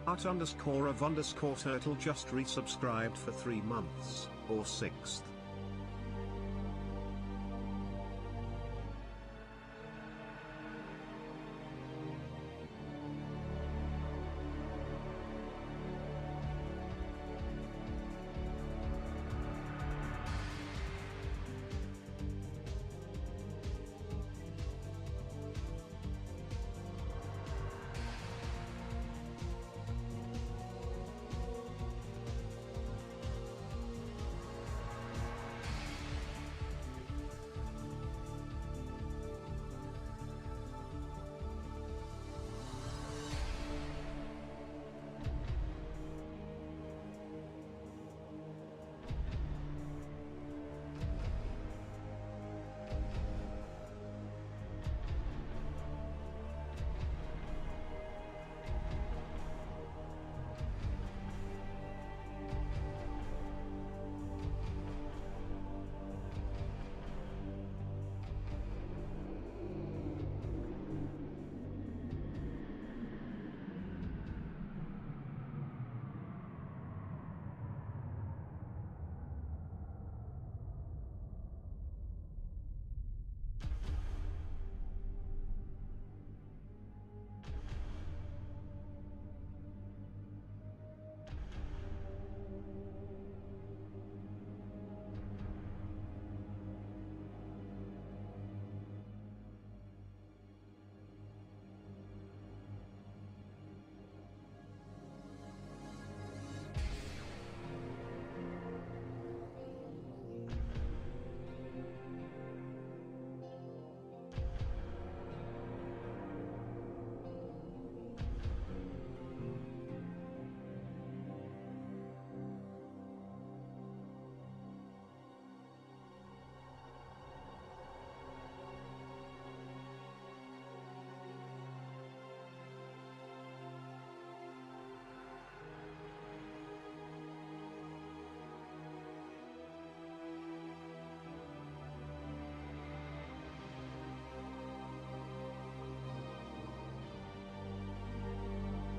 @_of_turtle just resubscribed for 3 months, or 6th.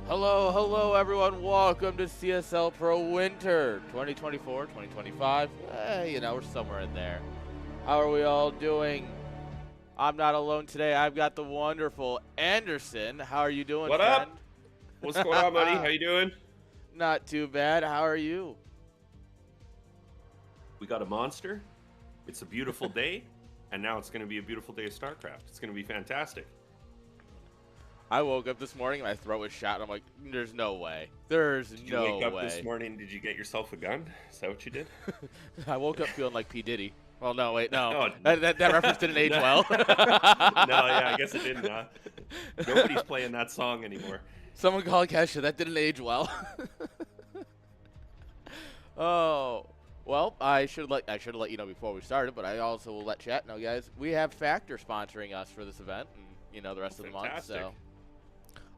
Hello everyone. Welcome to CSLPRO Winter 2024, 2025. We're somewhere in there. How are we all doing? I'm not alone today. I've got the wonderful Anderson. How are you doing, What friend? up? What's going on, buddy? How you doing? Not too bad. How are you? We got a monster. It's a beautiful day, and now it's going to be a beautiful day of StarCraft. It's going to be fantastic. I woke up this morning and my throat was shot. And I'm like, there's no way. There's Did no way. you wake up this morning? Did you get yourself a gun? Is that what you did? I woke up feeling like P. Diddy. Well, no, wait, no. Oh, that reference didn't age well. No, yeah, I guess it didn't. Nobody's playing that song anymore. Someone call Kesha. That didn't age well. Oh, well, I should have let you know before we started, but I also will let chat know, guys. We have Factor sponsoring us for this event, and the rest of the month. So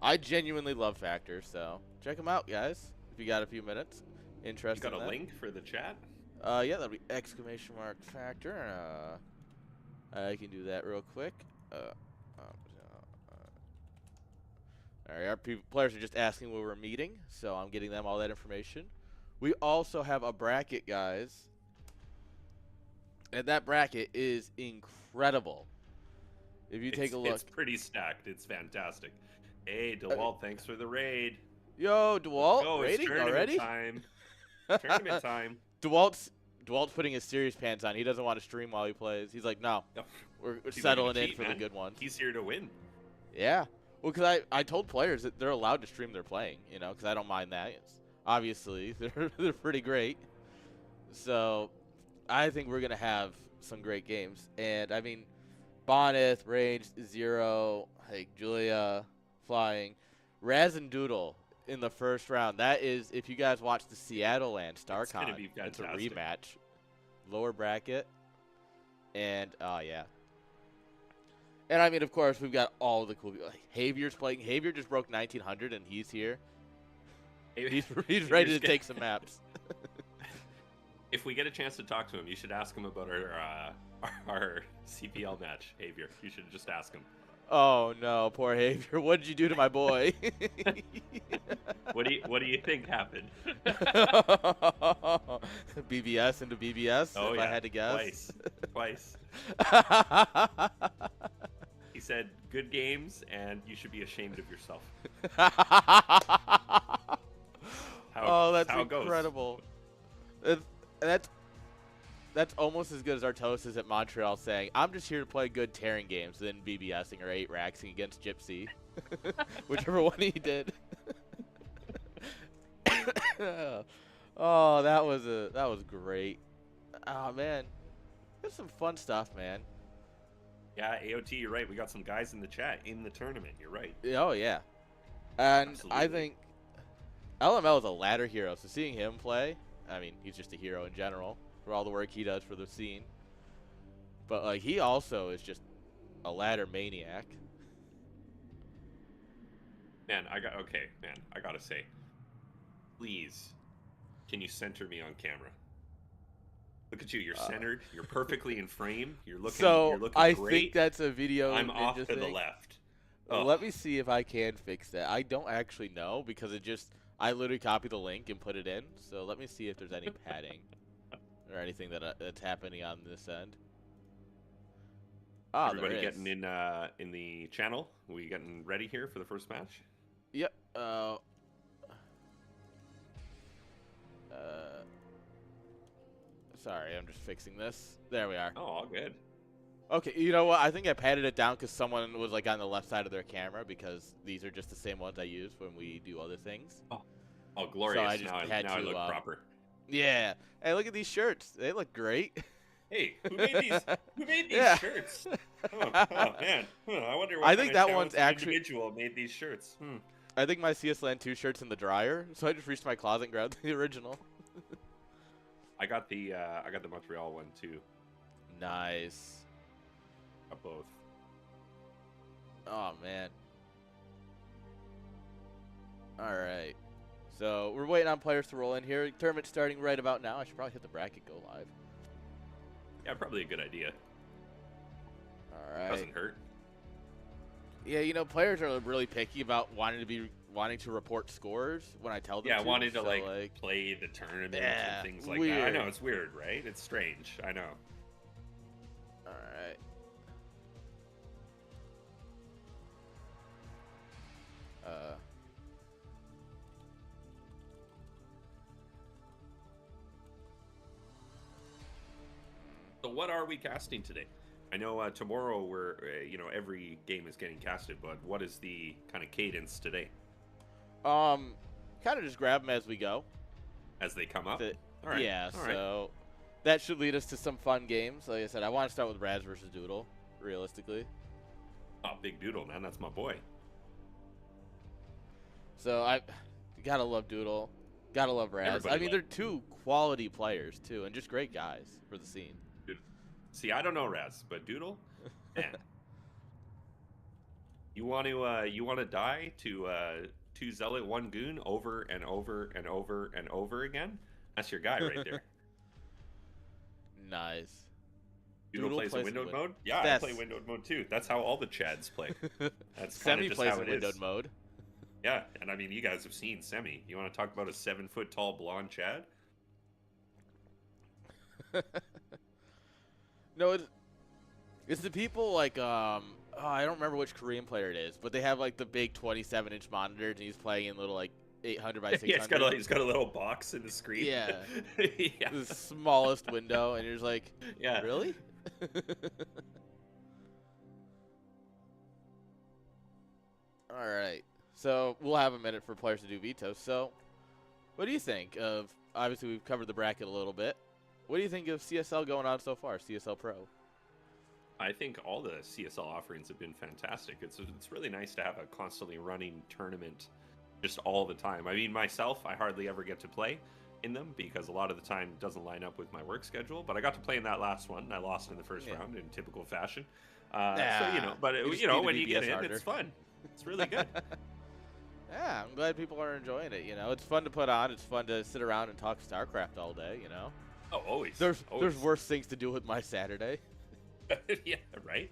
I genuinely love Factor, so check them out, guys. If you got a few minutes, interested. You got a link for the chat? Yeah, that'll be !Factor. I can do that real quick. All right, our players are just asking where we're meeting, so I'm getting them all that information. We also have a bracket, guys, and that bracket is incredible. If you take a look, It's pretty stacked. It's fantastic. Hey, DeWalt, thanks for the raid. Yo, DeWalt, raiding already? Time. Tournament time. DeWalt's putting his serious pants on. He doesn't want to stream while he plays. He's like, no, we're settling in for the good one. He's here to win. Yeah. Well, because I told players that they're allowed to stream their playing, because I don't mind that. Obviously, they're pretty great. So I think we're going to have some great games. And, I mean, Bonneth, Ranged, Zero, Julia, Flying, Raz and Doodle in the first round. That is, if you guys watch the Seattle Land StarCon, it's a rematch. Lower bracket. And, yeah. And, I mean, of course, we've got all the cool people. Havier's playing. Havier just broke 1900, and he's here. He's ready to take some maps. If we get a chance to talk to him, you should ask him about our CPL match, Havier. You should just ask him. Oh no, poor Havier. What did you do to my boy? What do you think happened? BBS into BBS, Oh if yeah, I had to guess. twice. He said, "Good games, and you should be ashamed of yourself." Oh, that's how it goes. incredible. That's almost as good as Artosis at Montreal saying, "I'm just here to play good Terran games," then BBSing or 8-raxing against Gypsy, whichever one he did. Oh, that was great. Oh man, there's some fun stuff, man. Yeah, AOT, you're right. We got some guys in the chat in the tournament. You're right. Oh yeah, and Absolutely. I think LML is a ladder hero, so seeing him play, I mean, he's just a hero in general for all the work he does for the scene. But like, he also is just a ladder maniac. Man, I gotta say, please, can you center me on camera? Look at you. You're centered. You're perfectly in frame. You're looking. So you're looking I great. think that's a video. I'm off to thing. the left. Oh. Let me see if I can fix that. I don't actually know because I literally copied the link and put it in. So let me see if there's any padding or anything that's happening on this end. Ah, everybody getting in the channel? We getting ready here for the first match? Yep. Sorry, I'm just fixing this. There we are. Oh, all good. Okay, you know what? I think I padded it down because someone was like on the left side of their camera because these are just the same ones I use when we do other things. Oh, glorious! So I just had now to, I look proper. Yeah. Hey, look at these shirts. They look great. Hey, who made these? Who made these Yeah. shirts? Oh man, I wonder. I think that one's actually individual made these shirts. I think my CSLN 2 shirt's in the dryer, so I just reached my closet and grabbed the original. I got the Montreal one too. Nice. Got both. Oh man. All right. So we're waiting on players to roll in here. Tournament's starting right about now. I should probably hit the bracket go live. Yeah, probably a good idea. All right. Doesn't hurt. Yeah, you know, players are really picky about wanting to report scores when I tell them. Yeah, to, wanting to so, like play the tournament yeah, and things like weird. that. I know it's weird, right? It's strange. I know. All right. So what are we casting today? I know tomorrow we're every game is getting casted, but what is the kind of cadence today? Kind of just grab them as we go. As they come up? All right. Yeah, so that should lead us to some fun games. Like I said, I want to start with Raz versus Doodle, realistically. Oh, Big Doodle, man. That's my boy. So I gotta love Doodle. Gotta love Raz. Everybody I mean, they're two quality players, too, and just great guys for the scene. Dude. See, I don't know Raz, but Doodle, man. You want to die to 2 Zealot, 1 Goon over and over and over and over again? That's your guy right there. Nice. Doodle plays in windowed mode? Yeah, I play windowed mode too. That's how all the Chads play. That's kind of just plays how in it windowed is. mode. Yeah, and I mean, you guys have seen Semi. You want to talk about a 7-foot tall blonde Chad? No, it's the people like I don't remember which Korean player it is, but they have like the big 27-inch monitors, and he's playing in little like 800 by 600. Yeah, he's got a little box in the screen. Yeah, yeah. the smallest window, and you're just like, yeah, really? All right, so we'll have a minute for players to do vetoes. So, what do you think of? Obviously, we've covered the bracket a little bit. What do you think of CSL going on so far, CSL Pro? I think all the CSL offerings have been fantastic. It's really nice to have a constantly running tournament just all the time. I mean, myself, I hardly ever get to play in them because a lot of the time it doesn't line up with my work schedule. But I got to play in that last one. I lost in the first round in typical fashion. So, but when you get in, harder. It's fun. It's really good. Yeah, I'm glad people are enjoying it. It's fun to put on. It's fun to sit around and talk StarCraft all day. Oh, always. There's worse things to do with my Saturday. Yeah, right.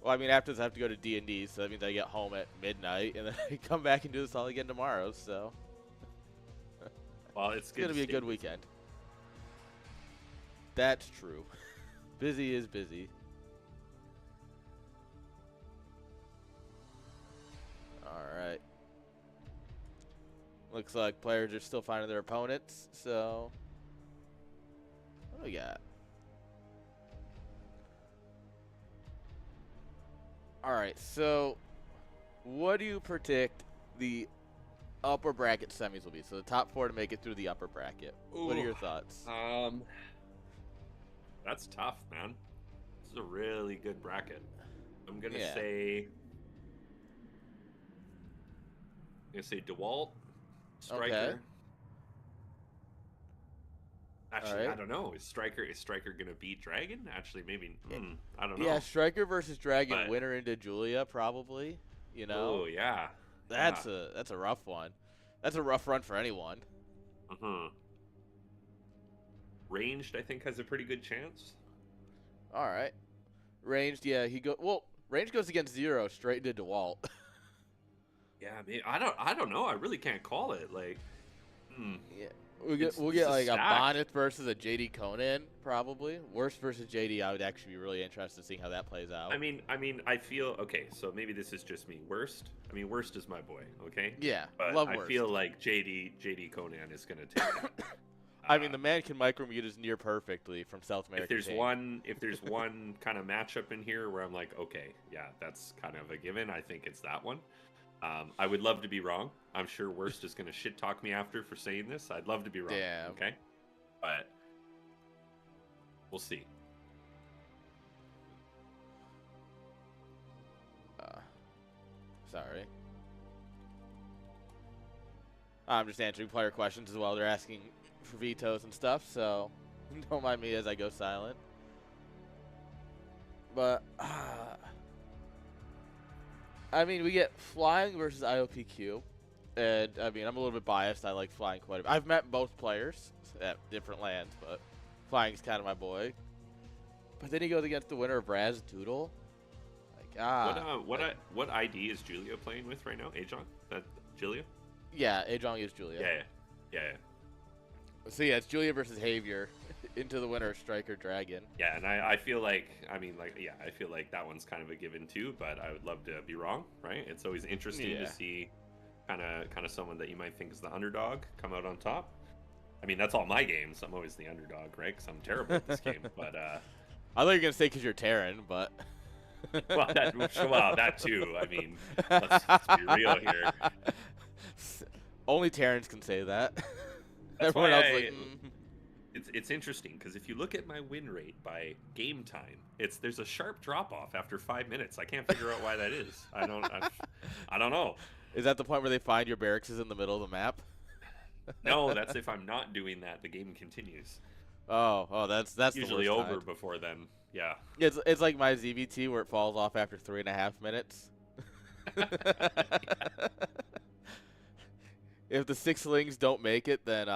Well, I mean, after this, I have to go to D&D, so that means I get home at midnight, and then I come back and do this all again tomorrow, so. Well, it's going to be a good weekend. That's true. Busy is busy. Alright. Looks like players are still finding their opponents, so. What do we got? Alright, so what do you predict the upper bracket semis will be? So the top 4 to make it through the upper bracket. Ooh. What are your thoughts? That's tough, man. This is a really good bracket. I'm gonna Yeah. say DeWalt, Striker. Okay. Actually, Alright. I don't know. Is Striker gonna beat Dragon? Actually, maybe. I don't know. Yeah, Striker versus Dragon, But- winner into Julia, probably. You know, Oh yeah. that's a rough one. That's a rough run for anyone. Ranged, I think, has a pretty good chance. All right, Ranged, yeah, Range goes against Zero straight into DeWalt. Yeah, I don't know. I really can't call it. Like, Yeah, we'll get It's like a stack. Bonnet versus a JD Conan, probably. Worst versus JD, I would actually be really interested in seeing how that plays out. I mean, I feel okay. So maybe this is just me. Worst. I mean, Worst is my boy. Okay. Yeah, But love I Worst. feel like JD Conan is gonna take that. I mean, the man can micromute his near perfectly from South America. if there's one kind of matchup in here where I'm like, okay, yeah, that's kind of a given. I think it's that one. I would love to be wrong. I'm sure Worst is gonna shit talk me after for saying this. I'd love to be wrong. Damn. Okay. But we'll see. Sorry. I'm just answering player questions as well. They're asking for vetoes and stuff, so don't mind me as I go silent. But, I mean, we get Flying versus IOPQ. And, I mean, I'm a little bit biased. I like Flying quite a bit. I've met both players at different lands, but Flying's kind of my boy. But then he goes against the winner of Raz Doodle. Like, What ID is Julia playing with right now? Ajon? That Julia? Yeah, Ajong is Julia. Yeah. So yeah, it's Julia versus Javier into the winner of Striker Dragon. Yeah, and I feel like, I feel like that one's kind of a given too, but I would love to be wrong, right? It's always interesting Yeah. to see kind of someone that you might think is the underdog come out on top. I mean, that's all my games. I'm always the underdog, right? Because I'm terrible at this game. But I thought you were gonna say because you're Terran, but well, that too. I mean, let's be real here. Only Terrans can say that. That's Everyone why else is like, It's interesting because if you look at my win rate by game time, there's a sharp drop off after 5 minutes. I can't figure out why that is. I don't know. Is that the point where they find your barracks is in the middle of the map? No, that's if I'm not doing that, the game continues. Oh, that's Usually the worst over kind. before then. Yeah. It's like my ZVT where it falls off after 3.5 minutes. If the 6-lings don't make it, then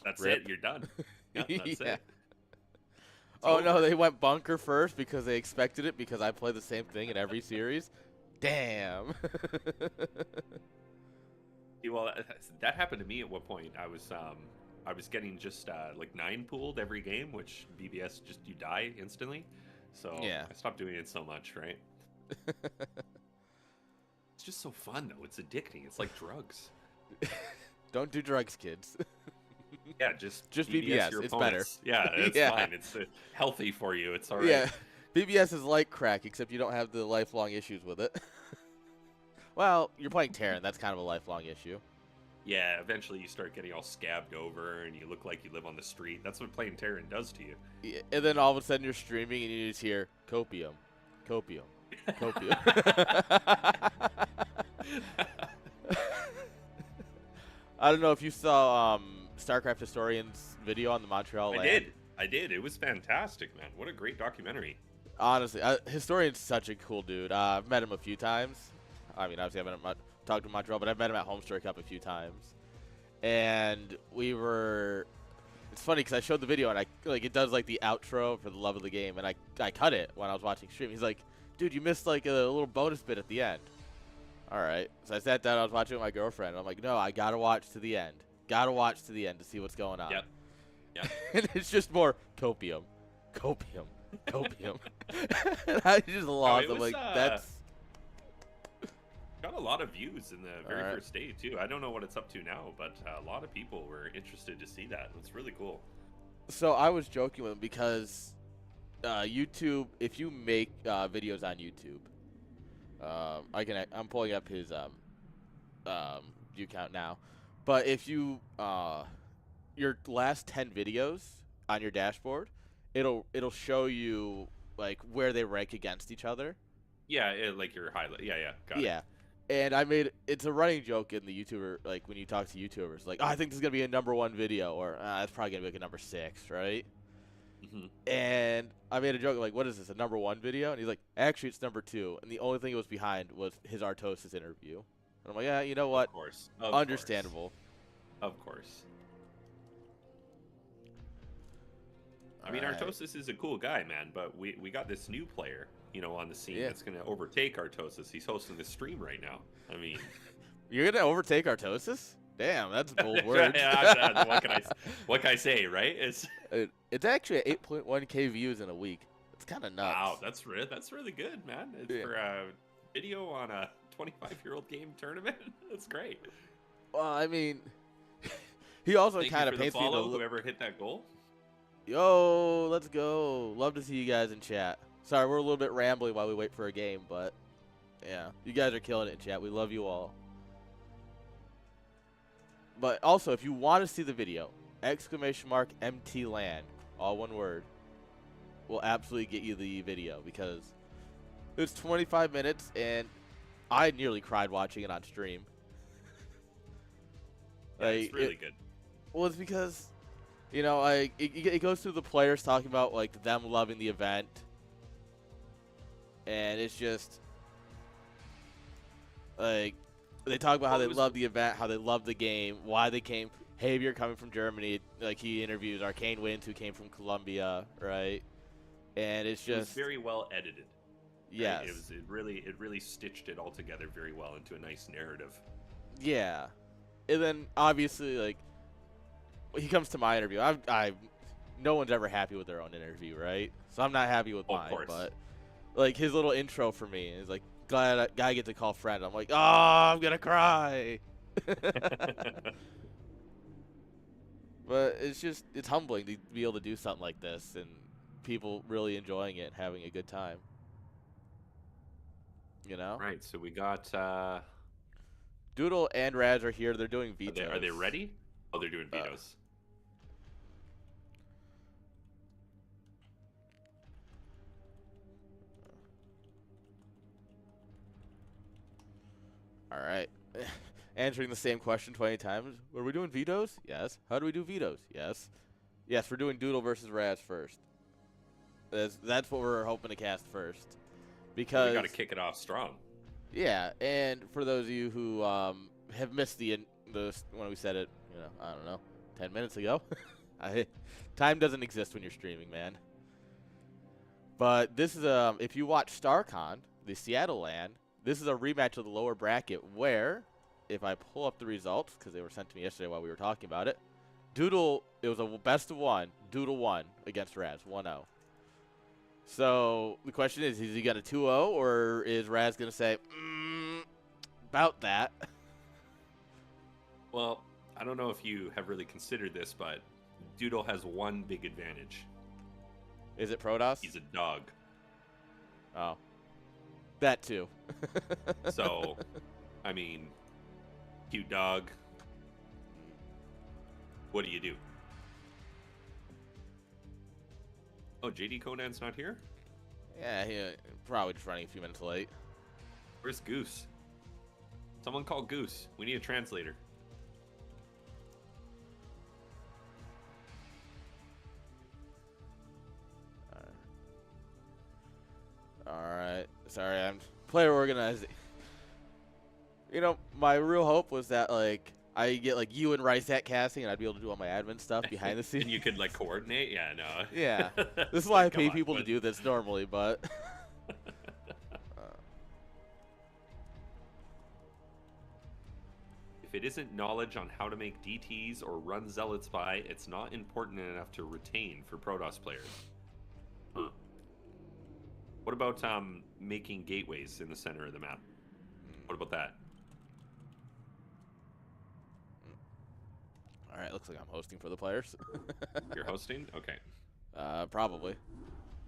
That's rip. it. You're done. Yeah, that's Yeah. it. Oh over. no, they went bunker first because they expected it because I play the same thing in every series. Damn. Well, that happened to me at one point. I was getting just like 9 pooled every game, which BBS just you die instantly. So Yeah. I stopped doing it so much, right? It's just so fun though. It's addicting. It's like drugs. Don't do drugs, kids. Yeah, just BBS, your it's opponents. Yeah, it's Yeah. fine. It's healthy for you. It's all right. Yeah, BBS is like crack, except you don't have the lifelong issues with it. Well, you're playing Terran. That's kind of a lifelong issue. Yeah, eventually you start getting all scabbed over and you look like you live on the street. That's what playing Terran does to you. Yeah, and then all of a sudden you're streaming and you just hear copium, copium, copium. I don't know if you saw StarCraft Historian's video on the Montreal land. I did. It was fantastic, man. What a great documentary. Honestly, Historian's such a cool dude. I've met him a few times. I mean, obviously I haven't talked to Montreal, but I've met him at Home Story Cup a few times. And we were... It's funny because I showed the video and it does like the outro for the love of the game, and I cut it when I was watching stream. He's like, dude, you missed like a little bonus bit at the end. All right. So I sat down. I was watching with my girlfriend. I'm like, no, I gotta watch to the end. Gotta watch to the end to see what's going on. Yep. Yep. And it's just more copium, copium, copium. And I just lost. I'm like, that's. Got a lot of views in the very Alright. first day too. I don't know what it's up to now, but a lot of people were interested to see that. It's really cool. So I was joking with him because YouTube, if you make videos on YouTube, I'm pulling up his view count now, but if you your last 10 videos on your dashboard, it'll show you like where they rank against each other. Yeah, like your highlight. Yeah, got it. Yeah. And it's a running joke in the YouTuber, like when you talk to YouTubers, like, oh, I think this is going to be a #1 video, or it's probably going to be like a #6, right? Mm-hmm. And I made a joke, like, what is this, a #1 video? And he's like, actually, it's #2. And the only thing it was behind was his Artosis interview. And I'm like, yeah, you know what? Of course. Understandable. Of course. I mean, Alright. Artosis is a cool guy, man, but we got this new player, on the scene Yeah. that's going to overtake Artosis. He's hosting the stream right now. I mean, You're going to overtake Artosis? Damn, that's bold words. what can I say, right? It's actually at 8.1K views in a week. It's kind of nuts. Wow, that's really good, man. For a video on a 25-year-old game tournament, that's great. Well, I mean, he also Thank kind you of for the paints me in follow, a whoever hit that goal. Yo, let's go. Love to see you guys in chat. Sorry, we're a little bit rambling while we wait for a game, but yeah, you guys are killing it in chat. We love you all. But also, if you want to see the video, !MTLAN, all one word, will absolutely get you the video because it's 25 minutes and I nearly cried watching it on stream. Yeah, it's really good. Well, it's because, like it goes through the players talking about like them loving the event, and it's just like they talk about how they love the event, how they love the game, why they came. Hey, you're coming from Germany. Like he interviews Arcane Winds, who came from Colombia, right? And it's It was just very well edited. yes, Right? It really stitched it all together very well into a nice narrative. yeah. And then obviously like he comes to my interview. No one's ever happy with their own interview, right? So I'm not happy with mine. Course. But like his little intro for me is like, glad I guy get to call friend. I'm like, oh, I'm gonna cry. But it's humbling to be able to do something like this and people really enjoying it and having a good time. Right. So we got. Doodle and Raz are here. They're doing vetoes. Are they ready? Oh, they're doing vetoes. All right. Answering the same question 20 times. Are we doing vetoes? Yes. How do we do vetoes? Yes. Yes, we're doing Doodle versus Raz first. That's what we're hoping to cast first. Because We got to kick it off strong. yeah, and for those of you who have missed the when we said it, I don't know, 10 minutes ago. Time doesn't exist when you're streaming, man. But this is if you watch StarCon, the Seattle LAN, this is a rematch of the lower bracket where, if I pull up the results, because they were sent to me yesterday while we were talking about it, Doodle, it was a best of one. Doodle won against Raz, 1-0. So the question is he going to 2-0, or is Raz going to say, about that? Well, I don't know if you have really considered this, but Doodle has one big advantage. Is it Protoss? He's a dog. Oh. That too. So, I mean, cute dog. What do you do? Oh, JD Conan's not here? Yeah, he probably just running a few minutes late. Where's Goose? Someone call Goose. We need a translator. Alright. Sorry, I'm player organizing. My real hope was that, like, I get, like, you and Rice at casting, and I'd be able to do all my admin stuff behind the scenes. And you could, like, coordinate? Yeah, no. Yeah. This is why I Come pay on, people to do this normally, but... If it isn't knowledge on how to make DTs or run zealots by, it's not important enough to retain for Protoss players. Huh. What about making gateways in the center of the map? What about that? All right, looks like I'm hosting for the players. You're hosting? Okay. Probably.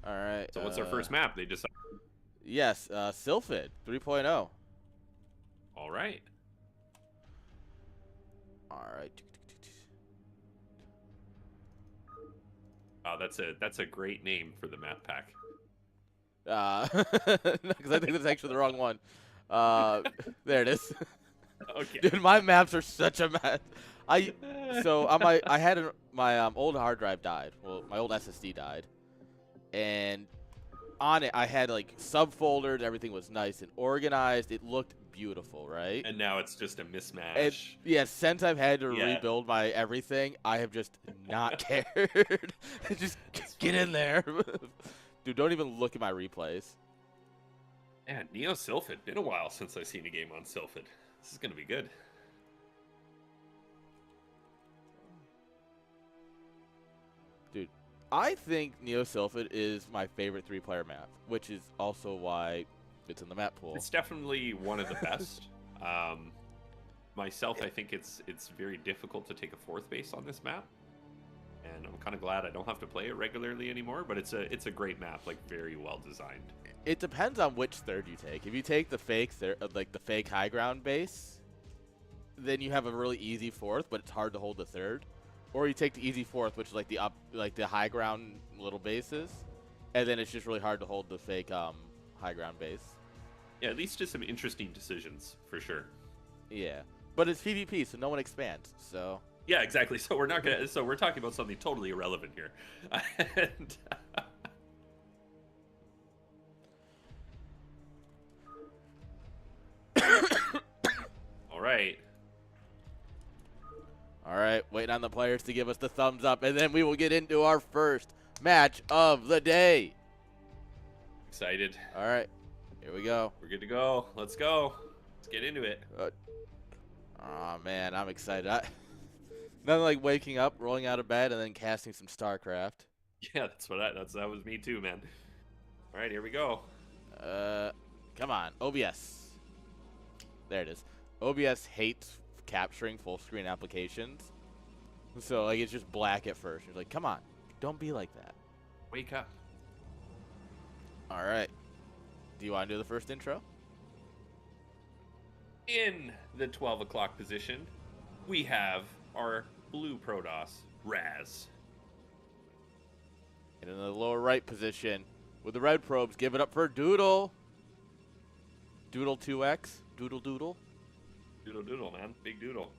All right. So what's our first map? They decided. Yes, Sylphid 3.0. All right. All right. Oh, that's a great name for the map pack. Because I think that's actually the wrong one. There it is. Okay. Dude, my maps are such a mess. So on I had my old hard drive died. Well, my old SSD died, and on it I had like subfolders. Everything was nice and organized. It looked beautiful, right? And now it's just a mismatch. And, yeah, since I've had to Yeah. rebuild my everything, I have just not cared. Just get in there. Dude, don't even look at my replays. Man, Neo Sylphid. Been a while since I've seen a game on Sylphid. This is gonna be good. Dude, I think Neo Sylphid is my favorite 3-player map, which is also why it's in the map pool. It's definitely one of the best. Myself, I think it's very difficult to take a 4th base on this map, and I'm kind of glad I don't have to play it regularly anymore. But it's a great map, like very well designed. It depends on which third you take. If you take the fake like the fake high ground base, then you have a really easy 4th, but it's hard to hold the 3rd. Or you take the easy 4th, which is like the high ground little bases, and then it's just really hard to hold the fake high ground base. Yeah, at least just some interesting decisions for sure. Yeah, but it's PvP, so no one expands. So yeah, exactly. So we're not gonna. So we're talking about something totally irrelevant here. And, all right. All right, waiting on the players to give us the thumbs up, and then we will get into our first match of the day. Excited. All right, here we go. We're good to go. Let's go. Let's get into it. Oh man, I'm excited. Nothing like waking up, rolling out of bed, and then casting some StarCraft. Yeah, that was me too, man. All right, here we go. Come on, OBS. There it is. OBS hates capturing full screen applications, so like it's just black at first. You're like, come on, don't be like that. Wake up. All right. Do you want to do the first intro? In the 12 o'clock position, we have our blue Protoss, Raz. And in the lower right position, with the red probes, give it up for Doodle. Doodle 2X. Doodle Doodle. Doodle doodle, man. Big doodle.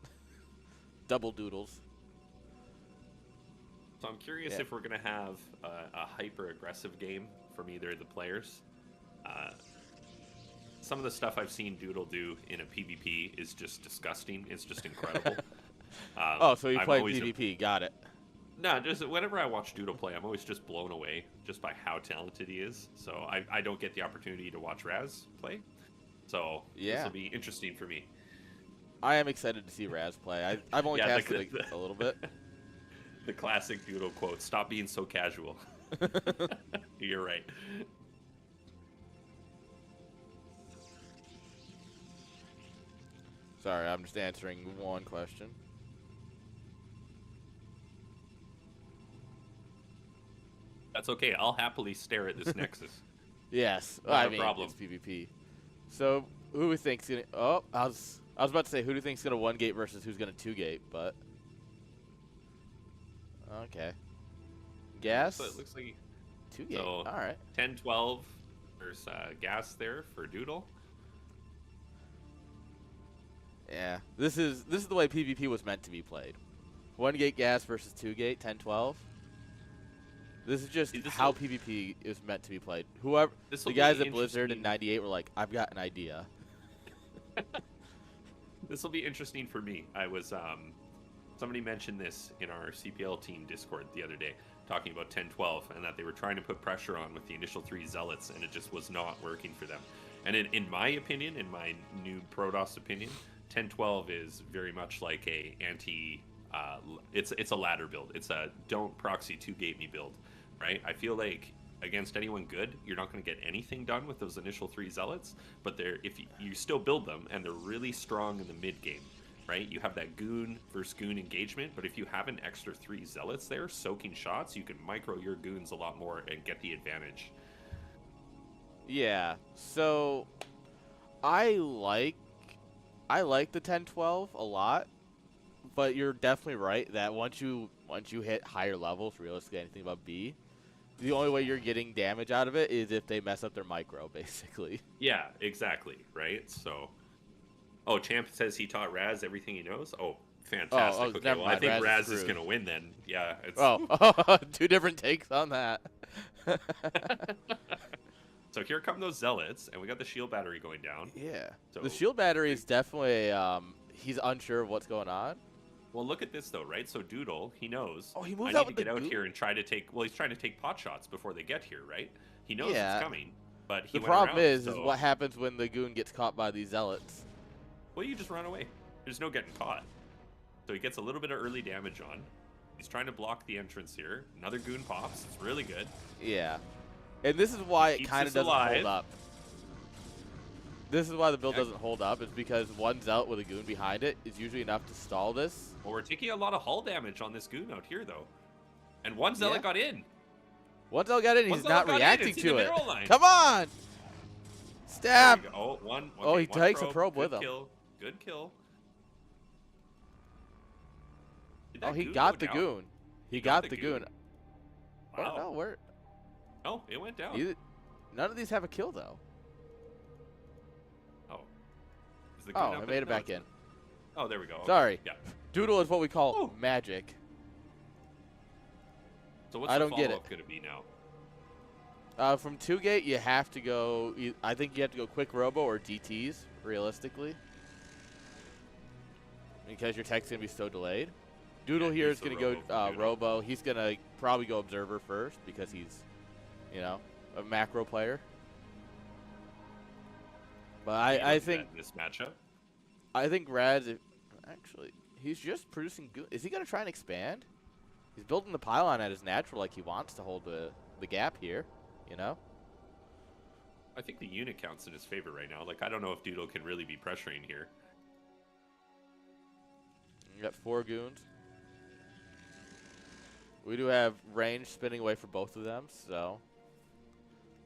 Double doodles. So I'm curious if we're going to have a hyper-aggressive game from either of the players. Some of the stuff I've seen Doodle do in a PvP is just disgusting. It's just incredible. So you play PvP. Got it. No, just whenever I watch Doodle play, I'm always just blown away just by how talented he is. So I don't get the opportunity to watch Raz play. So this will be interesting for me. I am excited to see Raz play. I've only casted a little bit. The classic Doodle quote, "Stop being so casual." You're right. Sorry, I'm just answering one question. That's okay. I'll happily stare at this Nexus. Yes, Not a problem. It's PvP. So who do we think's gonna? Oh, I was about to say who do you think's gonna 1-gate versus who's gonna 2-gate, but okay. Gas. So it looks like 2-gate. so All right. 10-12. There's gas there for Doodle. Yeah, this is the way PvP was meant to be played. 1-gate gas versus 2-gate 10-12. This is just how PvP is meant to be played. Whoever the guys at Blizzard in '98 were like, "I've got an idea." This will be interesting for me. I was somebody mentioned this in our CPL team Discord the other day, talking about 10-12 and that they were trying to put pressure on with the initial 3 zealots, and it just was not working for them. And in my opinion, in my new Protoss opinion, 10-12 is very much like a anti. It's a ladder build. It's a don't proxy 2-gate me build, right? I feel like against anyone good, you're not going to get anything done with those initial 3 zealots, but if you still build them, and they're really strong in the mid game, right? You have that goon versus goon engagement, but if you have an extra 3 zealots there soaking shots, you can micro your goons a lot more and get the advantage. Yeah. So I like the 10-12 a lot, but you're definitely right that once you hit higher levels, realistically anything above B, the only way you're getting damage out of it is if they mess up their micro, basically. Yeah, exactly, right? So, oh, Champ says he taught Raz everything he knows. Oh, fantastic. Okay, well, I think Raz is going to win then. Yeah. Oh, 2 different takes on that. So here come those zealots, and we got the shield battery going down. Yeah. So, the shield battery is definitely he's unsure of what's going on. Well, look at this though, right? So Doodle, he knows. Oh, he moved I out need with to get the out goon? here and try to take. Well, he's trying to take pot shots before they get here, right? He knows Yeah. it's coming, but he The went problem around, is so... what happens when the goon gets caught by these zealots. Well, you just run away. There's no getting caught. So he gets a little bit of early damage on. He's trying to block the entrance here. Another goon pops. It's really good. Yeah. And this is why it Keeps kind of us doesn't alive. hold up. This is why the build doesn't hold up. It's because one zealot with a goon behind it is usually enough to stall this. Well, we're taking a lot of hull damage on this goon out here, though. And one zealot got in. One zealot got in. One He's zealot not got in. reacting It's in the to it. mineral line. Come on! Stab! There we go. Oh, one. Oh, Okay, he one takes a probe Good with him. Kill. Good kill. Did Oh, that he goon got go the down? goon. He got the goon. Wow. Oh, no, where? Oh, it went down. None of these have a kill, though. Oh. Is the goon Oh, up I made it No, back it's in. not. Oh, there we go. Okay. Sorry. Yeah. Doodle is what we call Oh. magic. So what's I the don't get it. follow-up going to be now? From 2-gate, you have to go. I think you have to go quick robo or DTs, realistically, because your tech's gonna be so delayed. Doodle here he's is the gonna go robo from Doodle. robo. He's gonna probably go observer first because he's, a macro player. But I think this matchup. I think Raz actually he's just producing good. Is he gonna try and expand? He's building the pylon at his natural like he wants to hold the gap here. I think the unit counts in his favor right now. Like, I don't know if Doodle can really be pressuring here. You got 4 goons. We do have range spinning away for both of them, so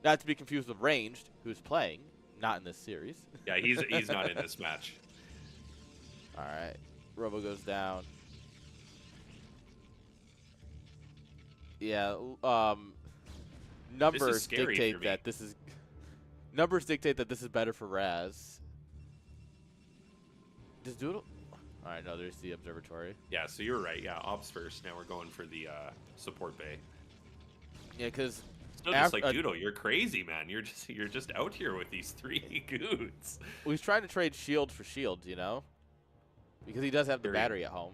not to be confused with ranged, who's playing, not in this series. Yeah, he's not in this match. All right, Robo goes down. Yeah, numbers scary dictate for me. that this is numbers dictate that this is better for Raz. Does Doodle? All right, no, there's the observatory. Yeah, so you're right. Yeah, ops first. Now we're going for the support bay. Yeah, because Still just like Doodle, you're crazy, man. You're just out here with these 3 goons. he's trying to trade shield for shields, because he does have the Very- battery at home.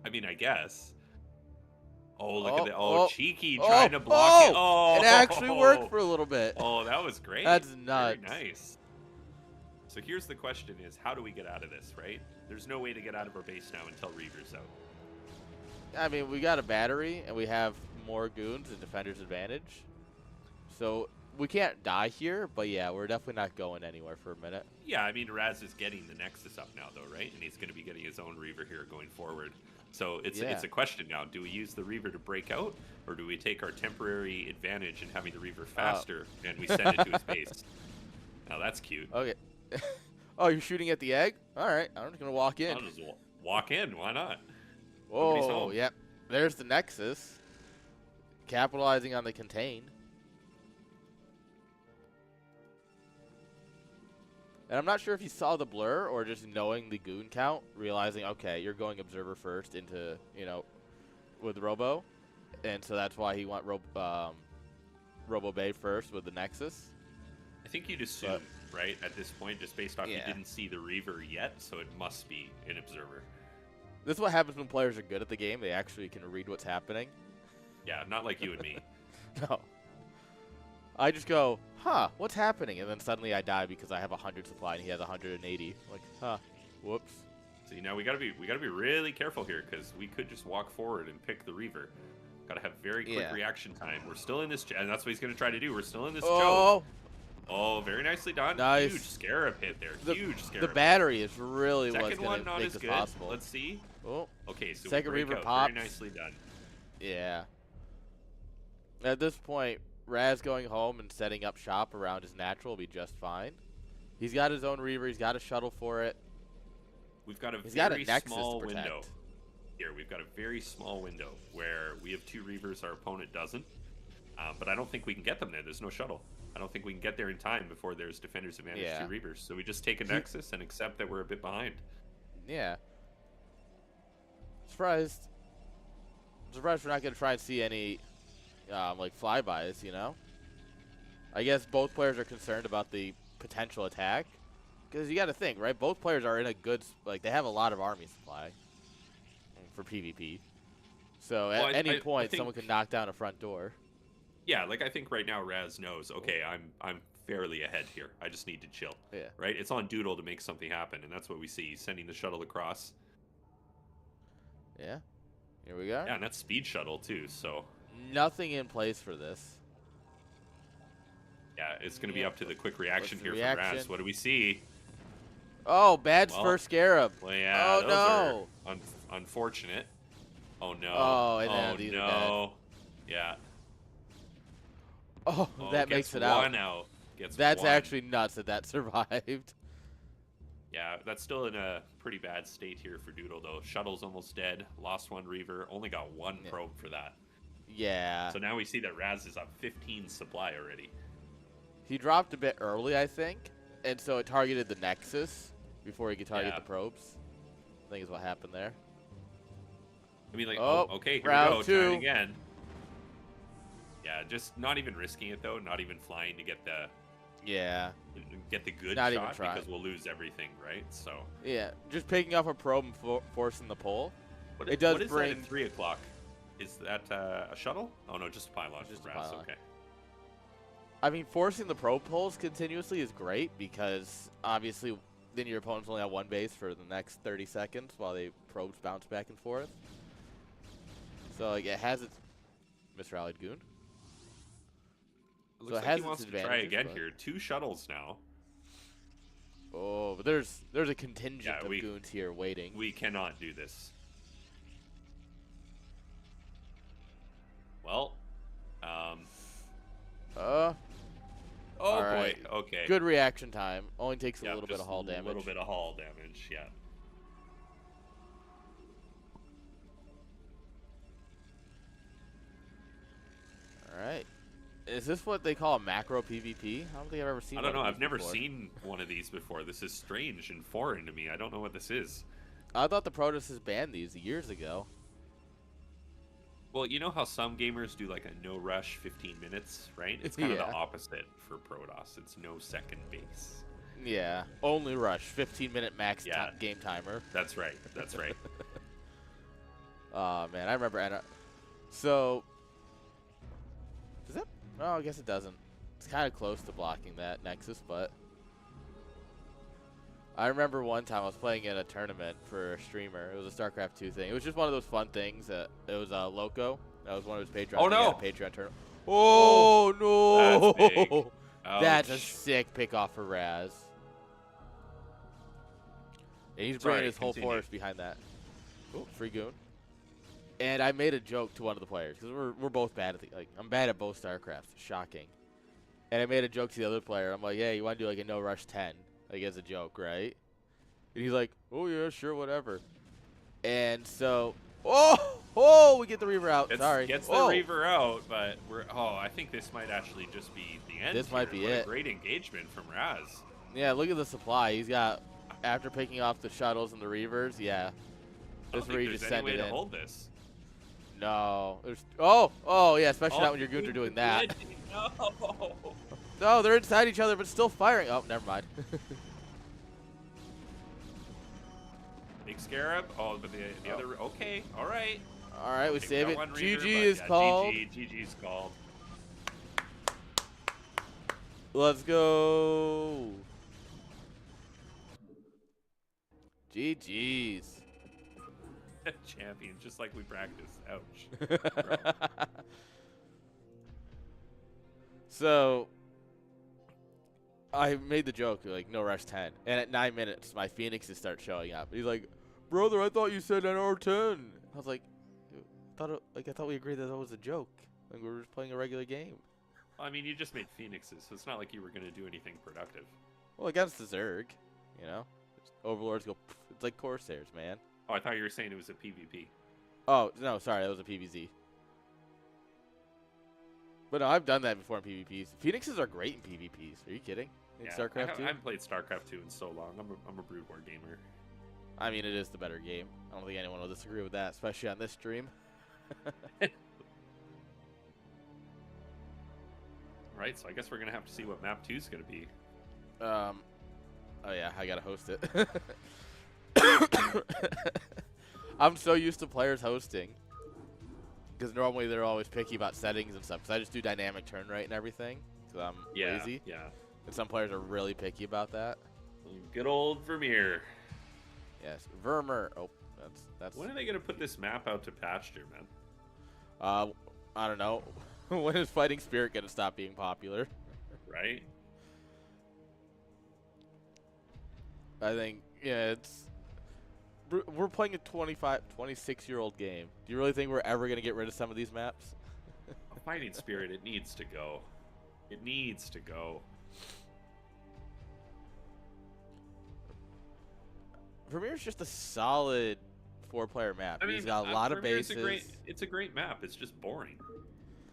I mean, I guess. Oh, look Oh, at that. oh, Cheeky oh, trying to block it. Oh, It actually worked for a little bit. Oh, that was great. That's Very nuts. nice. So here's the question is, how do we get out of this, right? There's no way to get out of our base now until Reaver's out. I mean, we got a battery, and we have more goons and defender's advantage. So we can't die here, but yeah, we're definitely not going anywhere for a minute. Yeah, I mean, Raz is getting the Nexus up now, though, right? And he's going to be getting his own Reaver here going forward. So it's a question now. Do we use the Reaver to break out, or do we take our temporary advantage in having the Reaver faster and we send it to his base? Now that's cute. Okay. Oh, you're shooting at the egg? All right, I'm just going to walk in. I'll just walk in. Why not? Nobody's Whoa, home. yep. There's the Nexus. Capitalizing on the contain. And I'm not sure if he saw the blur or just knowing the goon count, realizing, okay, you're going observer first into, with Robo. And so that's why he went Robo Bay first with the Nexus. I think you'd assume, right, at this point, just based off you Yeah. didn't see the Reaver yet, so it must be an observer. This is what happens when players are good at the game. They actually can read what's happening. Yeah, not like you and me. No. I just go, huh, what's happening? And then suddenly I die because I have 100 supply and he has 180. Like, huh. Whoops. See, now we gotta be really careful here because we could just walk forward and pick the Reaver. Gotta have very quick reaction time. We're still in this, and that's what he's gonna try to do. We're still in this choke. Oh, very nicely done. Nice. Huge Scarab hit there. Huge Scarab. The battery is really what's Second one gonna not make as this good. possible. Let's see. Oh. Okay, so Second we break Reaver out. pops. Very nicely done. Yeah. At this point, Raz going home and setting up shop around his natural will be just fine. He's got his own Reaver. He's got a shuttle for it. We've got a He's got a very Nexus small to protect. window here. We've got a very small window where we have 2 Reavers, our opponent doesn't. But I don't think we can get them there. There's no shuttle. I don't think we can get there in time before there's defenders advantage 2 Reavers. So we just take a Nexus and accept that we're a bit behind. Yeah. Surprised we're not going to try and see any, like, flybys, you know? I guess both players are concerned about the potential attack. Because you got to think, right? Both players are in a good, like, they have a lot of army supply for PvP. So at any point, someone can knock down a front door. Yeah, like I think right now Raz knows, okay, I'm fairly ahead here. I just need to chill. Yeah. Right? It's on Doodle to make something happen, and that's what we see. He's sending the shuttle across. Yeah. Here we go. Yeah, and that's speed shuttle too, so nothing in place for this. Yeah, it's going to be up to the quick reaction here from Raz. What do we see? Oh, bad first Scarab. Well, yeah, oh, no. Are unfortunate. Oh, no. Oh, and these are dead. Yeah. Oh, that makes it out. One out. That's actually nuts that survived. Yeah, that's still in a pretty bad state here for Doodle, though. Shuttle's almost dead. Lost 1 Reaver. Only got 1 probe for that. Yeah. So now we see that Raz is on 15 supply already. He dropped a bit early, I think, and so it targeted the Nexus before he could target the probes. I think is what happened there. I mean, like, okay, here round we go. 2. Trying again. Yeah, just not even risking it, though. Not even flying to get the... Yeah. Get the good not shot even trying. because we'll lose everything, right? So... Yeah, just picking off a probe and forcing the pull. What it does what is bring... that at 3 o'clock? Is that a shuttle? Oh, no, just a pylon. Just a Raz. pylon. Okay. I mean, forcing the probe pulls continuously is great because obviously then your opponent's only on 1 base for the next 30 seconds while the probes bounce back and forth. So like it has its misrallied goon. It looks like he wants to try again here. 2 shuttles now. Oh, but there's a contingent of goons here waiting. We cannot do this. Well, oh boy. Okay. Good reaction time. Only takes a little bit of hull damage. A little bit of hull damage. Yeah. All right. Is this what they call a macro PvP? I don't think I've ever seen. I don't know. I've never before. seen one of these before. This is strange and foreign to me. I don't know what this is. I thought the Protoss banned these years ago. Well, you know how some gamers do like a no rush 15 minutes, right? It's kind of the opposite for Protoss. It's no second base. Yeah, only rush, 15-minute max game timer. That's right. That's right. Oh man, I remember. So, does that? Oh, I guess it doesn't. It's kind of close to blocking that Nexus, but I remember one time I was playing in a tournament for a streamer. It was a StarCraft 2 thing. It was just one of those fun things. It was Loco. That was one of his Patreon. Oh no! Patreon tournament. Oh no! That's big. That's a sick pickoff for Raz. And he's bringing his whole force behind that. Ooh, free goon. And I made a joke to one of the players because we're both bad at I'm bad at both StarCrafts. Shocking. And I made a joke to the other player. I'm like, hey, you want to do like a no rush 10? Like as a joke, right? And he's like, oh yeah, sure, whatever. And so, we get the Reaver out. Gets the Reaver out, but I think this might actually just be the end. This might be it. A great engagement from Raz. Yeah, look at the supply. He's got, after picking off the shuttles and the Reavers, yeah. This where you just send it in. To hold this. No. There's yeah, especially not when your goons are doing that. No. No, they're inside each other but still firing. Oh, never mind. Big Scarab. Oh, but the other. Okay, all right. All right, we save it. GG is called. GG is called. Let's go. GG's. Champion, just like we practice. Ouch. So I made the joke like no rush 10, and at 9 minutes my Phoenixes start showing up. He's like, "Brother, I thought you said NR 10." I was like, I thought we agreed that was a joke. Like we were just playing a regular game. I mean, you just made Phoenixes, so it's not like you were going to do anything productive. Well, against the Zerg, you know, Overlords go. It's like Corsairs, man. Oh, I thought you were saying it was a PvP. Oh no, sorry, that was a PvZ. But no, I've done that before in PvPs. Phoenixes are great in PvPs. Are you kidding? In StarCraft 2? I haven't played StarCraft 2 in so long. I'm a Brood War gamer. I mean, it is the better game. I don't think anyone will disagree with that, especially on this stream. Right, so I guess we're going to have to see what map 2 is going to be. Oh yeah, I gotta host it. I'm so used to players hosting. Because normally they're always picky about settings and stuff. Because I just do dynamic turn rate and everything. Because I'm lazy. Yeah. And some players are really picky about that. Good old Vermeer. Yes, Vermeer. Oh, that's. When are they going to put this map out to pasture, man? I don't know. When is Fighting Spirit gonna stop being popular? Right. I think we're playing a 26-year-old game. Do you really think we're ever gonna get rid of some of these maps? Fighting Spirit, it needs to go. It needs to go. Vermeer's just a solid 4-player map. I mean, he's got a lot of bases. It's a great map. It's just boring.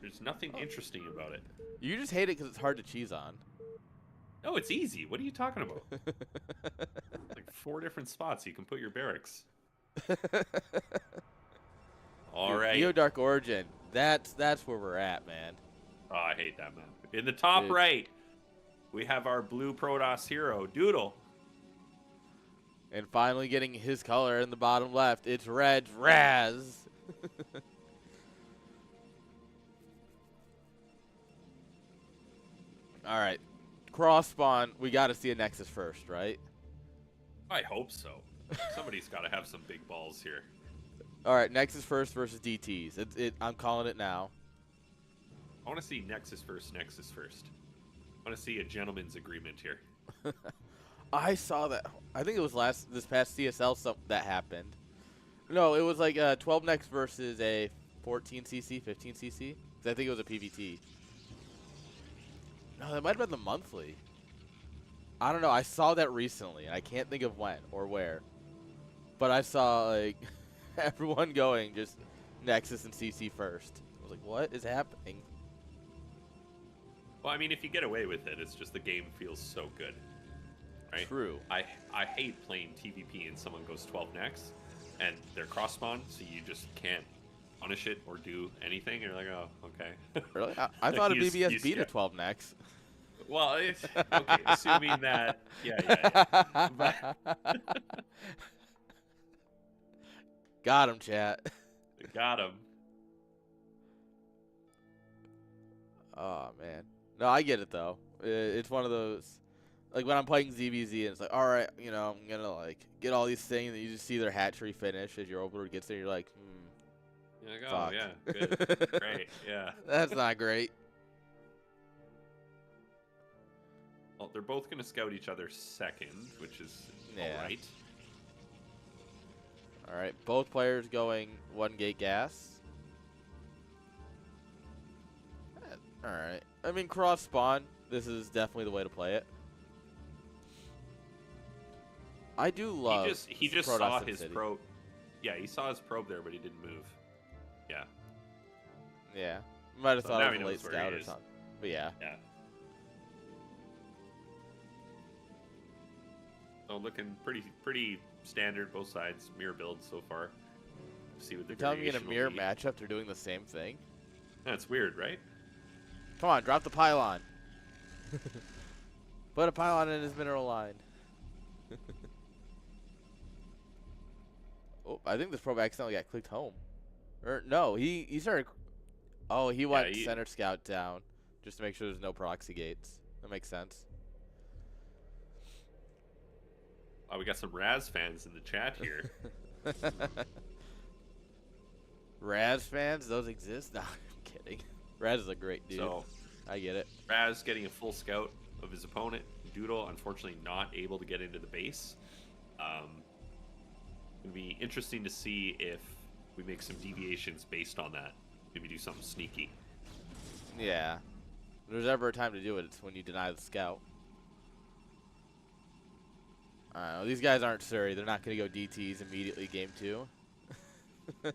There's nothing interesting about it. You just hate it because it's hard to cheese on. No, it's easy. What are you talking about? Like 4 different spots you can put your barracks. All right. Neo Dark Origin. That's where we're at, man. Oh, I hate that map. In the top right, we have our blue Protoss hero, Doodle. And finally getting his color in the bottom left. It's Red Raz. All right. Cross spawn, we got to see a Nexus first, right? I hope so. Somebody's got to have some big balls here. All right, Nexus first versus DTs. I'm calling it now. I want to see Nexus first, Nexus first. I want to see a gentleman's agreement here. I saw that. I think it was this past CSL that happened. No, it was like 12 Nex versus a 14cc, 15cc. I think it was a PVT. No, that might have been the monthly. I don't know. I saw that recently, and I can't think of when or where. But I saw, like, everyone going just Nexus and CC first. I was like, what is happening? Well, I mean, if you get away with it, it's just the game feels so good. Right? True. I hate playing TVP and someone goes 12 Nex, and they're cross-spawn, so you just can't punish it or do anything. You're like, oh, okay. Really? I thought a BBS beat a 12 Nex. Well, okay, assuming that, yeah. But got him, chat. Got him. Oh, man. No, I get it, though. It's one of those, like, when I'm playing ZBZ, and it's like, all right, you know, I'm going to, like, get all these things, and you just see their hatchery finish as your overlord gets there, you're like, You're like, fuck. oh, yeah, good, great, yeah. That's not great. Well, they're both going to scout each other second, which is all right. All right, both players going 1 gate gas. All right. I mean, cross spawn. This is definitely the way to play it. I do love. He just saw his probe. Yeah, he saw his probe there, but he didn't move. Yeah. Yeah. Might have thought now it was he a late knows where scout he or is. something. But yeah. Yeah. So looking pretty standard, both sides. Mirror build so far. See what the You're telling me in a variation mirror will be. matchup they're doing the same thing? That's weird, right? Come on, drop the pylon. Put a pylon in his mineral line. Oh, I think this probe accidentally got clicked home. Or no, he started. Oh, he went center scout down just to make sure there's no proxy gates. That makes sense. Oh, we got some Raz fans in the chat here. Raz fans, those exist? No, I'm kidding. Raz is a great dude. So, I get it. Raz getting a full scout of his opponent. Doodle, unfortunately, not able to get into the base. It'd be interesting to see if we make some deviations based on that. Maybe do something sneaky. Yeah. If there's ever a time to do it, it's when you deny the scout. I don't know. These guys aren't Surrey. They're not going to go DTs immediately game 2. All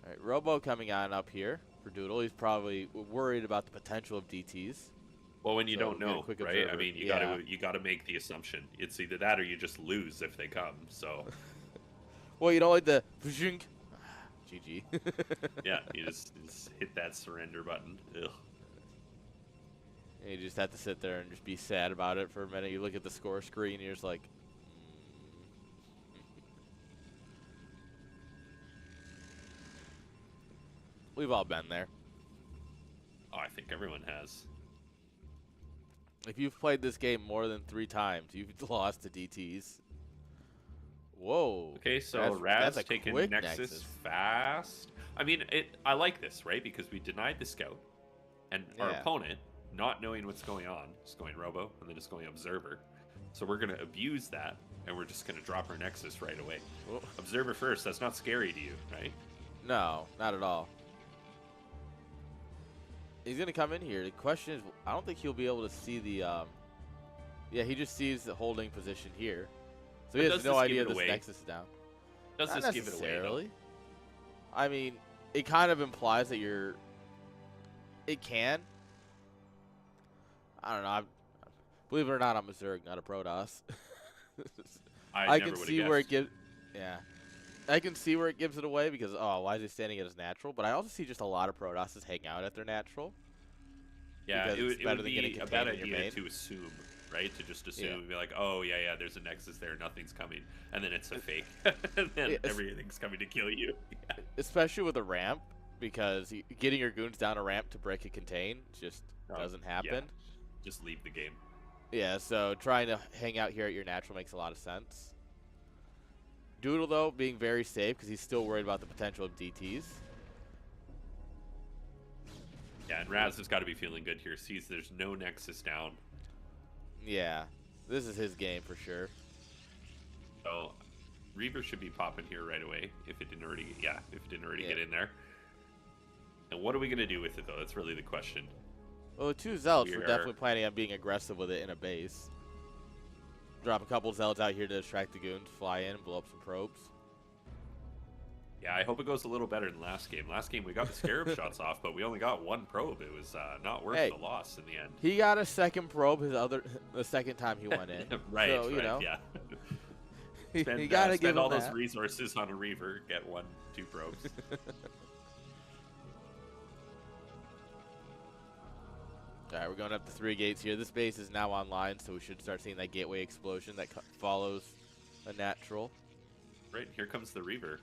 right, Robo coming on up here for Doodle. He's probably worried about the potential of DTs. Well, when you don't know, right? observer. I mean, you gotta make the assumption. It's either that or you just lose if they come. So, well, you don't like the GG. yeah, you just hit that surrender button. Ugh. And you just have to sit there and just be sad about it for a minute. You look at the score screen, and you're just like, we've all been there. Oh, I think everyone has. If you've played this game more than 3 times, you've lost to DTs. Whoa. Okay, so Raz taking Nexus fast. I mean, I like this, right? Because we denied the scout, and our opponent, not knowing what's going on, just going Robo, and then just going Observer. So we're going to abuse that, and we're just going to drop our Nexus right away. Whoa. Observer first, that's not scary to you, right? No, not at all. He's going to come in here. The question is, I don't think he'll be able to see the, yeah, he just sees the holding position here. So he has no idea this Nexus is down. Does Not this give it away, though? I mean, it kind of implies that you're, it can. I don't know. Believe it or not, I'm a Zerg, not a Protoss. I can see where it gives, yeah. I can see where it gives it away because, oh, why is he standing at his natural? But I also see just a lot of Protosses hang out at their natural. Yeah, it would be a bad idea to assume, right? To just assume and be like, oh, yeah, there's a Nexus there, nothing's coming. And then it's a fake. And then everything's coming to kill you. Especially with a ramp, because getting your goons down a ramp to break a contain just doesn't happen. Yeah. Just leave the game. Yeah, so trying to hang out here at your natural makes a lot of sense. Doodle, though, being very safe because he's still worried about the potential of DTs. Yeah, and Raz has got to be feeling good here. Sees there's no Nexus down. Yeah, this is his game for sure. So, Reaver should be popping here right away if it didn't already. Yeah, if it didn't already get in there. And what are we gonna do with it though? That's really the question. Well, the 2 Zealots, we're definitely planning on being aggressive with it in a base. Drop a couple Zealots out here to distract the goons, fly in, blow up some probes. Yeah, I hope it goes a little better than last game. Last game we got the Scarab shots off, but we only got 1 probe. It was not worth the loss in the end. He got a second probe the second time he went in. Right, so, you know. Yeah. You gotta give all him those resources on a Reaver, get 1, 2 probes. All right, we're going up to 3 gates here. This base is now online, so we should start seeing that gateway explosion that follows a natural. Right, here comes the Reaver.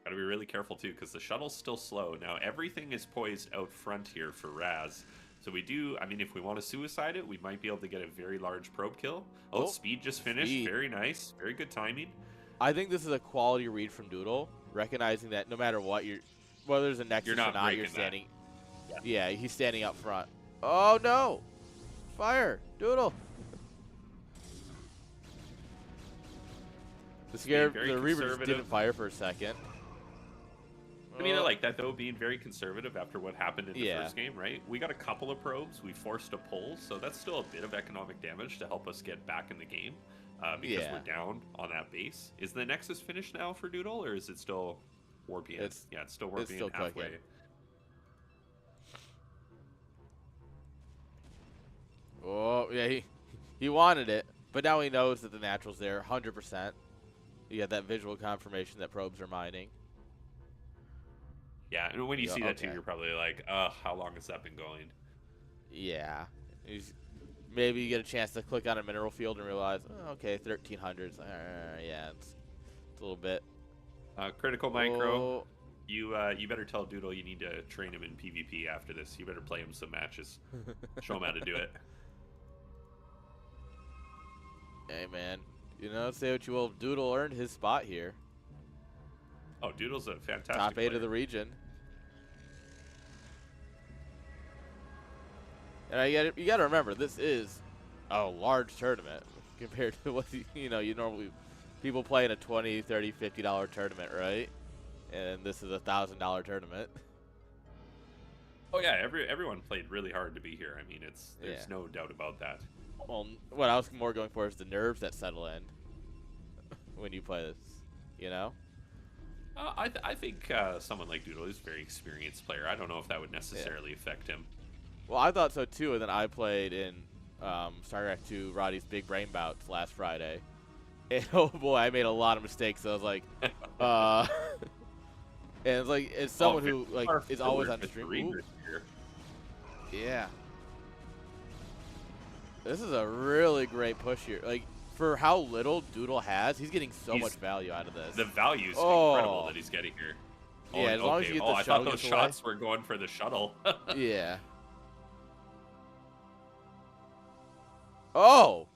Got to be really careful, too, because the shuttle's still slow. Now, everything is poised out front here for Raz. So we do, I mean, if we want to suicide it, we might be able to get a very large probe kill. Oh, speed just finished. Speed. Very nice. Very good timing. I think this is a quality read from Doodle, recognizing that no matter what, whether there's a Nexus or not, you're standing. Yeah, he's standing up front. Oh, no. Fire. Doodle. The Reaver just didn't fire for a second. I mean, I like that, though, being very conservative after what happened in the first game, right? We got a couple of probes. We forced a pull, so that's still a bit of economic damage to help us get back in the game because we're down on that base. Is the Nexus finished now for Doodle, or is it still warping? It's still warping halfway. Clicking. Oh, yeah, he wanted it, but now he knows that the natural's there 100%. You have that visual confirmation that probes are mining. Yeah, and when you see that too, you're probably like, how long has that been going? Yeah. Maybe you get a chance to click on a mineral field and realize, oh, okay, 1300s. Yeah, it's a little bit. Critical micro. You better tell Doodle you need to train him in PvP after this. You better play him some matches. Show him how to do it. Hey, man. You know, say what you will. Doodle earned his spot here. Oh, Doodle's a fantastic Top 8 player. of the region. And you got to remember, this is a large tournament compared to what you normally people play in a $20, $30, $50 tournament, right? And this is a $1,000 tournament. Oh yeah, everyone played really hard to be here. I mean, there's no doubt about that. Well, what I was more going for is the nerves that settle in when you play this, you know? I think someone like Doodle is a very experienced player. I don't know if that would necessarily affect him. Well, I thought so too, and then I played in StarCraft 2 Roddy's Big Brain Bouts last Friday. And oh boy, I made a lot of mistakes. So I was like, and it's like, as someone who like is always on stream. Yeah. This is a really great push here. Like, for how little Doodle has, he's getting so much value out of this. The value is incredible that he's getting here. Yeah, as long as you get the I shuttle. thought those shots were going for the shuttle. Yeah. Oh.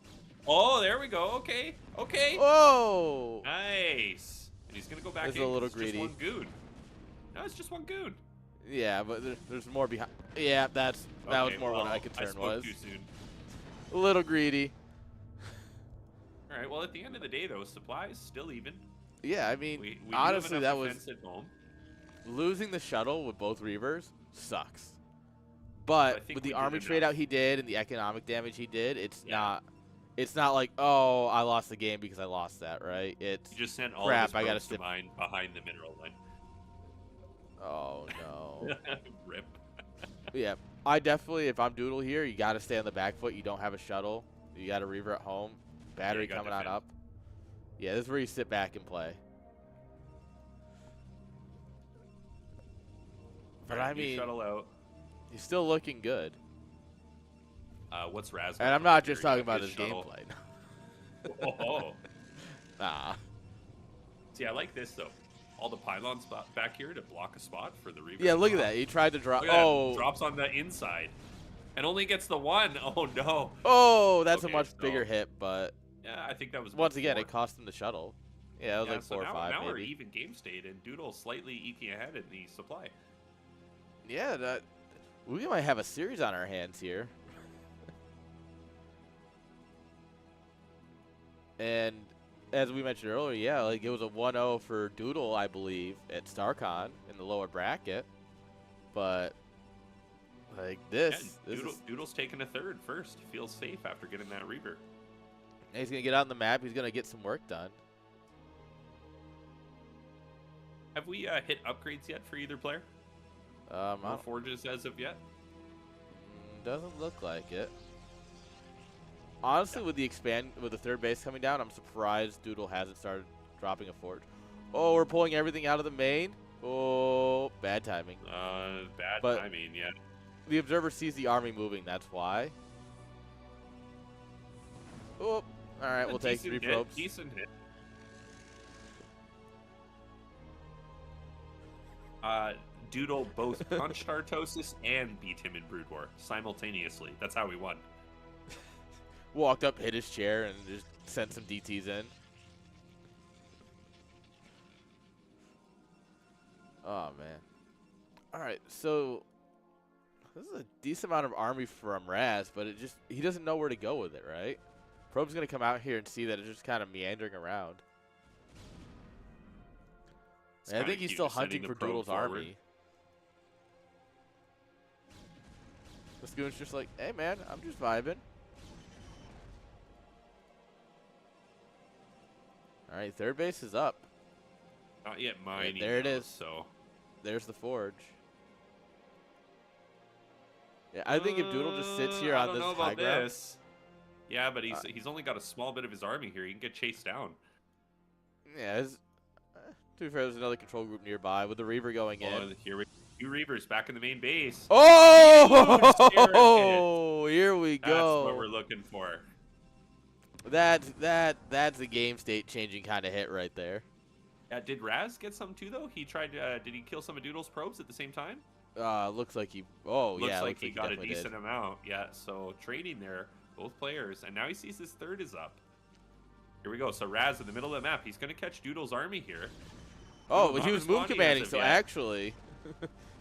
Oh, there we go. Okay. Okay. Whoa. Nice. And he's gonna go back. It's in. a little It's greedy. Just one goon. No, it's just one goon. Yeah, but there's more behind. Yeah, that was more what my concern was. Too soon. A little greedy. All right. Well, at the end of the day, though, supplies still even. Yeah, I mean, We honestly, that was at home. losing the shuttle with both Reavers sucks. But with the army trade out he did and the economic damage he did, it's not like, oh, I lost the game because I lost that, right? It's you just sent all crap. of his I gotta to mine behind the mineral line. Oh no. Rip. Yeah, I definitely, if I'm Doodle here, you got to stay on the back foot. You don't have a shuttle. You got a Reaver at home. Battery coming on up. Yeah, this is where you sit back and play. But I mean, shuttle out. he's still looking good. What's Raz? And I'm not just talking about his gameplay. Oh. Nah. See, I like this though. All the pylons back here to block a spot for the Reaver. Yeah, look at that. He tried to drop. Oh, drops on the inside, and only gets the one. Oh no. Oh, that's a much bigger hit, but yeah, I think that was once again it cost him the shuttle. Yeah, it was like 4 or 5. Now we're even game state, and Doodle slightly eking ahead in the supply. Yeah, we might have a series on our hands here. And as we mentioned earlier, yeah, like it was a 1-0 for Doodle, I believe, at StarCon in the lower bracket. But like this, Doodle's taking a third first. Feels safe after getting that Reaver. And he's gonna get on the map. He's gonna get some work done. Have we hit upgrades yet for either player? No forges as of yet. Doesn't look like it. Honestly, with the third base coming down, I'm surprised Doodle hasn't started dropping a forge. Oh, we're pulling everything out of the main. Oh, bad timing. Bad timing, yeah. The observer sees the army moving. That's why. Oh, all right. We'll take 3 probes. Decent hit. Doodle both punched Artosis and beat him in Brood War simultaneously. That's how we won. Walked up, hit his chair, and just sent some DTs in. Oh, man. All right, so this is a decent amount of army from Raz, but he doesn't know where to go with it, right? Probe's going to come out here and see that it's just kind of meandering around. And I think he's still hunting for Doodle's army. This goon's just like, hey, man, I'm just vibing. All right, third base is up. Not yet mining. There it is. So there's the forge. Yeah, I think if Doodle just sits here on this high ground. Yeah, but he's only got a small bit of his army here. He can get chased down. Yeah, to be fair, there's another control group nearby with the Reaver going in. Here we go. 2 Reavers back in the main base. Oh, here we go. That's what we're looking for. That's a game state changing kind of hit right there. Did Raz get some too though? He tried. Did he kill some of Doodle's probes at the same time? Looks like he. Oh Looks yeah, like he got a definitely decent did. amount. Yeah. So trading there, both players, and now he sees his third is up. Here we go. So Raz in the middle of the map. He's going to catch Doodle's army here. Oh, Doodle well, he not was move responding commanding, as of so yet. actually,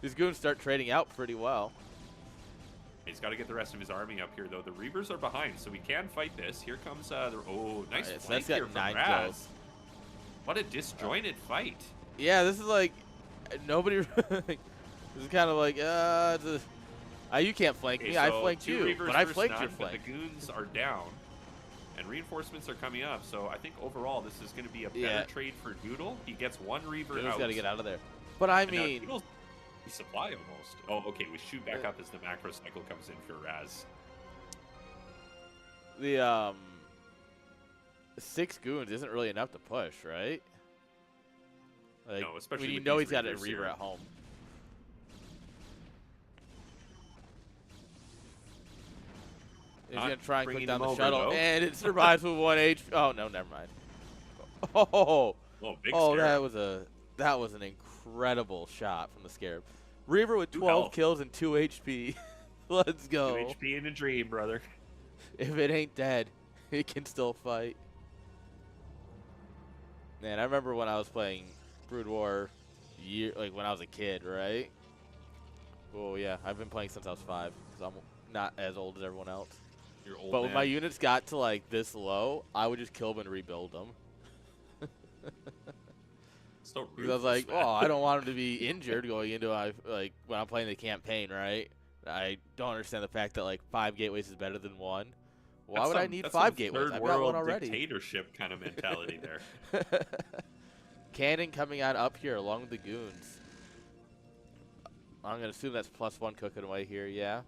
these goons start trading out pretty well. He's got to get the rest of his army up here, though. The Reavers are behind, so we can fight this. Here comes the... Oh, nice Alright, so flank that's got here from 9 Raz. kills. What a disjointed fight. Yeah, this is like nobody. This is kind of like you can't flank me. So I flanked two you, Reavers but I versus flanked none, your but flank. the goons are down, and reinforcements are coming up. So I think overall this is going to be a better Yeah. trade for Doodle. He gets one Reaver Doodle's out. got to get out of there. But I And now mean, Doodle's supply almost. Oh, okay. We shoot back up as the macro cycle comes in for Raz. the 6 goons isn't really enough to push, right? Like, No, especially when you with know these he's got a Reavers Reaver here. at home. He's Not gonna try and click bringing down him the over, shuttle, though. and it survives with 1 HP. Oh no, never mind. Oh, Oh, big oh, scare. that was an incredible shot from the Scarab. Reaver with 2 12 health. kills and 2 HP. Let's 2 go. HP in a dream, brother. If it ain't dead, it can still fight. Man, I remember when I was playing Brood War, like when I was a kid, right? Oh yeah, I've been playing since I was 5, because I'm not as old as everyone else. You're old, But when man. my units got to like this low, I would just kill them and rebuild them. So Because I was like, oh, I don't want him to be injured going into like when I'm playing the campaign, right? I don't understand the fact that like 5 gateways is better than 1. Why would I need 5 gateways? I've got one already. Dictatorship kind of mentality there. Cannon coming on up here along with the goons. I'm gonna assume that's +1 cooking away here. Yeah.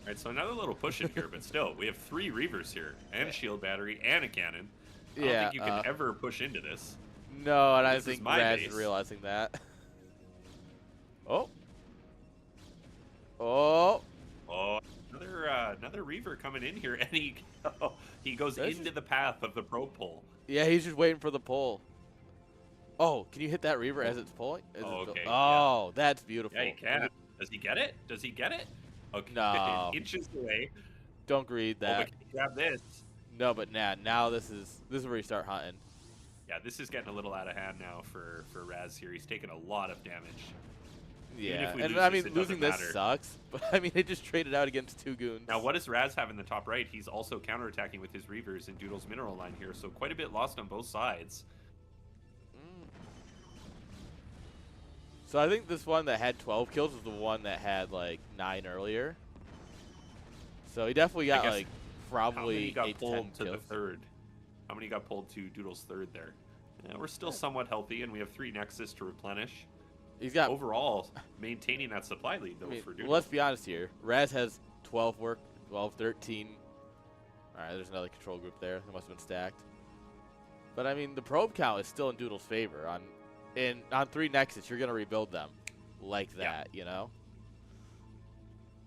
All right, so another little push in here, but still, we have 3 Reavers here, and a shield battery, and a cannon. I don't think you can ever push into this. No, and I This is think my Raz base. is realizing that. Oh. Oh. Oh, another Reaver coming in here, and he goes This into the path of the probe pole. Yeah, he's just waiting for the pull. Oh, can you hit that Reaver as it's pulling? Okay, Oh, that's beautiful. Yeah, he can. Does he get it? Does he get it? Okay, No. inches away. Don't greed Oh, that. but can you grab this? No, but now this is where you start hunting. Yeah, this is getting a little out of hand now for Raz here. He's taking a lot of damage. Even Yeah, if we and lose I this, mean it losing doesn't this matter. sucks, but I mean they just traded out against 2 goons. Now, what does Raz have in the top right? He's also counterattacking with his Reavers and Doodle's mineral line here, so quite a bit lost on both sides. So I think this one that had 12 kills was the one that had like 9 earlier. So he definitely got like How many probably got 8 to 10 pulled to kills. the third? How many got pulled to Doodle's third there? Yeah, we're still somewhat healthy, and we have 3 Nexus to replenish. He's got. Overall, maintaining that supply lead, though, I mean, for Doodle. let's be honest here. Raz has 12 work, 12, 13. All right, there's another control group there. They must have been stacked. But I mean, the probe count is still in Doodle's favor. On 3 Nexus, you're gonna rebuild them like that, you know.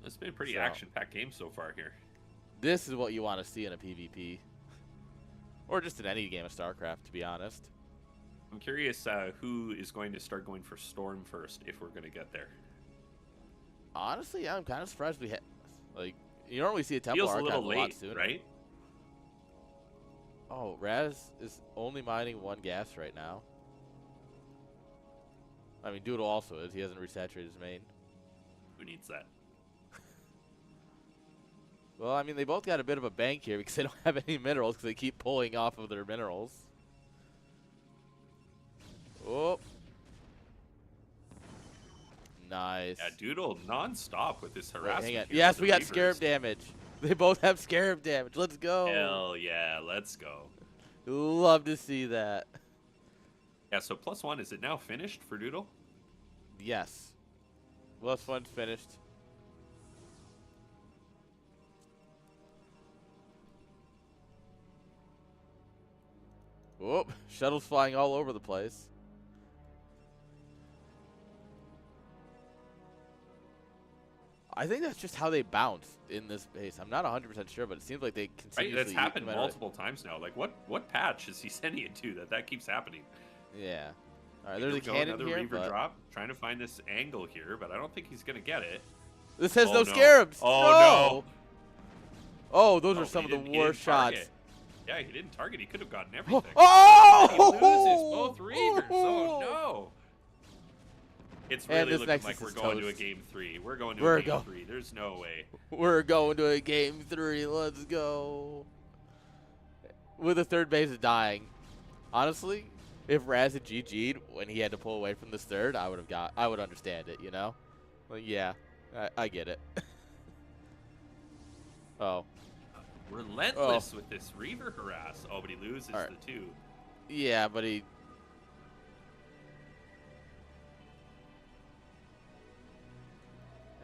It's been a pretty So- action-packed game so far here. This is what you want to see in a PvP, or just in any game of StarCraft, to be honest. I'm curious who is going to start going for Storm first, if we're going to get there. Honestly, yeah, I'm kind of surprised we had. Like, you normally see a Temple Feels a Archive little lot late, sooner. right? Oh, Raz is only mining 1 gas right now. I mean, Doodle also is. He hasn't resaturated his main. Who needs that? Well, I mean, they both got a bit of a bank here because they don't have any minerals because they keep pulling off of their minerals. Oh. Nice. Yeah, Doodle non-stop with this Wait, harassment. hang on. here Yes, with we the got Reavers. Scarab damage. They both have Scarab damage. Let's go. Hell yeah, let's go. Love to see that. Yeah, so +1, is it now finished for Doodle? Yes. Last one's finished. Whoop. Shuttles flying all over the place. I think that's just how they bounce in this base. I'm not 100% sure, but it seems like they Right, continuously... that's happened no matter- multiple times now. Like, what patch is he sending it to that keeps happening? Yeah. All right, there's a Here we go, cannon another here, Reaver but drop. Trying to find this angle here, but I don't think he's gonna get it. this has Oh, no no. scarabs. Oh, no. Oh, those Oh, are but some he of the didn't- he worst didn't shots. target. Yeah, he didn't target. He could have gotten Oh! everything. Oh! He loses both Reavers. Oh no! It's And really this looking Nexus like we're is going to a toast. game 3. We're going to We're a game go- 3. There's no way. We're going to a game 3. Let's go. With the third base dying. Honestly, if Raz had GG'd when he had to pull away from this third, I would understand it, you know? Like, yeah, I get it. Oh. Relentless with this Reaver harass. Oh, but he loses All right. the 2. Yeah, but he...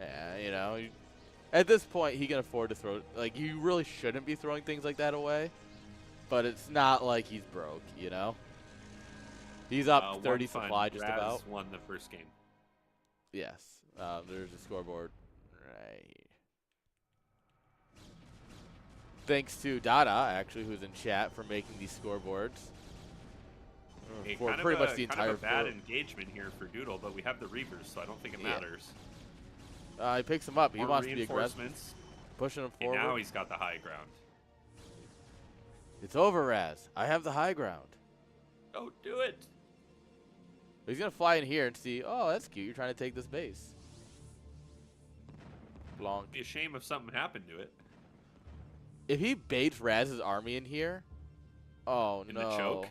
Yeah, you know, at this point, he can afford to throw... Like, you really shouldn't be throwing things like that away. But it's not like he's broke, you know? He's up 30 supply just Raz about. won the first game. Yes. There's a scoreboard right here. Thanks to Dada, actually, who's in chat for making these scoreboards. Hey, For kind pretty of much the kind entire of a bad floor. engagement here for Doodle, but we have the Reavers, so I don't think it Yeah. matters. He picks him up. He More wants to be aggressive. reinforcements. Pushing him Okay, forward. now he's got the high ground. It's over, Raz. I have the high ground. Oh, do it! He's going to fly in here and see, oh, that's cute. You're trying to take this base. Blanc. It'd be a shame if something happened to it. If he baits Raz's army in here, oh, In no. the choke.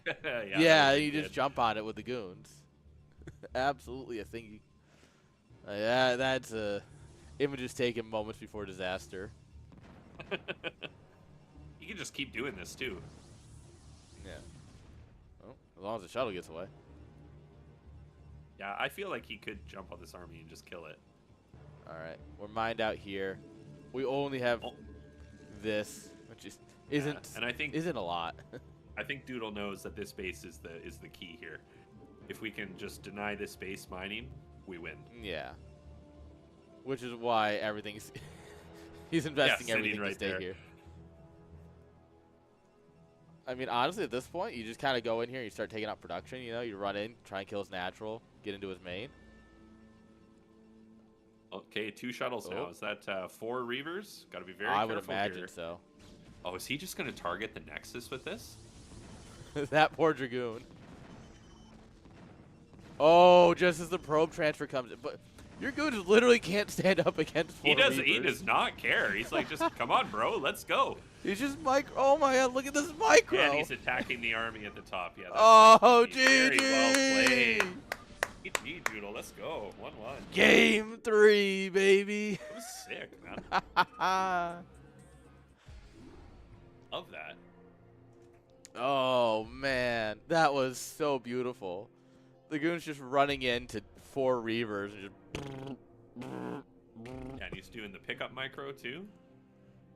Yeah, that you would be just good. jump on it with the goons. Absolutely a thing. Yeah, that's images taken moments before disaster. You can just keep doing this too. Yeah. Well, as long as the shuttle gets away. Yeah, I feel like he could jump on this army and just kill it. All right, we're mined out here. We only have Oh. this, which isn't And I think isn't a lot. I think Doodle knows that this base is the key here. If we can just deny this base mining, we win. Yeah. Which is why everything's he's investing sitting everything to right stay there. here. I mean, honestly, at this point, you just kind of go in here and you start taking out production. You know, you run in, try and kill his natural, get into his main. Okay, 2 shuttles now. Oh. Is that 4 Reavers? Got to be very I careful would imagine here. so. Oh, is he just going to target the Nexus with this? That poor Dragoon. Oh, just as the probe transfer comes in. But your goons literally can't stand up against 4 He Reavers. does not care. He's like, just come on, bro, let's go. He's just micro. Oh my god, look at this micro. Yeah, and he's attacking the army at the top. Yeah. Oh, very well GG. played. GG, Doodle. Let's go. 1-1. Game 3, baby. That was sick, man. Love that. Oh man, that was so beautiful. The goon's just running into 4 Reavers and just. Yeah, and he's doing the pickup micro too.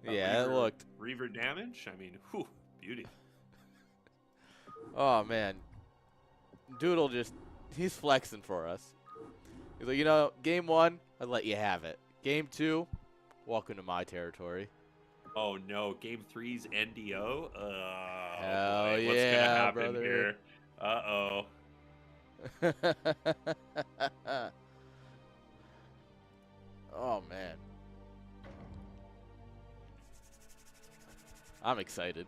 Yeah, it looked. Reaver damage. I mean, whew, beauty. Oh man, Doodle he's flexing for us. He's like, you know, game 1, I'd let you have it. Game 2, welcome to my territory. Oh no, game 3's NDO. Hell boy, what's yeah, gonna happen brother. here? Uh-oh. Oh man, I'm excited.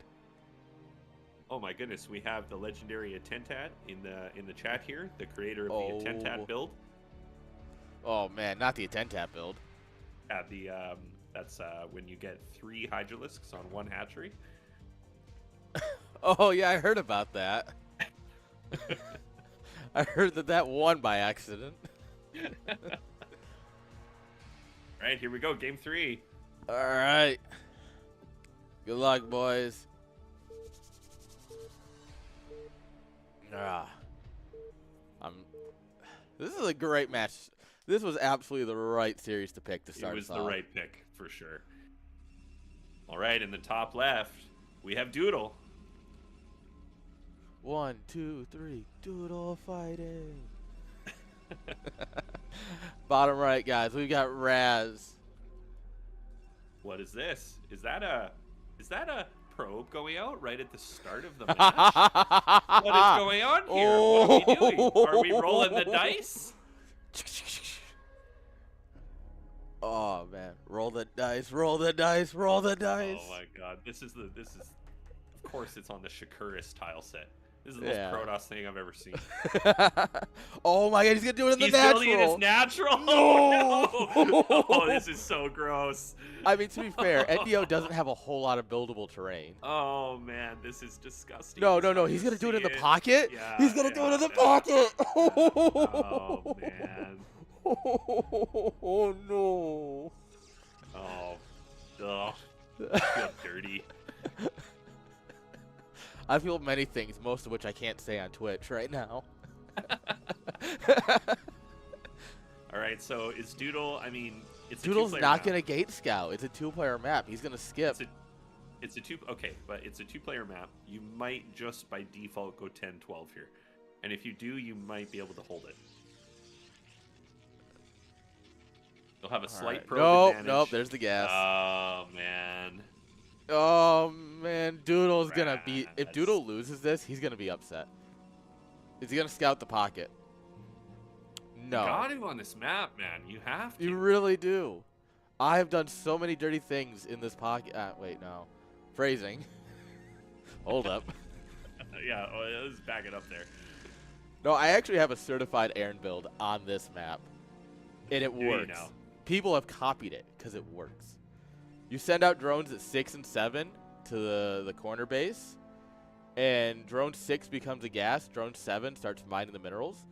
Oh my goodness, we have the legendary Attentat in the chat here, the creator of Oh. the Attentat build. Oh man, not the Attentat build. Yeah, that's when you get 3 Hydralisks on 1 hatchery. Oh yeah, I heard about that. I heard that won by accident. Right, here we go, game 3. All right. Good luck, boys. This is a great match. This was absolutely the right series to pick to start. It was us the off. right pick for sure. All right, in the top left, we have Doodle. 1, 2, 3, Doodle fighting. Bottom right, guys, we've got Raz. What is this? Is that a probe going out right at the start of the match? What is going on here? What are we doing? Are we rolling the dice? Oh man, roll the dice, roll the dice, roll the dice. Oh my god, this is of course it's on the Shakuris tile set. This is the most Protoss thing I've ever seen. Oh my god, he's gonna do it in the he's natural. He's building in his natural. No! Oh, no. Oh, this is so gross. I mean, to be fair, NDO doesn't have a whole lot of buildable terrain. Oh man, this is disgusting. No, he's gonna do it in the pocket. Yeah, he's gonna do it in the pocket. Oh man. Oh no. Oh, ugh. I feel dirty. I feel many things, most of which I can't say on Twitch right now. All right, so is Doodle? I mean, it's Doodle's a not gonna gate scout. It's a 2-player map. He's gonna skip. It's a two. Okay, but it's a 2-player map. You might just by default go 10-12 here, and if you do, you might be able to hold it. You'll have a slight probe advantage. Nope. There's the gas. Oh man. Oh man, Doodle's gonna be. If Doodle loses this, he's gonna be upset. Is he gonna scout the pocket? No. You got to on this map, man. You have to. You really do. I have done so many dirty things in this pocket. Wait, no. Phrasing. Hold up. Yeah, let's back it up there. No, I actually have a certified Aaron build on this map, and it works. Know? People have copied it because it works. You send out drones at 6 and 7 to the corner base, and drone 6 becomes a gas. Drone 7 starts mining the minerals.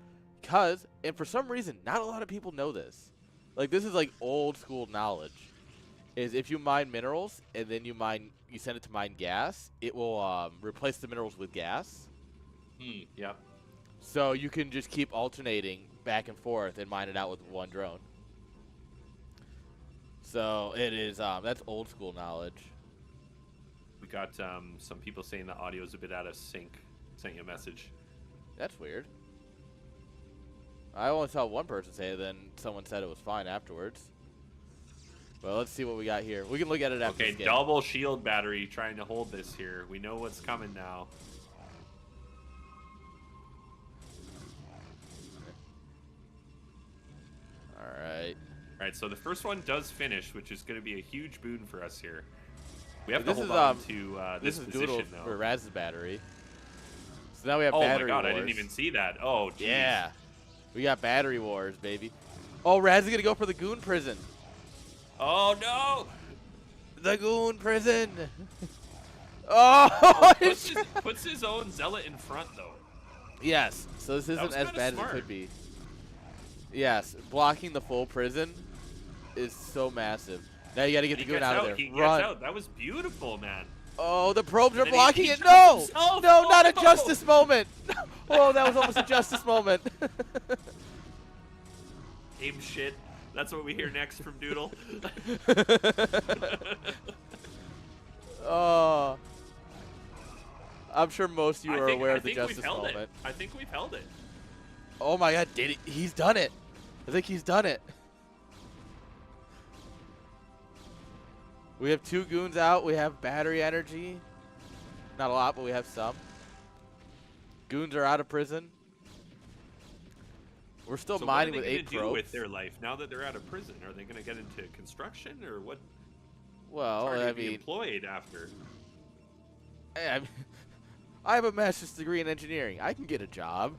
And for some reason, not a lot of people know this. Like, this is like old school knowledge. Is if you mine minerals and then you send it to mine gas, it will replace the minerals with gas. Yep. So you can just keep alternating back and forth and mine it out with one drone. So it is that's old school knowledge. We got some people saying the audio is a bit out of sync. Sent you a message. That's weird. I only saw one person say it, then someone said it was fine afterwards. Well, let's see what we got here. We can look at it after. Okay, double shield battery trying to hold this here. We know what's coming now. Alright. Alright, so the first one does finish, which is going to be a huge boon for us here. We have to this hold is, on to this is position, Doodle though. for Raz's battery. So now we have Oh battery my god, wars. I didn't even see that. Oh, geez. Yeah. We got battery wars, baby. Oh, Raz is going to go for the goon prison. Oh, no! The goon prison. Oh! puts his own zealot in front, though. Yes. So this isn't as bad as it could be. Yes. Blocking the full prison is so massive. Now you got to get the goon out of there. He Run. gets out. That was beautiful, man. Oh, the probes are blocking it. He No! himself. No, not a Oh! justice moment. Oh, that was almost a justice moment. Aim shit. That's what we hear next from Doodle. Oh. I'm sure most of you are aware of the we've justice held moment. it. I think we've held it. Oh my god, did he? He's done it. I think he's done it. We have 2 goons out. We have battery energy. Not a lot, but we have some. Goons are out of prison. We're still mining with 8 probes. What are they going to do with their life now that they're out of prison? Are they going to get into construction or what? Well, I mean, be employed after. I have a master's degree in engineering. I can get a job.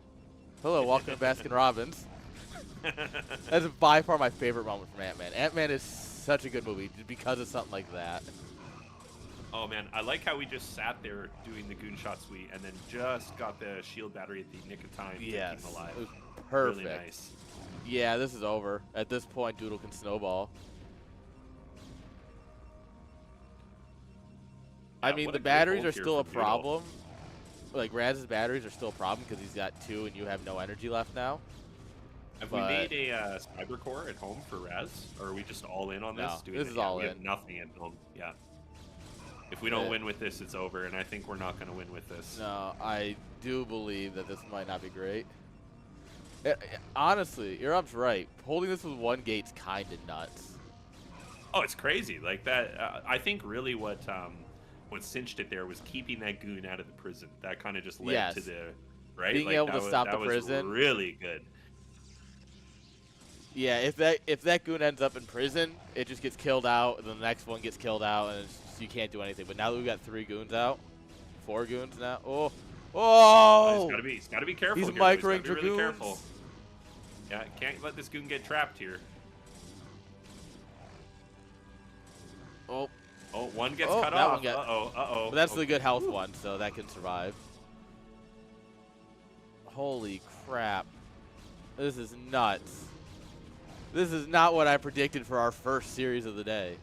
Hello, welcome to Baskin Robbins. That's by far my favorite moment from Ant-Man. Ant-Man is such a good movie because of something like that. Oh man, I like how we just sat there doing the goon shot suite and then just got the shield battery at the nick of time to keep him alive. It was perfect. Really nice. Yeah, this is over. At this point, Doodle can snowball. Yeah, I mean, the batteries are still a problem. Like, Raz's batteries are still a problem because he's got 2 and you have no energy left now. Have we made a cyber core at home for Raz? Or are we just all in on this? No, this is all in. We have nothing at home. Yeah. If we don't win with this, it's over, and I think we're not going to win with this. No, I do believe that this might not be great. Honestly, Iram's right. Holding this with 1 gate's kind of nuts. Oh, it's crazy. Like that. I think really what what cinched it there was keeping that goon out of the prison. That kind of just led Yes. to the right. Being like, able that to was, stop that the was prison. really good. Yeah, if that goon ends up in prison, it just gets killed out, and the next one gets killed out, and it's just, you can't do anything. But now that we've got 3 goons out, 4 goons now. Oh, oh! He's got to be careful. He's here, though. microing He's gotta be really dragoons. careful. Yeah, can't let this goon get trapped here. Oh, Oh, one gets Oh, cut that off. one got- Uh-oh. but that's the good health one, so that can survive. Holy crap! This is nuts. This is not what I predicted for our first series of the day.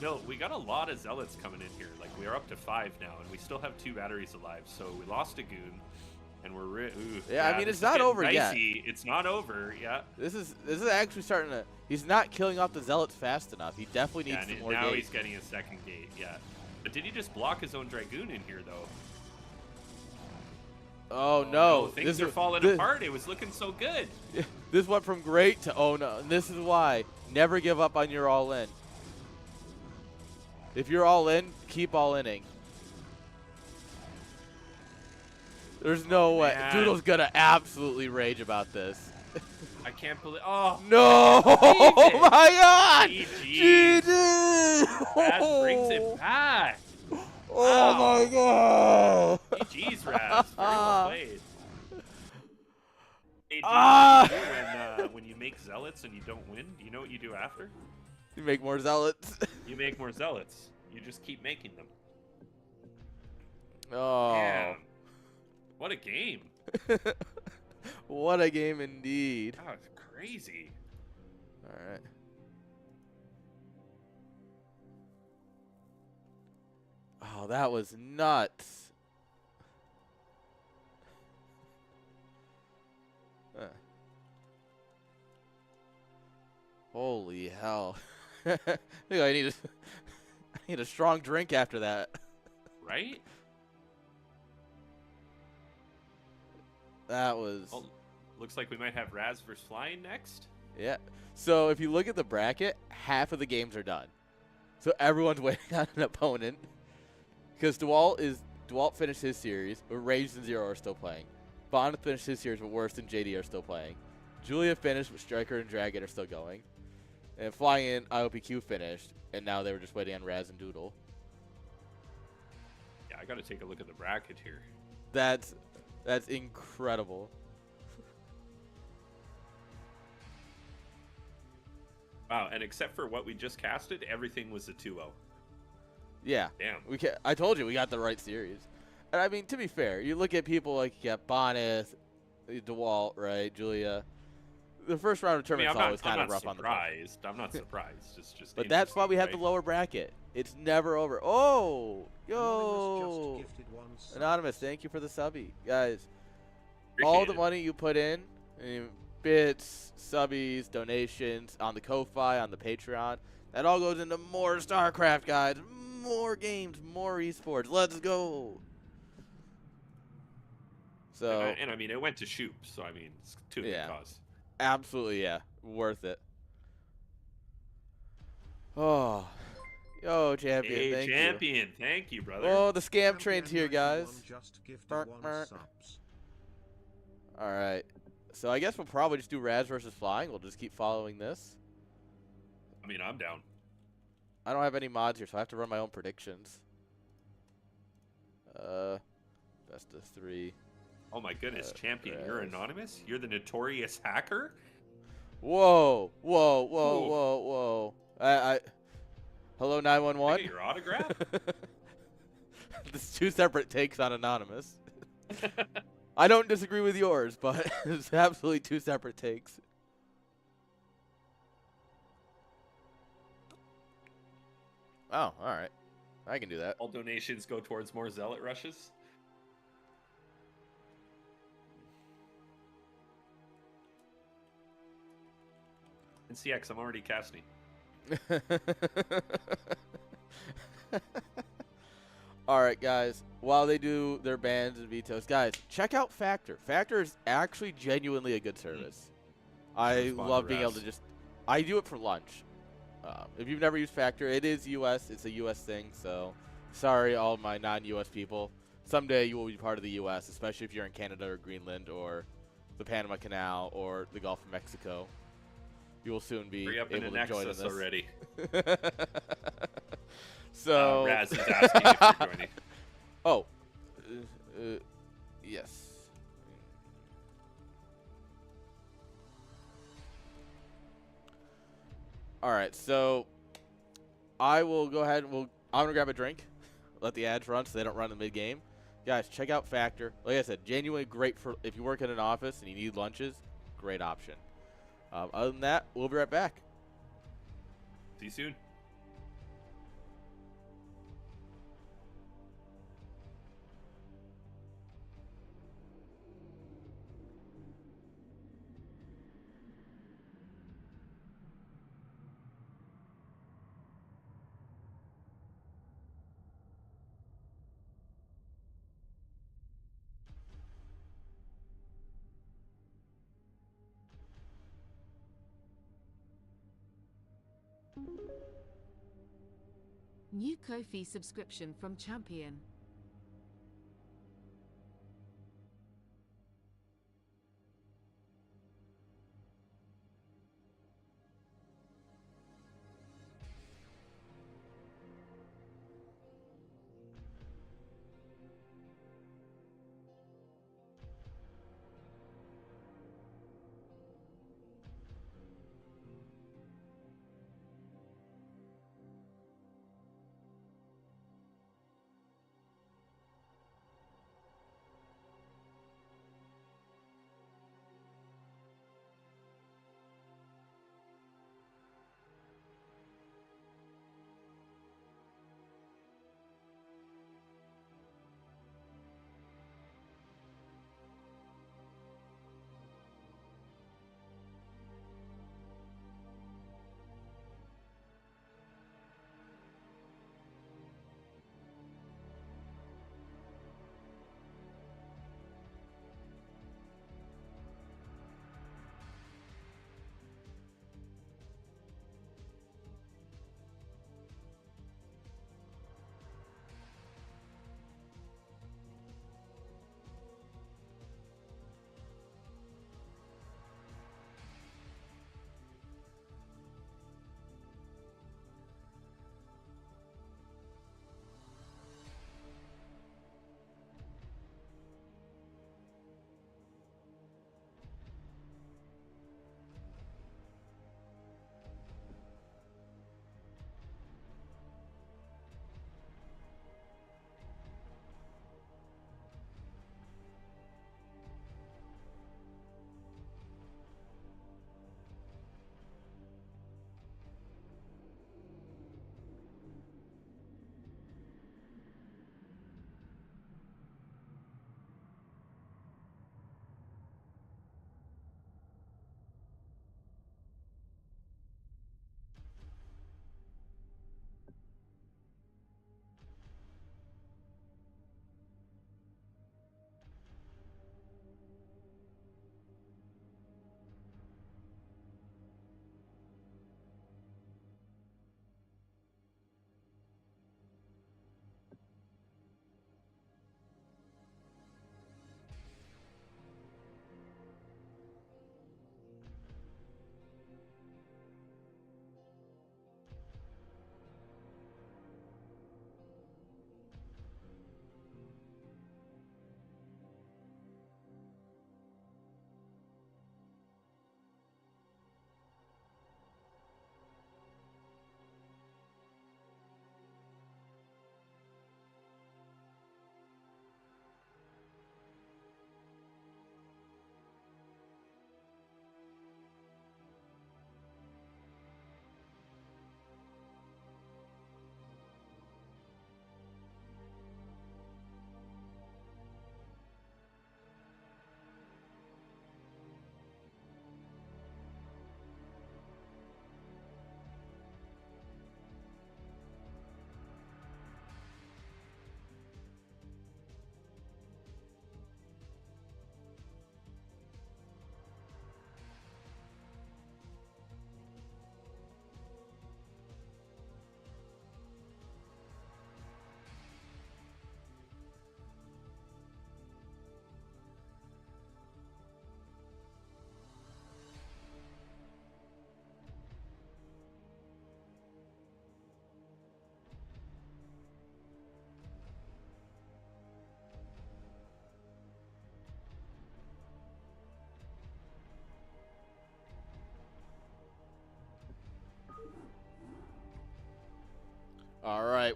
No, we got a lot of zealots coming in here. Like, we are up to 5 now, and we still have 2 batteries alive. So we lost a goon, and we're Yeah, I mean, this it's is not getting over yet. dicey. It's not over. Yeah. This is actually starting to. He's not killing off the zealots fast enough. He definitely needs some more now gates. he's getting a second gate. Yeah. But did he just block his own dragoon in here though? Oh no! Things are falling apart. It was looking so good. This went from great to oh no. And this is why never give up on your all in. If you're all in, keep all inning. There's no way. Man. Doodle's gonna absolutely rage about this. I can't believe. Oh No! Oh my God! GG. GG! That brings it back. Oh my God! GG's, Raz. Very well played. Hey, Ah. do you know when you make zealots and you don't win, do you know what you do after? You make more zealots. You make more zealots. You just keep making them. Oh. Damn. What a game. What a game indeed. That was crazy. All right. Oh, that was nuts. Huh. Holy hell. I think I need a strong drink after that. Right? That was Well, looks like we might have Raz versus Flying next. yeah. So if you look at the bracket, half of the games are done. So everyone's waiting on an opponent. Because DeWalt finished his series, but Rage and Zero are still playing. Bond finished his series, but Worst and JD are still playing. Julia finished, but Striker and Dragon are still going. And Flying In, IOPQ finished, and now they were just waiting on Raz and Doodle. Yeah, I got to take a look at the bracket here. That's incredible. Wow, and except for what we just casted, everything was a 2-0. Yeah. Damn. I told you we got the right series. And I mean, to be fair, you look at people like Bonnet, DeWalt, right, Julia. The first round of tournament's always kind of rough on the front. I'm not surprised. It's just But that's why we have interesting, the lower bracket. It's never over. Oh, yo, Anonymous just gifted 1 sub. Anonymous, thank you for the subby, guys. right? All the Appreciate it. money you put in, I mean, bits, subbies, donations on the Ko-Fi, on the Patreon, that all goes into more StarCraft, guys. More games, more esports. Let's go. So And I mean, it went to Shoop, so I mean, it's to a good Yeah. cause. absolutely, yeah, worth it. Oh, yo, champion, Hey, thank you. champion, thank you, brother. Oh, the scam train's here, Champion91 guys. just gifted Mark, 1 mark. subs. All right. So I guess we'll probably just do Raz versus Flying. We'll just keep following this. I mean, I'm down. I don't have any mods here, so I have to run my own predictions. Best of 3. Oh my goodness, champion, Raz. you're anonymous? You're the notorious hacker? Whoa, whoa, whoa, Ooh. whoa, whoa. Hello, Can I 911? get your autograph? There's 2 separate takes on Anonymous. I don't disagree with yours, but it's absolutely 2 separate takes. Oh, all right. I can do that. All donations go towards more zealot rushes. And CX, I'm already casting. All right, guys. While they do their bans and vetoes, guys, check out Factor. Factor is actually genuinely a good service. I Respond love to being able Raz. to just. I do it for lunch. If you've never used Factor, it is US. It's a US thing, so Sorry, all my non-U.S. people. Someday you will be part of the U.S., especially if you're in Canada or Greenland or the Panama Canal or the Gulf of Mexico. You will soon be Hurry up able and to join in annex us this. already. So Raz is asking if you're joining. Oh, yes. All right, so I will go ahead and I'm gonna grab a drink, let the ads run so they don't run in mid game. Guys, check out Factor. Like I said, genuinely great for if you work in an office and you need lunches. Great option. Other than that, we'll be right back. See you soon. New Ko-fi subscription from Champion.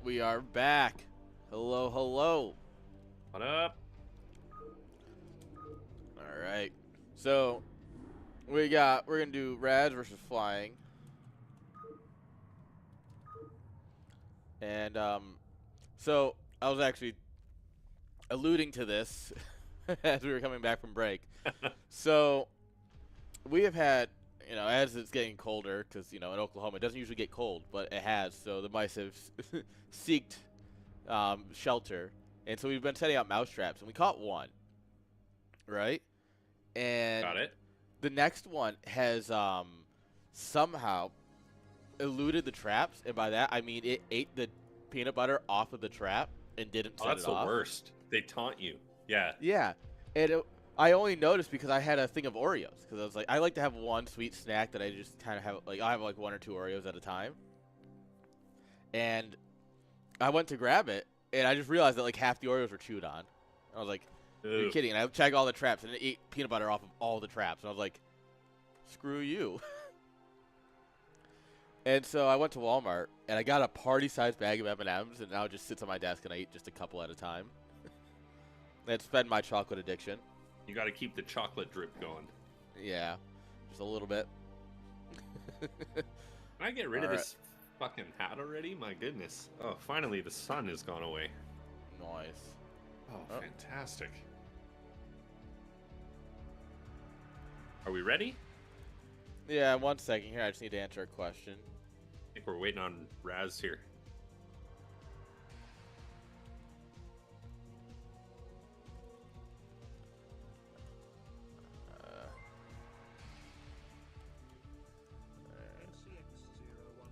we are back. Hello, hello. What up? All right. So we're gonna do Raz versus Flying, and so I was actually alluding to this as we were coming back from break. So we have had, as it's getting colder, because in Oklahoma it doesn't usually get cold, but it has. So the mice have seeked shelter, and so we've been setting out mouse traps, and we caught one, right? And Got it. the next one has somehow eluded the traps, and by that I mean it ate the peanut butter off of the trap and didn't set That's it the off. worst. They taunt you. Yeah. Yeah, and I only noticed because I had a thing of Oreos, because I was like, I like to have one sweet snack that I just kind of have, like I have like 1 or 2 Oreos at a time, and I went to grab it, and I just realized that like half the Oreos were chewed on. I was like, are you Ugh. kidding? And I checked all the traps, and it ate peanut butter off of all the traps, and I was like, screw you. And so I went to Walmart, and I got a party-sized bag of M&Ms, and now it just sits on my desk, and I eat just a couple at a time. It's fed my chocolate addiction. You got to keep the chocolate drip going. Yeah, just a little bit. Can I get rid of this fucking hat already? My goodness. Oh, finally the sun has gone away. Nice. Oh, fantastic. Are we ready? Yeah, 1 second here. I just need to answer a question. I think we're waiting on Raz here.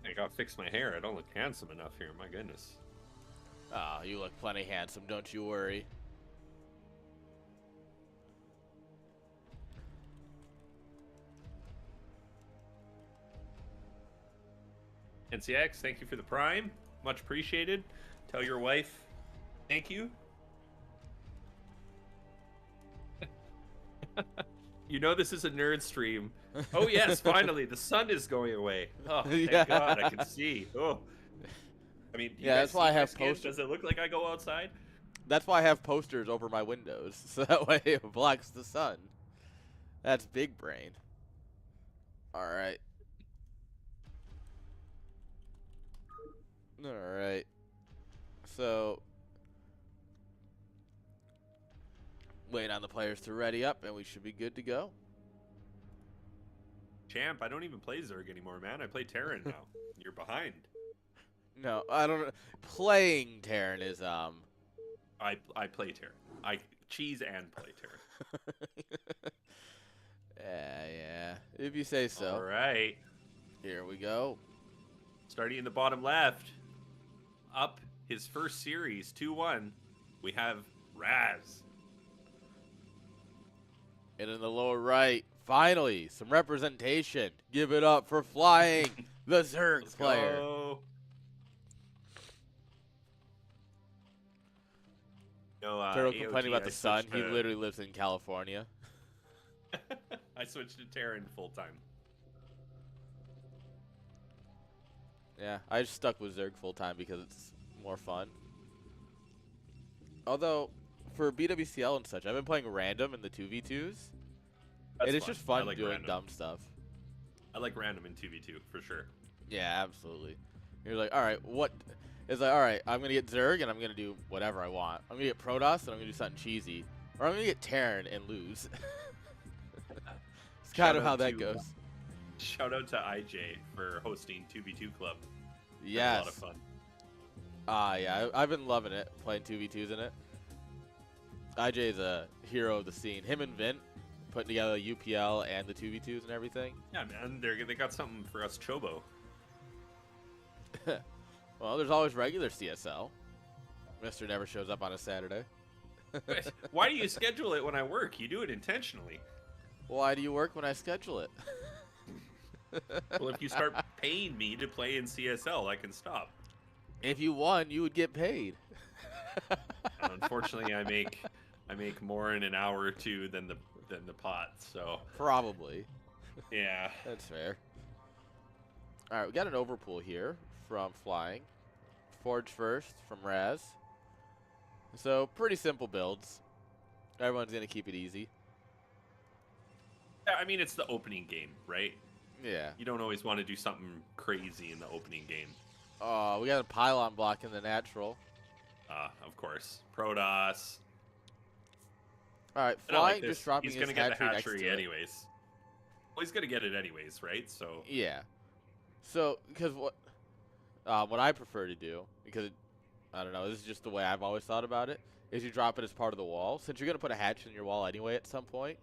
I gotta fix my hair. I don't look handsome enough here. My goodness. Ah, you look plenty handsome. Don't you worry. NCX, thank you for the prime. Much appreciated. Tell your wife thank you. You know this is a nerd stream. Oh yes, finally the sun is going away. Oh, thank Yeah. God, I can see. Oh, I mean, do you Yeah, guys that's why see I my have skin? posters. Does it look like I go outside? That's why I have posters over my windows, so that way it blocks the sun. That's big brain. All right. All right. So, waiting on the players to ready up, and we should be good to go. Champ, I don't even play Zerg anymore, man. I play Terran now. You're behind. No, I don't. Playing Terran is I play Terran. I cheese and play Terran. yeah. If you say so. All right. Here we go. Starting in the bottom left, up his first series, 2-1, we have Raz. And in the lower right, finally, some representation. Give it up for Flying, the Zerg Let's player. go. No, Turtle AOG, complaining about I the sun. switched He to- literally lives in California. I switched to Terran full time. Yeah, I just stuck with Zerg full time because it's more fun. Although, for BWCL and such, I've been playing random in the 2v2s. And it's just I fun like doing random. dumb stuff. I like random in 2v2 for sure. Yeah, absolutely. You're like, all right, what? It's like, all right, I'm going to get Zerg and I'm going to do whatever I want. I'm going to get Protoss and I'm going to do something cheesy. Or I'm going to get Terran and lose. It's kind Shout of how out that to- goes. Shout out to IJ for hosting 2v2 Club. Been Yes. A lot of fun. Yeah, I've been loving it, playing 2v2s in it. IJ is a hero of the scene. Him and Vint putting together UPL and the 2v2s and everything. Yeah, man, they got something for us Chobo. Well, there's always regular CSL. Mister never shows up on a Saturday. Why do you schedule it when I work? You do it intentionally. Why do you work when I schedule it? Well, if you start paying me to play in CSL, I can stop. If you won, you would get paid. Unfortunately, I make more in an hour or two than the pot. So Probably. yeah, That's fair. All right, we got an overpool here from Flying. Forge first from Raz. So pretty simple builds. Everyone's going to keep it easy. Yeah, I mean, it's the opening game, right? Yeah. You don't always want to do something crazy in the opening game. Oh, we got a pylon block in the natural. Of course. Protoss. All right, I don't like flying, this. just dropping He's his going to get the next to hatchery it. anyways. Well, he's going to get it anyways, right? So Yeah. So, because what I prefer to do, because I don't know, this is just the way I've always thought about it, is you drop it as part of the wall. Since you're going to put a hatch in your wall anyway at some point,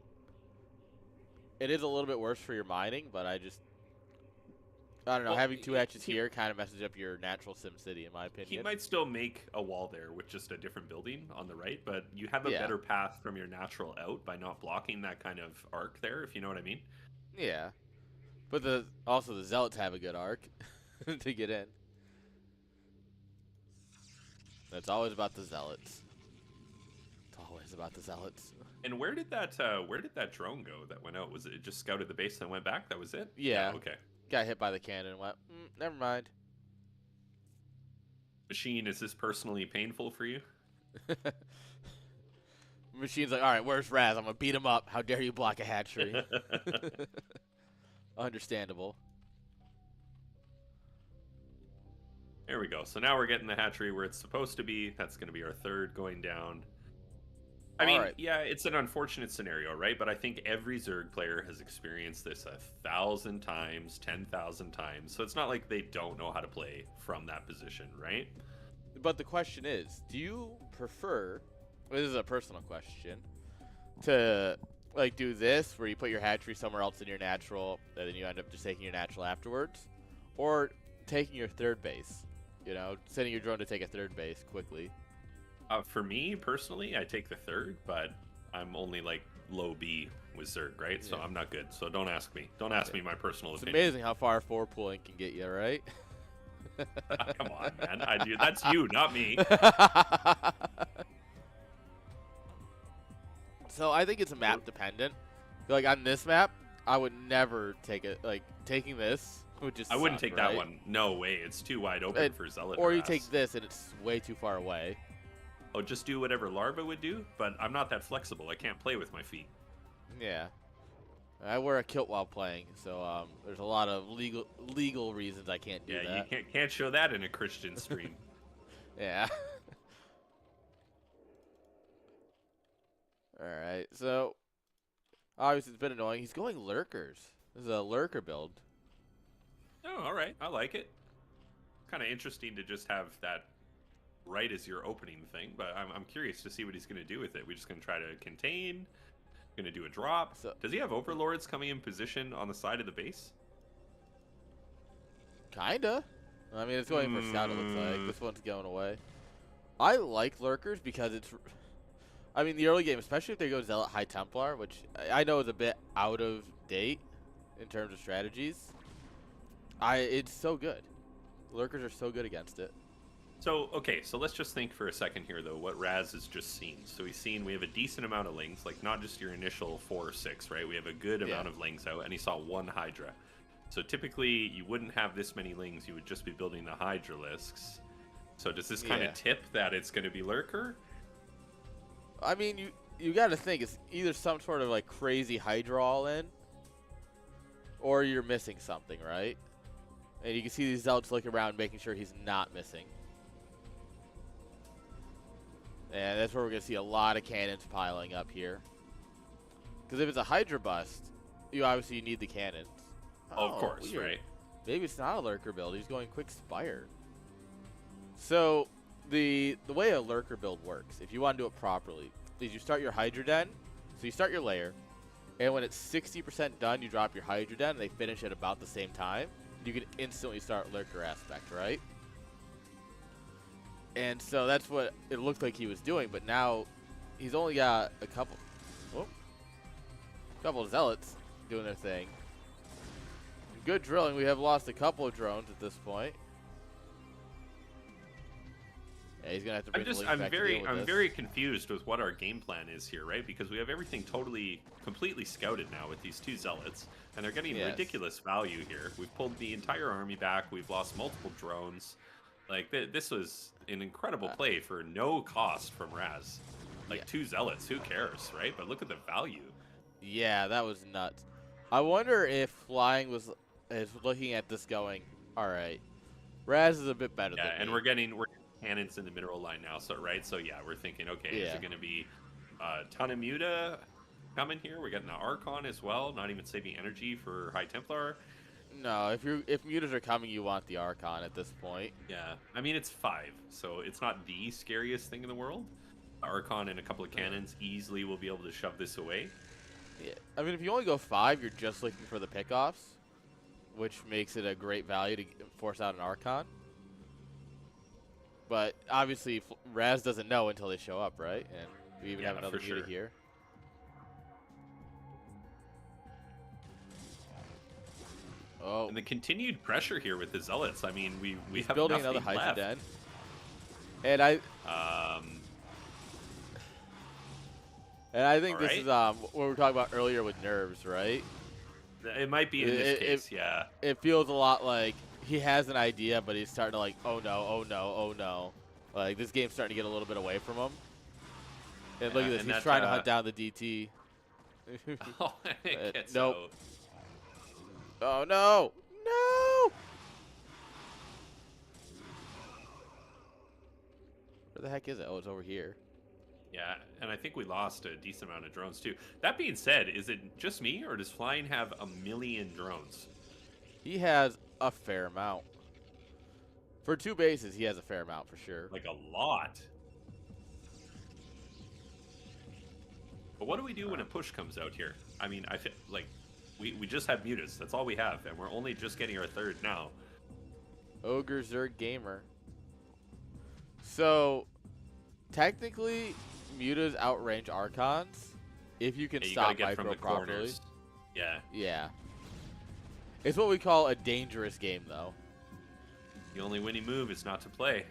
it is a little bit worse for your mining, but I don't know, Well, having 2 hatches here kind of messes up your natural Sim City, in my opinion. he might still make a wall there with just a different building on the right, but you have a Yeah. better path from your natural out by not blocking that kind of arc there, if you know what I mean. Yeah. But also the Zealots have a good arc to get in. It's always about the Zealots. It's always about the Zealots. And where did that drone go that went out? Was it just scouted the base and went back? That was it? Yeah. Okay. Got hit by the cannon and went, never mind. Machine, is this personally painful for you? Machine's like, all right, where's Raz? I'm going to beat him up. How dare you block a hatchery? Understandable. There we go. So now we're getting the hatchery where it's supposed to be. That's going to be our third going down. I mean, Alright. yeah, it's an unfortunate scenario, right? But I think every Zerg player has experienced this 1,000 times, 10,000 times. So it's not like they don't know how to play from that position, right? But the question is, do you prefer, this is a personal question, to like do this where you put your hatchery somewhere else in your natural and then you end up just taking your natural afterwards, or taking your third base, you know, sending your drone to take a third base quickly? For me, personally, I take the third, but I'm only like low B with Zerg, right? So Yeah. I'm not good. So don't ask me. Don't ask me my personal It's opinion. amazing how far 4 pooling can get you, right? Come on, man. That's you, not me. So I think it's map dependent. Like on this map, I would never take it. Like taking this would just. I wouldn't suck, take right? that one. No way. It's too wide open for Zealot. Or you harass. take this and it's way too far away. Oh, just do whatever Larva would do, but I'm not that flexible. I can't play with my feet. Yeah. I wear a kilt while playing, so there's a lot of legal reasons I can't do that. You can't show that in a Christian stream. Yeah. Alright, so obviously it's been annoying. He's going lurkers. This is a lurker build. Oh, all right. I like it. Kind of interesting to just have that right as your opening thing, but I'm curious to see what he's going to do with it. We're just going to try to contain, going to do a drop. So, Does he have overlords coming in position on the side of the base? kinda. I mean, it's going for scout, it looks like. This one's going away. I like lurkers because it's... I mean, the early game, especially if they go Zealot High Templar, which I know is a bit out of date in terms of strategies. It's so good. Lurkers are so good against it. So, okay, so let's just think for a second here, though, what Raz has just seen. So he's seen we have a decent amount of lings, like not just your initial 4 or 6, right? We have a good amount of lings out, and he saw 1 Hydra. So typically, you wouldn't have this many lings. You would just be building the Hydralisks. So does this kind of tip that it's going to be Lurker? I mean, you got to think it's either some sort of like crazy Hydra all in, or you're missing something, right? And you can see these Zealots looking around, making sure he's not missing. And that's where we're going to see a lot of cannons piling up here. Because if it's a Hydra bust, you obviously need the cannons. Oh, of course, weird. right? Maybe it's not a Lurker build. He's going Quick Spire. So the way a Lurker build works, if you want to do it properly, is you start your Hydra Den. So you start your layer, and when it's 60% done, you drop your Hydra Den, and they finish at about the same time. You can instantly start Lurker Aspect, right? And so that's what it looked like he was doing, but now he's only got a couple of Zealots doing their thing. Good drilling. We have lost a couple of drones at this point. Yeah, he's gonna have to bring the link back to deal with I'm this. very confused with what our game plan is here, right? Because we have everything completely scouted now with these 2 Zealots, and they're getting ridiculous value here. We've pulled the entire army back. We've lost multiple drones. Like this was an incredible play for no cost from Raz. Like Yeah. 2 zealots, who cares, right? But look at the value. Yeah, that was nuts. I wonder if Flying is looking at this going, all right, Raz is a bit better Yeah, than and me. we're getting cannons in the mineral line now, so right. So yeah, we're thinking, okay, is Yeah. it going to be a ton of Muta coming here? We're getting an Archon as well, not even saving energy for High Templar. No, if mutas are coming, you want the Archon at this point. Yeah, I mean it's 5, so it's not the scariest thing in the world. Archon and a couple of cannons easily will be able to shove this away. Yeah. I mean, if you only go 5, you're just looking for the pickoffs, which makes it a great value to force out an Archon. But obviously, Raz doesn't know until they show up, right? And we even have another for muta sure. here. Oh, And the continued pressure here with the zealots. I mean, we he's have building nothing another Hydra left. Den. And I think this is what we were talking about earlier with nerves, right? It might be in this case, yeah. It feels a lot like he has an idea, but he's starting to like, oh no, oh no, oh no. Like, this game's starting to get a little bit away from him. And look at this, he's trying to hunt down the DT. Oh, it gets nope. out. Oh no! No! Where the heck is it? Oh, it's over here. Yeah, and I think we lost a decent amount of drones too. That being said, is it just me, or does Flying have a million drones? He has a fair amount. For 2 bases, he has a fair amount for sure. Like a lot. But what do we do when a push comes out here? I mean, I feel like we just have mutas. That's all we have, and we're only just getting our 3rd now. Ogre Zerg Gamer. So, technically, mutas outrange Archons if you can Yeah, you stop gotta get from micro the properly. corners. Yeah. Yeah. It's what we call a dangerous game, though. The only winning move is not to play.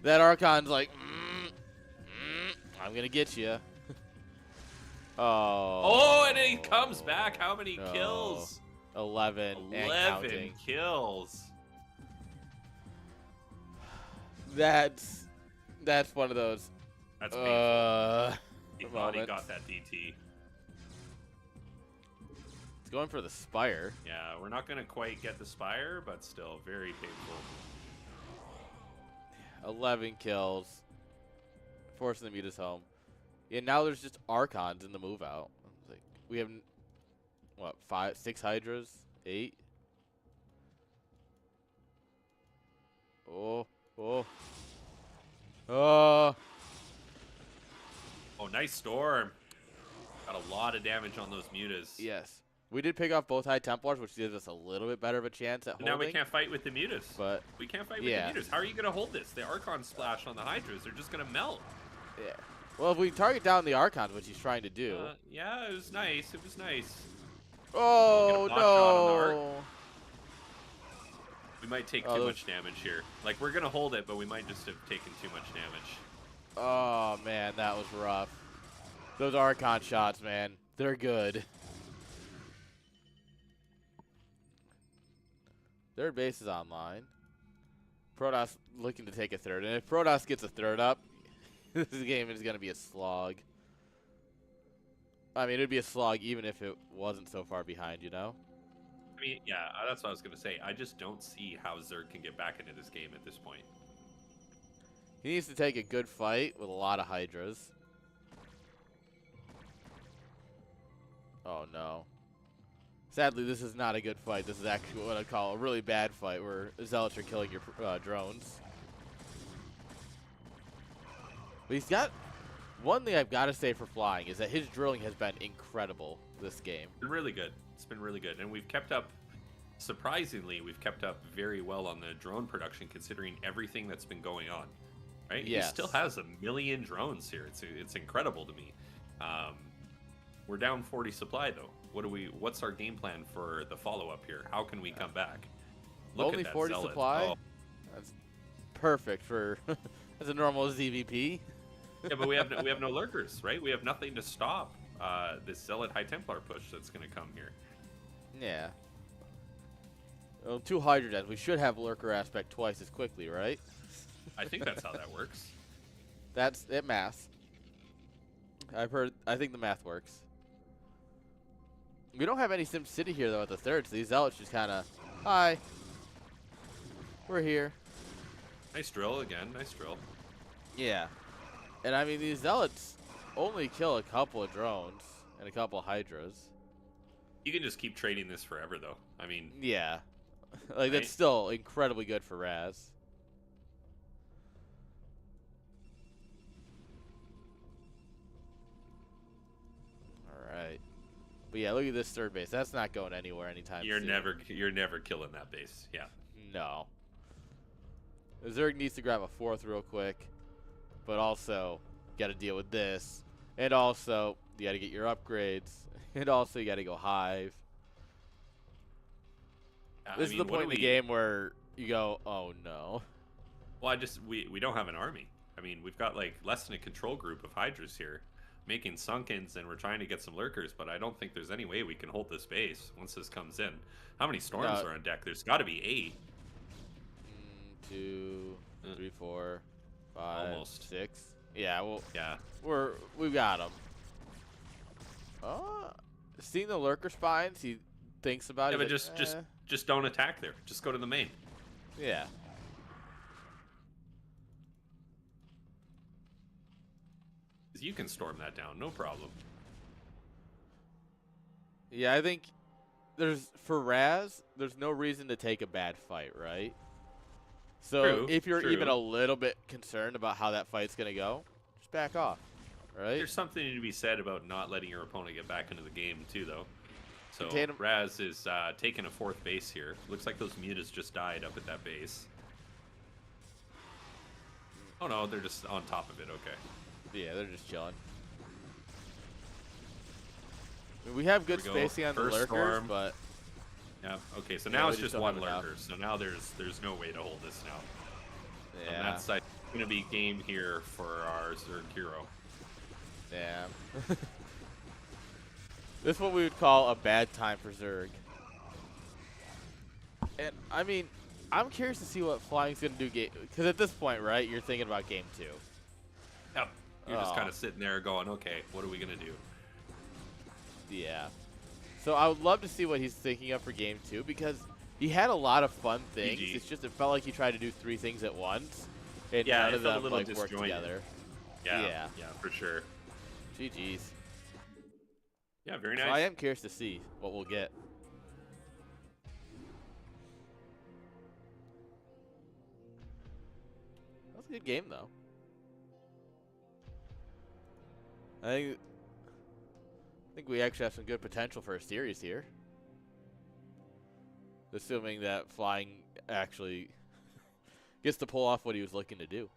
That Archon's like, I'm gonna get you. Oh, and he comes back. How many No. kills? 11 and 11 counting. kills. That's one of those. That's painful. He thought he moments. got that DT. It's going for the Spire. Yeah, we're not going to quite get the Spire, but still very painful. 11 kills. Forcing the mutas home. Yeah, now there's just Archons in the move out. It's like, we have, what, 6 Hydras? 8? Oh. Oh. Oh, nice storm. Got a lot of damage on those mutas. Yes. We did pick off both High Templars, which gives us a little bit better of a chance at Now holding. we can't fight with the mutas. But We can't fight yeah. with the mutas. How are you going to hold this? The Archon splash on the Hydras, they're just going to melt. yeah. Well, if we target down the Archons, which he's trying to do. Yeah, it was nice. It was nice. Oh, Get a pot shot on the no. We might take too much damage here. Like, we're going to hold it, but we might just have taken too much damage. Oh, man, that was rough. Those Archon shots, man, they're good. Third base is online. Protoss looking to take a 3rd. And if Protoss gets a 3rd up, this game is going to be a slog. I mean, it would be a slog even if it wasn't so far behind, you know? I mean, yeah, that's what I was going to say. I just don't see how Zerg can get back into this game at this point. He needs to take a good fight with a lot of Hydras. Oh, no. Sadly, this is not a good fight. This is actually what I call a really bad fight where Zealots are killing your drones. But he's got... One thing I've got to say for Flying is that his drilling has been incredible this game. It's been really good. It's been really good. And we've kept up, surprisingly, we've kept up very well on the drone production considering everything that's been going on. Right? Yes. He still has a million drones here. It's incredible to me. We're down 40 supply though. What's our game plan for the follow-up here? How can we come back? Look Only at that 40 Zealot. supply? Oh. That's perfect for as a normal ZVP. Yeah, but we have no lurkers, right? We have nothing to stop this Zealot High Templar push that's going to come here. Yeah. Well, 2 Hydra we should have Lurker aspect twice as quickly, right? I think that's how that works. That's it. Math. I think the math works. We don't have any Sim City here though at the third, so these zealots just kind of, hi, we're here. Nice drill again. Nice drill. Yeah, and I mean these zealots only kill a couple of drones and a couple of Hydras. You can just keep trading this forever, though. I mean, Yeah, like Right. that's still incredibly good for Raz. All right, but yeah, look at this third base. That's not going anywhere anytime you're soon. never killing that base. Yeah. No. Zerg needs to grab a 4th real quick, but also got to deal with this, and also you got to get your upgrades, and also you got to go Hive. This is the point in the game where you go, oh no. Well, we don't have an army. I mean, we've got like less than a control group of Hydras here, making Sunkens, and we're trying to get some Lurkers, but I don't think there's any way we can hold this base once this comes in. How many storms No. are on deck? There's got to be 8. 2, 3, 4, 5, Almost. 6. Yeah, well, Yeah. we've got them. Seeing the Lurker spines, he thinks about Yeah, it. but just don't attack there. Just go to the main. Yeah. 'Cause you can storm that down, no problem. Yeah, I think for Raz, there's no reason to take a bad fight, right? So True, if you're even true. a little bit concerned about how that fight's gonna go, just back off, right? There's something to be said about not letting your opponent get back into the game too, though. So Contain 'em. Raz is taking a 4th base here. Looks like those mutas just died up at that base. Oh no, they're just on top of it. Okay. Yeah, they're just chilling. I mean, we have good Here we go. spacing on the First Lurkers, storm. but Yeah. Okay. So Yeah, now we it's just just don't one have enough. lurker. So now there's no way to hold this now. On yeah, that side, it's gonna be game here for our Zerg hero. yeah. This is what we would call a bad time for Zerg. And I mean, I'm curious to see what Flying's gonna do because at this point, right, you're thinking about game 2. Yep. You're just Oh. kind of sitting there going, okay, what are we gonna do? Yeah. So I would love to see what he's thinking of for game 2 because he had a lot of fun things. GG. It's just it felt like he tried to do 3 things at once, and Yeah, none it of felt a them little like worked disjointed. together. Yeah. Yeah. For sure. GG's. Yeah. Very So nice. I am curious to see what we'll get. That was a good game, though. I think we actually have some good potential for a series here. Assuming that Flying actually gets to pull off what he was looking to do.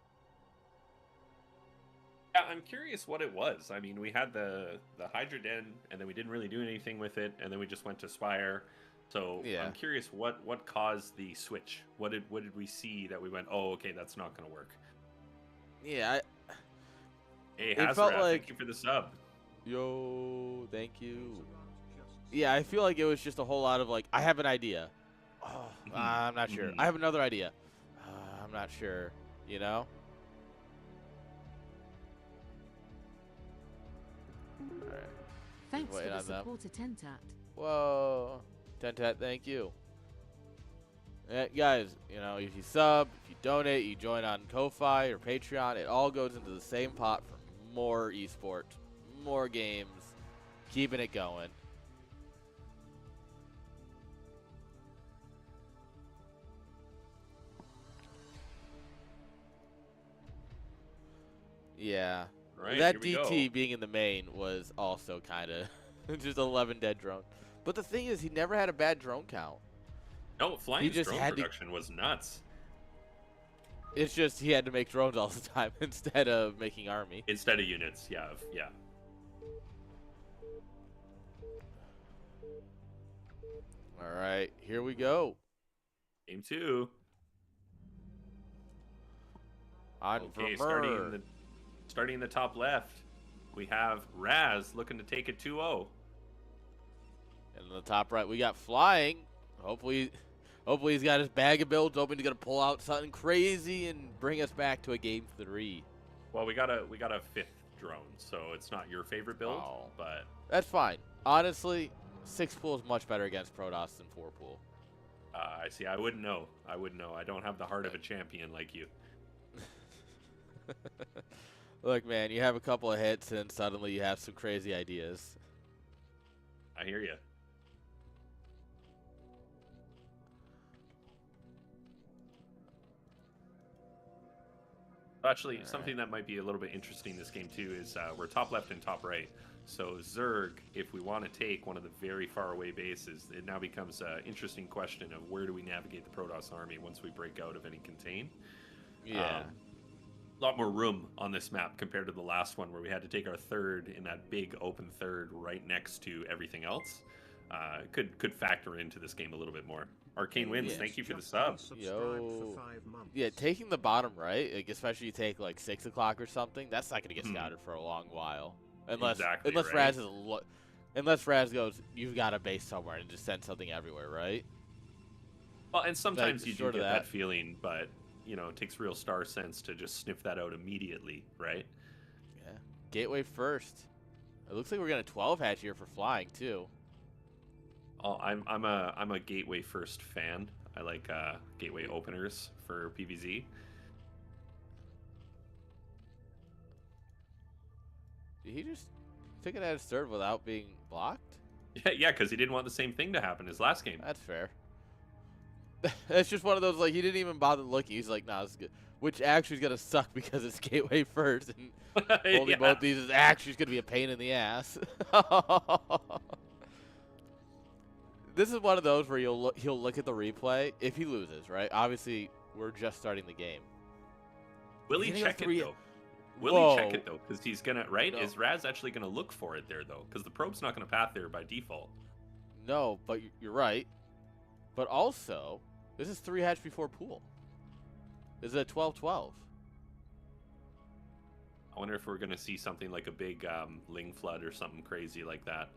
Yeah, I'm curious what it was. I mean, we had the Hydra Den, and then we didn't really do anything with it, and then we just went to Spire. So Yeah. I'm curious what caused the switch. What did we see that we went, oh, okay, that's not going to work. Yeah, Hey, It felt Hazrat, like- thank you for the sub. yo, thank you. Yeah, I feel like it was just a whole lot of like, I have an idea. Oh, I'm not sure. Mhm. I have another idea. I'm not sure. You know? Alright. Thanks for waiting the on them. support, Tentat. Whoa. Tentat, thank you. Guys, you know, if you sub, if you donate, you join on Ko-Fi or Patreon, it all goes into the same pot for more esports, more games, keeping it going. Yeah. Right, That here we go. DT being in the main was also kind of just 11 dead drones. But the thing is, he never had a bad drone count. No, Flying's just drone had to- production was nuts. It's just he had to make drones all the time instead of making army. Instead of units, yeah. All right, here we go. Game 2. On Okay, Vermeer. starting in the top left, we have Raz looking to take it 2-0. And in the top right, we got Flying. Hopefully he's got his bag of builds open. He's going to pull out something crazy and bring us back to a game 3. Well, we got a 5th drone, so it's not your favorite build, but that's fine. Honestly, 6 pool is much better against Protoss than 4 pool. I see. I wouldn't know. I don't have the heart of a champion like you. Look, man, you have a couple of hits and suddenly you have some crazy ideas. I hear you. Actually, something that might be a little bit interesting this game too is we're top left and top right. So Zerg, if we want to take one of the very far away bases, it now becomes an interesting question of where do we navigate the Protoss army once we break out of any contain. Yeah. A lot more room on this map compared to the last one where we had to take our third in that big open third right next to everything else. Could factor into this game a little bit more. Arcane Wins, thank you for the sub. Yo. Yeah, taking the bottom right, like especially you take like 6 o'clock or something, that's not going to get scouted for a long while. Unless Raz unless Raz goes, you've got a base somewhere and just send something everywhere, right? Well, and sometimes like, you do get that feeling, but it takes real star sense to just sniff that out immediately, right? Yeah. Gateway first. It looks like we're getting a 12 hatch here for flying too. Oh, I'm a gateway first fan. I like gateway openers for PvZ. He just took it at his third without being blocked? Yeah, because he didn't want the same thing to happen as last game. That's fair. It's just one of those, like, he didn't even bother looking. He's like, nah, this is good. Which actually is going to suck because it's gateway first. And holding both these is actually going to be a pain in the ass. This is one of those where he'll look at the replay if he loses, right? Obviously, we're just starting the game. Will he check it, though? Will he check it, though? Because he's going to, right? No. Is Raz actually going to look for it there, though? Because the probe's not going to path there by default. No, but you're right. But also, this is 3 hatch before pool. This is a 12-12. I wonder if we're going to see something like a big Ling Flood or something crazy like that.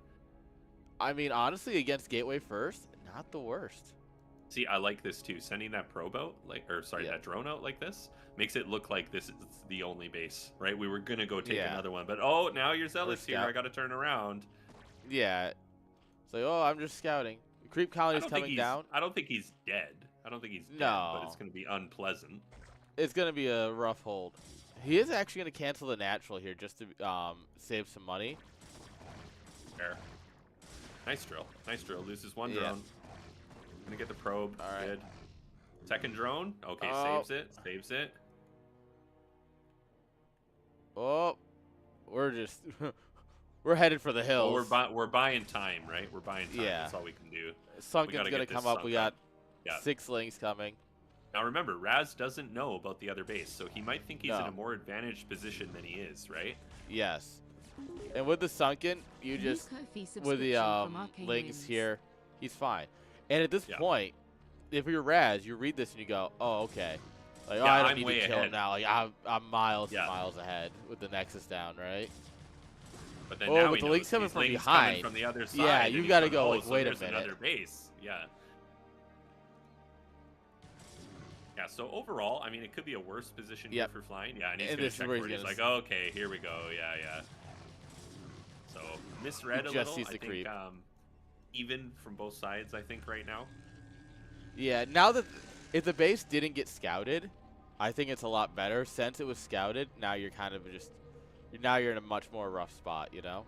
I mean, honestly, against Gateway first, not the worst. See, I like this too. Sending that probe out, that drone out like this, makes it look like this is the only base, right? We were gonna go take another one, but now your Zealot's here. I got to turn around. Yeah. It's like, I'm just scouting. The creep colony's coming down. I don't think he's dead. But it's gonna be unpleasant. It's gonna be a rough hold. He is actually gonna cancel the natural here just to save some money. Fair. Nice drill. Loses one drone. Gonna get the probe. All right. Good. Second drone. Okay, saves it. Oh, we're just we're headed for the hills. Well, we're buying time, right? We're buying time. Yeah. That's all we can do. Sunken's gonna come up. We got 6 links coming. Now remember, Raz doesn't know about the other base, so he might think he's in a more advantaged position than he is, right? Yes. And with the Sunken, you just with the links here, he's fine. And at this point, if you're Raz, you read this and you go, "Oh, okay." Like, I don't need to kill him now. Like, I'm miles and miles ahead with the Nexus down, right? But then now with the links coming from behind, coming from the other side. Yeah, you got to go. Like, wait a minute. Another base. Yeah. Yeah. So overall, I mean, it could be a worse position here for flying. Yeah, and he's gonna check where he's like, okay, here we go. Yeah. So misread a little. I think even from both sides, I think right now. Yeah, now that if the base didn't get scouted, I think it's a lot better. Since it was scouted, now you're kind of you're in a much more rough spot, you know?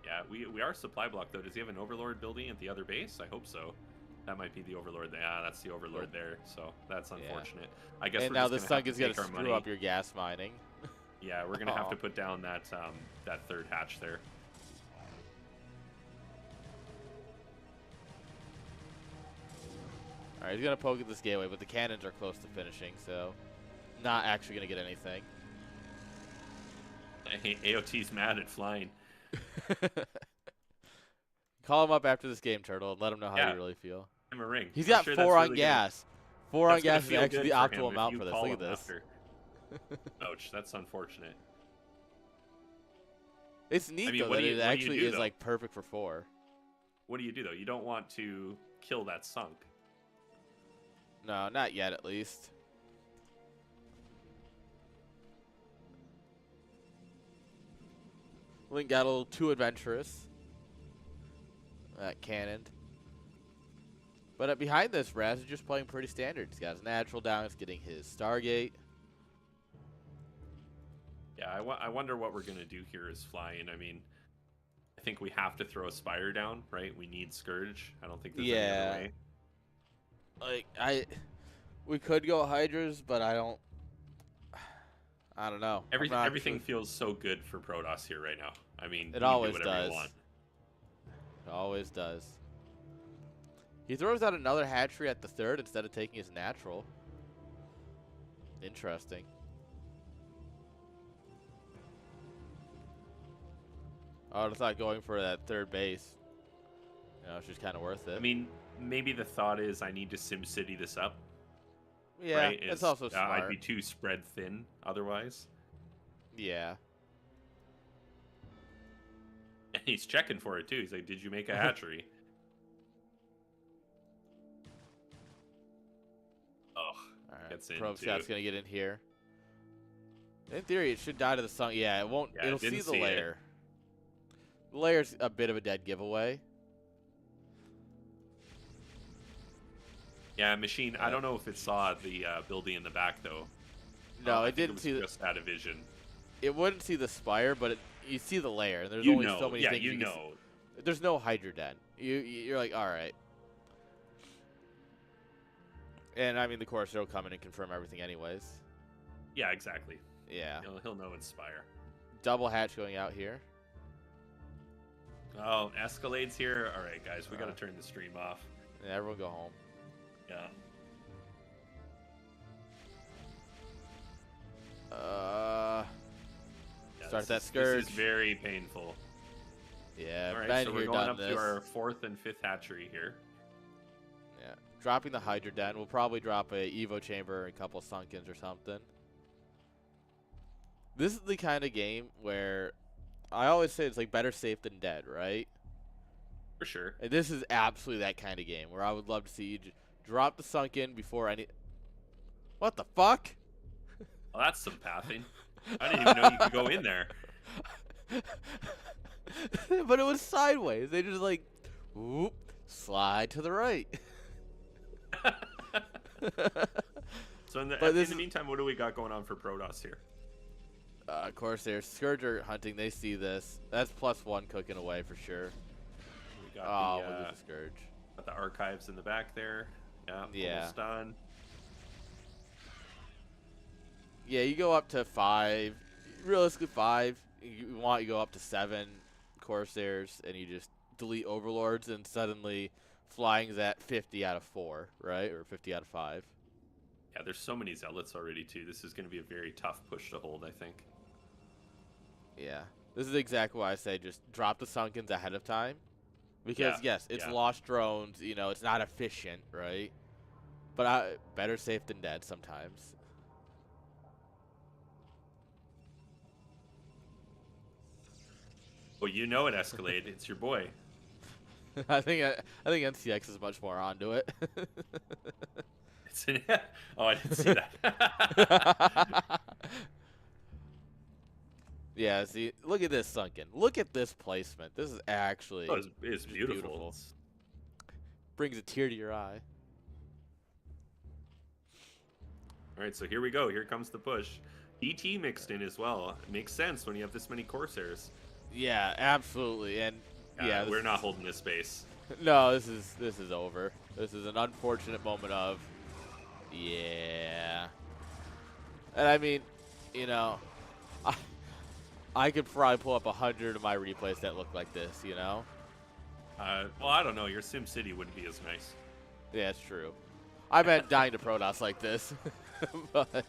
Yeah, we are supply block though. Does he have an Overlord building at the other base? I hope so. That might be the Overlord. Yeah, that's the Overlord there. So that's unfortunate. I guess. And now the Sun is gonna screw up your gas mining. Yeah, we're gonna have to put down that that third hatch there. All right, he's going to poke at this gateway, but the cannons are close to finishing, so not actually going to get anything. AOT's mad at flying. Call him up after this game, Turtle, and let him know how you really feel. Give him a ring. He's got 4 on gas. 4 on gas is actually the optimal amount for this. Look at this. Ouch, that's unfortunate. It's neat, though, that it actually is like perfect for 4. What do you do, though? You don't want to kill that sunk. No, not yet, at least. Link got a little too adventurous. That cannoned. But behind this, Raz is just playing pretty standard. He's got his natural down. He's getting his Stargate. Yeah, I wonder what we're going to do here is flying. I mean, I think we have to throw a Spire down, right? We need Scourge. I don't think there's any other way. Like, we could go Hydras, but I don't know. Everything feels so good for Protoss here right now. I mean, It you always do whatever does. you want. It always does. He throws out another hatchery at the 3rd instead of taking his natural. Interesting. I would have thought going for that 3rd base. You know, it's just kind of worth it. I mean, maybe the thought is I need to SimCity this up. yeah, right? it's also smart. I'd be too spread thin otherwise. Yeah. And he's checking for it too. He's like, "Did you make a hatchery?" Oh, All right. gets in Probe too. Scout's gonna get in here. In theory, it should die to the sun. Yeah, it won't. Yeah, It'll didn't see the see it. layer. The layer's a bit of a dead giveaway. Yeah, machine. I don't know if it saw the building in the back though. No, I it think didn't was see. just out of vision. It wouldn't see the spire, but you see the layer. There's You only know, so many yeah, things you can know. see. There's no Hydra Den. You're like, all right. And I mean, the Corsair will come in and confirm everything, anyways. Yeah, exactly. Yeah. He'll know it's Spire. Double hatch going out here. Oh, Escalade's here. All right, guys, we got to turn the stream off. And everyone go home. Yeah. Yeah, Start that This Scourge. is very painful. Yeah, All right, Ben so we're here going done up this. to our 4th and 5th hatchery here. Yeah, dropping the Hydra Den. We'll probably drop a Evo Chamber and a couple Sunkens or something. This is the kind of game where I always say it's like better safe than dead, right? For sure. And this is absolutely that kind of game where I would love to see you drop the Sunken before any... What the fuck? Well, that's some pathing. I didn't even know you could go in there. But it was sideways. They just like, whoop, slide to the right. So in the But meantime, what do we got going on for Protoss here? Of course, there's Scourger hunting. They see this. That's +1 cooking away for sure. We got We'll lose the Scourge. got the archives in the back there. Yeah, Yeah. almost done. Yeah, you go up to 5. Realistically, 5. You go up to 7 Corsairs, and you just delete Overlords, and suddenly flying's at 50 out of 4, right? Or 50 out of 5. Yeah, there's so many Zealots already, too. This is going to be a very tough push to hold, I think. Yeah. This is exactly why I say just drop the Sunkens ahead of time. Because, yes, it's lost drones. You know, it's not efficient, right? But better safe than dead sometimes. Well, you know it, Escalade. It's your boy. I think NCX is much more onto it. It's an... Oh, I didn't see that. Yeah, see, look at this Sunken. Look at this placement. This is actually Oh, it's just beautiful. Brings a tear to your eye. All right, so here we go. Here comes the push. DT mixed in as well. It makes sense when you have this many Corsairs. Yeah, absolutely. And yeah, we're not holding this base. No, this is over. This is an unfortunate moment of yeah. And I mean, you know, I could probably pull up 100 of my replays that look like this, you know? Well, I don't know. Your SimCity wouldn't be as nice. Yeah, it's true. I meant dying to Protoss like this. But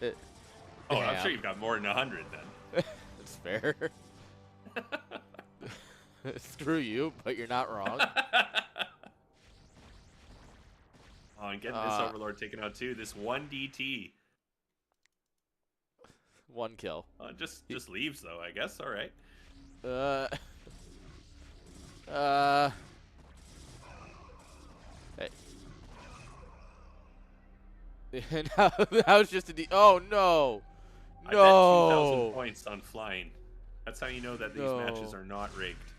Oh, I'm sure you've got more than 100 then. it's fair. Screw you, but you're not wrong. Oh, and getting this Overlord taken out too. This 1 DT. 1 kill. Just leaves though, I guess. All right. Hey. Now, that was just oh no, I bet 2,000 no, points on flying. That's how you know that these matches are not rigged.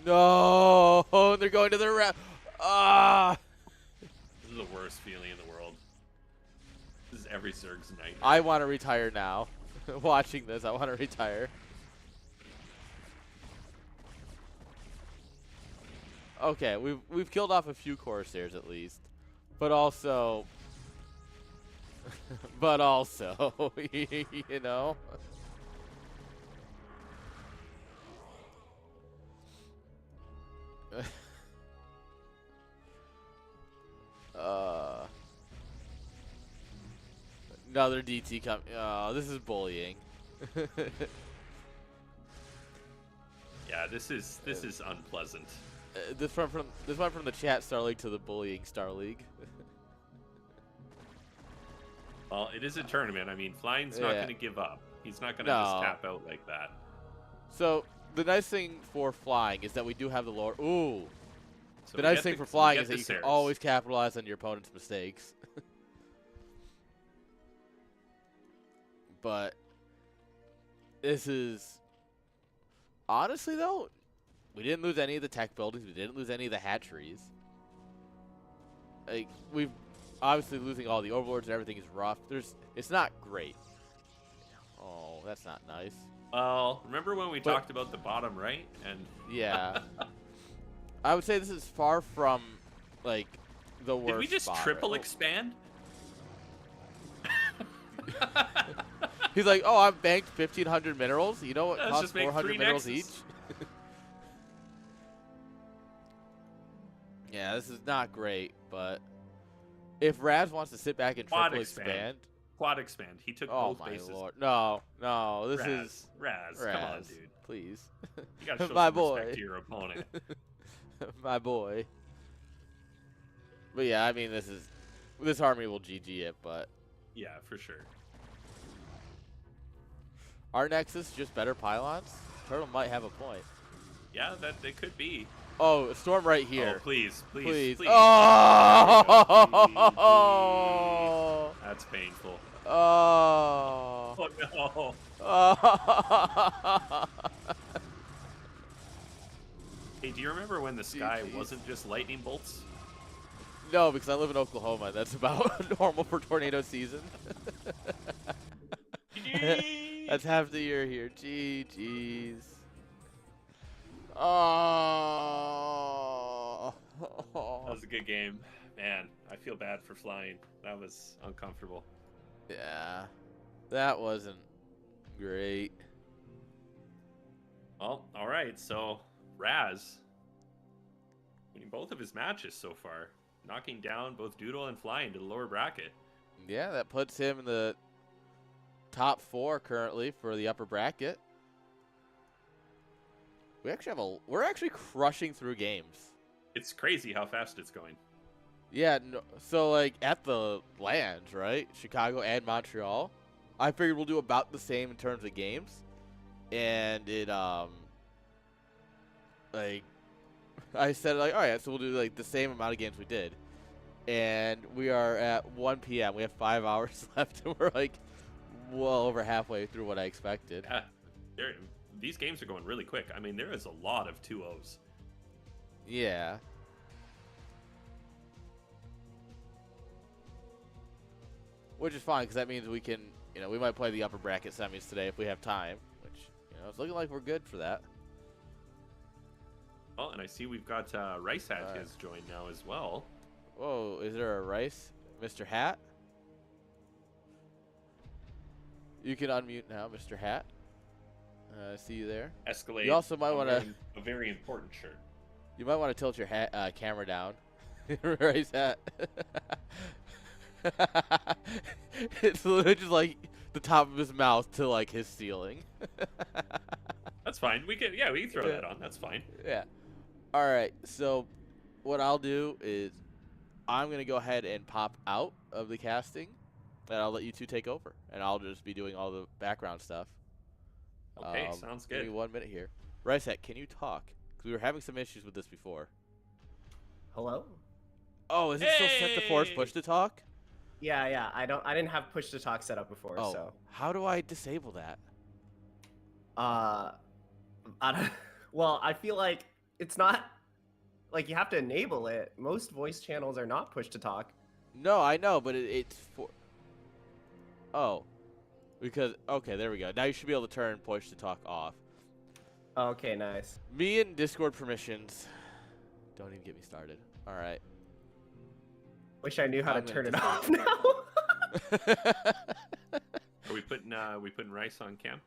no. They're going to the round. Ah. This is the worst feeling in the world. This is every Zerg's nightmare. I want to retire now. Watching this, I want to retire. Okay, we've killed off a few Corsairs at least, but also, you know. Another DT come. Oh, this is bullying. Yeah, this is unpleasant. This one from the chat Star League to the bullying Star League. Well, it is a tournament. I mean, Flying's not going to give up. He's not going to just tap out like that. So the nice thing for Flying is that we do have the lower. Ooh. So the nice thing for Flying is that you can always capitalize on your opponent's mistakes. But this is honestly though, we didn't lose any of the tech buildings. We didn't lose any of the hatcheries. Like we've obviously losing all the overlords and everything is rough. It's not great. Oh, that's not nice. Well, remember when we talked about the bottom right? And yeah, I would say this is far from like the worst. Did we just triple expand? He's like, oh, I've banked 1,500 minerals. You know what Let's costs 400 minerals each? Yeah, this is not great, but if Raz wants to sit back and triple expand. Quad expand. He took both bases. Oh, my lord. No, this is... Raz, come on, dude. Please. You gotta show my some boy. respect to your opponent. My boy. But yeah, I mean, this army will GG it, but... Yeah, for sure. Our Nexus, just better pylons? Turtle might have a point. Yeah, that they could be. Oh, a storm right here. Oh, please. Oh! That's painful. Oh. Oh, no. Oh. Hey, do you remember when the sky wasn't just lightning bolts? No, because I live in Oklahoma. That's about normal for tornado season. That's half the year here. Jeez. Oh. That was a good game. Man, I feel bad for Flying. That was uncomfortable. Yeah. That wasn't great. Well, all right. So, Raz winning both of his matches so far, knocking down both Doodle and Flying to the lower bracket. Yeah, that puts him in the top 4 currently for the upper bracket. We're actually crushing through games. It's crazy how fast it's going. Yeah, no, so like at the lands, right? Chicago and Montreal. I figured we'll do about the same in terms of games. And it like I said like, all right, so we'll do like the same amount of games we did. And we are at 1 p.m. We have 5 hours left and we're like well over halfway through what I expected. Yeah. These games are going really quick. I mean, there is a lot of 2-0s. Yeah. Which is fine, because that means we can, we might play the upper bracket semis today if we have time. Which, it's looking like we're good for that. Well, and I see we've got Rice Hat has joined now as well. Whoa, is there a Rice? Mr. Hat? You can unmute now, Mr. Hat. I see you there. Escalade. You also might want to... A very important shirt. You might want to tilt your camera down. Rice Hat. It's literally just like the top of his mouth to like his ceiling. That's fine. We can throw that on. That's fine. Yeah. All right. So what I'll do is I'm going to go ahead and pop out of the casting and I'll let you two take over and I'll just be doing all the background stuff. Okay, sounds good. Give me 1 minute here. Ricehat, can you talk? Because we were having some issues with this before. Hello? Oh, is it still set to force push to talk? Yeah. I didn't have push to talk set up before, Oh, so. how do I disable that? I don't, well, I feel like it's not like you have to enable it. Most voice channels are not push to talk. No, I know, but it's for. Oh, because okay, there we go. Now you should be able to turn push to talk off. Okay, nice. Me and Discord permissions. Don't even get me started. All right. Wish I knew how I'm to gonna turn it off now. Are we putting Rice on cam?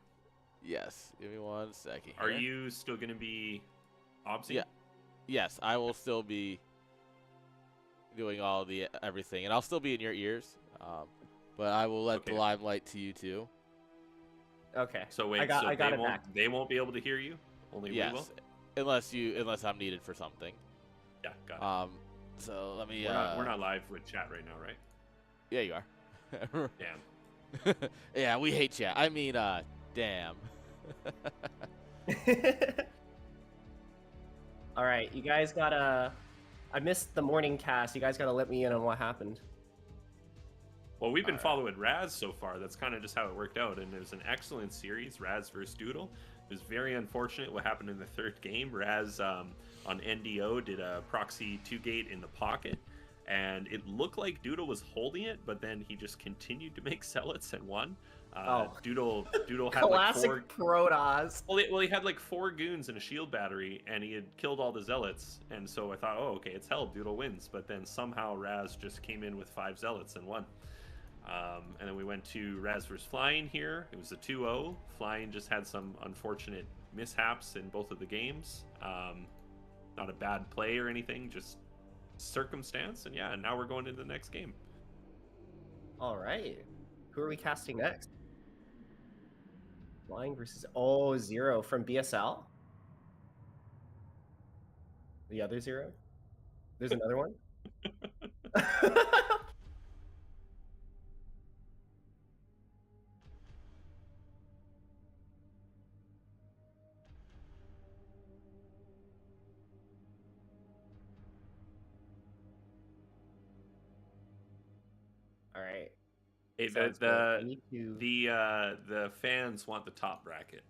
Yes. Give me 1 second. Are here. you still gonna be obsing? Yeah. Yes, I will still be doing all the everything, and I'll still be in your ears. But I will let the Okay. limelight to you too. Okay. So wait, I got they it won't back. they won't be able to hear you? Only we will? Yes, unless I'm needed for something. Yeah, got it. So let me. We're not live with chat right now, right? Yeah, you are. Damn. Yeah, we hate chat. I mean, damn. All right, you guys gotta. I missed the morning cast. You guys gotta let me in on what happened. Well, we've been Alright. following Raz so far. That's kind of just how it worked out, and it was an excellent series, Raz versus Doodle. It was very unfortunate what happened in the third game. Raz on NDO did a proxy 2-gate in the pocket, and it looked like Doodle was holding it, but then he just continued to make zealots and won. Doodle had like Classic Protoss. Well, he had like 4 goons and a shield battery, and he had killed all the zealots. And so I thought, oh, okay, it's held. Doodle wins. But then somehow Raz just came in with 5 zealots and won. And then we went to Raz vs. Flying here. It was a 2-0. Flying just had some unfortunate mishaps in both of the games. Not a bad play or anything, just circumstance. And yeah, now we're going into the next game. All right. Who are we casting next? Flying versus Zero from BSL. The other Zero. There's another one. All right. Hey, Sounds good. I need to... the fans want the top bracket.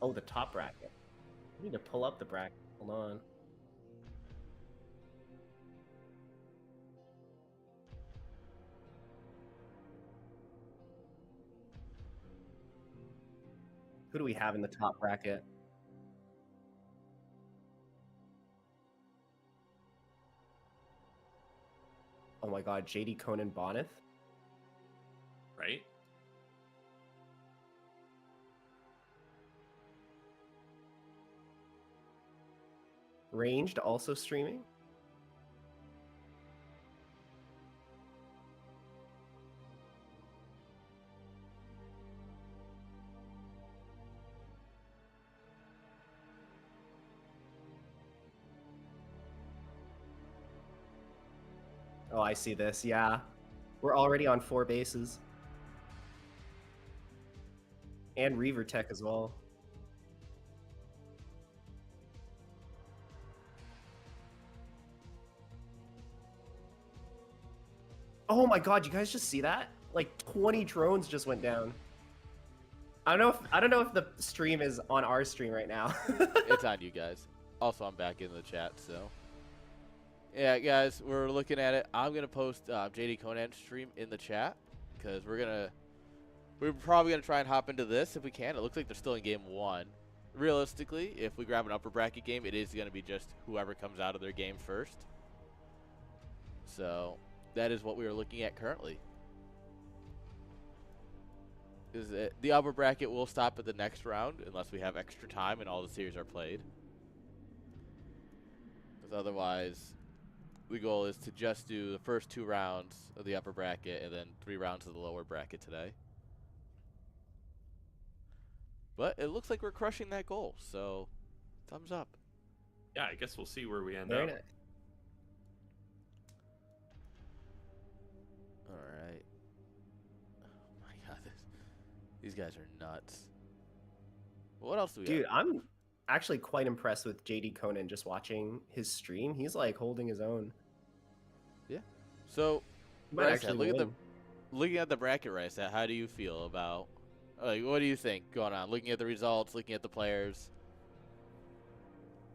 Oh, the top bracket. I need to pull up the bracket. Hold on. Who do we have in the top bracket? Oh my god, JD Conan Bonneth? Right? Ranged also streaming? Oh, I see this. Yeah. We're already on 4 bases. And Reaver Tech as well. Oh my god, you guys just see that? Like 20 drones just went down. I don't know if the stream is on our stream right now. It's on you guys. Also, I'm back in the chat, so. Yeah, guys, we're looking at it. I'm gonna post JD Conan's stream in the chat because we're probably gonna try and hop into this if we can. It looks like they're still in game 1. Realistically, if we grab an upper bracket game, it is gonna be just whoever comes out of their game first. So that is what we are looking at currently. The upper bracket will stop at the next round unless we have extra time and all the series are played. Because otherwise, the goal is to just do the first 2 rounds of the upper bracket and then 3 rounds of the lower bracket today. But it looks like we're crushing that goal, so thumbs up. Yeah, I guess we'll see where we end Very up. nice. All right. Oh my god, these guys are nuts. What else do we Dude, got? I'm actually quite impressed with JD Conan just watching his stream. He's like holding his own. So, Might Rice, actually win. looking at the bracket, Rice, how do you feel about, like, what do you think going on? Looking at the results, looking at the players,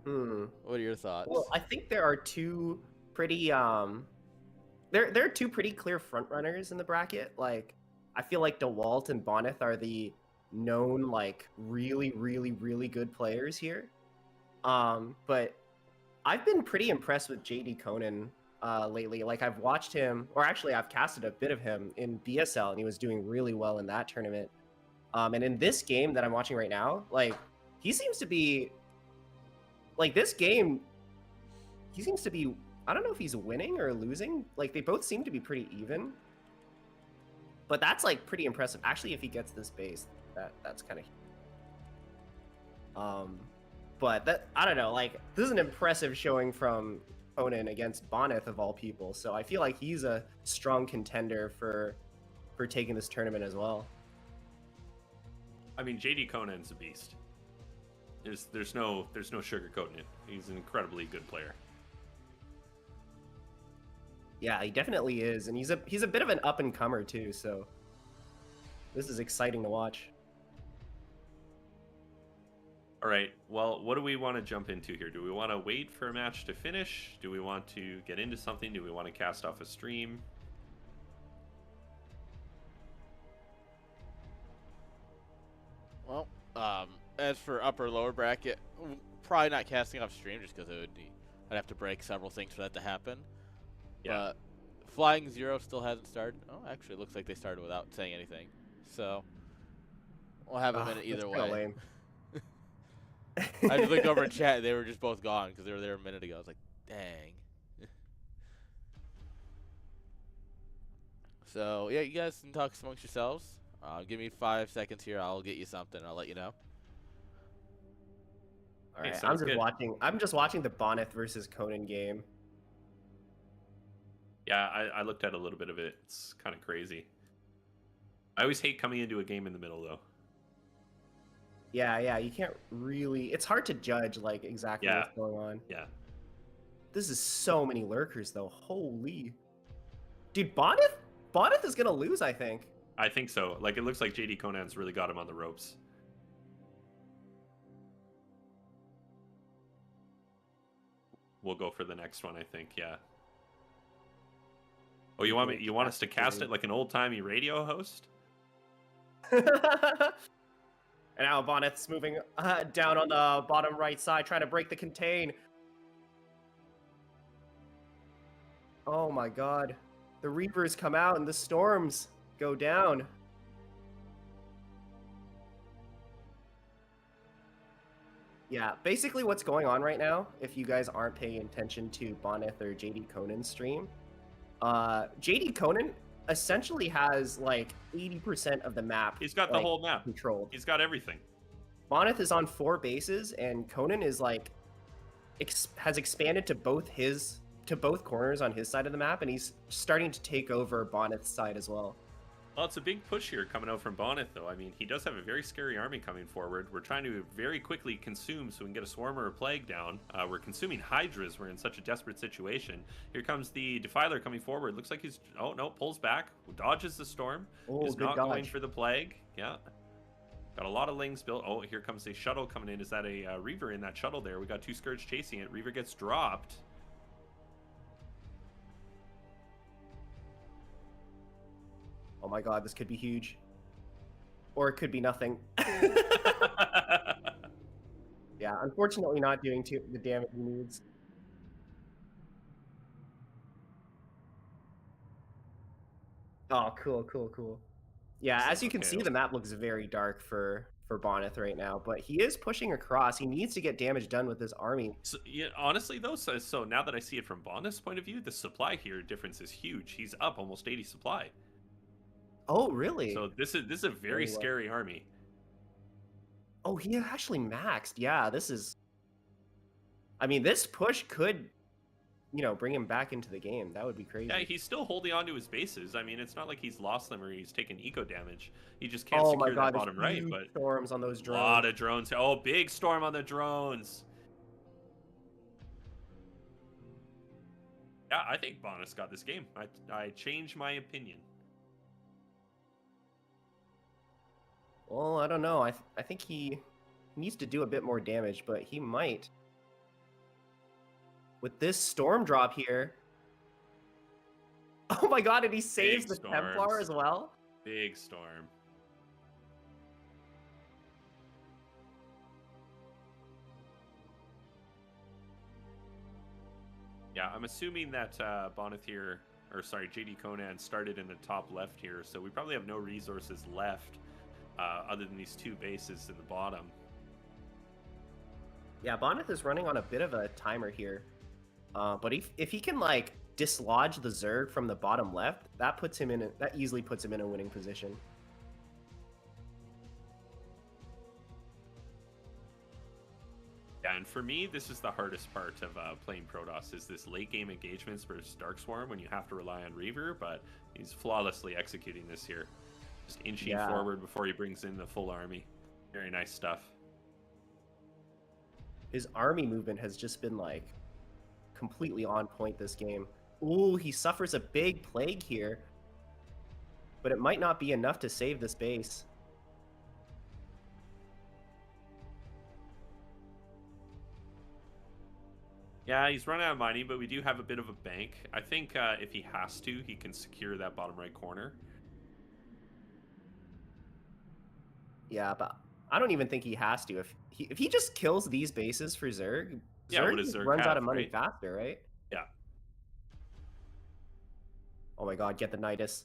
what are your thoughts? Well, I think there are two pretty there are two pretty clear front runners in the bracket. Like, I feel like DeWalt and Bonneth are the known, like, really, really, really good players here. But I've been pretty impressed with JD Conan lately. Like, I've watched him, or actually I've casted a bit of him in BSL, and he was doing really well in that tournament. And in this game that I'm watching right now, like, he seems to be, like, this game, he seems to be, I don't know if he's winning or losing. Like, they both seem to be pretty even. But that's, like, pretty impressive. Actually, if he gets this base, that's kind of... But that, I don't know, like, this is an impressive showing from Conan against Bonneth of all people. So I feel like he's a strong contender for taking this tournament as well. I mean, JD Conan's a beast. There's no sugarcoating it. He's an incredibly good player. Yeah, he definitely is, and he's a bit of an up and comer too. So this is exciting to watch. All right. Well, what do we want to jump into here? Do we want to wait for a match to finish? Do we want to get into something? Do we want to cast off a stream? Well, as for upper lower bracket, probably not casting off stream just because I'd have to break several things for that to happen. Yeah. Flying Zero still hasn't started. Oh, actually, it looks like they started without saying anything. So we'll have a minute either way. Lame. I just looked over in chat. They were just both gone because they were there a minute ago. I was like, dang. So, yeah, you guys can talk amongst yourselves. Give me 5 seconds here. I'll get you something. I'll let you know. All right, sounds good. I'm just watching the Bonneth versus Conan game. Yeah, I looked at a little bit of it. It's kind of crazy. I always hate coming into a game in the middle, though. Yeah, you can't really... It's hard to judge, like, exactly what's going on. Yeah. This is so many lurkers, though. Holy... Dude, Bonneth is gonna lose, I think. I think so. Like, it looks like JD Conan's really got him on the ropes. We'll go for the next one, I think, yeah. Oh, you want us to cast it like an old-timey radio host? And now Bonneth's moving down on the bottom right side, trying to break the contain. Oh my god. The Reapers come out and the Storms go down. Yeah, basically what's going on right now, if you guys aren't paying attention to Bonneth or JD Conan's stream, JD Conan essentially has like 80% of the map. He's got the whole map controlled. He's got everything. Bonneth is on 4 bases, and Conan is like has expanded to both corners on his side of the map, and he's starting to take over Bonneth's side as well. Well, it's a big push here coming out from Bonneth, though. I mean, he does have a very scary army coming forward. We're trying to very quickly consume so we can get a Swarm or a Plague down. We're consuming Hydras. We're in such a desperate situation. Here comes the Defiler coming forward. Looks like he's... Oh, no, pulls back. Dodges the Storm. Oh, is good not dodge. going for the Plague. Yeah. Got a lot of Lings built. Oh, here comes a Shuttle coming in. Is that a Reaver in that Shuttle there? We got 2 Scourge chasing it. Reaver gets dropped. Oh my god, this could be huge. Or it could be nothing. Yeah, unfortunately not doing the damage he needs. Oh, cool. Yeah, as you can see, the map looks very dark for Bonneth right now, but he is pushing across. He needs to get damage done with his army. So, yeah, honestly, though, so now that I see it from Bonneth's point of view, the supply here difference is huge. He's up almost 80 supply. Oh, really? So this is a very scary army. Oh, he actually maxed. Yeah, this is... I mean, this push could, bring him back into the game. That would be crazy. Yeah, he's still holding on to his bases. I mean, it's not like he's lost them or he's taken eco damage. He just can't secure that bottom right. But storms on those drones. A lot of drones. Oh, big storm on the drones. Yeah, I think Bonus got this game. I changed my opinion. Well, I don't know. I think he needs to do a bit more damage, but he might. With this storm drop here. Oh my god, and he saves Big the storms. Templar as well? Big storm. Yeah, I'm assuming that Bonnet here, or sorry, JD Conan started in the top left here, so we probably have no resources left other than these two bases in the bottom. Yeah, Bonnet is running on a bit of a timer here. But if he can like dislodge the Zerg from the bottom left, that easily puts him in a winning position. Yeah, and for me, this is the hardest part of playing Protoss, is this late game engagements versus Dark Swarm when you have to rely on Reaver, but he's flawlessly executing this here. Just inching forward before he brings in the full army. Very nice stuff. His army movement has just been like completely on point this game. Ooh, he suffers a big plague here. But it might not be enough to save this base. Yeah, he's run out of money, but we do have a bit of a bank. I think if he has to, he can secure that bottom right corner. Yeah, but I don't even think he has to. If he just kills these bases for Zerg, Yeah, Zerg what does just Zerg runs out have, of money right? faster, right? Yeah. Oh my god, get the Nidus.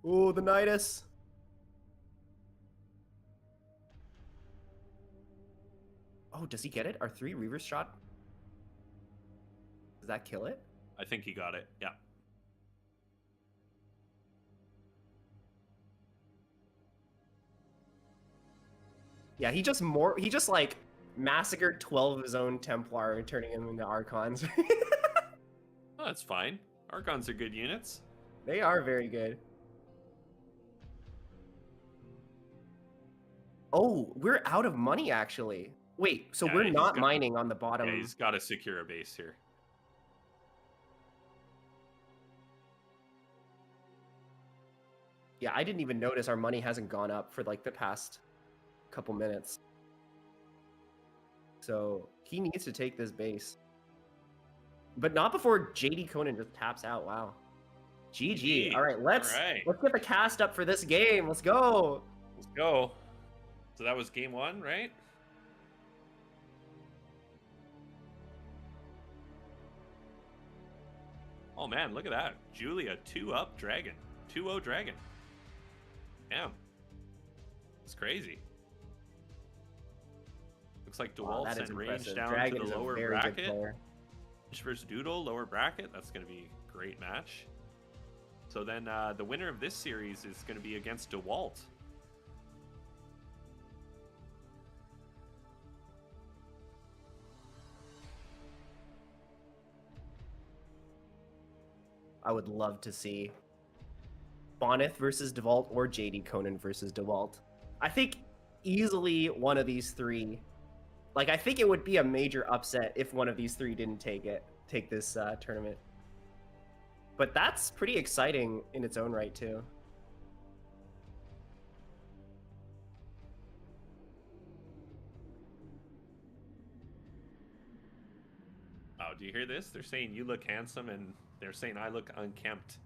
Ooh, the Nidus. Oh, does he get it? Are 3 Reavers shot? Does that kill it? I think he got it. Yeah. Yeah, he just like massacred 12 of his own Templar, turning them into Archons. Oh, that's fine. Archons are good units. They are very good. Oh, we're out of money actually. Wait, so Yeah, we're he's not got- mining on the bottom. Yeah, he's got to secure a base here. Yeah, I didn't even notice our money hasn't gone up for like the past couple minutes. So he needs to take this base. But not before JD Conan just taps out. Wow. GG. All right, let's get the cast up for this game. Let's go. Let's go. So that was game 1, right? Oh man, look at that. Julia 2-up Dragon. 2-0 Dragon. Damn. It's crazy. Looks like DeWalt That is sent range impressive. down Dragon to is the a lower very good bracket. player. Fish versus Doodle, lower bracket. That's going to be a great match. So then the winner of this series is going to be against DeWalt. I would love to see Bonnet versus DeWalt or JD Conan versus DeWalt. I think easily one of these three. Like, I think it would be a major upset if one of these three didn't take this tournament. But that's pretty exciting in its own right, too. Oh, do you hear this? They're saying you look handsome, and they're saying I look unkempt.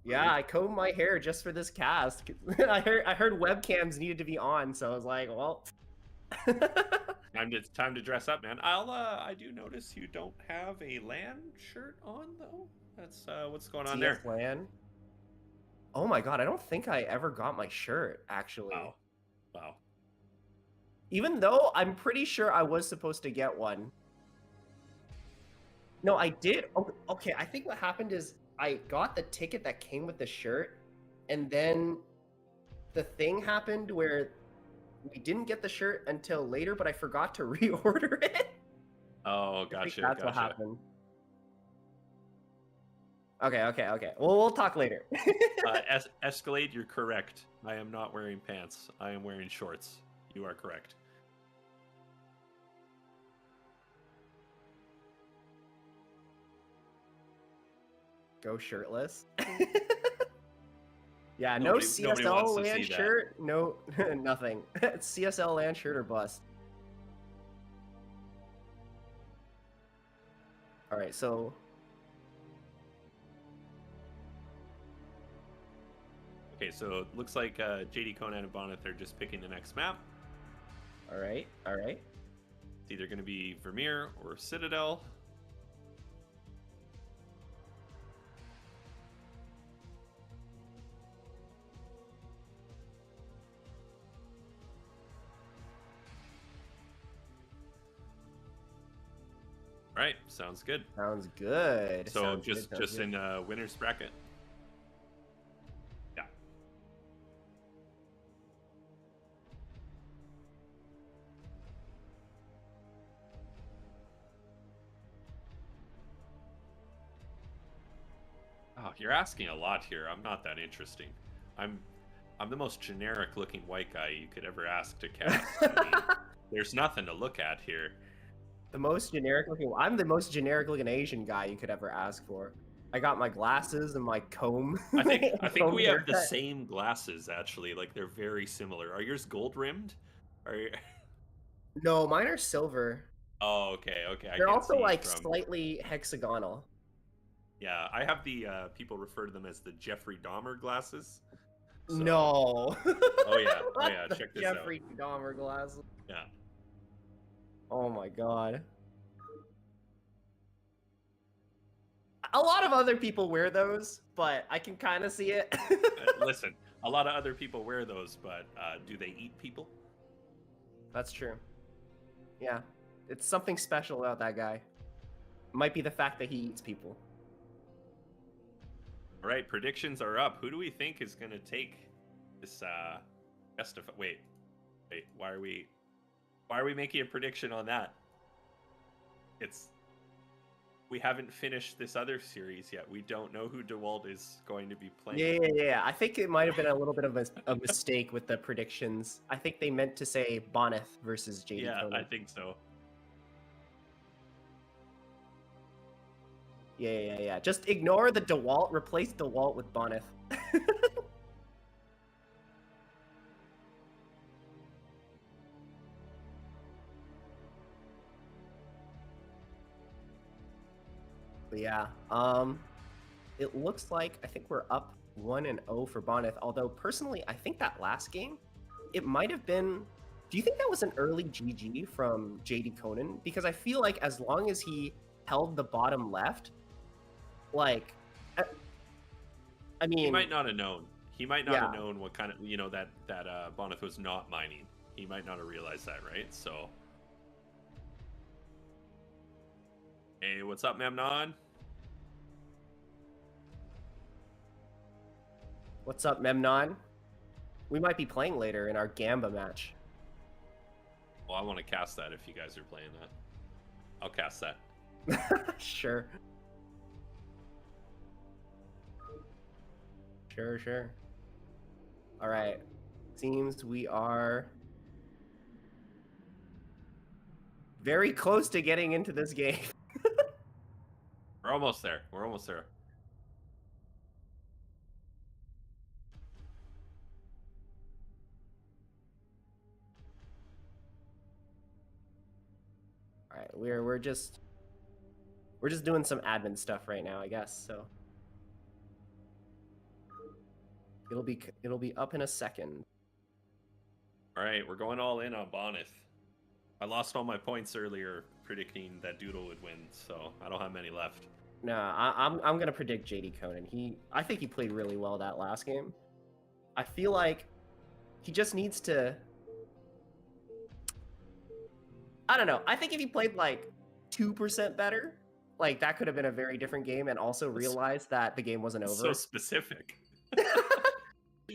Yeah, I combed my hair just for this cast. I heard webcams needed to be on, so I was like, well. Time to dress up, man. I do notice you don't have a LAN shirt on though. That's what's going on there. LAN? Oh my god, I don't think I ever got my shirt actually. Wow. Even though I'm pretty sure I was supposed to get one. No, I did. Okay, I think what happened is I got the ticket that came with the shirt, and then the thing happened where we didn't get the shirt until later, but I forgot to reorder it. Oh, gotcha. That's what happened. Okay. Well, we'll talk later. Escalade, you're correct. I am not wearing pants. I am wearing shorts. You are correct. Go shirtless. Yeah, no Nobody wants CSL to land see that. shirt, no nothing. It's CSL land shirt or bust. All right, so Okay, so it looks like JD, Conan, and Bonnet are just picking the next map. all right. It's either going to be Vermeer or Citadel. All right, sounds good. Sounds good. So Sounds just good, sounds just good. in winner's bracket. Yeah. Oh, you're asking a lot here. I'm not that interesting. I'm the most generic looking white guy you could ever ask to cast. I mean, there's nothing to look at here. The most generic looking. I'm the most generic looking Asian guy you could ever ask for. I got my glasses and my comb. I think comb we have the haircut. same glasses actually. Like they're very similar. Are yours gold rimmed? Are you... No, mine are silver. Oh, okay. I They're can also see like from... slightly hexagonal. Yeah, I have the people refer to them as the Jeffrey Dahmer glasses. So- No. Oh yeah. The Check this Jeffrey Dahmer glasses. out. Yeah. Oh my god. A lot of other people wear those, but I can kind of see it. Listen, a lot of other people wear those, but do they eat people? That's true. Yeah. It's something special about that guy. Might be the fact that he eats people. All right, predictions are up. Who do we think is going to take this best of... Wait. Why are we making a prediction on that? We haven't finished this other series yet. We don't know who DeWalt is going to be playing. Yeah. I think it might have been a little bit of a mistake with the predictions. I think they meant to say Boneth versus JD Yeah, Conan. I think so. Yeah. Just ignore the DeWalt. Replace DeWalt with Boneth. But yeah, it looks like I think we're up 1-0 for Boneth. Although personally, I think that last game, it might have been. Do you think that was an early GG from JD Conan? Because I feel like as long as he held the bottom left, like, I mean, He might not have known. He might not have Yeah. known what kind of, that Boneth was not mining. He might not have realized that, right? So, hey, what's up, Memnon? What's up, Memnon? We might be playing later in our Gamba match. Well, I want to cast that if you guys are playing that. I'll cast that. Sure. Sure. All right. Seems we are very close to getting into this game. We're almost there. All right, we're just doing some admin stuff right now, I guess. So it'll be up in a second. All right, we're going all in on Boneth. I lost all my points earlier predicting that Doodle would win, so I don't have many left. No, I'm gonna predict JD Conan. I think he played really well that last game. I feel like he just needs to. I don't know. I think if he played like 2% better, like that could have been a very different game, and also realized that the game wasn't over. So specific.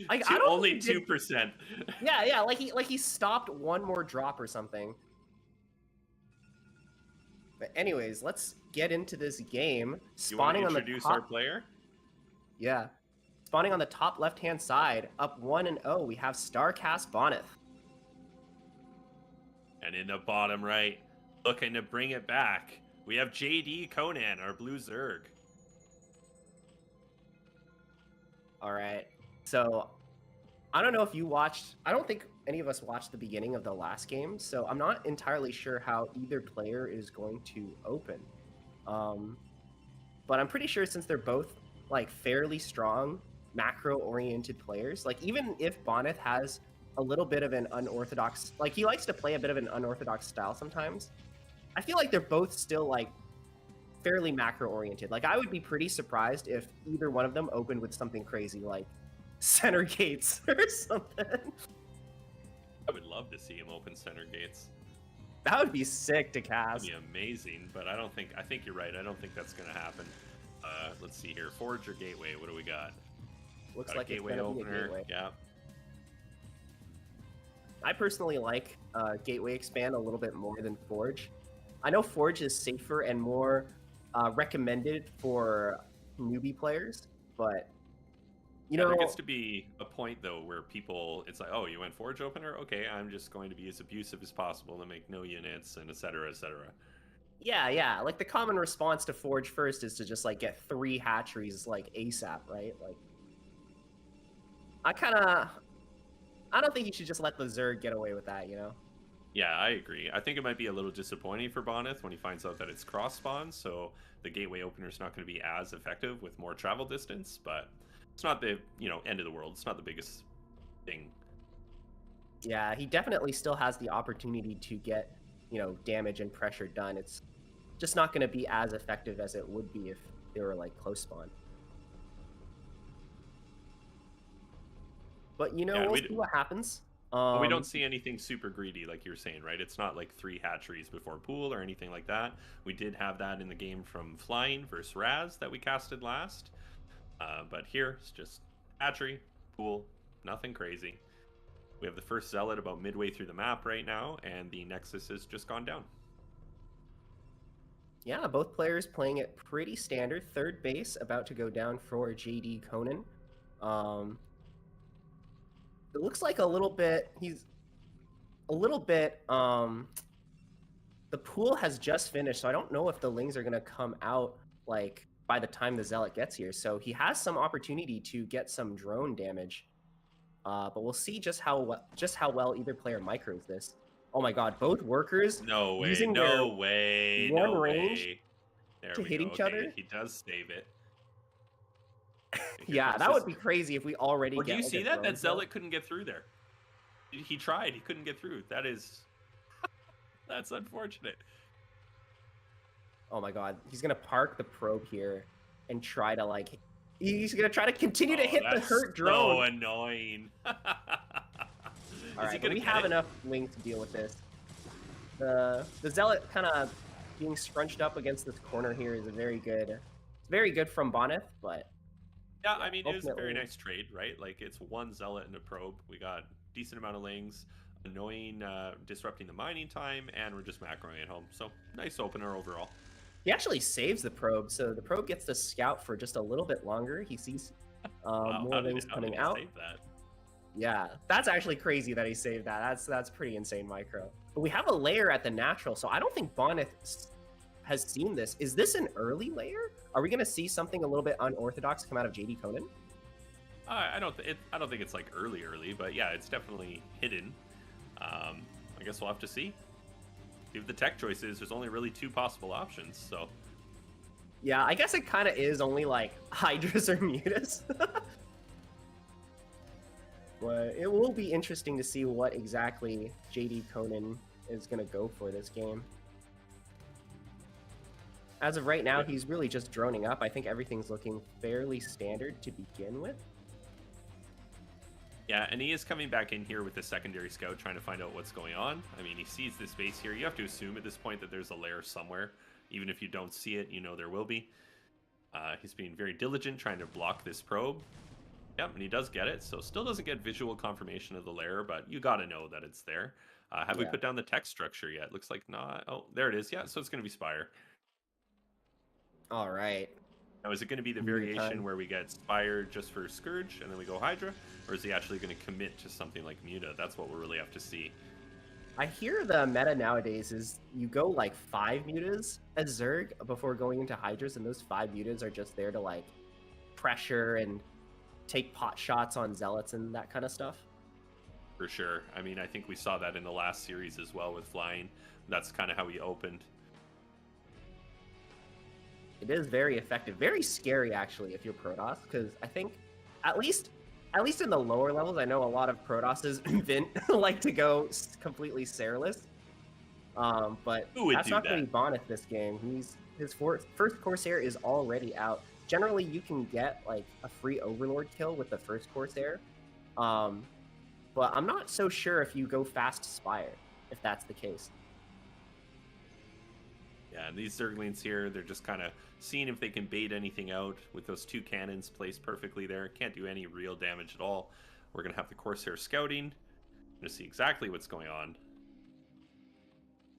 I don't only think he did- 2%. Yeah, like he stopped one more drop or something. But anyways, let's get into this game. You want to Spawning on the introduce top, our player? yeah, spawning on the top left-hand side, up 1-0. We have Starcast Boneth. And in the bottom right, looking to bring it back, we have JD Conan, our blue Zerg. All right. So I don't know if you watched. I don't think any of us watched the beginning of the last game, so I'm not entirely sure how either player is going to open. Um, but I'm pretty sure since they're both like fairly strong macro-oriented players, like even if Bonneth has a little bit of an unorthodox, like he likes to play a bit of an unorthodox style sometimes, I feel like they're both still like fairly macro-oriented. Like I would be pretty surprised if either one of them opened with something crazy like center gates or something. I would love to see him open center gates. That would be sick to cast. That'd be amazing, but I think you're right. I don't think that's gonna happen. Let's see here. Forge or gateway? What do we got? Looks Got a like it's gateway gonna be a opener. gateway. Yeah. I personally like Gateway Expand a little bit more than Forge. I know Forge is safer and more recommended for newbie players, but you know, there gets to be a point though where people, it's like, oh, you went Forge opener? Okay, I'm just going to be as abusive as possible and make no units and etc. etc. yeah. Like the common response to Forge first is to just like get 3 hatcheries like ASAP, right? Like, I don't think you should just let the Zerg get away with that, you know? Yeah, I agree. I think it might be a little disappointing for Bonneth when he finds out that it's cross spawn, so the gateway opener is not going to be as effective with more travel distance, but it's not the, end of the world. It's not the biggest thing. Yeah, he definitely still has the opportunity to get, damage and pressure done. It's just not going to be as effective as it would be if they were like close spawn. But we'll see what happens. But we don't see anything super greedy, like you're saying, right? It's not like 3 hatcheries before pool or anything like that. We did have that in the game from Flying versus Raz that we casted last. But here, it's just hatchery, pool, nothing crazy. We have the first Zealot about midway through the map right now, and the Nexus has just gone down. Yeah, both players playing it pretty standard. Third base about to go down for JD Conan. It looks like he's a little bit, the pool has just finished, so I don't know if the Lings are going to come out, like, by the time the Zealot gets here. So he has some opportunity to get some drone damage. But we'll see just how well either player micros this. Oh my god, both workers No way, using no way, one no range way. There to we hit go. each Okay, other? he does save it. Yeah, that would be crazy if we already Or do get you like, see a that? drone That kill. Zealot couldn't get through there. He tried, he couldn't get through. That is... That's unfortunate. Oh my god, he's gonna park the probe here and try to like, he's gonna try to continue to hit the hurt drone. So annoying. All right, but we have enough wings to deal with this. The Zealot kind of being scrunched up against this corner here is very good from Bonneth, but yeah, I mean, it was a very ultimately- nice trade, right? Like, it's 1 Zealot and a probe. We got decent amount of Lings, annoying, disrupting the mining time, and we're just macroing at home. So, nice opener overall. he actually saves the probe, so the probe gets to scout for just a little bit longer. He sees Wow, more how did things he coming out. save that? Yeah, that's actually crazy that he saved that. That's pretty insane micro. But we have a layer at the natural, so I don't think Bonneth has seen this. Is this an early layer? Are we going to see something a little bit unorthodox come out of JD Conan? I don't think it's like early, but yeah, it's definitely hidden. I guess we'll have to see. Give the tech choices. There's only really 2 possible options, so. Yeah, I guess it kind of is only like Hydras or Mutas. But it will be interesting to see what exactly JD Conan is going to go for this game. As of right now, he's really just droning up. I think everything's looking fairly standard to begin with. Yeah, and he is coming back in here with the secondary scout, trying to find out what's going on. I mean, he sees this base here. You have to assume at this point that there's a lair somewhere. Even if you don't see it, you know there will be. He's being very diligent, trying to block this probe. Yep, and he does get it. So still doesn't get visual confirmation of the lair, but you got to know that it's there. Have we put down the text structure yet? Looks like not. Oh, there it is. Yeah, so it's going to be Spire. All right. Now, is it going to be the variation where we get Spire just for Scourge and then we go Hydra? Or is he actually going to commit to something like Muta? That's what we'll really have to see. I hear the meta nowadays is you go like 5 Mutas as Zerg before going into Hydras, and those 5 Mutas are just there to like pressure and take pot shots on zealots and that kind of stuff. For sure. I mean, I think we saw that in the last series as well with flying. That's kind of how he opened. It is very effective, very scary actually if you're Protoss, because I think at least in the lower levels, I know a lot of Protosses Vint like to go completely Sairless. But Who would that's do not going to that? be Bonneth this game. His first Corsair is already out. Generally, you can get like a free Overlord kill with the first Corsair, but I'm not so sure if you go fast Spire, if that's the case. Yeah, and these Zerglings here, they're just kind of seeing if they can bait anything out with those two cannons placed perfectly there. Can't do any real damage at all. We're going to have the Corsair scouting to see exactly what's going on.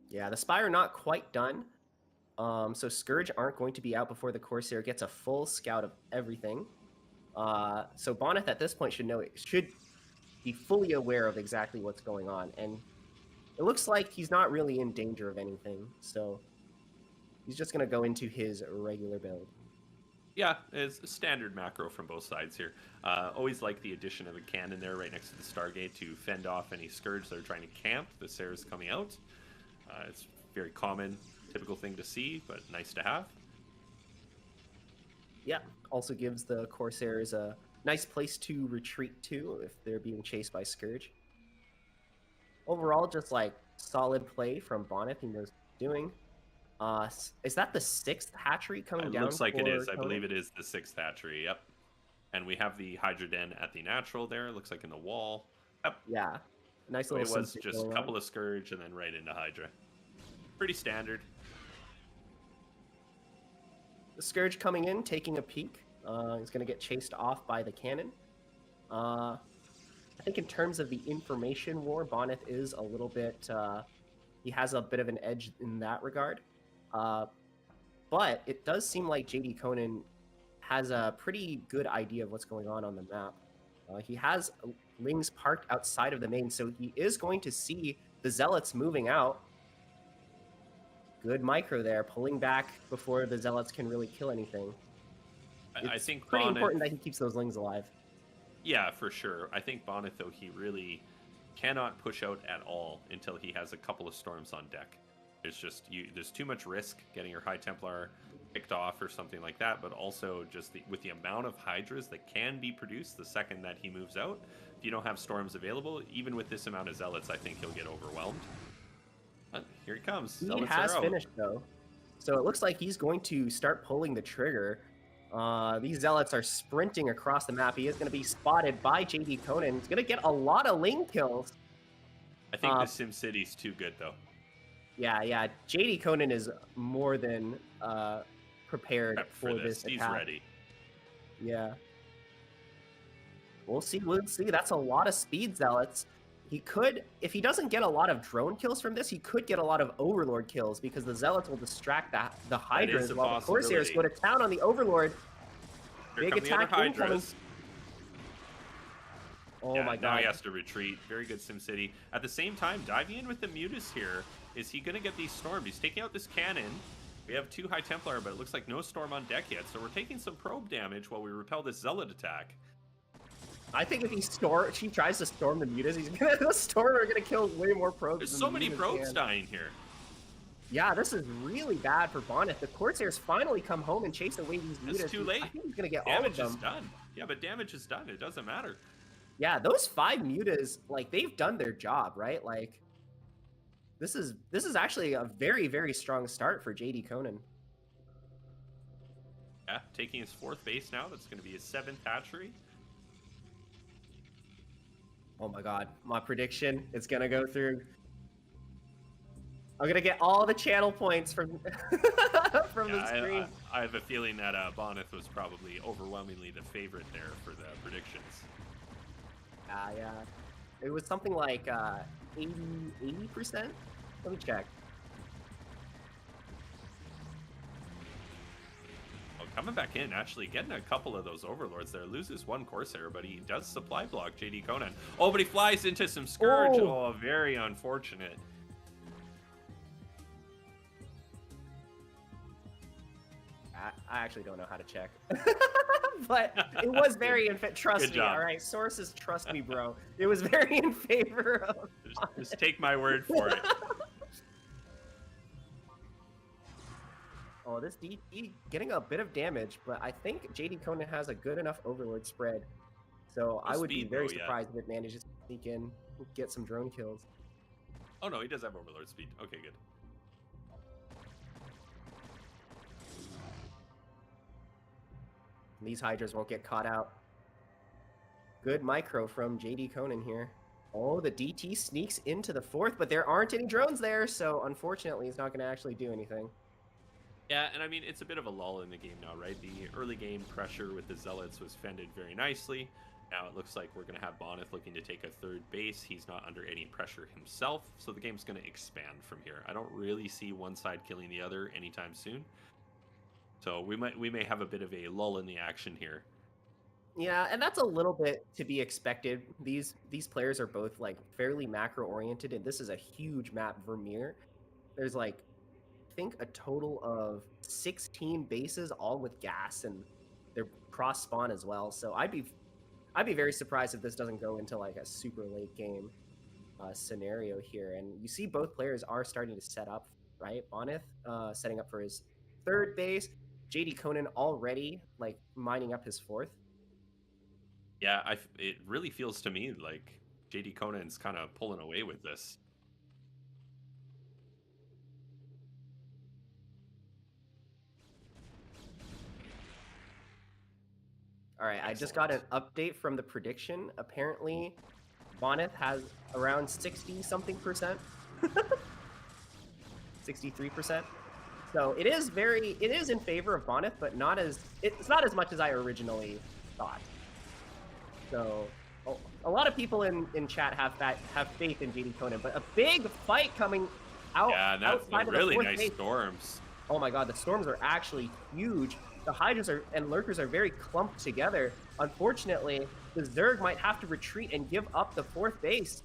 Yeah, the Spire not quite done. So Scourge aren't going to be out before the Corsair gets a full scout of everything. So Bonneth at this point should be fully aware of exactly what's going on, and it looks like he's not really in danger of anything. So he's just going to go into his regular build. Yeah, it's a standard macro from both sides here. Always like the addition of a cannon there right next to the Stargate to fend off any Scourge that are trying to camp. The Sarah's coming out. It's very common, typical thing to see, but nice to have. Yeah, also gives the Corsairs a nice place to retreat to if they're being chased by Scourge. Overall, just like solid play from Bonneth. He knows what he's doing. Is that the 6th hatchery coming It down? looks like it for is. I Conan? believe it is the 6th hatchery. Yep. And we have the Hydra Den at the natural there. Looks like in the wall. Yep. Yeah, nice So little. it was SimCity just a going couple on. of Scourge and then right into Hydra. Pretty standard. The Scourge coming in, taking a peek. He's going to get chased off by the cannon. I think in terms of the information war, Bonneth is a little bit. He has a bit of an edge in that regard. But it does seem like JD Conan has a pretty good idea of what's going on the map. He has Lings parked outside of the main, so he is going to see the Zealots moving out. Good micro there, pulling back before the Zealots can really kill anything. I It's think pretty Bonneth, important that he keeps those Lings alive. yeah, for sure. I think Bonneth, though, he really cannot push out at all until he has a couple of storms on deck. There's too much risk getting your High Templar picked off or something like that, but also just with the amount of Hydras that can be produced the second that he moves out, if you don't have storms available, even with this amount of Zealots, I think he'll get overwhelmed. But here he comes. He Zealots has are out. finished, though. So it looks like he's going to start pulling the trigger. These Zealots are sprinting across the map. He is going to be spotted by JD Conan. He's going to get a lot of Ling kills. I think the Sim City's too good, though. Yeah. JD Conan is more than prepared Prep for this He's attack. ready. Yeah. We'll see. That's a lot of speed Zealots. He could, if he doesn't get a lot of drone kills from this, he could get a lot of Overlord kills because the Zealots will distract the Hydras a while the Corsairs go to possibility. town on the Overlord. Here Big come the other attack incoming. Hydras. Oh Yeah, my now god. he has to retreat. Very good SimCity. At the same time, diving in with the Mutas here. Is he going to get these stormed? He's taking out this cannon. We have 2 High Templar, but it looks like no storm on deck yet. So we're taking some probe damage while we repel this Zealot attack. I think if he tries to storm the Mutas, he's gonna the Stormer are gonna kill way more probes. There's than so the many Mutas probes can. dying here. Yeah, this is really bad for Bonneth. The Corsairs finally come home and chase away these Mutas. It's too late. I think he's gonna get all of Damage is them. done. Yeah, but damage is done. It doesn't matter. Yeah, those 5 Mutas, like they've done their job, right? Like this is actually a very, very strong start for JD Conan. Yeah, taking his 4th base now. That's going to be his 7th hatchery. Oh my god, my prediction is gonna go through. I'm gonna get all the channel points from from the screen. I have a feeling that Bonneth was probably overwhelmingly the favorite there for the predictions. Yeah. It was something like 80%? Let me check. Oh, coming back in, actually getting a couple of those Overlords there. Loses 1 Corsair, but he does supply block JD Conan. Oh, but he flies into some Scourge. Oh. Oh, very unfortunate. I actually don't know how to check. But it was very trust Good me, job. all right? Sources, trust me, bro. It was very in favor of. Just take my word for it. Oh, this DT getting a bit of damage, but I think JD Conan has a good enough Overlord spread. So I would be speed, very though, yeah. surprised if it manages to sneak in, get some drone kills. Oh no, he does have Overlord speed. Okay, good. These Hydras won't get caught out. Good micro from JD Conan here. Oh, the DT sneaks into the fourth, but there aren't any drones there, so unfortunately he's not going to actually do anything. Yeah, and I mean, it's a bit of a lull in the game now, right? The early game pressure with the Zealots was fended very nicely. Now it looks like we're going to have Bonneth looking to take a third base. He's not under any pressure himself, so the game's going to expand from here. I don't really see one side killing the other anytime soon. So we may have a bit of a lull in the action here. Yeah, and that's a little bit to be expected. These players are both like fairly macro oriented, and this is a huge map, Vermeer. There's like, I think a total of 16 bases, all with gas, and they're cross spawn as well. So I'd be very surprised if this doesn't go into like a super late game scenario here. And you see both players are starting to set up, right? Bonneth setting up for his third base. JD Conan already like mining up his fourth. Yeah, it really feels to me like JD Conan's kind of pulling away with this. All right, I just got an update from the prediction. Apparently, Bonneth has around 60-something%. 63%. So it is in favor of Bonneth, but it's not as much as I originally thought. So a lot of people in chat have faith in JD Conan, but a big fight coming out. Yeah, and that's outside of really the fourth nice base. storms. Oh my god, the storms are actually huge. The Hydras and Lurkers are very clumped together. Unfortunately, the Zerg might have to retreat and give up the fourth base.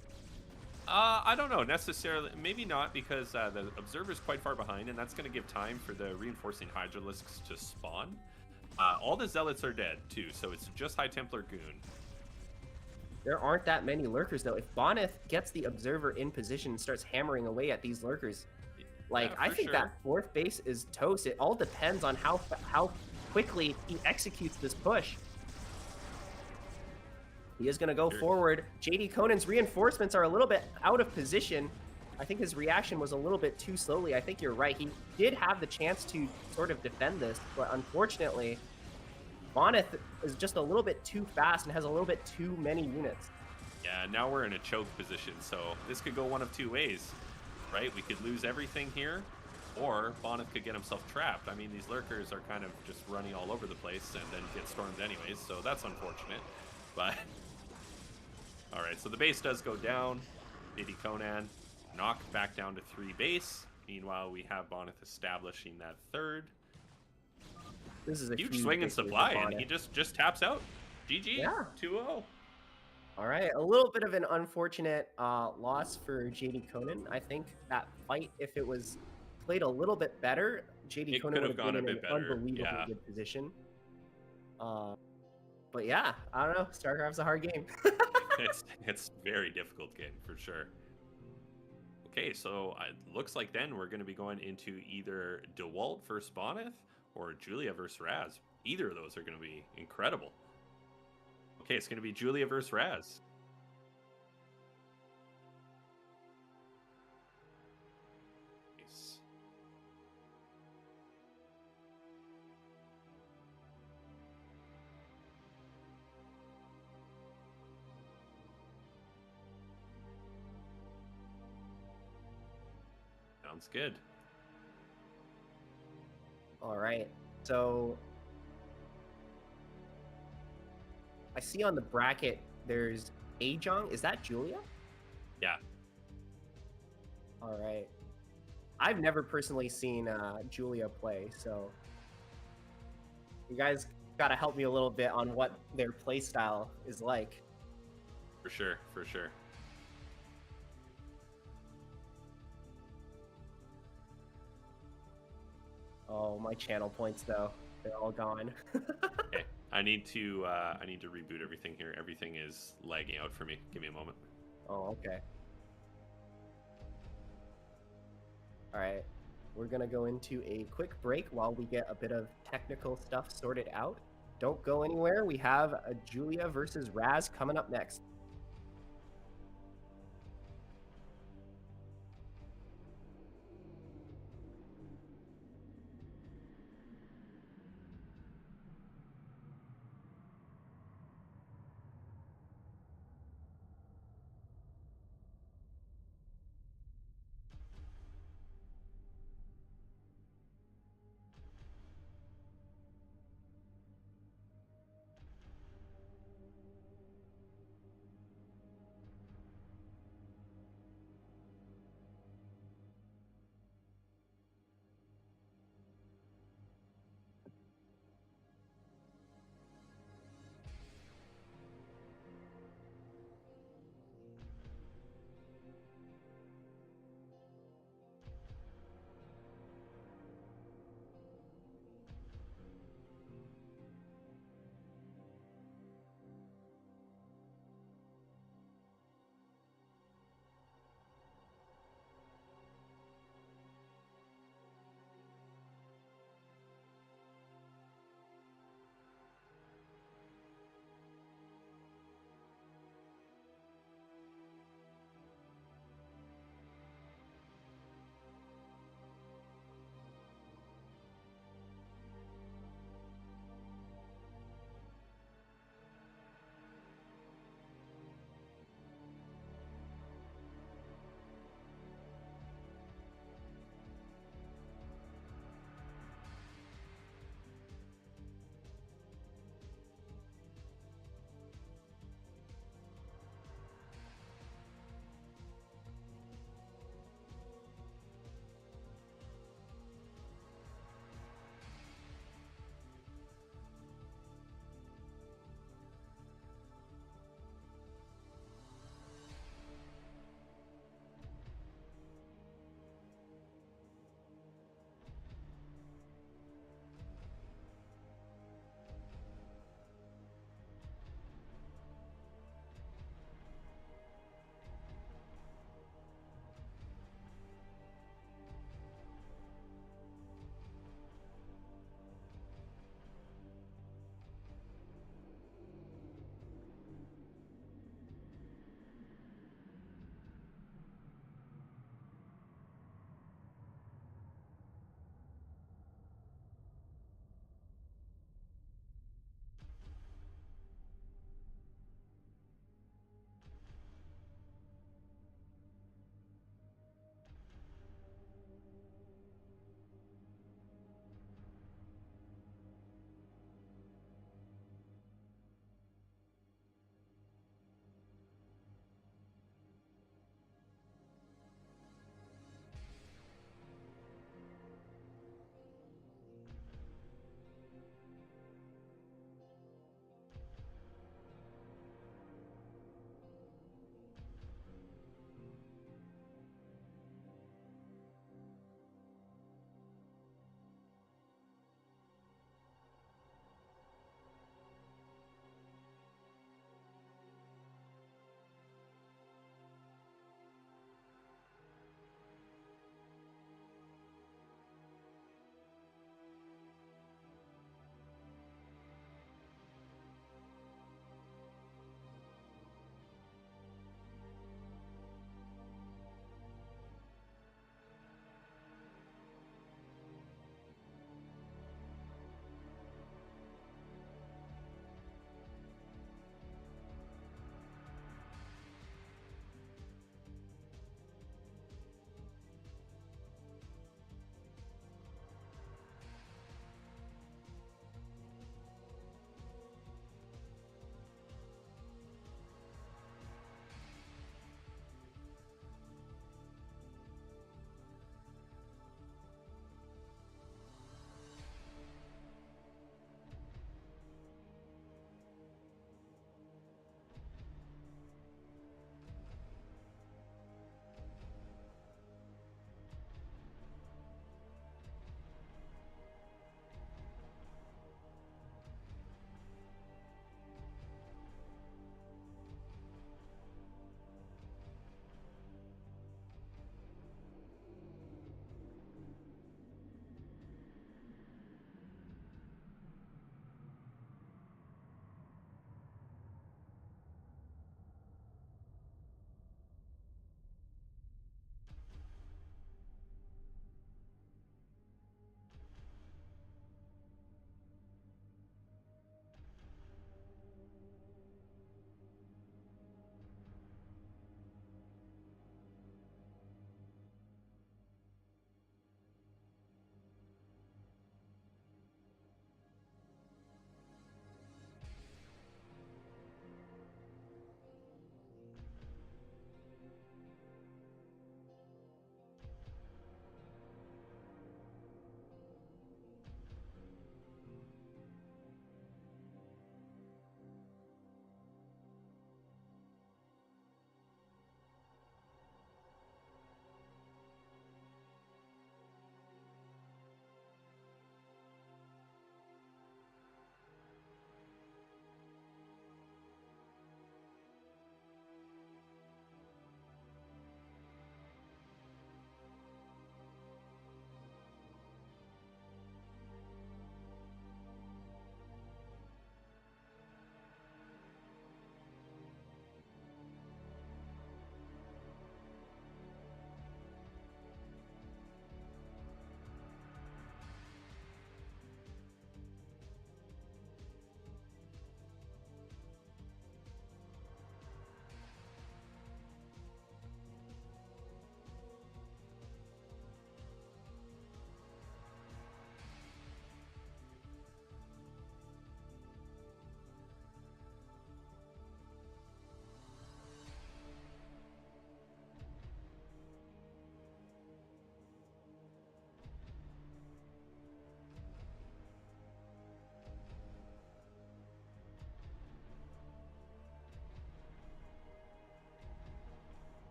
I don't know necessarily. Maybe not, because the Observer's quite far behind, and that's going to give time for the reinforcing Hydralisks to spawn. All the Zealots are dead, too, so it's just High Templar Goon. There aren't that many Lurkers, though. If Bonneth gets the Observer in position and starts hammering away at these Lurkers, like, Yeah, I for think sure. that fourth base is toast. It all depends on how quickly he executes this push. He is going to go forward. JD Conan's reinforcements are a little bit out of position. I think his reaction was a little bit too slowly. I think you're right. He did have the chance to sort of defend this, but unfortunately, Bonneth is just a little bit too fast and has a little bit too many units. Yeah, now we're in a choke position, so this could go one of two ways, right? We could lose everything here, or Bonneth could get himself trapped. I mean, these Lurkers are kind of just running all over the place and then get stormed anyways, so that's unfortunate. But all right, so the base does go down. JD Conan knocked back down to 3 base. Meanwhile, we have Bonneth establishing that third. This is a Huge swing and victory for supply, and Bonneth. he just taps out. GG, Yeah. 2-0. All right, a little bit of an unfortunate loss for JD Conan. I think that fight, if it was played a little bit better, JD It Conan could would have have been gone a in an bit better, unbelievably yeah. good position. But yeah, I don't know. StarCraft's a hard game. It's very difficult game for sure. Okay, so it looks like then we're going to be going into either DeWalt versus Bonneth or Julia versus Raz. Either of those are going to be incredible. Okay, it's going to be Julia versus Raz. Nice. Sounds good. All right, so I see on the bracket there's Ajong. Is that Julia? Yeah. All right. I've never personally seen Julia play, so you guys got to help me a little bit on what their play style is like. For sure, for sure. Oh, my channel points though. They're all gone. Okay, I need to reboot everything here. Everything is lagging out for me. Give me a moment. Oh, okay. All right. We're going to go into a quick break while we get a bit of technical stuff sorted out. Don't go anywhere. We have a Julia versus Raz coming up next.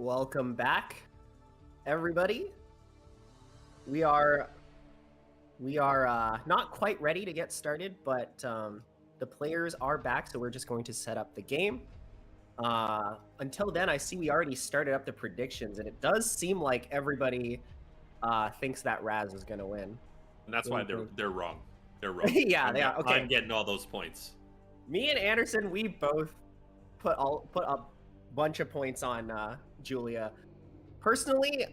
Welcome back, everybody. We are not quite ready to get started, but the players are back, so we're just going to set up the game. Until then, I see we already started up the predictions, and it does seem like everybody thinks that Raz is going to win. And that's why they're wrong. They're wrong. Yeah, they are. Okay. I'm getting all those points. Me and Anderson, we both put a bunch of points on Julia. Personally,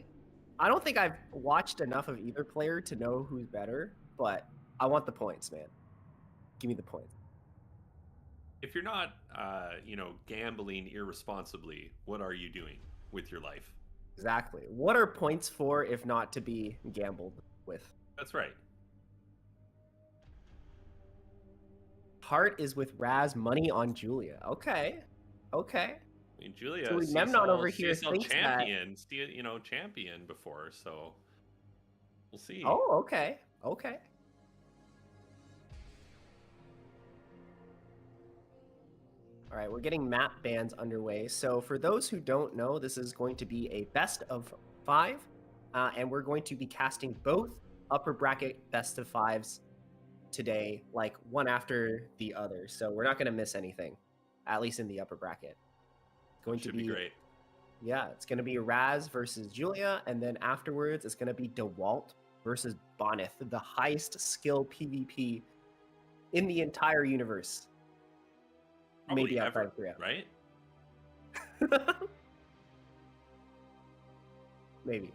I don't think I've watched enough of either player to know who's better, but I want the points, man. Give me the points. If you're not, gambling irresponsibly, what are you doing with your life? Exactly. What are points for if not to be gambled with? That's right. Heart is with Raz, money on Julia. Okay. Okay. I mean, Julia, Julie CSL, Memnon over here CSL thinks champion, champion before, so we'll see. Oh, okay. Okay. All right, we're getting map bans underway. So for those who don't know, this is going to be a best of 5, and we're going to be casting both upper bracket best of 5s today, like one after the other. So we're not going to miss anything, at least in the upper bracket. It's going to be great. Yeah, it's going to be Raz versus Julia, and then afterwards it's going to be DeWalt versus Bonith, the highest skill PvP in the entire universe. Probably Maybe ever, outside of Korea. right? Maybe.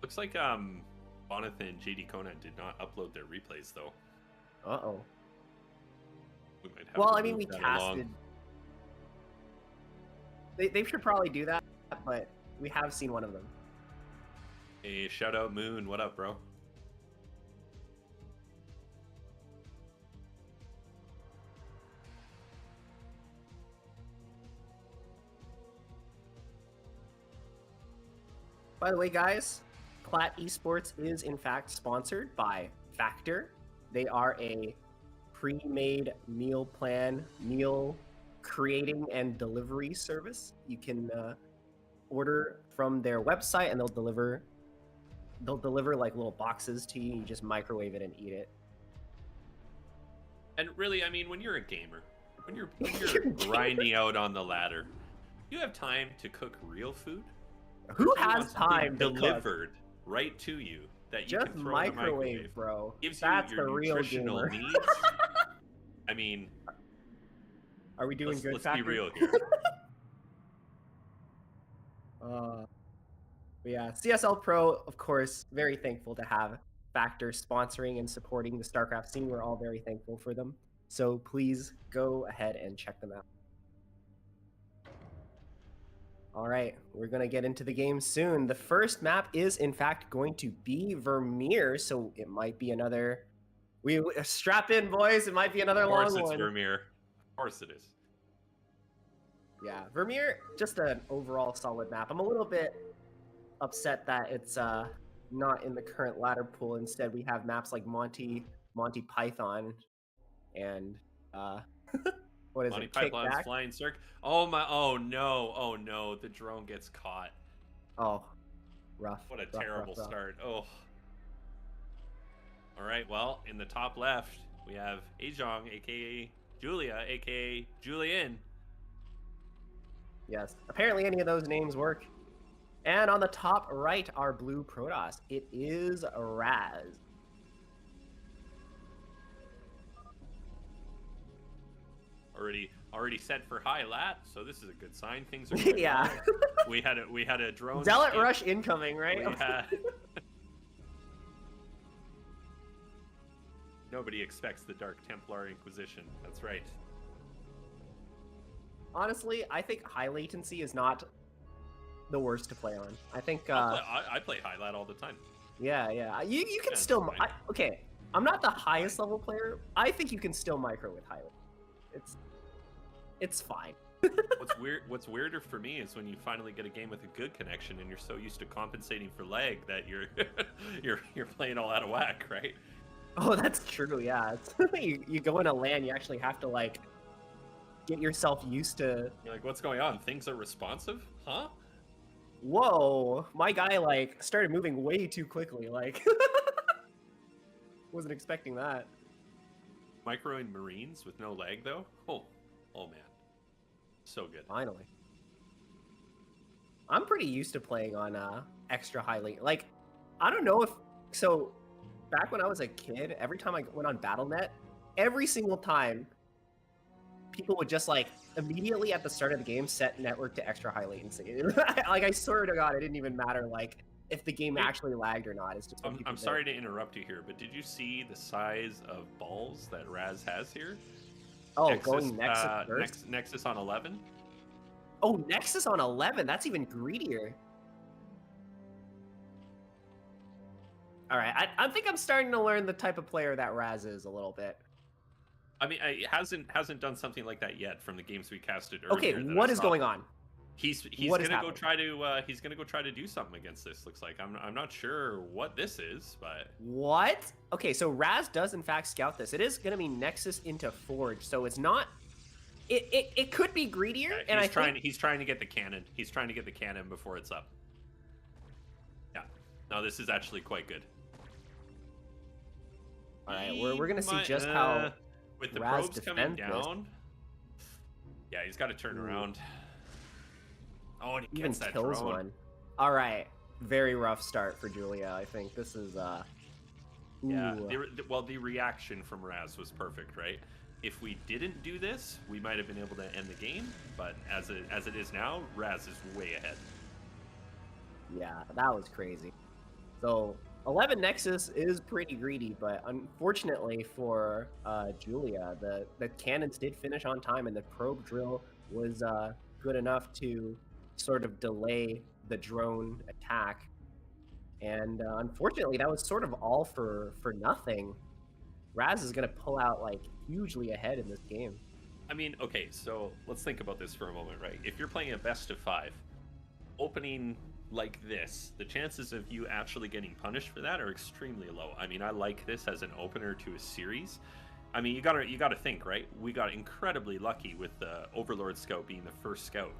Looks like Bonith and JD Conan did not upload their replays though. Uh-oh. We might have Well, to I mean, move we that casted. along. They should probably do that, but we have seen one of them. Hey, shout out Moon. What up, bro? By the way, guys, Clat Esports is in fact sponsored by Factor. They are a pre-made meal plan, meal creating and delivery service. You can order from their website, and they'll deliver like little boxes to you. You just microwave it and eat it. And really, I mean, when you're a gamer, when you're grinding out on the ladder, you have time to cook real food. Who You has want something time to cook? delivered right to you that you Just can throw in the microwave, bro. gives That's you your the real nutritional gamer. needs. I mean, Are we doing good? let's be Factor? real here. But yeah, CSL Pro, of course, very thankful to have Factor sponsoring and supporting the StarCraft scene. We're all very thankful for them. So please go ahead and check them out. All right, we're going to get into the game soon. The first map is, in fact, going to be Vermeer, so it might be another... strap in, boys. It might be another long one. Of course it's Vermeer. Of course it is. Yeah, Vermeer, just an overall solid map. I'm a little bit upset that it's not in the current ladder pool. Instead, we have maps like Monty Python, and what is Monty it? Python's Kickback? Flying Circ. Oh my! Oh no! The drone gets caught. Oh, rough. What a rough, terrible rough. start. Oh. All right. Well, in the top left, we have Ajong, aka Julia, aka Julian. Yes. Apparently, any of those names work. And on the top right, our blue Protoss. It is Raz. Already set for high lat, so this is a good sign. Things are going Yeah. well. We had a drone. Zealot skip. rush incoming, right? We had... Nobody expects the Dark Templar Inquisition. That's right. Honestly, I think high latency is not the worst to play on. I think I play high lat all the time. yeah. You can Yeah, still it's fine. okay. I'm not the highest level player. I think you can still micro with high latency. It's fine. What's weirder for me is when you finally get a game with a good connection and you're so used to compensating for lag that you're you're playing all out of whack, right? Oh, that's true. Yeah, it's, you go in a LAN, you actually have to like get yourself used to. You're like, what's going on? Things are responsive? Huh? Whoa, my guy like started moving way too quickly. Like, wasn't expecting that. Microing Marines with no lag though. Oh man, so good. Finally, I'm pretty used to playing on extra high lane. Like, I don't know if so. Back when I was a kid, every time I went on BattleNet, every single time, people would just like immediately at the start of the game set network to extra high latency. Like, I swear to God, it didn't even matter like if the game actually lagged or not. It's just what people I'm did. sorry to interrupt you here, but did you see the size of balls that Raz has here? Oh, going Nexus first. Nexus on 11. Oh, Nexus on 11. That's even greedier. All right, I think I'm starting to learn the type of player that Raz is a little bit. I mean, he hasn't done something like that yet from the games we casted earlier. Okay, what is going on? He's What is gonna go happening? he's gonna go try to do something against this. Looks like I'm not sure what this is, but What? Okay, so Raz does in fact scout this. It is going to be Nexus into Forge, so it's not. It could be greedier, yeah, and he's trying to get the cannon. He's trying to get the cannon before it's up. Yeah, no, this is actually quite good. All right, we're going to see just how with the Raz probes coming defends this. down. Yeah, he's got to turn around. Oh, and he Even gets that kills drone. one. All right, very rough start for Julia. I think this is Yeah, ooh. the reaction from Raz was perfect, right? If we didn't do this, we might have been able to end the game, but as it is now, Raz is way ahead. Yeah, that was crazy. So 11 Nexus is pretty greedy, but unfortunately for Julia, the cannons did finish on time, and the probe drill was good enough to sort of delay the drone attack. And unfortunately, that was sort of all for nothing. Raz is going to pull out like hugely ahead in this game. I mean, okay, so let's think about this for a moment, right? If you're playing a best of 5, opening like this, the chances of you actually getting punished for that are extremely low. I mean, I like this as an opener to a series. I mean, you gotta think, right? We got incredibly lucky with the Overlord Scout being the first scout.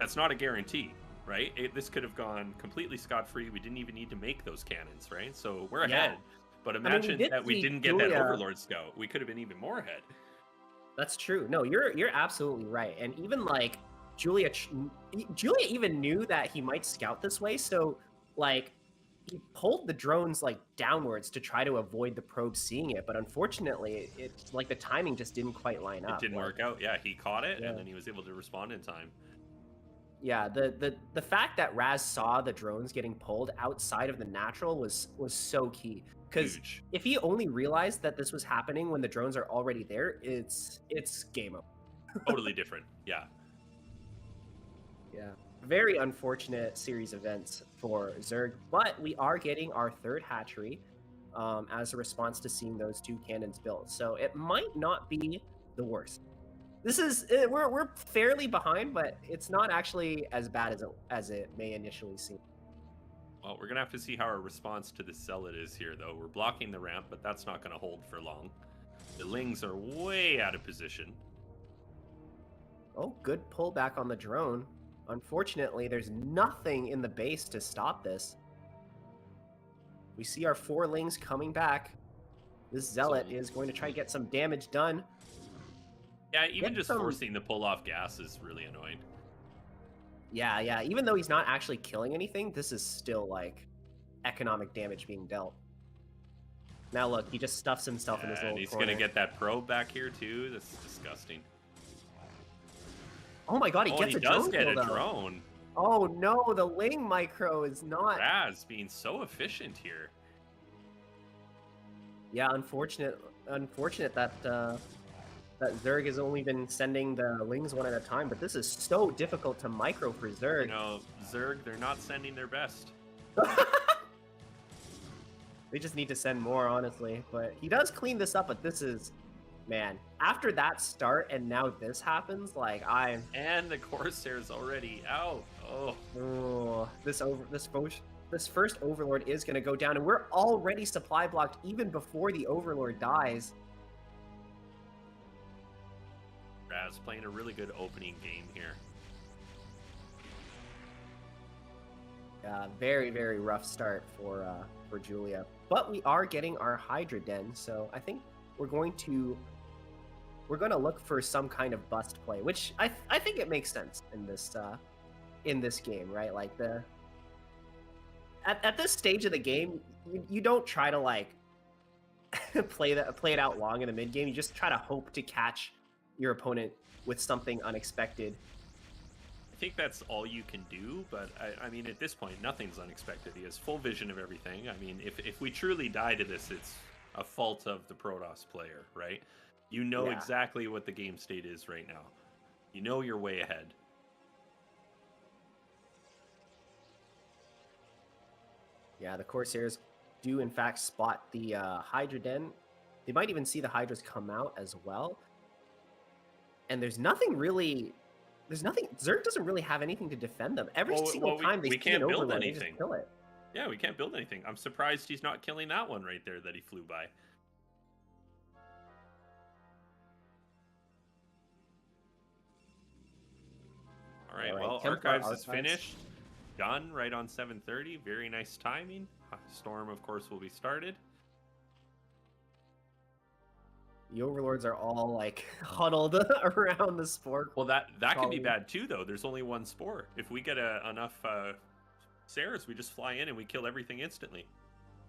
That's not a guarantee, right? This could have gone completely scot-free. We didn't even need to make those cannons, right? So we're ahead. Yeah. But imagine that we didn't get that Overlord Scout. We could have been even more ahead. That's true. No, you're absolutely right. And even like Julia even knew that he might scout this way, so like he pulled the drones like downwards to try to avoid the probe seeing it, but unfortunately it's like the timing just didn't quite line up. It didn't work out. Yeah, he caught it Yeah. and then he was able to respond in time. Yeah, the fact that Raz saw the drones getting pulled outside of the natural was so key. Because Huge. if he only realized that this was happening when the drones are already there, it's game over. Totally different. Yeah. Yeah. Very unfortunate series events for Zerg, but we are getting our third hatchery as a response to seeing those 2 cannons built. So it might not be the worst. This is we're fairly behind, but it's not actually as bad as it may initially seem. Well, we're gonna have to see how our response to the Zealot is here, though. We're blocking the ramp, but that's not gonna hold for long. The Lings are way out of position. Oh, good pullback on the drone. Unfortunately, there's nothing in the base to stop this. We see our 4 Lings coming back. This Zealot is going to try to get some damage done. Yeah, even Get just some- forcing the pull-off gas is really annoying. Yeah. Even though he's not actually killing anything, this is still like economic damage being dealt. Now look, he just stuffs himself in this And little he's corner. gonna get that probe back here too. That's disgusting. Oh my god, he Oh, gets and a he drone does get kill, a though. drone. Oh no, the Ling micro is not. Raz being so efficient here. Yeah, unfortunate that that Zerg has only been sending the Lings one at a time, but this is so difficult to micro for Zerg. You know, Zerg, they're not sending their best. They just need to send more, honestly. But he does clean this up, but this is, man, after that start and now this happens, like And the Corsair's already out. Oh, this first Overlord is going to go down, and we're already supply blocked even before the Overlord dies. Raz playing a really good opening game here. Very, very rough start for Julia. But we are getting our Hydra Den, so I think we're going to look for some kind of bust play, which I think it makes sense in this game, right? Like at this stage of the game, you don't try to like play it out long in the mid game. You just try to hope to catch your opponent with something unexpected. I think that's all you can do, but I mean, at this point, nothing's unexpected. He has full vision of everything. I mean, if we truly die to this, it's a fault of the Protoss player, right? You know exactly what the game state is right now. You know you're way ahead. Yeah, the Corsairs do in fact spot the Hydra Den. They might even see the Hydras come out as well. And there's nothing. Zerg doesn't really have anything to defend them. Every single time they see an Overlord, they just kill it. Yeah, we can't build anything. I'm surprised he's not killing that one right there that he flew by. All right, well, Archives is finished. Done right on 7:30. Very nice timing. Storm, of course, will be started. The Overlords are all like huddled around the spore. Well, that can be bad too, though. There's only one spore. If we get enough Saras, we just fly in and we kill everything instantly.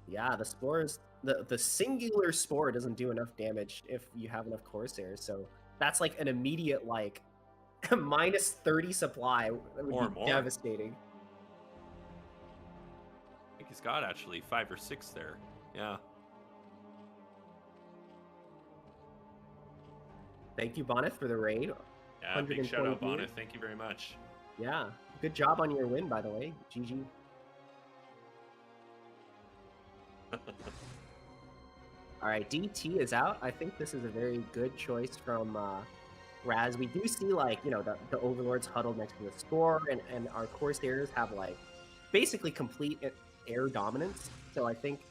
Yeah, the spores, the singular spore doesn't do enough damage if you have enough Corsairs. So that's like an immediate like minus 30 supply. That would Or be more. devastating. I think he's got actually 5 or 6 there. Yeah. Thank you, Bonnet, for the raid. Yeah, big shout out, 120 Bonnet. Thank you very much. Yeah, good job on your win, by the way. GG. All right, DT is out. I think this is a very good choice from Raz. We do see, like, you know, the Overlords huddled next to the score, and our Corsairs have, like, basically complete air dominance. So I think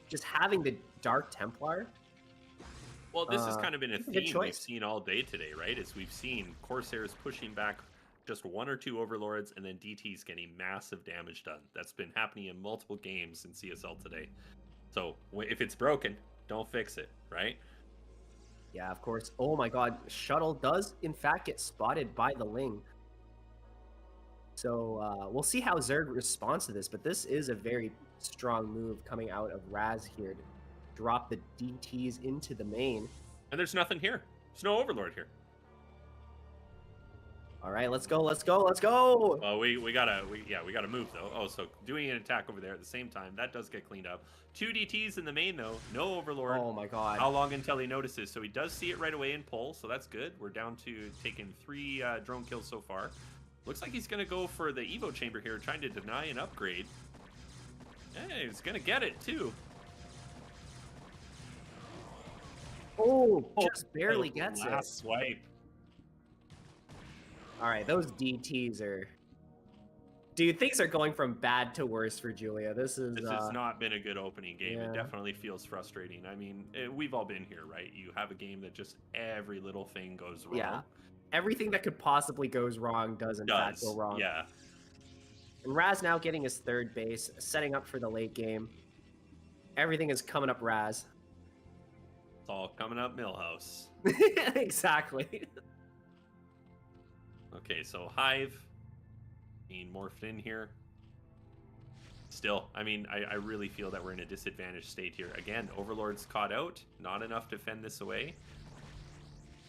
just having the Dark Templar. Well, this has kind of been a good theme we've choice. seen all day today, right? Is we've seen Corsairs pushing back just 1 or 2 Overlords, and then DT's getting massive damage done. That's been happening in multiple games in CSL today. So if it's broken, don't fix it, right? Yeah, of course. Oh my god, Shuttle does in fact get spotted by the Ling. So we'll see how Zerg responds to this, but this is a very strong move coming out of Raz here to drop the DTs into the main. And there's nothing here. There's no Overlord here. All right, let's go, let's go, let's go! Well, we gotta move though. Oh, so doing an attack over there at the same time, that does get cleaned up. 2 DTs in the main though, no Overlord. Oh my god. How long until he notices? So he does see it right away and pull, so that's good. We're down to taking 3 drone kills so far. Looks like he's gonna go for the Evo chamber here, trying to deny an upgrade. Hey, he's gonna get it too. Oh, just barely gets it. Last swipe. All right, those DTs are... Dude, things are going from bad to worse for Julia. This has not been a good opening game. Yeah. It definitely feels frustrating. I mean, we've all been here, right? You have a game that just every little thing goes wrong. Yeah. Everything that could possibly goes wrong does in fact go wrong. Yeah. And Raz now getting his 3rd base, setting up for the late game. Everything is coming up Raz. It's all coming up Millhouse. Exactly. Okay, so Hive being morphed in here. Still, I mean, I really feel that we're in a disadvantaged state here. Again, Overlord's caught out. Not enough to fend this away.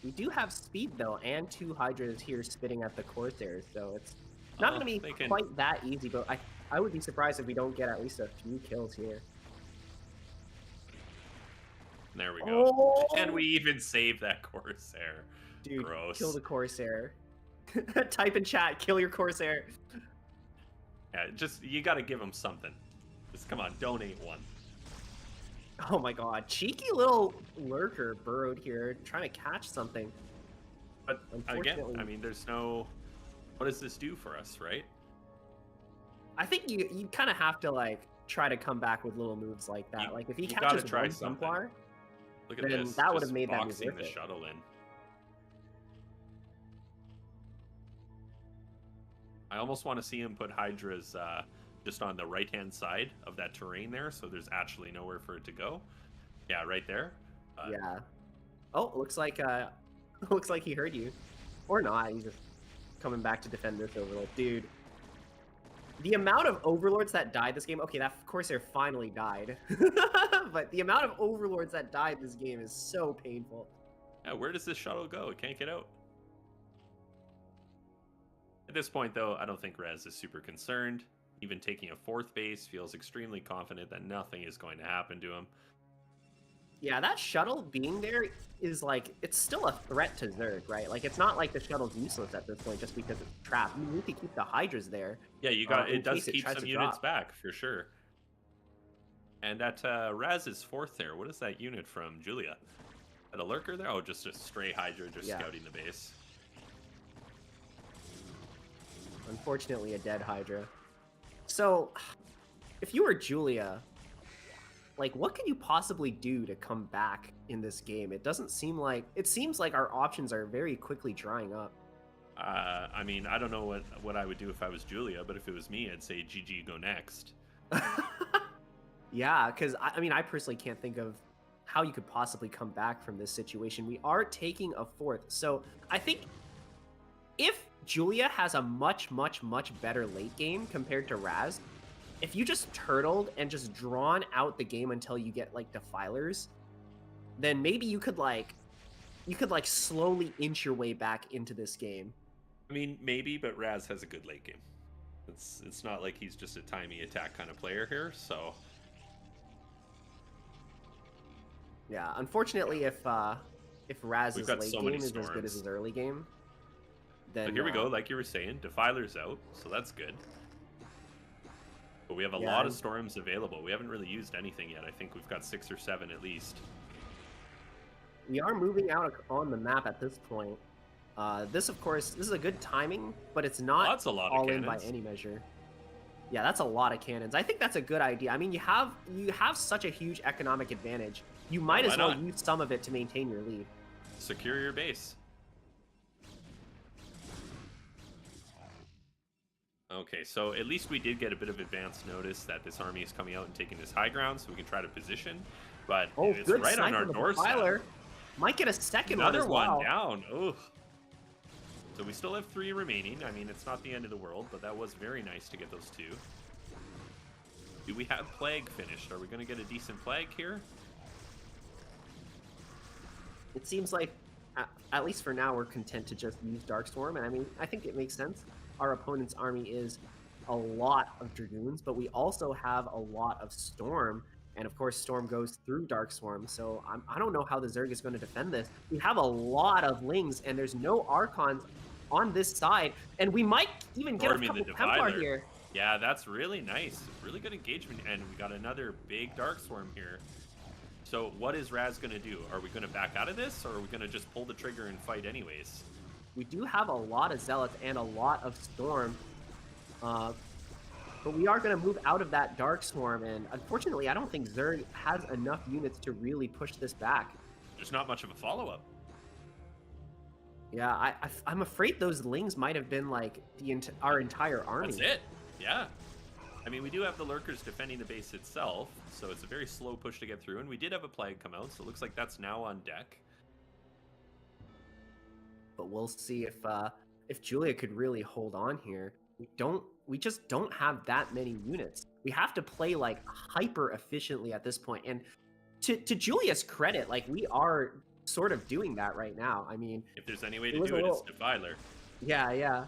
We do have speed, though, and 2 Hydras here spitting at the Corsairs, so it's not going to be quite that easy, but I would be surprised if we don't get at least a few kills here. There we go. Oh! Can we even save that Corsair? Dude, Gross. kill the Corsair. Type in chat, kill your Corsair. Yeah, just, you got to give him something. Just, come on, donate 1. Oh my god, cheeky little lurker burrowed here, trying to catch something. But again, Unfortunately- I mean, there's no... What does this do for us, right? I think you kind of have to, like, try to come back with little moves like that. Like, if he you gotta catches try one something. Templar, Look at then this. that would just have made that move boxing worth the it. shuttle in. I almost want to see him put Hydra's just on the right-hand side of that terrain there, so there's actually nowhere for it to go. Yeah, right there. Yeah. Oh, looks like looks like he heard you, or not. He's just coming back to defend this overlord, dude. The amount of overlords that died this game. Okay, that of course they're finally died, but the amount of overlords that died this game is so painful. Yeah, where does this shuttle go? It can't get out. At this point, though, I don't think Rez is super concerned. Even taking a 4th base, feels extremely confident that nothing is going to happen to him. Yeah, that shuttle being there is like, it's still a threat to Zerg, right? Like, it's not like the shuttle's useless at this point just because it's trapped. You need to keep the Hydras there. Yeah, you got it. In Does case it keep tries some to units drop. back for sure. And that Raz is 4th there. What is that unit from Julia? Is that a lurker there? Oh, just a stray Hydra just Yeah. scouting the base. Unfortunately, a dead Hydra. So, if you were Julia, like, what can you possibly do to come back in this game? It doesn't seem like... It seems like our options are very quickly drying up. I mean, I don't know what I would do if I was Julia, but if it was me, I'd say GG, go next. Yeah, because, I mean, I personally can't think of how you could possibly come back from this situation. We are taking a 4th, so I think if Julia has a much, much, much better late game compared to Raz, if you just turtled and just drawn out the game until you get, like, Defilers, then maybe you could slowly inch your way back into this game. I mean, maybe, but Raz has a good late game. It's not like he's just a timey attack kind of player here, so... Yeah, unfortunately, if Raz's We've got late so game many is as good storms. as his early game, then But here we go, like you were saying, Defiler's out, so that's good. But we have a Yeah, lot of and- storms available. We haven't really used anything yet. I think we've got 6 or 7 at least. we are moving out on the map at this point. This, of course, this is a good timing, but it's not That's a lot of all in by cannons. any measure. Yeah, that's a lot of cannons. I think that's a good idea. I mean, you have such a huge economic advantage. You might why as well not? use some of it to maintain your lead. Secure your base. Okay, so at least we did get a bit of advance notice that this army is coming out and taking this high ground, so we can try to position. But Oh, it's good right on sniper our with the doorstep. Defiler. Might get a second Another one as well. one down. Ugh. So we still have 3 remaining. I mean, it's not the end of the world, but that was very nice to get those 2. Do we have Plague finished? Are we going to get a decent Plague here? It seems like, at least for now, we're content to just use Darkstorm, and I mean, I think it makes sense. Our opponent's army is a lot of Dragoons, but we also have a lot of Storm, and of course, Storm goes through Darkstorm, so I don't know how the Zerg is going to defend this. We have a lot of Lings, and there's no Archons on this side, and we might even get a couple Templar here. Yeah, that's really nice. Really good engagement, and we got another big Darkstorm here. So what is Raz going to do? Are we going to back out of this, or are we going to just pull the trigger and fight anyways? We do have a lot of Zealots and a lot of Storm, but we are going to move out of that Darkstorm, and unfortunately, I don't think Zerg has enough units to really push this back. There's not much of a follow-up. Yeah, I'm afraid those Lings might have been like our entire army. That's it. Yeah. I mean, we do have the Lurkers defending the base itself, so it's a very slow push to get through, and we did have a Plague come out, so it looks like that's now on deck. But we'll see if Julia could really hold on here. We just don't have that many units. We have to play like hyper efficiently at this point. And to Julia's credit, like we are sort of doing that right now. I mean, If there's any way to do it, it's Defiler. yeah.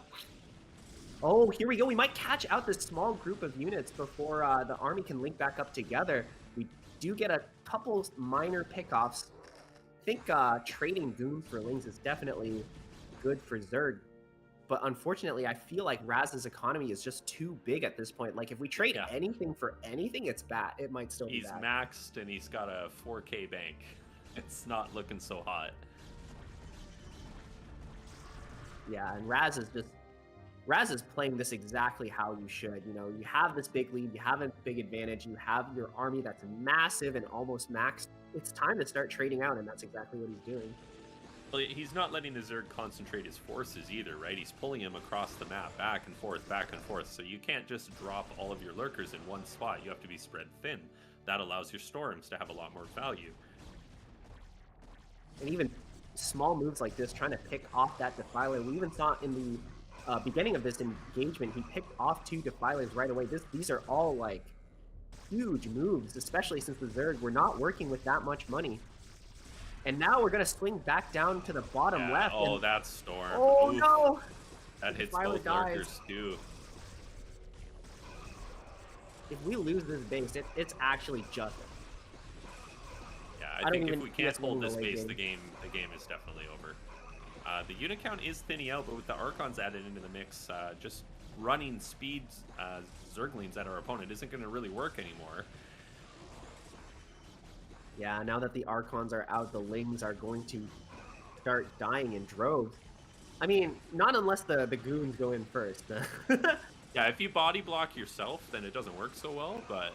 Oh, here we go. We might catch out this small group of units before the army can link back up together. We do get a couple minor pickoffs. I think trading goons for Lings is definitely good for Zerg. But unfortunately, I feel like Raz's economy is just too big at this point. Like, if we trade anything for anything, it's bad. It might still be He's bad. maxed, and he's got a 4K bank. It's not looking so hot. Yeah, and Raz is playing this exactly how you should. You know, you have this big lead, you have a big advantage, you have your army that's massive and almost maxed. It's time to start trading out, and that's exactly what he's doing. Well, he's not letting the Zerg concentrate his forces either, right? He's pulling him across the map, back and forth. So you can't just drop all of your lurkers in one spot. You have to be spread thin. That allows your storms to have a lot more value. And even small moves like this, trying to pick off that Defiler. We even saw in the beginning of this engagement, he picked off 2 Defilers right away. These are all like huge moves, especially since the Zerg were not working with that much money. And now we're going to swing back down to the bottom left. Oh, and... that's Storm. Oh, Oof. no! That hits Defiler both dies. lurkers, too. If we lose this base, it's actually just... Yeah, I I don't think even if we see can't us hold winning this the late base, the game is definitely over. The unit count is thinning out, but with the Archons added into the mix, just running speed Zerglings at our opponent isn't going to really work anymore. Yeah, now that the Archons are out, the Lings are going to start dying in droves. I mean, not unless the goons go in first. Yeah, if you body block yourself, then it doesn't work so well, but...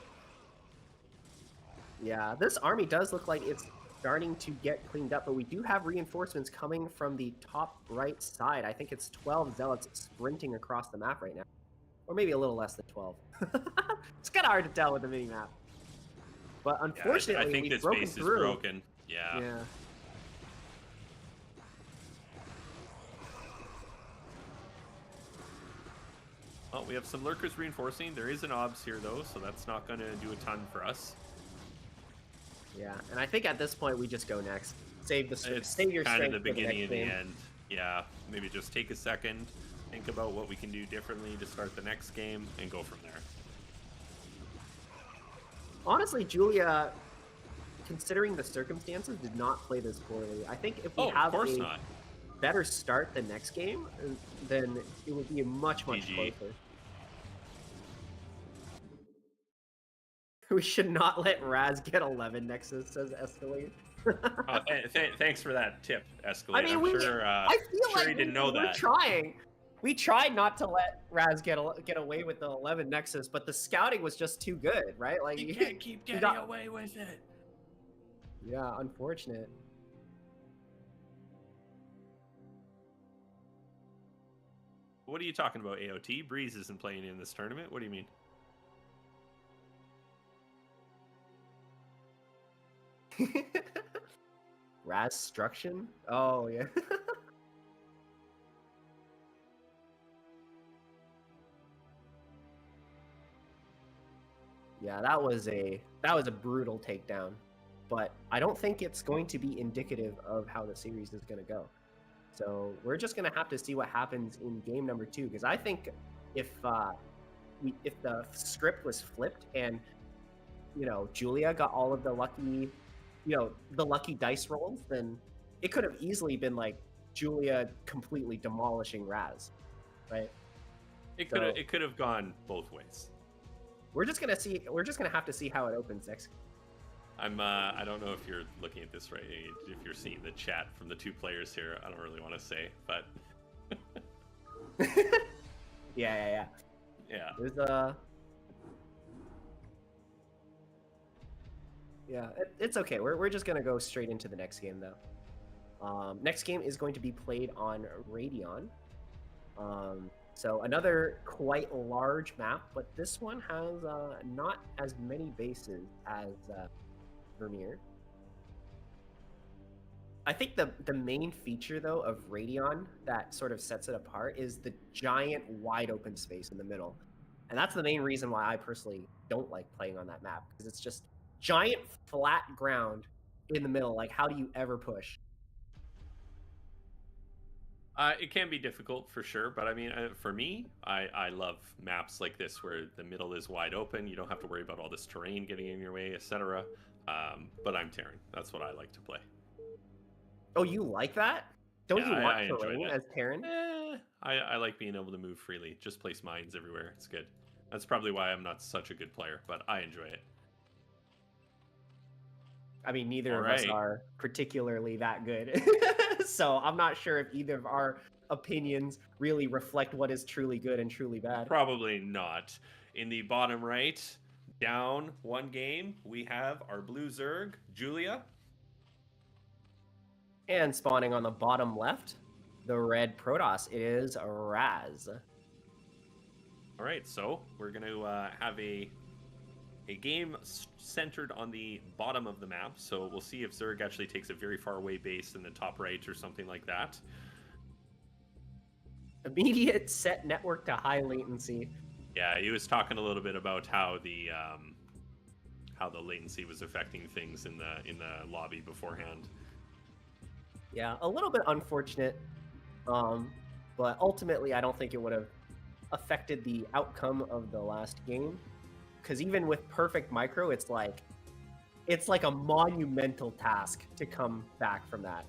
Yeah, this army does look like it's starting to get cleaned up, but we do have reinforcements coming from the top right side. I think it's 12 Zealots sprinting across the map right now. Or maybe a little less than 12. It's kind of hard to tell with the mini-map. But unfortunately, I think we've this broken base through. is broken. Yeah. Yeah. Well, we have some lurkers reinforcing. There is an obs here, though, so that's not going to do a ton for us. Yeah, and I think at this point we just go next. Save your It's strength kind of the for beginning next and the game. end. Yeah, maybe just take a second, think about what we can do differently to start the next game, and go from there. Honestly, Julia, considering the circumstances, did not play this poorly. I think if we have a better start the next game, then it would be much GG. closer. We should not let Raz get 11 Nexus, says Escalade. Thanks for that tip, Escalade. I mean, I feel like he didn't know we're that. trying. We tried not to let Raz get away with the 11 Nexus, but the scouting was just too good, right? Like You can't keep getting away with it. Yeah, unfortunate. What are you talking about, AOT? Breeze isn't playing in this tournament. What do you mean? Razstruction? Oh, yeah. Yeah, that was a brutal takedown, but I don't think it's going to be indicative of how the series is going to go. So we're just going to have to see what happens in game number 2, because I think if the script was flipped and Julia got all of the lucky dice rolls, then it could have easily been like Julia completely demolishing Raz, right? It could have gone both ways. We're just gonna have to see how it opens next. I don't know if you're looking at this right, if you're seeing the chat from the two players here. I don't really want to say, but yeah. There's yeah, it's okay. We're just gonna go straight into the next game though. Next game is going to be played on Radeon. So another quite large map, but this one has not as many bases as Vermeer. I think the main feature though of Radeon that sort of sets it apart is the giant wide open space in the middle. And that's the main reason why I personally don't like playing on that map, because it's just giant flat ground in the middle. Like, how do you ever push? It can be difficult for sure, but I mean, for me, I love maps like this where the middle is wide open. You don't have to worry about all this terrain getting in your way, etc. But I'm Terran. That's what I like to play. Oh, you like that? Don't Yeah, you want I enjoy terrain that. as Terran? I like being able to move freely. Just place mines everywhere. It's good. That's probably why I'm not such a good player, but I enjoy it. I mean, neither All of us right. are particularly that good. So I'm not sure if either of our opinions really reflect what is truly good and truly bad. Probably not. In the bottom right, down one game, we have our blue Zerg, Julia. And spawning on the bottom left, the red Protoss is Raz. All right, so we're going to have a game centered on the bottom of the map. So we'll see if Zerg actually takes a very far away base in the top right or something like that. Immediate set network to high latency. Yeah, he was talking a little bit about how the latency was affecting things in the lobby beforehand. Yeah, a little bit unfortunate, but ultimately I don't think it would have affected the outcome of the last game. Because even with perfect micro, it's like a monumental task to come back from that.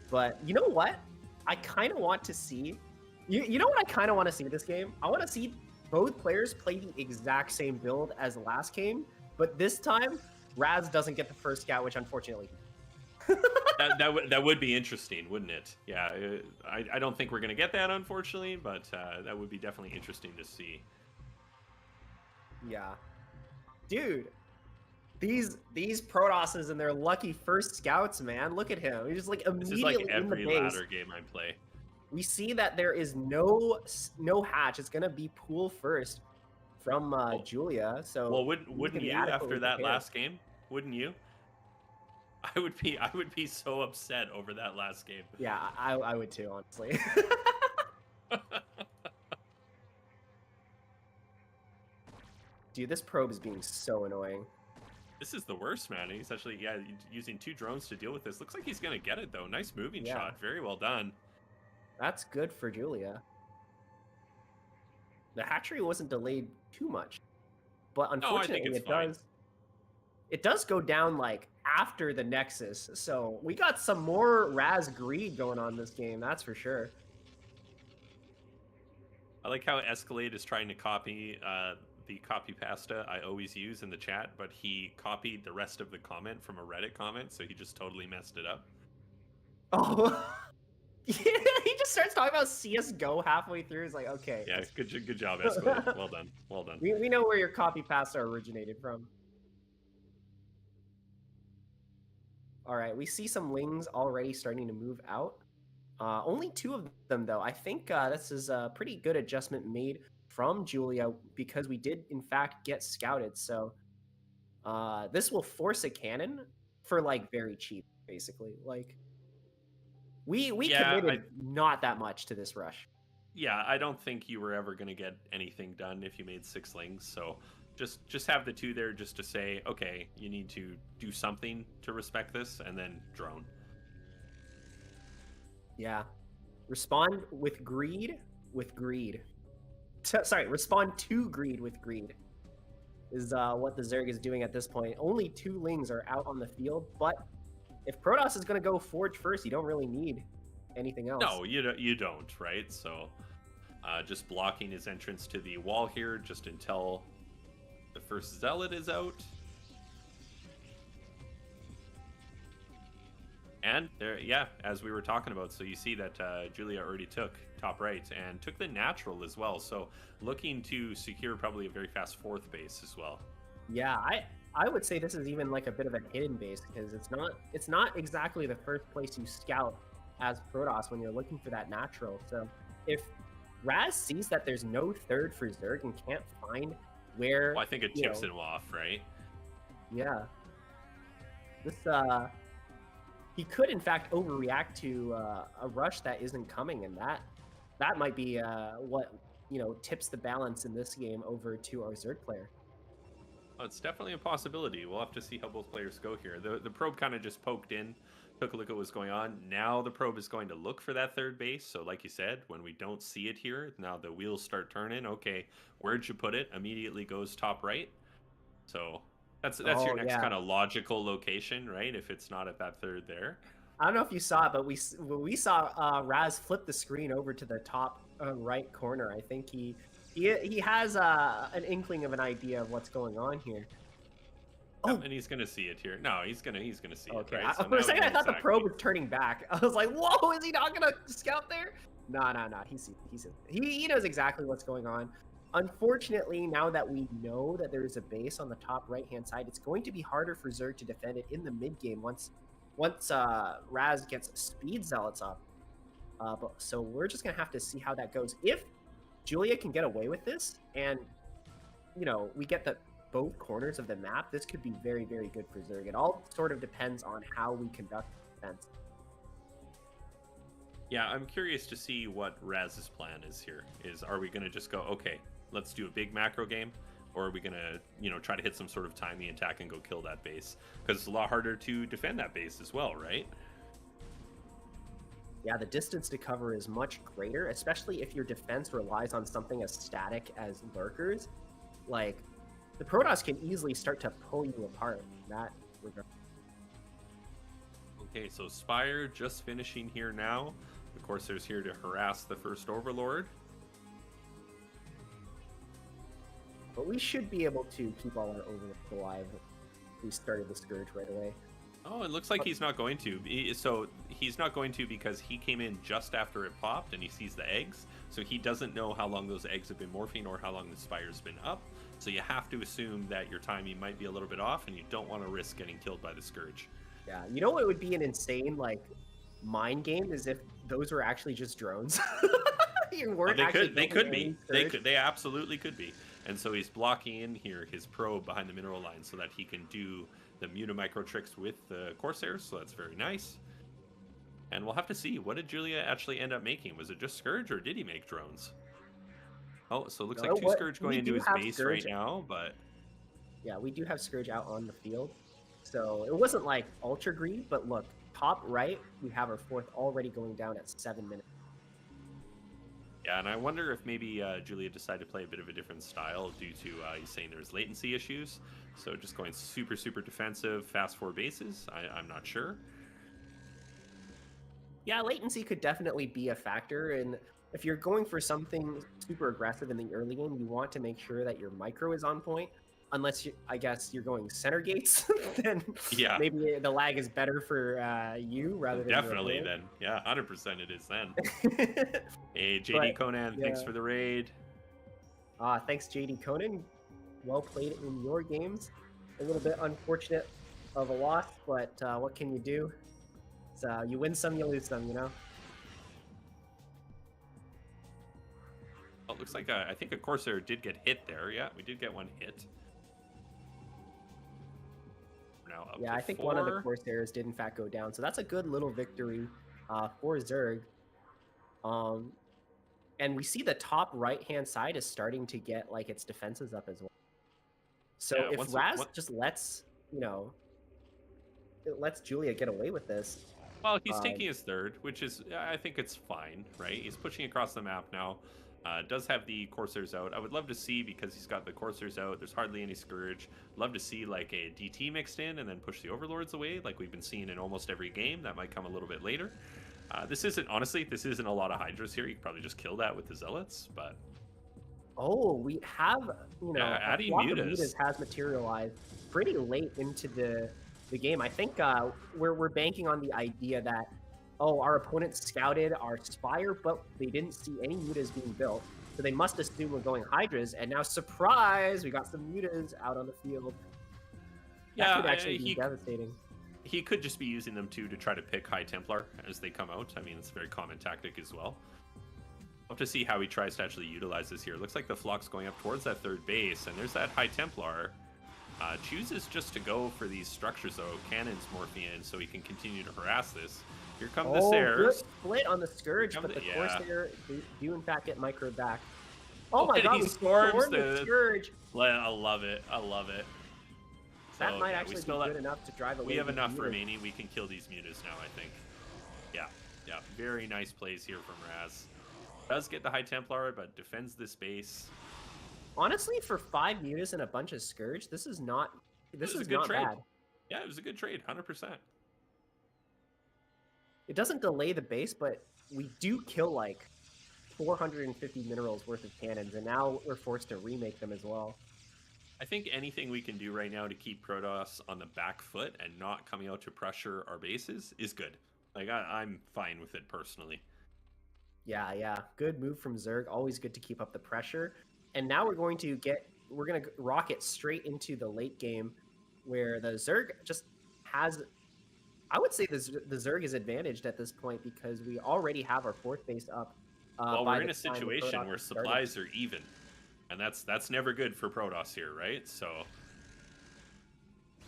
But you know what? I kind of want to see. You know what I kind of want to see this game? I want to see both players play the exact same build as last game, but this time Raz doesn't get the first scout, which unfortunately. that would be interesting, wouldn't it? Yeah, I don't think we're gonna get that, unfortunately, but that would be definitely interesting to see. Yeah, dude, these Protosses and their lucky first scouts, man. Look at him. He's just like This is immediately like every in the base. ladder game I play. We see that there is no hatch. It's gonna be pool first from Julia. So well, wouldn't you after that last game? Wouldn't you? I would be so upset over that last game. Yeah, I would too, honestly. Dude, this probe is being so annoying. This is the worst, man. He's actually, using 2 drones to deal with this. Looks like he's going to get it, though. Nice moving shot. Very well done. That's good for Julia. The hatchery wasn't delayed too much. But unfortunately, it does go down, like, after the Nexus. So we got some more Raz greed going on this game, that's for sure. I like how Escalade is trying to copy the copy pasta I always use in the chat, but he copied the rest of the comment from a Reddit comment, so he just totally messed it up. Oh, yeah, he just starts talking about CSGO halfway through. He's like, okay. Yeah, good job, Escalade. Well done. Well done. We know where your copy pasta originated from. All right, we see some Lings already starting to move out. Only 2 of them, though. I think this is a pretty good adjustment made from Julia because we did, in fact, get scouted. So this will force a cannon for, like, very cheap, basically. Like, we committed not that much to this rush. Yeah, I don't think you were ever going to get anything done if you made 6 Lings, so just have the 2 there just to say, okay, you need to do something to respect this, and then drone. Yeah. Respond with greed with greed. Sorry, respond to greed with greed is what the Zerg is doing at this point. Only 2 Lings are out on the field, but if Protoss is going to go Forge first, you don't really need anything else. No, you don't, right? So just blocking his entrance to the wall here just until the first Zealot is out. And there, yeah, as we were talking about, so you see that Julia already took top right and took the natural as well. So looking to secure probably a very fast 4th base as well. Yeah, I would say this is even like a bit of a hidden base because it's not exactly the first place you scout as Protoss when you're looking for that natural. So if Raz sees that there's no 3rd for Zerg and can't find where, well, I think it tips him off, right? Yeah. This he could in fact overreact to a rush that isn't coming, and that might be what tips the balance in this game over to our Zerg player. Well, it's definitely a possibility. We'll have to see how both players go here. The probe kind of just poked in, took a look at what's going on. Now the probe is going to look for that 3rd base. So like you said, when we don't see it here, now the wheels start turning. Okay, where'd you put it? Immediately goes top right. So that's your next kind of logical location, right? If it's not at that 3rd there. I don't know if you saw it, but we saw Raz flip the screen over to the top right corner. I think he has an inkling of an idea of what's going on here. Oh, and he's gonna see it here. No, he's gonna see it. Right? So for a second, I thought the probe was turning back. I was like, "Whoa, is he not gonna scout there?" No. He knows exactly what's going on. Unfortunately, now that we know that there is a base on the top right-hand side, it's going to be harder for Zerg to defend it in the mid game once once Raz gets speed zealots up. So we're just gonna have to see how that goes. If Julia can get away with this, and we get the both corners of the map, this could be very, very good for Zerg. It all sort of depends on how we conduct defense. Yeah, I'm curious to see what Raz's plan is here. Are we going to just go, okay, let's do a big macro game? Or are we going to, try to hit some sort of timing attack and go kill that base? Because it's a lot harder to defend that base as well, right? Yeah, the distance to cover is much greater, especially if your defense relies on something as static as lurkers. Like, the Protoss can easily start to pull you apart in that regard. Okay, so Spire just finishing here now. The Corsairs here to harass the first Overlord. But we should be able to keep all our Overlords alive. We started the Scourge right away. Oh, it looks like he's not going to. So he's not going to because he came in just after it popped and he sees the eggs. So he doesn't know how long those eggs have been morphing or how long the Spire's been up. So you have to assume that your timing might be a little bit off and you don't want to risk getting killed by the Scourge. Yeah, you know what would be an insane, mind game is if those were actually just drones. You weren't they could be. They absolutely could be. And so he's blocking in here his probe behind the mineral line so that he can do the Mutamicro tricks with the Corsairs, so that's very nice. And we'll have to see, what did Julia actually end up making? Was it just Scourge or did he make drones? Oh, so it looks like two Scourge going into his base Scourge right now, but... Yeah, we do have Scourge out on the field. So it wasn't ultra greedy, but look, top right, we have our fourth already going down at 7 minutes. Yeah, and I wonder if maybe Julia decided to play a bit of a different style due to he's saying there's latency issues. So just going super, super defensive, fast four bases. I'm not sure. Yeah, latency could definitely be a factor. And if you're going for something super aggressive in the early game, you want to make sure that your micro is on point. Unless I guess you're going center gates, then yeah, maybe the lag is better for you rather than definitely then. Yeah, 100% it is then. Hey, JD Conan, yeah. Thanks for the raid. Thanks, JD Conan. Well played in your games. A little bit unfortunate of a loss, but what can you do? So you win some, you lose some, Well, it looks like I think a Corsair did get hit there. Yeah, we did get one hit. Yeah, I think 4. one of the Corsairs did in fact go down, so that's a good little victory for Zerg. And we see the top right-hand side is starting to get its defenses up as well. So yeah, if Raz just lets Julia get away with this. Well, he's taking his third, which is I think it's fine, right? He's pushing across the map now. Does have the Corsairs out. I would love to see, because he's got the Corsairs out, there's hardly any Scourge. Love to see a DT mixed in and then push the Overlords away like we've been seeing in almost every game. That might come a little bit later. This isn't a lot of Hydras here. You could probably just kill that with the Zealots, but... Oh, we have, adding mutas has materialized pretty late into the game. I think we're banking on the idea that our opponents scouted our Spire, but they didn't see any mutas being built. So they must assume we're going Hydras, and now, surprise, we got some mutas out on the field. That could actually be devastating. He could just be using them, too, to try to pick High Templar as they come out. I mean, it's a very common tactic as well. We'll have to see how he tries to actually utilize this here. Looks like the Flock's going up towards that third base, and there's that High Templar. Chooses just to go for these structures, though. Cannons morphing in, so he can continue to harass this. Here come the Sairs. Good split on the Scourge, but the Corsair do in fact get micro back. Oh my god, we stormed the Scourge. I love it. I love it. That might actually be good enough to drive away. We have enough remaining. We can kill these mutas now, I think. Yeah. Very nice plays here from Raz. Does get the High Templar, but defends this base. Honestly, for 5 mutas and a bunch of Scourge, this is not bad. Yeah, it was a good trade, 100%. It doesn't delay the base, but we do kill 450 minerals worth of cannons, and now we're forced to remake them as well. I think anything we can do right now to keep Protoss on the back foot and not coming out to pressure our bases is good. I'm fine with it personally. Yeah. Good move from Zerg. Always good to keep up the pressure. And now we're going to rocket straight into the late game where the Zerg just has I would say the Zerg is advantaged at this point because we already have our fourth base up. Well, by we're in the a time the situation Protoss where has started. supplies are even, and that's never good for Protoss here, right? So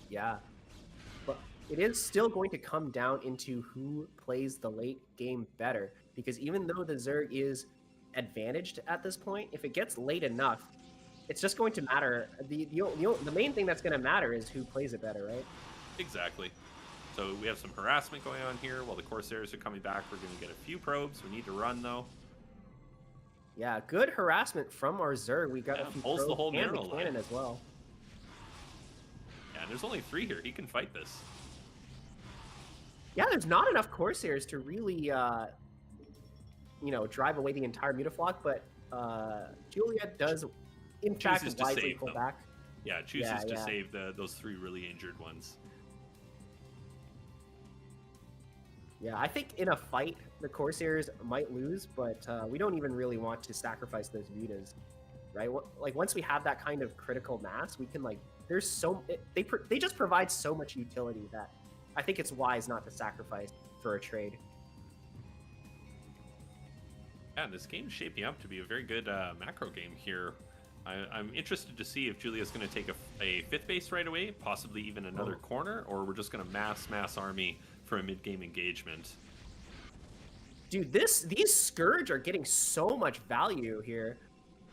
Yeah, but it is still going to come down into who plays the late game better. Because even though the Zerg is advantaged at this point, if it gets late enough, it's just going to matter. The main thing that's going to matter is who plays it better, right? exactly. So we have some harassment going on here while the Corsairs are coming back. We're going to get a few probes. We need to run though. Yeah, good harassment from our Zerg. We got Yeah, a few pulls the probes whole and the mineral line. cannon as well. Yeah, and there's only 3 here. He can fight this. Yeah, there's not enough Corsairs to really, drive away the entire Mutaflock, but Julia does, in fact, Chooses to wisely save pull them. back. Yeah, it chooses Yeah, to yeah. save those 3 really injured ones. Yeah, I think in a fight, the Corsairs might lose, but we don't even really want to sacrifice those mutas, right? Like, once we have that kind of critical mass, we can, like, there's so... They just provide so much utility that I think it's wise not to sacrifice for a trade. Yeah, this game's shaping up to be a very good macro game here. I'm interested to see if Julia's going to take a 5th base right away, possibly even another corner, or we're just going to mass army for a mid-game engagement. Dude, these Scourge are getting so much value here.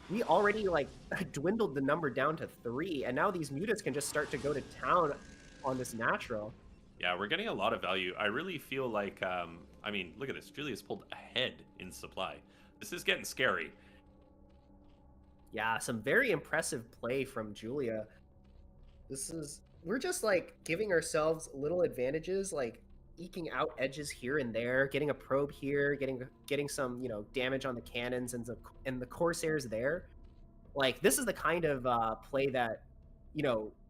We already, like, dwindled the number down to 3, and now these mutas can just start to go to town on this natural. Yeah, we're getting a lot of value. I really feel like, I mean, look at this. Julia's pulled ahead in supply. This is getting scary. Yeah, some very impressive play from Julia. We're just, like, giving ourselves little advantages, like, eking out edges here and there, getting a probe here, getting some, damage on the cannons and the Corsairs there. Like, this is the kind of play that,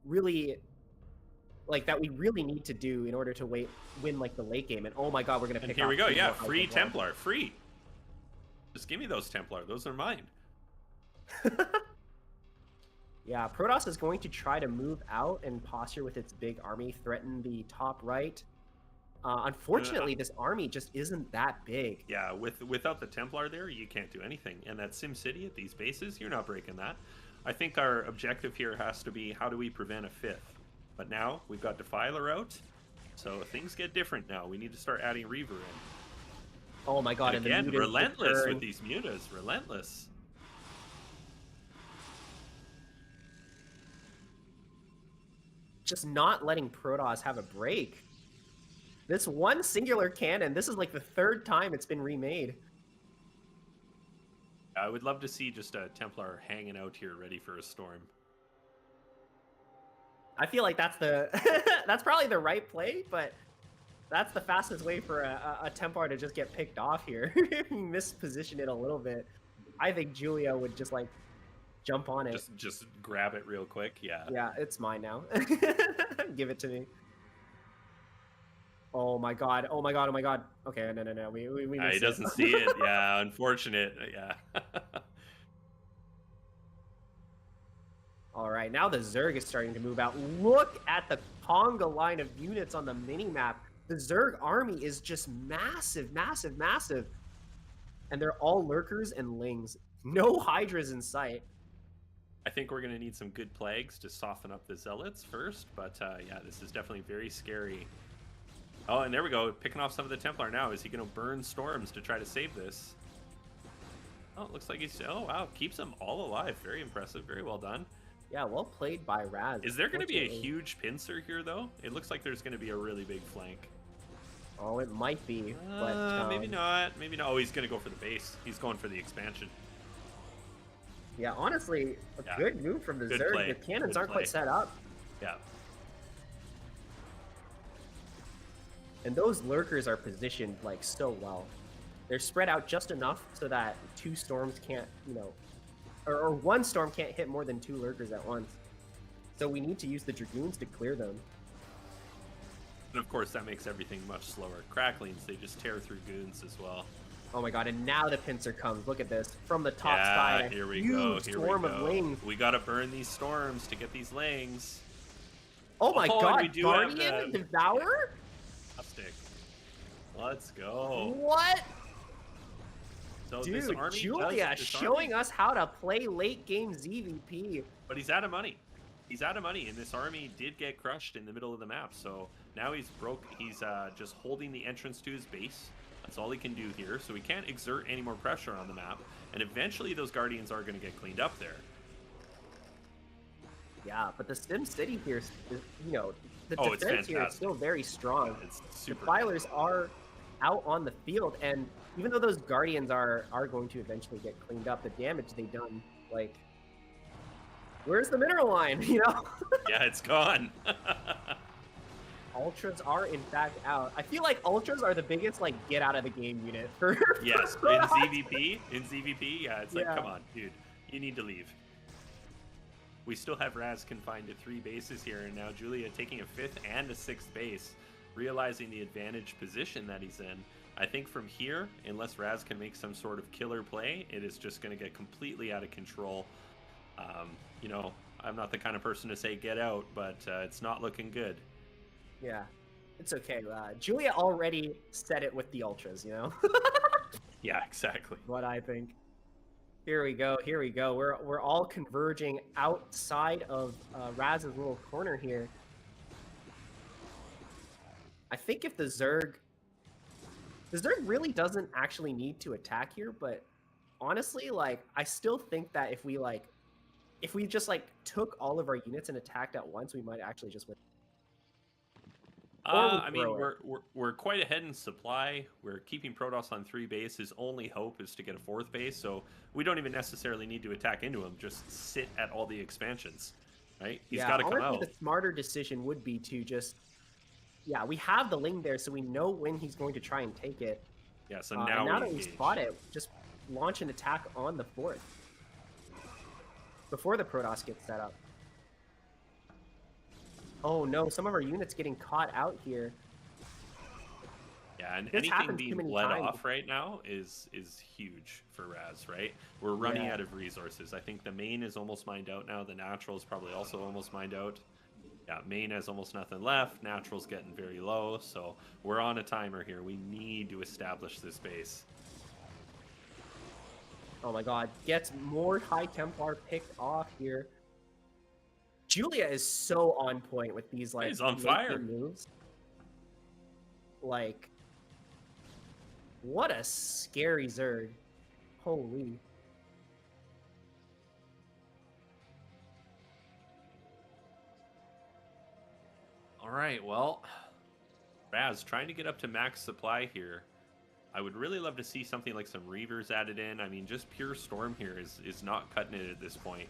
really, like, that we really need to do in order to win, like, the late game. And oh my god, we're gonna pick And here off we go. 3 Yeah, more free Hyper Wall. Templar, free. Just give me those Templar. Those are mine. Yeah, Protoss is going to try to move out and posture with its big army, threaten the top right. Unfortunately, this army just isn't that big. Yeah, without the Templar there, you can't do anything. And at Sim City, at these bases, you're not breaking that. I think our objective here has to be, how do we prevent a 5th? But now, we've got Defiler out, so things get different now. We need to start adding Reaver in. Oh my god, And and again, the mutas relentless return. with these mutas. Relentless. Just not letting Protoss have a break. This one singular cannon, this is like the 3rd time it's been remade. I would love to see just a Templar hanging out here ready for a storm. I feel like that's that's probably the right play, but that's the fastest way for a Templar to just get picked off here. Misposition it a little bit. I think Julia would just, like, jump on it. Just grab it real quick. Yeah. Yeah, it's mine now. Give it to me. Oh my god! Oh my god! Oh my god! Okay, no. We He missed it. doesn't see it. Yeah, unfortunate. Yeah. All right, now the Zerg is starting to move out. Look at the conga line of units on the mini-map. The Zerg army is just massive, massive, massive. And they're all lurkers and lings. No Hydras in sight. I think we're going to need some good plagues to soften up the Zealots first, but yeah, this is definitely very scary. Oh, and there we go, picking off some of the Templar now. Is he going to burn storms to try to save this? Oh, it looks like he's... Oh, wow, keeps them all alive. Very impressive, very well done. Yeah, well played by Raz. Is there going to be a Unfortunately- huge pincer here, though? It looks like there's going to be a really big flank. Oh, it might be, but... Maybe not. Maybe not. Oh, he's going to go for the base. He's going for the expansion. Yeah, honestly, a Yeah. good move from the Good Zerg. play. The cannons Good aren't play. quite set up. Yeah. And those lurkers are positioned, like, so well. They're spread out just enough so that 2 storms can't, or 1 storm can't hit more than 2 lurkers at once. So we need to use the Dragoons to clear them. And of course, that makes everything much slower. Cracklings, they just tear through goons as well. Oh my god, and now the pincer comes. Look at this. From the top Yeah, side, a here we huge go. Here storm we go. of wings. We gotta burn these storms to get these lings. Oh my Oh, and god, we do have Guardian? the- Devourer? Fantastic. Let's go. What? So this Dude, army Julia this showing army- us how to play late game ZVP. But he's out of money. He's out of money, and this army did get crushed in the middle of the map. So now he's broke. He's just holding the entrance to his base. That's all he can do here. So he can't exert any more pressure on the map. And eventually those Guardians are going to get cleaned up there. Yeah, but the Sim City here, you know, the Oh, it's defense here is fantastic. still very strong. It's The super. Filers are out on the field, and even though those Guardians are going to eventually get cleaned up, the damage they've done, like, where's the mineral line, you know? Yeah, it's gone. Ultras are in fact out. I feel like Ultras are the biggest, like, get out of the game unit for Yes, for in us. ZVP, yeah, it's like, Yeah. come on, dude, you need to leave. We still have Raz confined to 3 bases here, and now Julia taking a 5th and a 6th base, realizing the advantage position that he's in. I think from here, unless Raz can make some sort of killer play, it is just going to get completely out of control. You know, I'm not the kind of person to say get out, but it's not looking good. Yeah, it's okay. Julia already said it with the Ultras, you know? Yeah, exactly. What I think. Here we go. Here we go. We're all converging outside of Raz's little corner here. I think if the Zerg really doesn't actually need to attack here, but honestly, like, I still think that if we just like took all of our units and attacked at once, we might actually just win. I mean, we're quite ahead in supply. We're keeping Protoss on 3 base. His only hope is to get a 4th base, so we don't even necessarily need to attack into him. Just sit at all the expansions, right? He's got to come honestly, out. the smarter decision would be to just, yeah, we have the Ling there, so we know when he's going to try and take it. Yeah, so And now, now that we engage. spot it, just launch an attack on the 4th before the Protoss gets set up. Oh no, some of our units getting caught out here. Yeah, and This anything happens too being many bled times. off right now is huge for Raz, right? We're running Yeah. out of resources. I think the main is almost mined out now. The natural is probably also almost mined out. Yeah, main has almost nothing left. Natural's getting very low, so we're on a timer here. We need to establish this base. Oh my god, gets more High Templar picked off here. Julia is so on point with these, like, He's on late fire. game moves. Like, what a scary Zerg. Holy. All right, well, Raz trying to get up to max supply here. I would really love to see something like some Reavers added in. I mean, just pure Storm here is not cutting it at this point.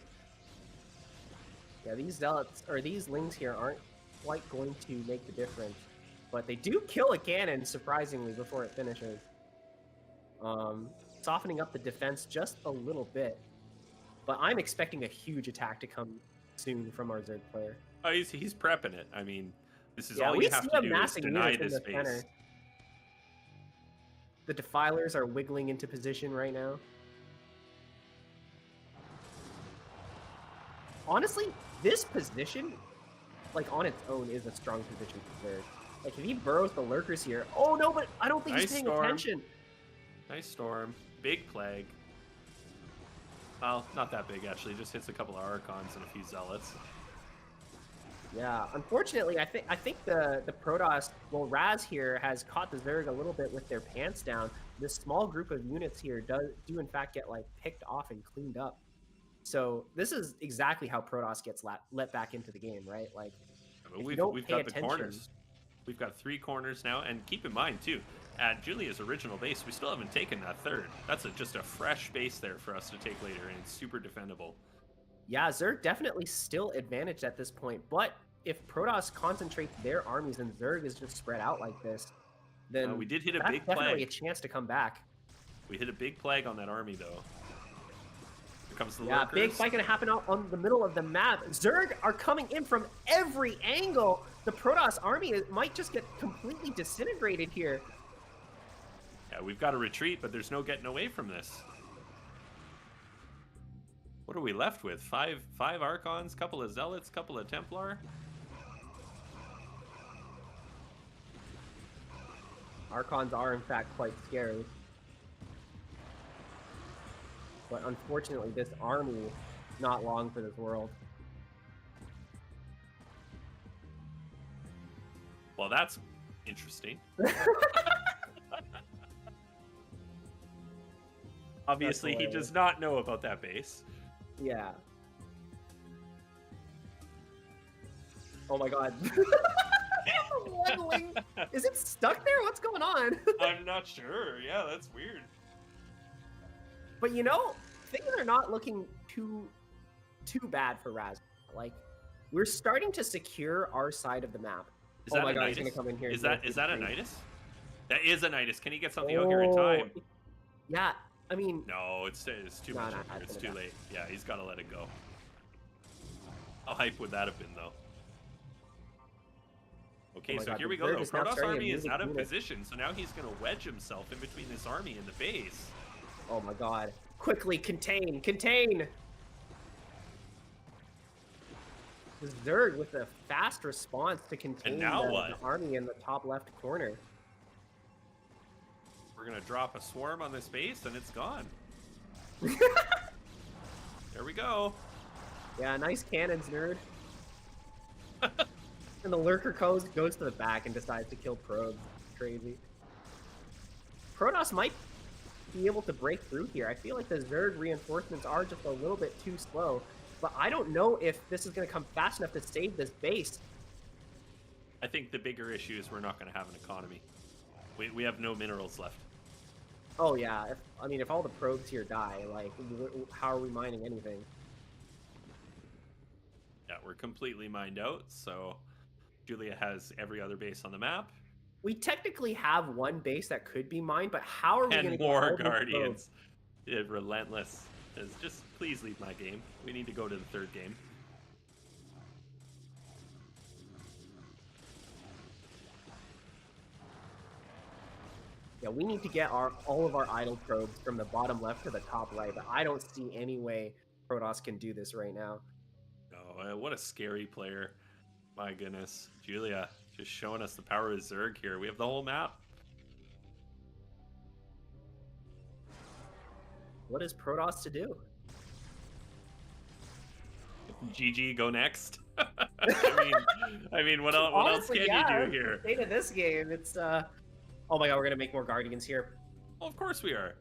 Yeah, these Zealots, or these Lings here aren't quite going to make the difference. But they do kill a cannon, surprisingly, before it finishes. Softening up the defense just a little bit. But I'm expecting a huge attack to come soon from our Zerg player. Oh, he's prepping it. I mean, this is Yeah, all we you have see to them do is massing deny units in this the center. base. The Defilers are wiggling into position right now. Honestly, this position, like, on its own, is a strong position for Zerg. Like, if he burrows the Lurkers here... Oh, no, but I don't think Nice he's paying storm. attention. Nice Storm. Big Plague. Well, not that big, actually. Just hits a couple of Archons and a few Zealots. Yeah, unfortunately, I think the Protoss, well, Raz here has caught the Zerg a little bit with their pants down. This small group of units here do in fact get, like, picked off and cleaned up. So this is exactly how Protoss gets let back into the game, right? Like, But if we've you don't got pay the attention- corners. We've got 3 corners now, and keep in mind too, at Julia's original base, we still haven't taken that 3rd. That's just a fresh base there for us to take later, and it's super defendable. yeah, Zerg definitely still advantaged at this point, but if Protoss concentrates their armies and Zerg is just spread out like this, then We did hit a that's big definitely a plague. chance to come back. We hit a big plague on that army, though. Here comes the Yeah, Lurkers. big fight gonna happen out on the middle of the map. Zerg are coming in from every angle. The Protoss army might just get completely disintegrated here. Yeah, we've got to retreat, but there's no getting away from this. What are we left with? Five Archons, couple of Zealots, couple of Templar. Archons are in fact quite scary. But unfortunately, this army is not long for this world. Well, that's interesting. Obviously, he does not know about that base. Yeah. Oh my god. One wing. Is it stuck there? What's going on? I'm not sure. Yeah, that's weird. But you know, things are not looking too bad for Raz. Like, we're starting to secure our side of the map. Is Oh that my a god, he's Nidus? gonna come in here. Is that a Nidus? That is a Nidus. Can he get something out here in time? Yeah, I mean, No, it's too No, much. no, out here. that's It's gonna too late. Yeah, he's got to let it go. How hype would that have been, though? Okay, my so God, here the we go, Zerg though. is now Protoss starting a army is music out of unit. position, so now he's going to wedge himself in between this army and the base. oh my god. Quickly, contain, contain! The Zerg with a fast response to contain now the what? army in the top left corner. We're going to drop a swarm on this base, and it's gone. There we go. Yeah, nice cannons, nerd. And the Lurker goes to the back and decides to kill Probes. Crazy. Protoss might be able to break through here. I feel like the Zerg reinforcements are just a little bit too slow, but I don't know if this is going to come fast enough to save this base. I think the bigger issue is we're not going to have an economy. We have no minerals left. Oh yeah, if all the probes here die, like, how are we mining anything? Yeah, we're completely mined out, so Julia has every other base on the map. We technically have one base that could be mined, but how are we going to And get all more those probes? Guardians. Relentless. Just please leave my game. We need to go to the third game. Yeah, we need to get all of our idle probes from the bottom left to the top right, but I don't see any way Protoss can do this right now. Oh, what a scary player. My goodness. Julia, just showing us the power of Zerg here. We have the whole map. What is Protoss to do? GG, go next. I mean, what else can yeah, you do here? The state of this game, it's oh my god, we're gonna make more Guardians here. Well, of course we are.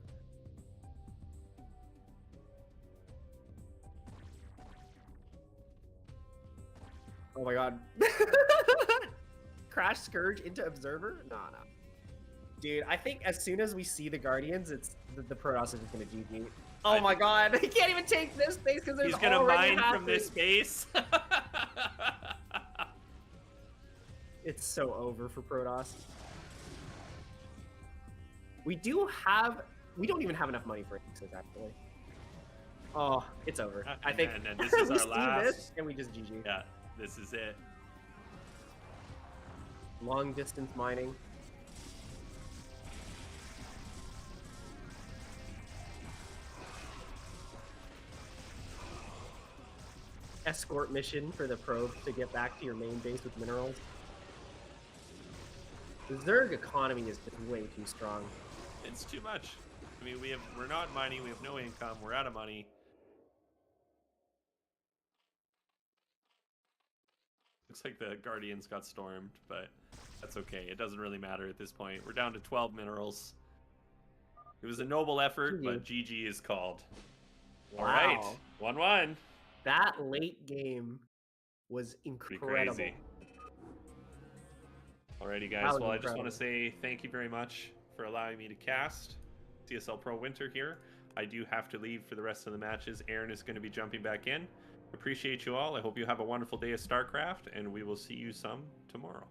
Oh my god. Crash Scourge into Observer? No. Dude, I think as soon as we see the Guardians, it's the Protoss is just gonna GG. Oh my god, he can't even take this base because there's He's gonna already mine half from this base. It's so over for Protoss. We don't even have enough money for X's, actually. Oh, it's over. I think and this is we our see last. this and we just GG. Yeah, this is it. Long distance mining. Escort mission for the probe to get back to your main base with minerals. The Zerg economy is just way too strong. It's too much. I mean, we're not mining. We have no income. We're out of money. Looks like the Guardians got stormed, but that's okay. It doesn't really matter at this point. We're down to 12 minerals. It was a noble effort, but GG is called. Wow. All right, 1-1. That late game was Pretty incredible. crazy. Alrighty, That guys. was Well, I just want incredible. to say thank you very much for allowing me to cast CSL Pro Winter here. I do have to leave for the rest of the matches. Aaron is going to be jumping back in. Appreciate you all. I hope you have a wonderful day of StarCraft, and we will see you some tomorrow.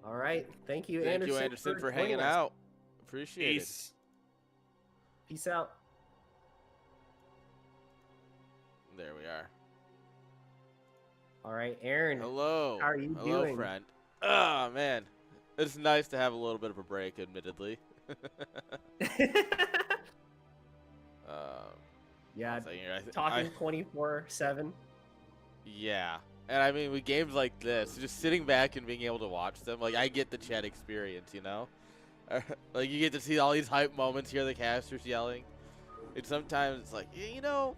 All right. Thank you, Thank Anderson. you, Anderson, for joining hanging us. out. Appreciate it. Peace. Peace out. There we are. All right, Aaron. Hello. How are you Hello, doing? friend. Oh, man. It's nice to have a little bit of a break, admittedly. Yeah, so, you know, talking 24/7. Yeah. And I mean, with games like this, just sitting back and being able to watch them, like, I get the chat experience, you know? Like, you get to see all these hype moments, hear the casters yelling. And sometimes it's like, you know,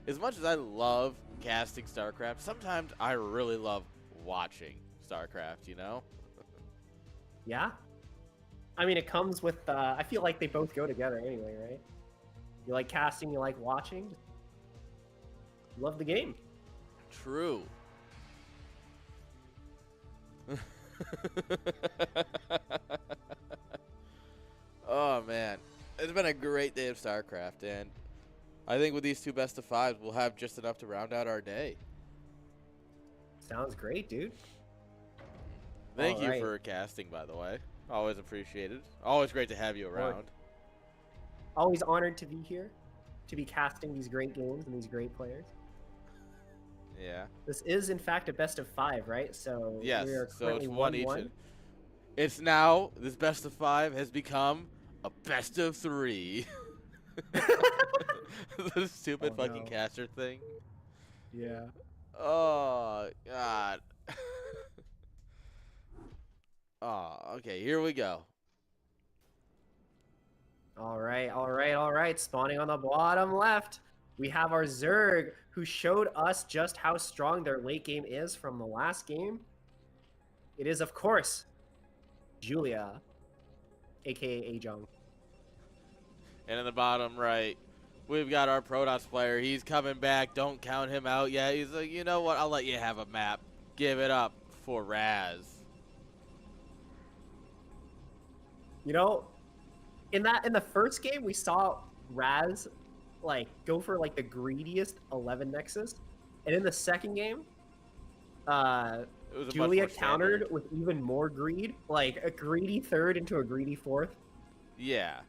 as much as I love casting StarCraft, sometimes I really love watching StarCraft, you know? Yeah. I mean, it comes with. I feel like they both go together anyway, right? You like casting, you like watching. You love the game. True. Oh, man. It's been a great day of StarCraft, and I think with these 2 best of 5s, we'll have just enough to round out our day. Sounds great, dude. Thank you Alright. for casting, by the way. Always appreciated. Always great to have you around. Always honored to be here, to be casting these great games and these great players. Yeah. This is, in fact, a best of 5, right? So Yes. we are So currently it's one each. 1-1. It's now, this best of 5 has become a best of 3. The stupid Oh, fucking no. caster thing. Yeah. Oh, God. Oh, okay, here we go. All right. Spawning on the bottom left, we have our Zerg, who showed us just how strong their late game is from the last game. It is, of course, Julia, aka Ajong. And in the bottom right, we've got our Protoss player. He's coming back. Don't count him out yet. He's like, you know what? I'll let you have a map. Give it up for Raz. You know, in the first game, we saw Raz like go for like the greediest 11 Nexus, and in the second game, It was a much Julia more countered standard. with even more greed, like a greedy third into a greedy fourth. Yeah.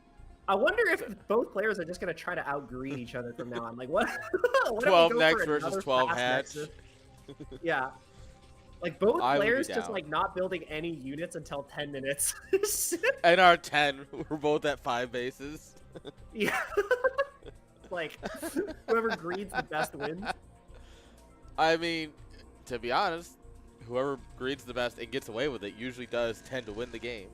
I wonder if both players are just gonna try to outgreed each other from now on. Like what? What if we 12 go next for versus another 12 fast hatch. Nexus? Yeah. Like both I would be players just down. like not building any units until 10 minutes. And our 10, we're both at 5 bases. Yeah. Like whoever greeds the best wins. I mean, to be honest, whoever greeds the best and gets away with it usually does tend to win the game.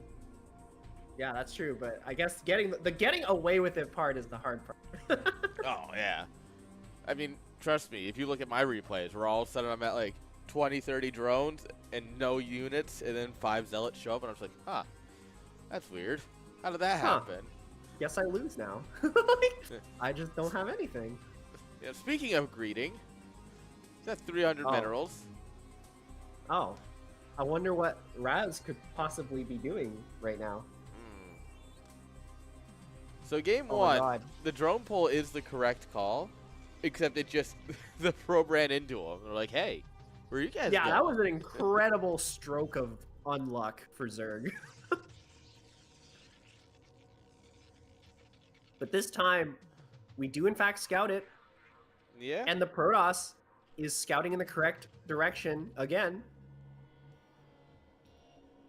Yeah, that's true, but I guess getting away with it part is the hard part. Oh, yeah. I mean, trust me, if you look at my replays, where all of a sudden I'm at like 20, 30 drones and no units, and then 5 zealots show up, and I'm just like, huh, that's weird. How did that Huh. happen? Guess I lose now. I just don't have anything. Yeah, speaking of greeting, that's 300 Oh. minerals. Oh. I wonder what Raz could possibly be doing right now. Hmm. So game Oh my one, god. the drone pull is the correct call, except it just, the probe ran into him. They're like, hey, where are you guys Yeah, going? that was an incredible stroke of unluck for Zerg. But this time, we do in fact scout it, Yeah. and the Protoss is scouting in the correct direction again.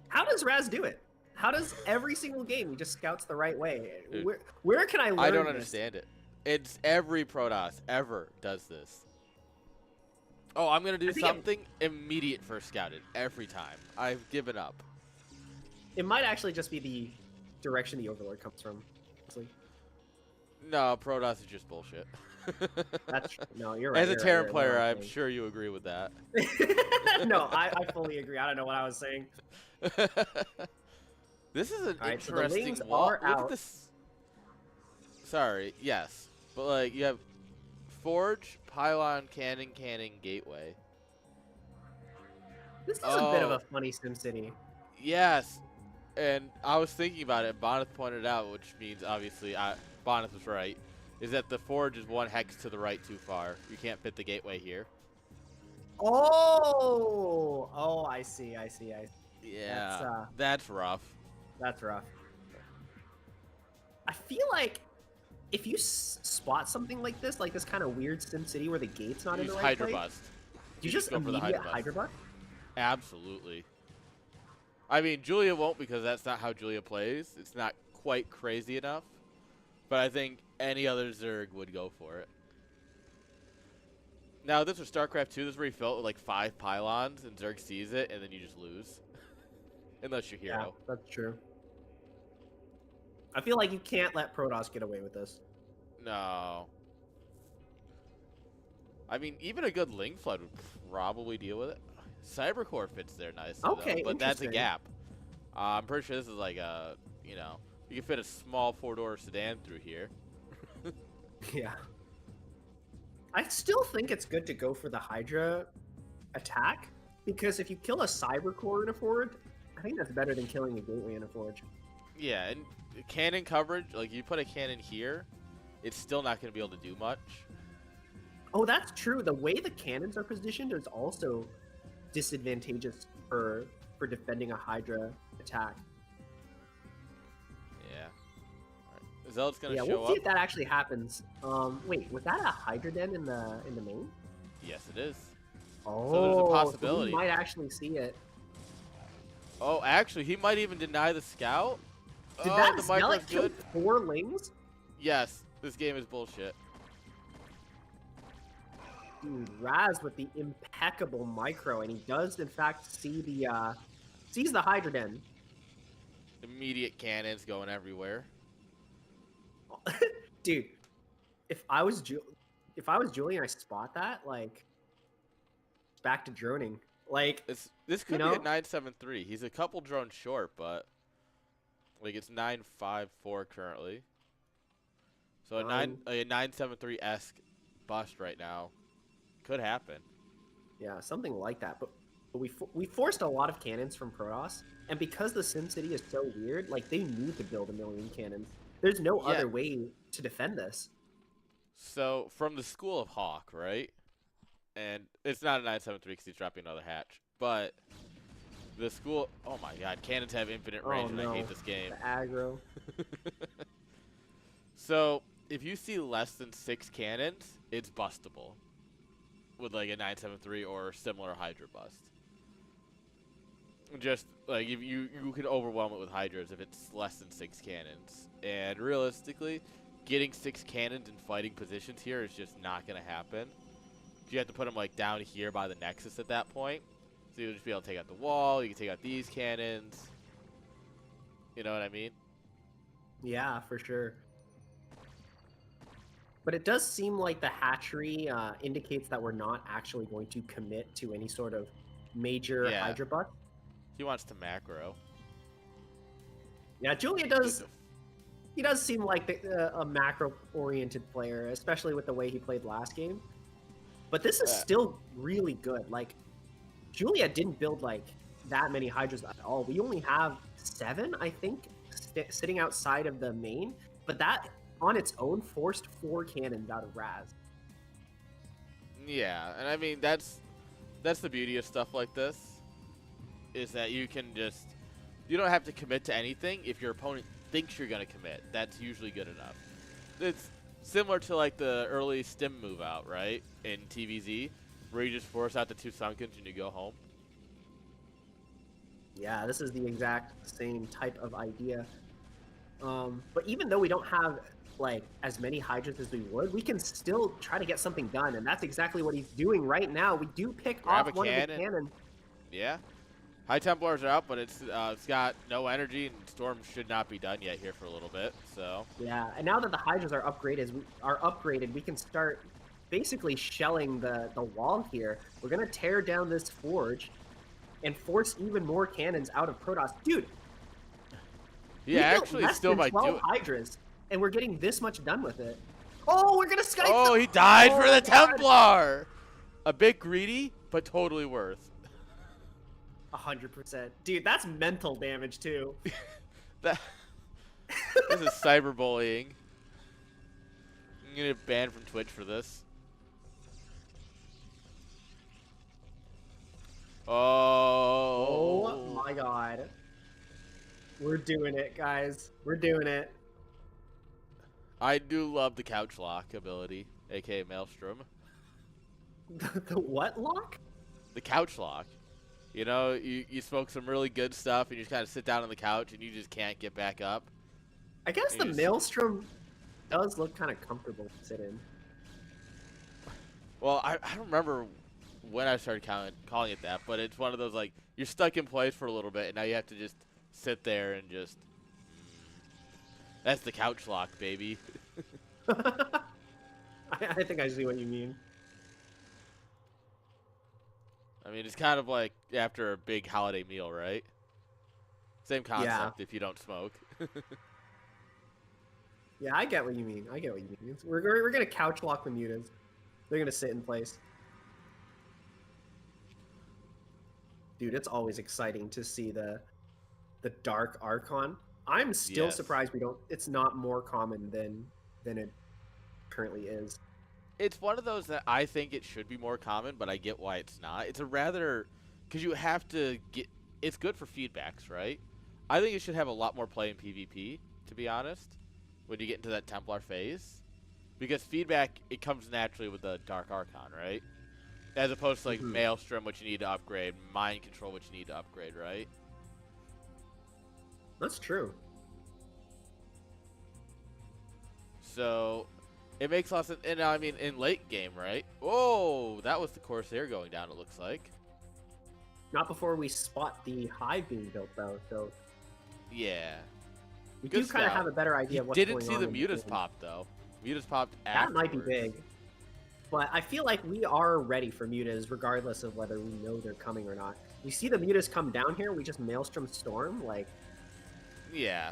How does Raz do it? How does every single game he just scouts the right way? Dude, Where can I learn I don't this? understand it. It's every Protoss ever does this. Oh, I'm going to do I think it- something immediate first scouted every time. I've given up. It might actually just be the direction the Overlord comes from. honestly. No, Protoss is just bullshit. That's no, you're right. As a you're right, Terran you're player, right, I'm sure you agree with that. No, I fully agree. I don't know what I was saying. This is an Alright, so the interesting wings wall. are Look at out. this. Sorry, yes. But, like, you have Forge, Pylon, Cannon, Gateway. This is a bit of Oh. a funny SimCity. Yes. And I was thinking about it, and Bonnet pointed out, which means, obviously, Bonnet was right, is that the Forge is 1 hex to the right too far. You can't fit the Gateway here. Oh, I see. Yeah, that's rough. That's rough. I feel like if you spot something like this kind of weird SimCity where the gate's not in Use the right Hydra place, Bust. you just go for the immediate Hydra Bust. Hydra Bust? Absolutely. I mean, Julia won't because that's not how Julia plays. It's not quite crazy enough. But I think any other Zerg would go for it. Now, this was StarCraft 2. This is where you felt with like 5 pylons, and Zerg sees it, and then you just lose. Unless you're Yeah, Hero. that's true. I feel like you can't let Protoss get away with this. No. I mean, even a good Ling Flood would probably deal with it. Cybercore fits there nicely, Okay, though, but that's a interesting. gap. I'm pretty sure this is like a, you know, you can fit a small 4-door sedan through here. Yeah. I still think it's good to go for the Hydra attack, because if you kill a Cybercore in a Forge, I think that's better than killing a Gateway in a Forge. Yeah, and cannon coverage, like you put a cannon here, it's still not going to be able to do much. Oh, that's true. The way the cannons are positioned is also disadvantageous for defending a Hydra attack. Yeah. All right. Zealot's going to Yeah, show we'll see up. if that actually happens. Wait, was that a Hydra den in the main? Yes, it is. Oh, So there's a so possibility. we might actually see it. Oh, actually, he might even deny the scout. Did oh, that the Zealot micro's kill good. 4 Lings? Yes, this game is bullshit. Dude, Raz with the impeccable micro, and he does in fact see the sees the Hydra den. Immediate cannons going everywhere. Dude, if I was Julian, I spot that, like, back to droning. Like, This could you be a know? 973. He's a couple drones short, but like it's 954 currently. So a 973-esque bust right now could happen. Yeah, something like that. But we forced a lot of cannons from Protoss, and because the Sim City is so weird, like, they need to build 1,000,000 cannons. There's no other way to defend this. So from the school of Hawk, right? And it's not a 973 because he's dropping another hatch, but the school. Oh my God, cannons have infinite range, and I hate this game. The aggro. So if you see less than 6 cannons, it's bustable with like a 973 or similar Hydra bust. Just like if you can overwhelm it with Hydras if it's less than 6 cannons, and realistically, getting 6 cannons in fighting positions here is just not gonna happen. You have to put them like down here by the Nexus at that point, so you'll just be able to take out the wall. You can take out these cannons. You know what I mean? Yeah, for sure. But it does seem like the hatchery indicates that we're not actually going to commit to any sort of major Yeah. Hydra butt. He wants to macro. Yeah, Julia does. He does seem like a macro-oriented player, especially with the way he played last game. But this is still really good. Like, Julia didn't build like that many Hydras at all. We only have 7, I think, sitting outside of the main. But that, on its own, forced 4 cannons out of Raz. Yeah, and I mean that's the beauty of stuff like this, is that you don't have to commit to anything if your opponent thinks you're gonna commit. That's usually good enough. It's similar to like the early stim move out, right, in TVZ, where you just force out the 2 Sunkens and you go home. Yeah, this is the exact same type of idea. But even though we don't have like as many Hydras as we would, we can still try to get something done, and that's exactly what he's doing right now. We do pick Grab off a one of the cannon. cannons. Yeah. High Templars are out, but it's got no energy, and Storm should not be done yet here for a little bit. So Yeah, and now that the Hydras are upgraded, we can start basically shelling the wall here. We're gonna tear down this forge and force even more cannons out of Protoss. Dude, he we built actually less still than might 12 do it. Hydras, and we're getting this much done with it. Oh, we're gonna Skype. Oh, he died for the God. Templar. A bit greedy, but totally worth. 100%. Dude, that's mental damage too. This is cyberbullying. I'm gonna get banned from Twitch for this. Oh my God. We're doing it, guys. We're doing it. I do love the couch lock ability, aka Maelstrom. The what lock? The couch lock. You know, you smoke some really good stuff and you just kind of sit down on the couch and you just can't get back up. I guess the Yes. Maelstrom does look kind of comfortable to sit in. Well, I don't remember when I started calling it that, but it's one of those, like, you're stuck in place for a little bit and now you have to just sit there and just... That's the couch lock, baby. I think I see what you mean. I mean, it's kind of like after a big holiday meal, right? Same concept if you don't smoke. Yeah, I get what you mean. I get what you mean. We're gonna couch lock the mutas. They're gonna sit in place. Dude, it's always exciting to see the Dark Archon. I'm still surprised it's not more common than it currently is. It's one of those that I think it should be more common, but I get why it's not. It's a rather, because you have to get, it's good for feedbacks, right? I think it should have a lot more play in PvP, to be honest, when you get into that Templar phase. Because feedback, it comes naturally with the Dark Archon, right? As opposed to like Maelstrom, which you need to upgrade, Mind Control, which you need to upgrade, right? That's true. So it makes lots of, and I mean in late game, right? Whoa, that was the Corsair going down. It looks like. Not before we spot the hive being built, though. So yeah, we do kind of have a better idea of what's going on. Didn't see the mutas pop though. Mutas popped afterwards. That might be big. But I feel like we are ready for mutas, regardless of whether we know they're coming or not. We see the mutas come down here, we just Maelstrom Storm, like. Yeah.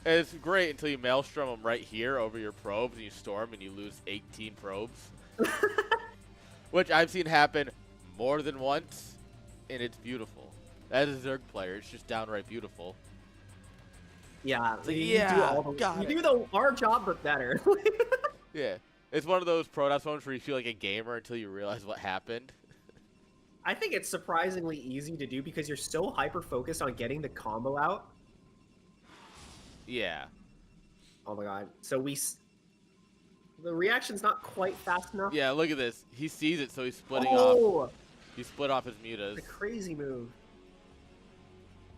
And it's great until you Maelstrom them right here over your probes, and you storm, and you lose 18 probes. Which I've seen happen more than once, and it's beautiful. As a Zerg player, it's just downright beautiful. Yeah, like, yeah, you do our job, but better. Yeah. It's one of those Protoss moments where you feel like a gamer until you realize what happened. I think it's surprisingly easy to do because you're so hyper-focused on getting the combo out. Yeah. Oh my god. So the reaction's not quite fast enough. Yeah, look at this. He sees it, so he's splitting off. He split off his mutas. It's a crazy move.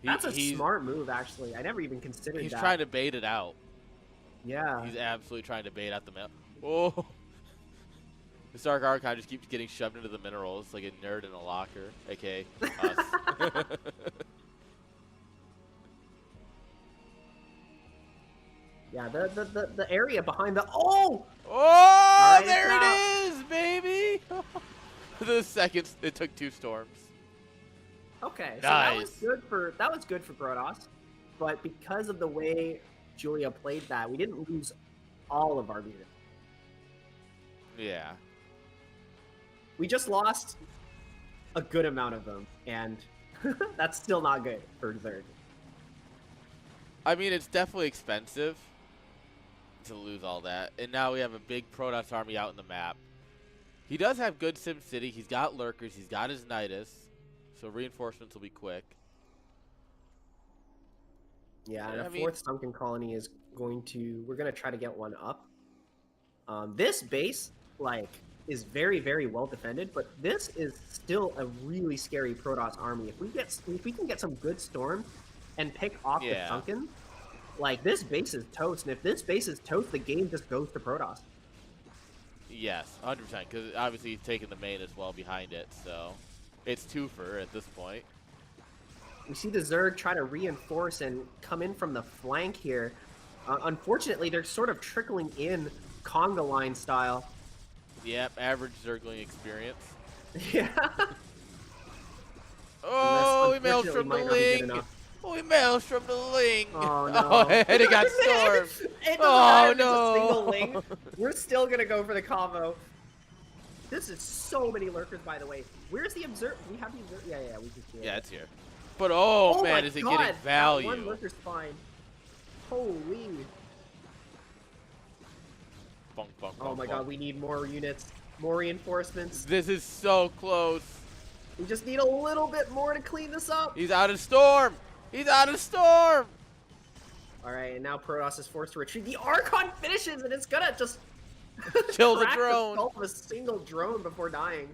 That's a smart move, actually. I never even considered that. He's trying to bait it out. Yeah. He's absolutely trying to bait out the mail. Oh. The Dark Archon just keeps getting shoved into the minerals like a nerd in a locker, aka us. Yeah, the area behind the oh right, there it is, baby. The second it took 2 storms. Okay, so nice. that was good for Protoss, but because of the way Julia played that, we didn't lose all of our mutas. Yeah. We just lost a good amount of them, and that's still not good for Zerg. I mean, it's definitely expensive to lose all that, and now we have a big Protoss army out in the map. He does have good Sim City. He's got lurkers. He's got his Nidus, so reinforcements will be quick. Yeah, and a 4th sunken colony is we're going to try to get one up. This base, like, is very, very well defended, but this is still a really scary Protoss army. If we can get some good storm and pick off the sunken, like, this base is toast, and if this base is toast, the game just goes to Protoss. Yes, 100%, because obviously he's taking the main as well behind it, so it's twofer at this point. We see the Zerg try to reinforce and come in from the flank here. Unfortunately, they're sort of trickling in conga line style. Yep, average Zergling experience. Yeah. Oh, we Maelstrom the Ling. Oh, we Maelstrom the Ling. Oh, no. Oh, and it got stormed. Oh, no. A single Ling. We're still going to go for the combo. This is so many lurkers, by the way. Where's the observer? We have the observer. Yeah, we can see it. Yeah, it's here. But, oh man, is it getting value? One lurker's fine. Holy. Bunk, bunk, oh my god, we need more units. More reinforcements. This is so close. We just need a little bit more to clean this up. He's out of storm. He's out of storm. Alright, and now Protoss is forced to retreat. The Archon finishes, and it's gonna just kill the drone. Of a single drone before dying.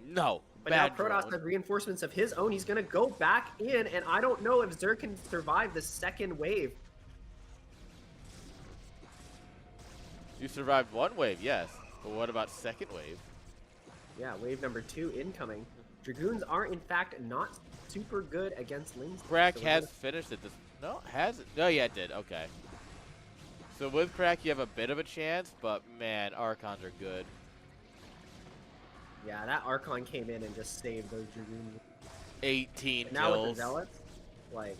No. But now Protoss has reinforcements of his own. He's going to go back in, and I don't know if Zerg can survive the second wave. You survived 1 wave, yes. But what about second wave? Yeah, wave number 2 incoming. Dragoons are, in fact, not super good against Lings. Crack has finished it. No, hasn't. No, yeah, it did. Okay. So with Crack, you have a bit of a chance, but man, Archons are good. Yeah, that Archon came in and just saved those Dragoons. 18 Now with the kills. Zealots, like,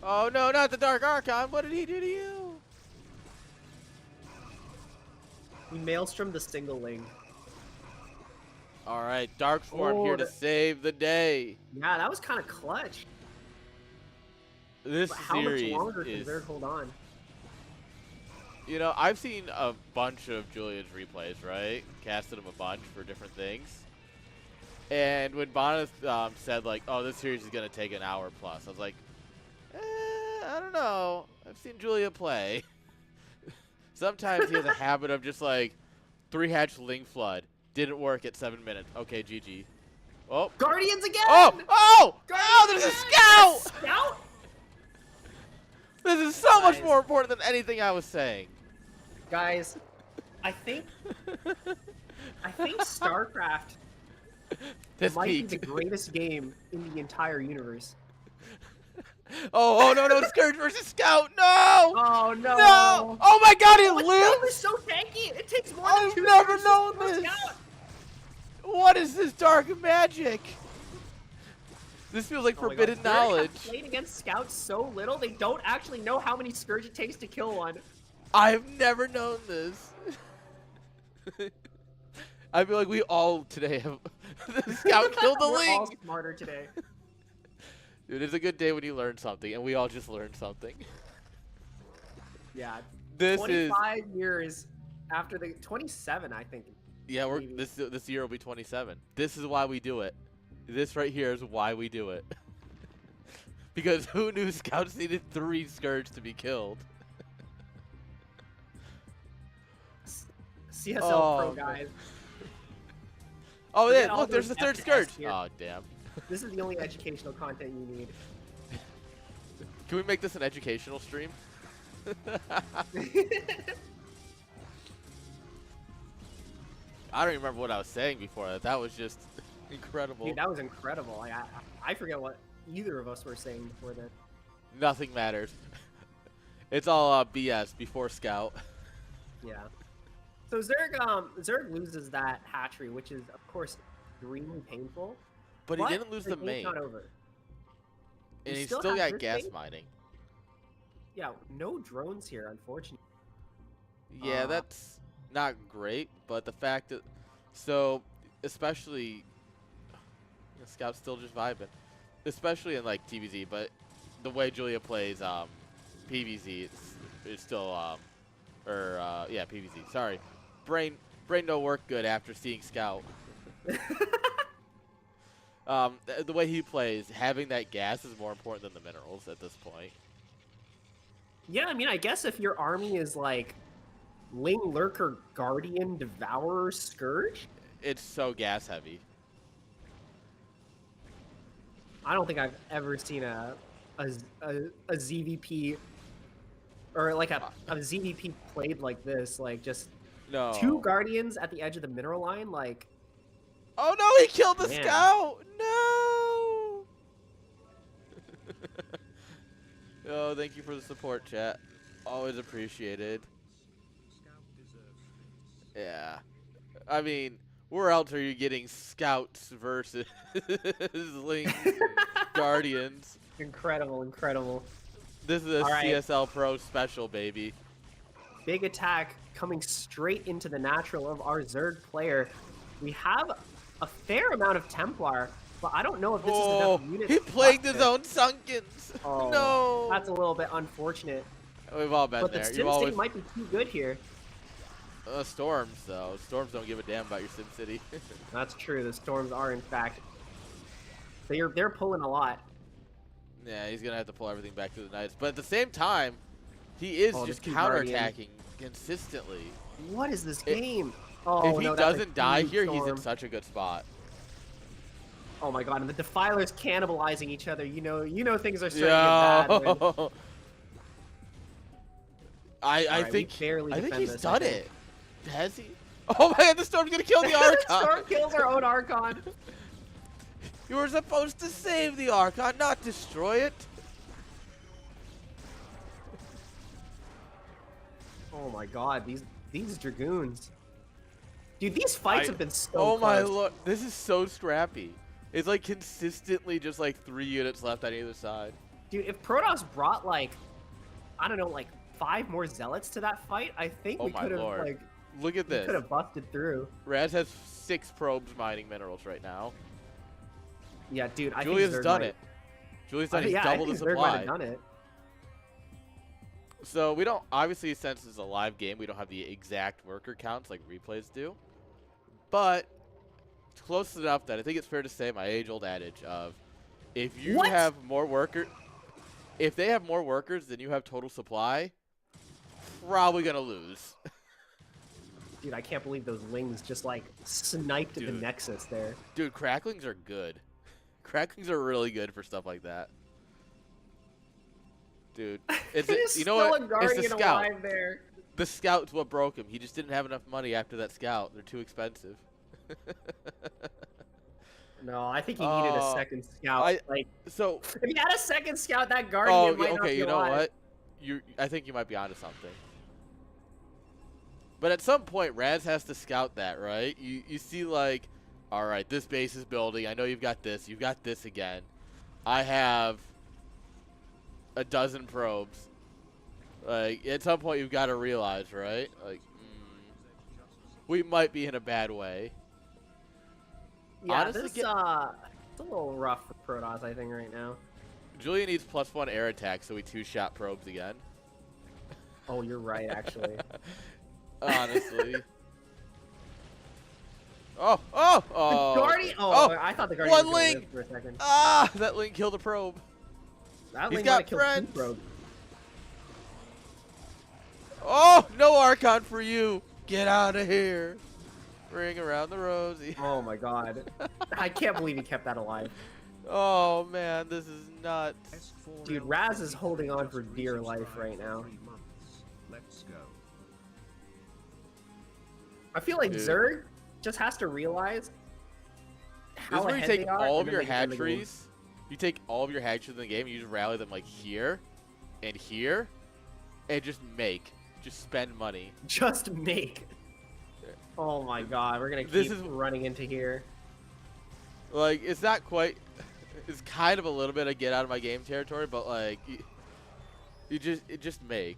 Oh no, not the Dark Archon. What did he do to you? he maelstrom the single ling. All right, Dark Swarm here to that- save the day. Yeah, that was kind of clutch. This But how much series longer can is, Zerg hold on? you know, I've seen a bunch of Julian's replays, right? Casted him a bunch for different things. And when Bonus said, like, oh, this series is going to take an hour plus, I was like, I don't know. I've seen Julia play. Sometimes he has a habit of just, like, 3-hatch Ling Flood. Didn't work at 7 minutes. Okay, GG. Oh. Guardians again! Oh! Oh! Guardians Oh, there's a again! scout! Scout? This is so much Guys. more important than anything I was saying. Guys, I think StarCraft This might peaked. be the greatest game in the entire universe. Oh, no, Scourge versus Scout. No! Oh no! No! Oh my god, it Oh, this game is lives! so tanky. It takes more I've than 2 never seconds known for a this. Scout. What is this dark magic? This feels like Oh my God, forbidden Zerg knowledge. have played against Scouts so little, they don't actually know how many Scourge it takes to kill one. I've never known this. I feel like we all today have. The Scout killed the We're all Ling! smarter today. Dude, it's a good day when you learn something, and we all just learned something. Yeah. This is 25 years after the 27, I think. yeah. We're maybe. this year will be 27. This is why we do it. This right here is why we do it. Because who knew Scouts needed 3 Scourge to be killed? CSL Oh, Pro man. guys. Oh Forget yeah, all look, there's the those 3rd FPS Scourge. here. Oh damn. This is the only educational content you need. Can we make this an educational stream? I don't even remember what I was saying before that. That was just incredible. Dude, that was incredible. I forget what either of us were saying before that. Nothing matters. It's all BS before Scout. Yeah. So Zerg loses that hatchery, which is of course extremely painful. But he didn't lose the game's main. not over. And We he still still have got this gas thing? mining. Yeah, no drones here, unfortunately. Yeah, that's not great, but the fact that especially Scout's still just vibing. Especially in like TVZ, but the way Julia plays PVZ it's still yeah, PVZ. Sorry. Brain don't work good after seeing Scout. The way he plays, having that gas is more important than the minerals at this point. Yeah, I mean, I guess if your army is like Ling, Lurker, Guardian, Devourer, Scourge, It's so gas heavy. I don't think I've ever seen a ZVP or like a ZVP played like this, like just No. 2 Guardians at the edge of the mineral line, like. Oh no, he killed the Man. Scout! No! Oh, thank you for the support, chat. Always appreciated. Yeah. I mean, where else are you getting Scouts versus Ling Guardians? Incredible, incredible. This is a All right. CSL Pro special, baby. Big attack coming straight into the natural of our Zerg player. We have a fair amount of Templar, but I don't know if this is Oh, enough units. he to plagued stop his this. own Sunkens. Oh, No. That's a little bit unfortunate. We've all been But the there. Sim You've City always might be too good here. Storms though. Storms don't give a damn about your Sim City. That's true. The Storms are, in fact, they're pulling a lot. Yeah, he's gonna have to pull everything back to the Knights. But at the same time, he is Oh, the just two counterattacking consistently. What is this It- game? Oh, if he no, that's a doesn't die huge here, he's in storm. such a good spot. Oh my god, and the Defilers cannibalizing each other. You know things are starting to get bad. when- I Alright, we think barely I think defend he's this, I done think. it. Has he? Oh man, the Storm's gonna kill the Archon. Storm kills our own Archon. You were supposed to save the Archon, not destroy it. my god, these dragoons. Dude, these fights have been so Oh my close. lord, this is so scrappy. It's like consistently just like 3 units left on either side. Dude, if Protoss brought like, I don't know, like 5 more zealots to that fight, I think Oh we my could have lord. like Look at we this. could have busted through. Raz has 6 probes mining minerals right now. Yeah, dude, I Julia's think Zerg done might- it. Julia's done it. He's yeah, doubled I the think Zerg might have supply. done it. So we don't, obviously since it's a live game, we don't have the exact worker counts like replays do. But it's close enough that I think it's fair to say my age-old adage of if you What? have more if they have more workers than you have total supply, probably gonna lose. Dude, I can't believe those lings just like sniped at the Dude. Nexus there. Dude, cracklings are good. Cracklings are really good for stuff like that. Dude, There's you know still what? a It's Guardian the scout. alive there. The scout's what broke him. He just didn't have enough money after that scout. They're too expensive. No, I think he needed a second scout. So, if he had a second scout, that Guardian might not okay, be you know alive. what? I think you might be onto something. But at some point, Raz has to scout that, right? You see, like, all right, this base is building. I know you've got this. You've got this again. I have a dozen probes. Like, at some point, you've got to realize, right? Like, we might be in a bad way. Yeah, Honestly, it's a little rough for Protoss, I think, right now. Julia needs +1 air attack, so we 2-shot probes again. Oh, you're right, actually. Honestly. oh! Guardian. Oh, I thought the Guardian one was gonna link! live for a second. Ah! That link killed a probe. That He's link got might have killed friends. 2 probes. Oh! No Archon for you! Get out of here! Ring around the rosy. Oh my god. I can't believe he kept that alive. Oh man, this is nuts. Dude, Raz is holding on for dear life right now. Let's go. I feel like Dude. Zerg just has to realize This how is where you ahead take they are, all and of then your they can win the game. hatcheries. You take all of your hatcheries in the game, you just rally them like here and here, and just make. Just spend money. Just make. Oh my god, we're gonna This keep is- running into here. Like, it's not quite, it's kind of a little bit of get out of my game territory, but like, you just make.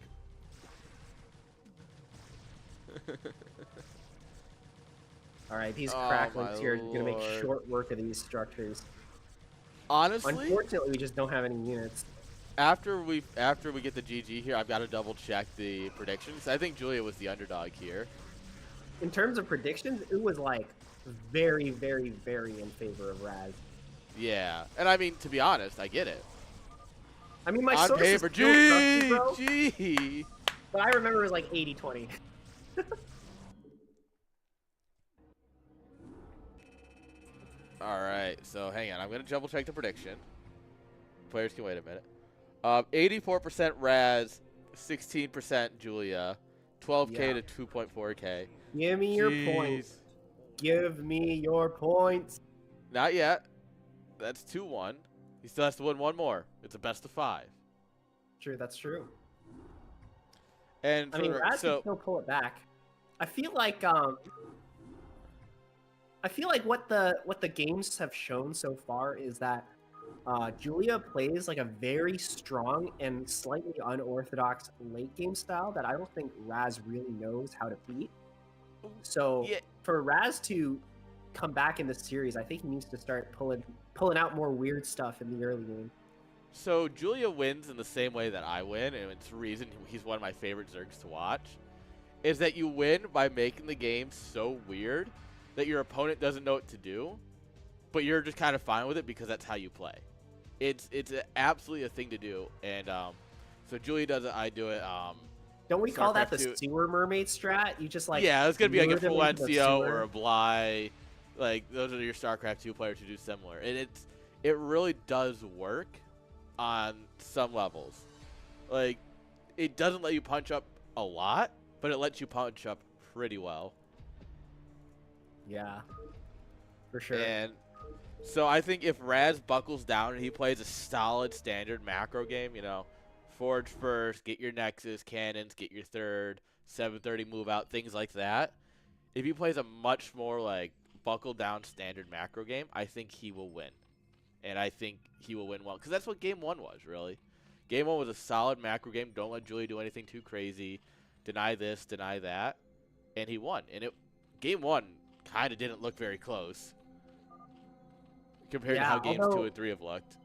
Alright, these Oh cracklings my here are gonna make lord. short work of these structures. Honestly, Unfortunately, we just don't have any units. after we get the GG here, I've got to double check the predictions. I think Julia was the underdog here. In terms of predictions, it was like very, very, very in favor of Raz. Yeah, and I mean, to be honest, I get it. I mean, my On sources paper, still trust me, bro, G. but I remember it was like 80-20. All right, so hang on. I'm going to double check the prediction. Players can wait a minute. 84% Raz, 16% Julia, 12K Yeah. to 2.4K. Give me your Jeez. points. Give me your points. Not yet. That's 2-1. He still has to win one more. It's a best of 5. True, that's true. And I for mean, the- Raz so can still pull it back. I feel like what the games have shown so far is that Julia plays like a very strong and slightly unorthodox late game style that I don't think Raz really knows how to beat. So Yeah. for Raz to come back in the series, I think he needs to start pulling out more weird stuff in the early game. So Julia wins in the same way that I win, and it's the reason he's one of my favorite Zergs to watch, is that you win by making the game so weird that your opponent doesn't know what to do, but you're just kind of fine with it because that's how you play. It's absolutely a thing to do, and so Julia does it, I do it. Don't we call that the StarCraft 2 sewer mermaid strat? You just like yeah, it's gonna be like a lure them full into the NCO sewer? or a Bly. Like those are your StarCraft 2 players who do similar, and it really does work on some levels. Like it doesn't let you punch up a lot, but it lets you punch up pretty well. Yeah, for sure. And so I think if Raz buckles down and he plays a solid standard macro game, you know, forge first, get your Nexus, cannons, get your third, 7:30 move out, things like that. If he plays a much more like buckle down standard macro game, I think he will win. And I think he will win well. Because that's what game 1 was, really. Game 1 was a solid macro game. Don't let Julia do anything too crazy. Deny this, deny that. And he won. And game 1 kind of didn't look very close compared to how games 2 and 3 have looked.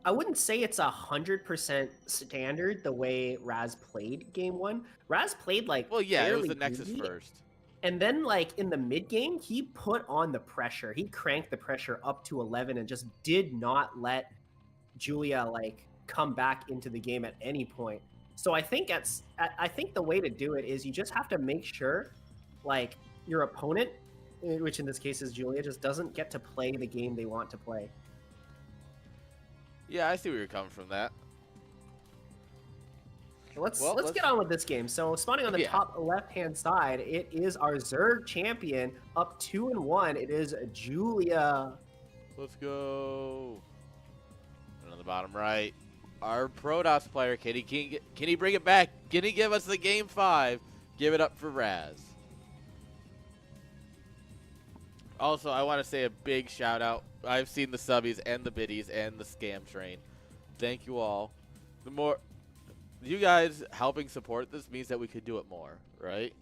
I wouldn't say it's 100% standard the way Raz played game 1. Raz played like Well, yeah, it was fairly the Nexus easy. first. And then, like, in the mid game, he put on the pressure. He cranked the pressure up to 11 and just did not let Julia, like, come back into the game at any point. So I think the way to do it is you just have to make sure, like, your opponent, which in this case is Julia, just doesn't get to play the game they want to play. Yeah, I see where you're coming from that. Let's get on with this game. So spawning on the top left-hand side, it is our Zerg champion up 2-1. It is Julia. Let's go. And on the bottom right, our Protoss player, can he bring it back? Can he give us the game 5? Give it up for Raz. Also, I want to say a big shout out. I've seen the subbies and the biddies and the scam train. Thank you all. The more you guys helping support this means that we could do it more, right?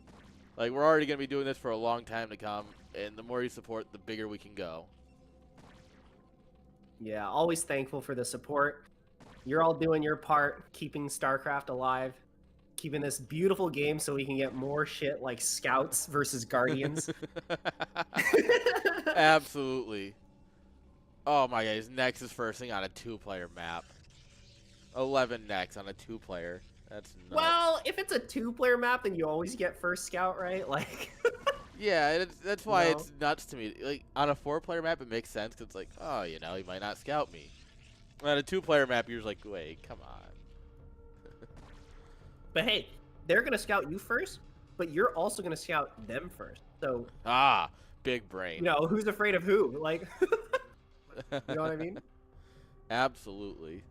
Like, we're already going to be doing this for a long time to come, and the more you support, the bigger we can go. Yeah, always thankful for the support. You're all doing your part, keeping StarCraft alive, keeping this beautiful game so we can get more shit like Scouts versus Guardians. Absolutely. Oh my god, Nexus first thing on a 2-player map. 11 Nex on a 2-player. That's nuts. Well, if it's a 2-player map, then you always get first Scout, right? Like. Yeah, that's why it's nuts to me. Like, on a 4-player map, it makes sense because it's like, oh, you know, he might not scout me. On a 2-player map, you're just like, wait, come on. But hey, they're gonna scout you first, but you're also gonna scout them first. So. Big brain. You know, who's afraid of who? Like. You know what I mean? Absolutely.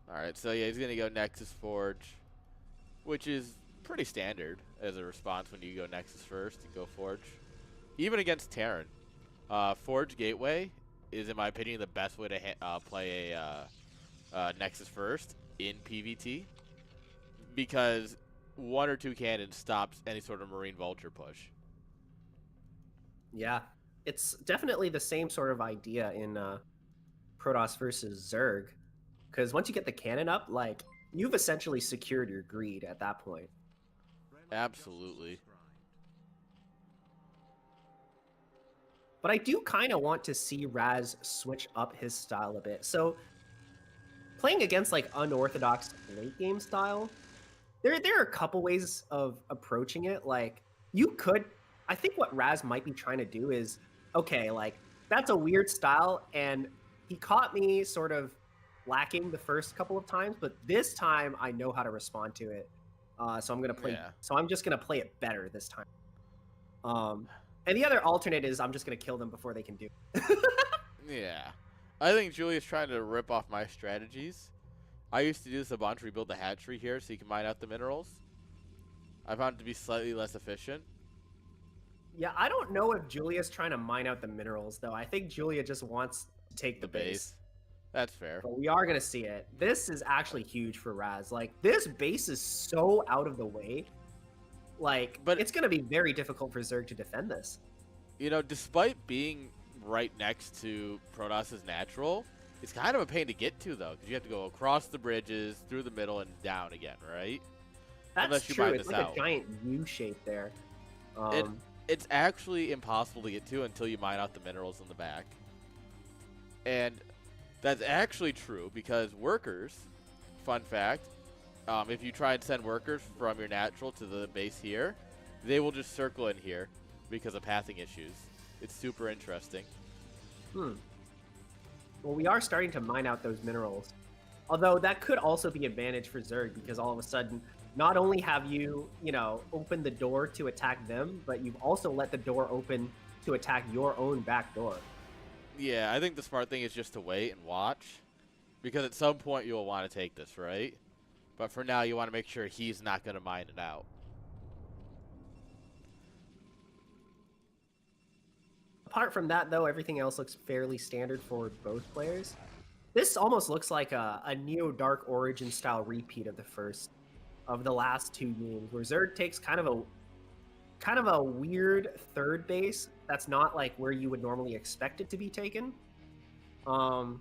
Alright, so yeah, he's going to go Nexus Forge, which is pretty standard as a response when you go Nexus first, you go Forge. Even against Terran. Forge Gateway is, in my opinion, the best way to play a Nexus first in PvT, because 1 or 2 cannons stops any sort of Marine Vulture push. Yeah. It's definitely the same sort of idea in Protoss versus Zerg. Because once you get the cannon up, like, you've essentially secured your greed at that point. Absolutely. But I do kind of want to see Raz switch up his style a bit. So, playing against, like, unorthodox late game style, there are a couple ways of approaching it. Like, you could... I think what Raz might be trying to do is, okay, like, that's a weird style, and he caught me sort of lacking the first couple of times, but this time I know how to respond to it. So I'm gonna play. Yeah. So I'm just gonna play it better this time. And the other alternate is I'm just gonna kill them before they can do. Yeah, I think Julia's trying to rip off my strategies. I used to do this a bunch. Rebuild the hatchery here so you can mine out the minerals. I found it to be slightly less efficient. Yeah, I don't know if Julia's trying to mine out the minerals though. I think Julia just wants to take the base. That's fair. But we are going to see it. This is actually huge for Raz. Like, this base is so out of the way. Like, but it's going to be very difficult for Zerg to defend this. You know, despite being right next to Protoss's natural, it's kind of a pain to get to, though, because you have to go across the bridges, through the middle, and down again, right? That's true. It's like a giant U shape there. It's actually impossible to get to until you mine out the minerals in the back. And... that's actually true because workers, fun fact, if you try and send workers from your natural to the base here, they will just circle in here because of pathing issues. It's super interesting. Well, we are starting to mine out those minerals. Although that could also be advantage for Zerg because all of a sudden, not only have you, opened the door to attack them, but you've also let the door open to attack your own back door. Yeah, I think the smart thing is just to wait and watch, because at some point you'll want to take this, right? But for now, you want to make sure he's not going to mine it out. Apart from that, though, everything else looks fairly standard for both players. This almost looks like a Neo Dark Origin style repeat of the last 2 games, where Zerg takes kind of a weird third base that's not like where you would normally expect it to be taken. We're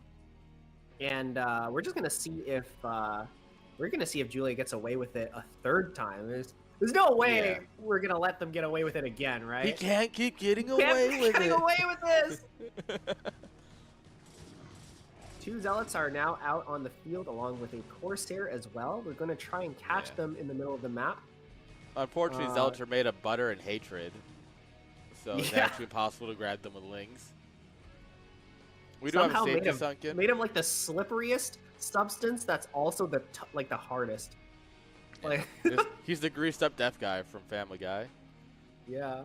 just gonna see if Julia gets away with it a third time. There's no way we're gonna let them get away with it again, right? He can't keep getting away with it. Away with this. 2 Zealots are now out on the field along with a Corsair as well. We're going to try and catch them in the middle of the map. Unfortunately, Zealots are made of butter and hatred, so it's actually impossible to grab them with lings. We do have a safety sunken. Made him like the slipperiest substance. That's also the hardest. Like he's the greased up deaf guy from Family Guy. Yeah.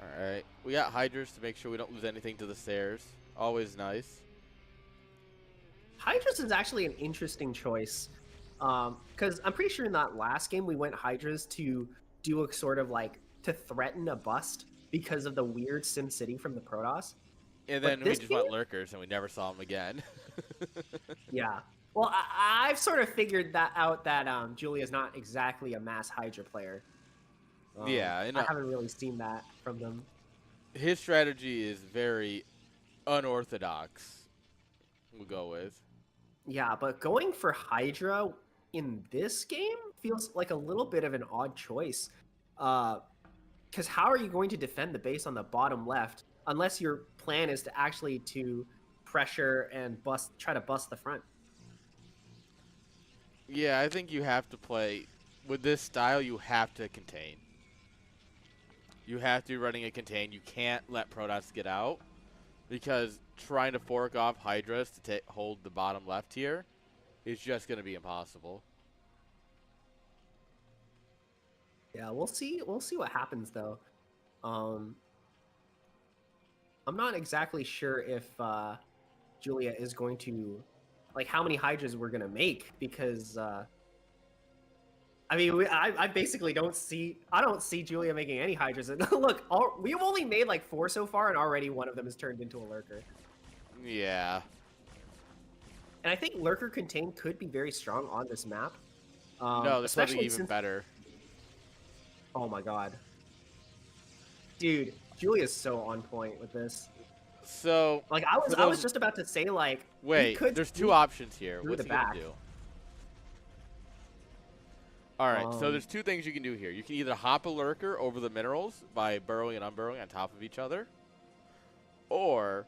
All right, we got Hydras to make sure we don't lose anything to the stairs. Always nice. Hydras is actually an interesting choice. Because I'm pretty sure in that last game we went Hydras to do a sort of like to threaten a bust because of the weird SimCity from the Protoss. And then we just went Lurkers and we never saw them again. Yeah. Well, I've sort of figured that out that Julia's not exactly a mass Hydra player. Yeah. I haven't really seen that from them. His strategy is very unorthodox, we'll go with. Yeah, but going for Hydra in this game feels like a little bit of an odd choice. Because how are you going to defend the base on the bottom left unless your plan is to actually pressure and try to bust the front? Yeah, I think you have to play with this style. You have to contain. You have to be running a contain. You can't let Protoss get out, because trying to fork off Hydras to hold the bottom left here is just going to be impossible. Yeah, we'll see what happens though. I'm not exactly sure if Julia is going to, like, how many Hydras we're gonna make, because I mean, I basically don't see Julia making any Hydras. Look, we've only made like 4 so far, and already one of them has turned into a Lurker. Yeah. And I think Lurker Contain could be very strong on this map. No, there's something even better. Oh my god. Dude, Julia's so on point with this. So, like, I was just about to say, like, wait, there's 2 options here. What's he gonna do? Alright, so there's 2 things you can do here. You can either hop a Lurker over the minerals by burrowing and unburrowing on top of each other, or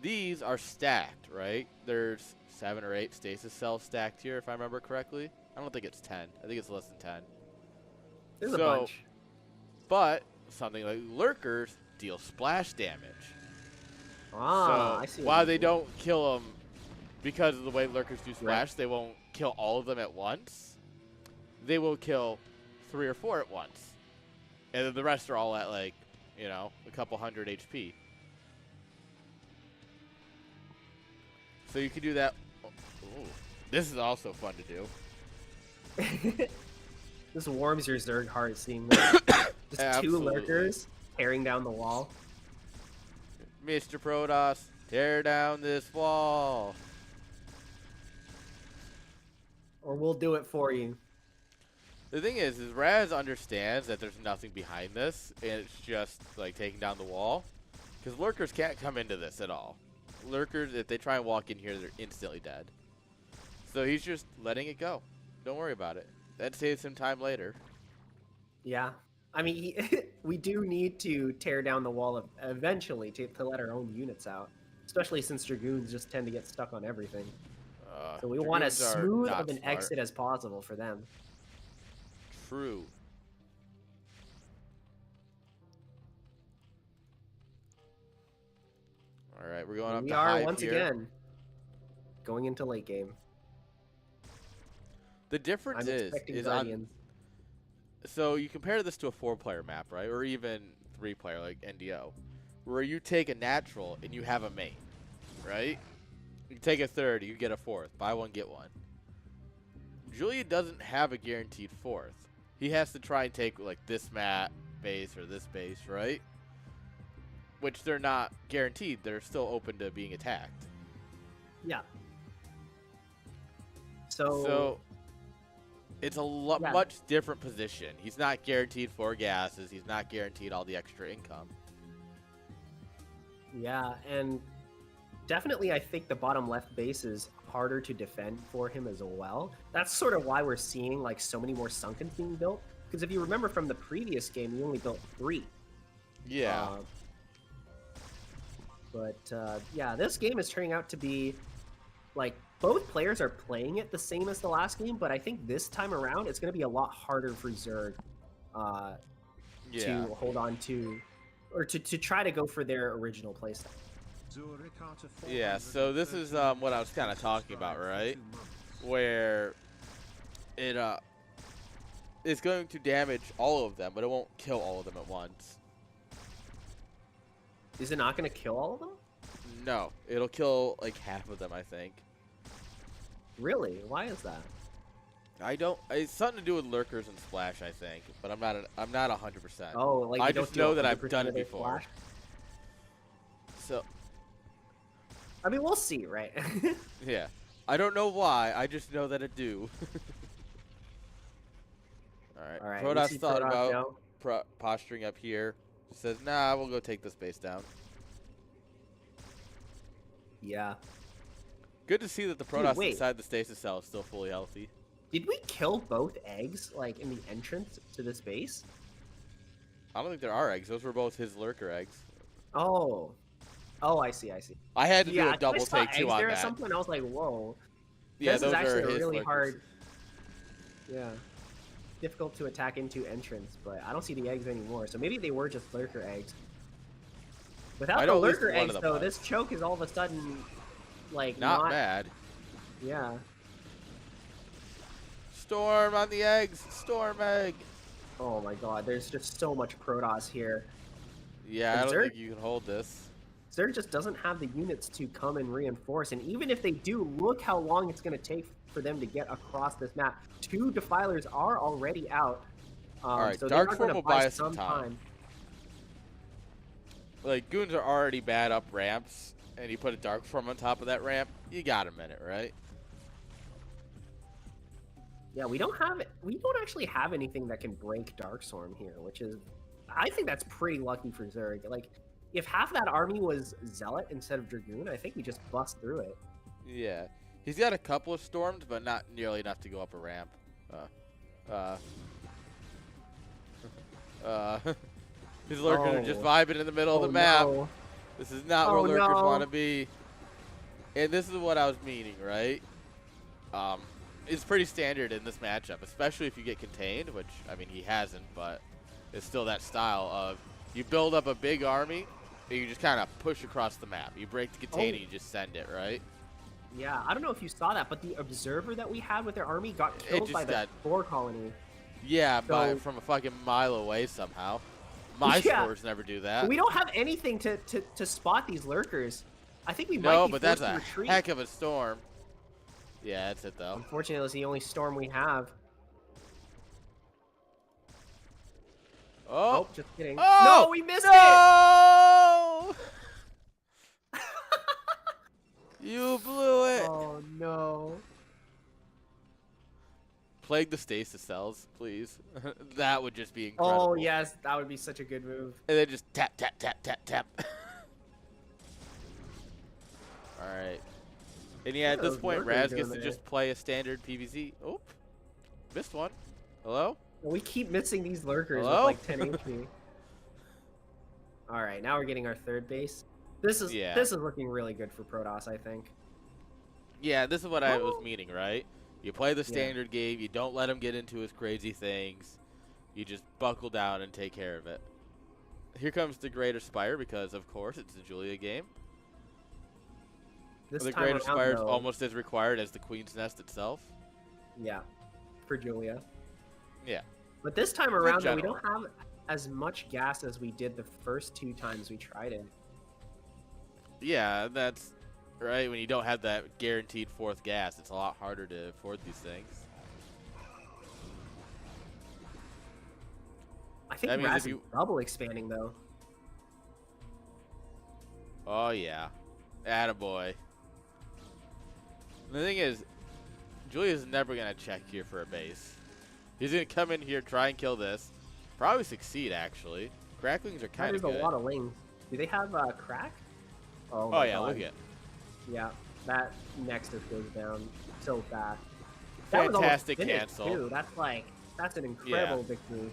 these are stacked, right? There's 7 or 8 stasis cells stacked here, if I remember correctly. I don't think it's 10. I think it's less than 10. There's a bunch. But something like Lurkers deal splash damage. Ah, so I see. While they don't kill them because of the way Lurkers do splash, they won't kill all of them at once. They will kill 3 or 4 at once. And then the rest are all at, like, you know, a couple hundred HP. So you can do that. Ooh, this is also fun to do. This warms your Zerg heart seeing this. Just Absolutely. 2 Lurkers tearing down the wall. Mr. Protoss, tear down this wall. Or we'll do it for you. The thing is Raz understands that there's nothing behind this, and it's just like taking down the wall. Because Lurkers can't come into this at all. Lurkers, if they try and walk in here, they're instantly dead. So he's just letting it go. Don't worry about it. That saves him time later. Yeah. I mean, we do need to tear down the wall eventually to let our own units out. Especially since Dragoons just tend to get stuck on everything. So we want as smooth of an exit as possible for them. True. All right, we're going up to Hive once here. again going into late game. The difference is on. So you compare this to a 4-player map, right, or even 3-player like NDO, where you take a natural and you have a main, right? You take a third, you get a fourth. Buy one, get one. Julia doesn't have a guaranteed fourth. He has to try and take like this mat base or this base, right? Which they're not guaranteed. They're still open to being attacked. Yeah. So it's a Yeah. much different position. He's not guaranteed 4 gases. He's not guaranteed all the extra income. Yeah, and definitely I think the bottom left base is harder to defend for him as well. That's sort of why we're seeing like so many more sunkens being built. Because if you remember from the previous game, you only built 3. Yeah. Yeah, this game is turning out to be like both players are playing it the same as the last game, but I think this time around it's going to be a lot harder for Zerg to hold on to, or to try to go for their original playstyle. Yeah, so this is what I was kind of talking about, right? Where it's going to damage all of them, but it won't kill all of them at once. Is it not going to kill all of them? No, it'll kill like half of them, I think. Really? Why is that? I don't. It's something to do with lurkers and splash, I think, but I'm not 100%. Oh, like I you don't just do know that I've 100% done it of their before. flash? So I mean, we'll see, right? yeah, I don't know why. I just know that I do. All right. we Protoss see thought Protoss about now. posturing up here. Says, nah, we'll go take this base down. Yeah. Good to see that the Protoss wait. inside the stasis cell is still fully healthy. Did we kill both eggs, like, in the entrance to this base? I don't think there are eggs. Those were both his lurker eggs. Oh. Oh, I see. I had to do Yeah, a double I saw take too eggs on there that. at some point. I was like, whoa. Yeah, This those is are actually a his really lurkers. hard... Yeah. Difficult to attack into entrance, but I don't see the eggs anymore. So maybe they were just lurker eggs. Without I the know at least lurker one of eggs, them though, was. this choke is all of a sudden, like, Not bad. Yeah. Storm on the eggs. Storm egg. Oh my god, there's just so much Protoss here. Yeah, I And don't Zerg- think you can hold this. Zerg just doesn't have the units to come and reinforce, and even if they do, look how long it's going to take for them to get across this map. 2 Defilers are already out. Alright, so Dark they're Form gonna will buy us some some time. Like, goons are already bad up ramps, and you put a Dark Form on top of that ramp, you got a minute, right? Yeah, we don't actually have anything that can break Darkstorm here, which is, I think that's pretty lucky for Zerg. Like, if half that army was Zealot instead of Dragoon, I think we just bust through it. Yeah. He's got a couple of storms, but not nearly enough to go up a ramp. His lurkers are just vibing in the middle of the map. No. This is not where lurkers want to be. And this is what I was meaning, right? It's pretty standard in this matchup, especially if you get contained, which, I mean, he hasn't, but it's still that style of you build up a big army, and you just kind of push across the map. You break the contain and you just send it, right? Yeah, I don't know if you saw that, but the observer that we had with their army got killed just by the got- Thor colony. Yeah, So- from a fucking mile away somehow. My Yeah. scores never do that. We don't have anything to spot these lurkers. I think we might No, be but that's forced to a retreat. heck of a storm. Yeah, that's it, though. Unfortunately, it's the only storm we have. Oh, Oh, just kidding. Oh! No, we missed it! no! You blew it. Oh, no. Plague the stasis cells, please. That would just be incredible. Oh, yes, that would be such a good move. And then just tap, tap, tap, tap, tap. Alright. And yeah, at this Those point, lurkers Raz doing gets to there. just play a standard PvZ. Oh, missed one. Hello? We keep missing these lurkers Hello? with like 10 HP. All right, now we're getting our third base. This is looking really good for Protoss, I think. Yeah, this is what I was Oh. meaning, right? You play the standard game, you don't let him get into his crazy things. You just buckle down and take care of it. Here comes the Greater Spire because, of course, it's a Julia game. This The time Greater around, Spire is though, almost as required as the Queen's Nest itself. yeah, for Julia. Yeah. But this time around, though, we general. don't have as much gas as we did the first 2 times we tried it. Yeah, that's right. When you don't have that guaranteed 4th gas, it's a lot harder to afford these things. I think That means Raz if is you- double expanding though. Oh, yeah. Attaboy. The thing is, Julia's never going to check here for a base. He's going to come in here, try and kill this. Probably succeed, actually. Cracklings are kind of There's good. a lot of lings. Do they have crack? Oh, Oh, my yeah, God. look at Yeah, that Nexus goes down so fast. That was almost fantastic finished, cancel. too. That's an incredible victory.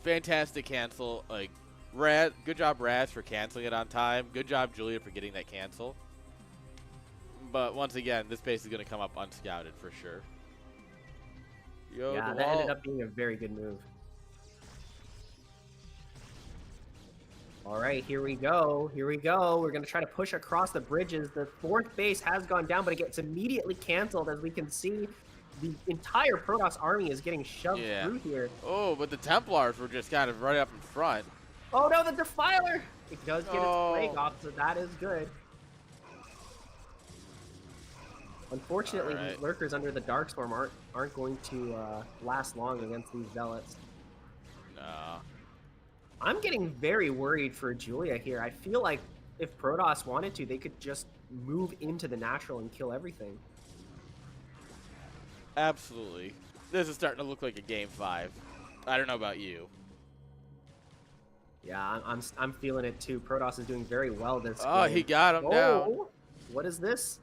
Fantastic cancel. Like, Raz, good job, Raz, for canceling it on time. Good job, Julia, for getting that cancel. But once again, this base is going to come up unscouted for sure. Yo, Yeah, that ended up being a very good move. All right, here we go. Here we go. We're going to try to push across the bridges. The fourth base has gone down, but it gets immediately canceled. As we can see, the entire Protoss army is getting shoved through here. Oh, but the Templars were just kind of right up in front. Oh, no, the Defiler! It does get its Oh. plague off, so that is good. Unfortunately, Alright. these lurkers under the Darkstorm aren't going to last long against these zealots. No. I'm getting very worried for Julia here. I feel like if Protoss wanted to, they could just move into the natural and kill everything. Absolutely. This is starting to look like a game 5. I don't know about you. Yeah, I'm feeling it too. Protoss is doing very well this Oh, game. he got him down. What is this?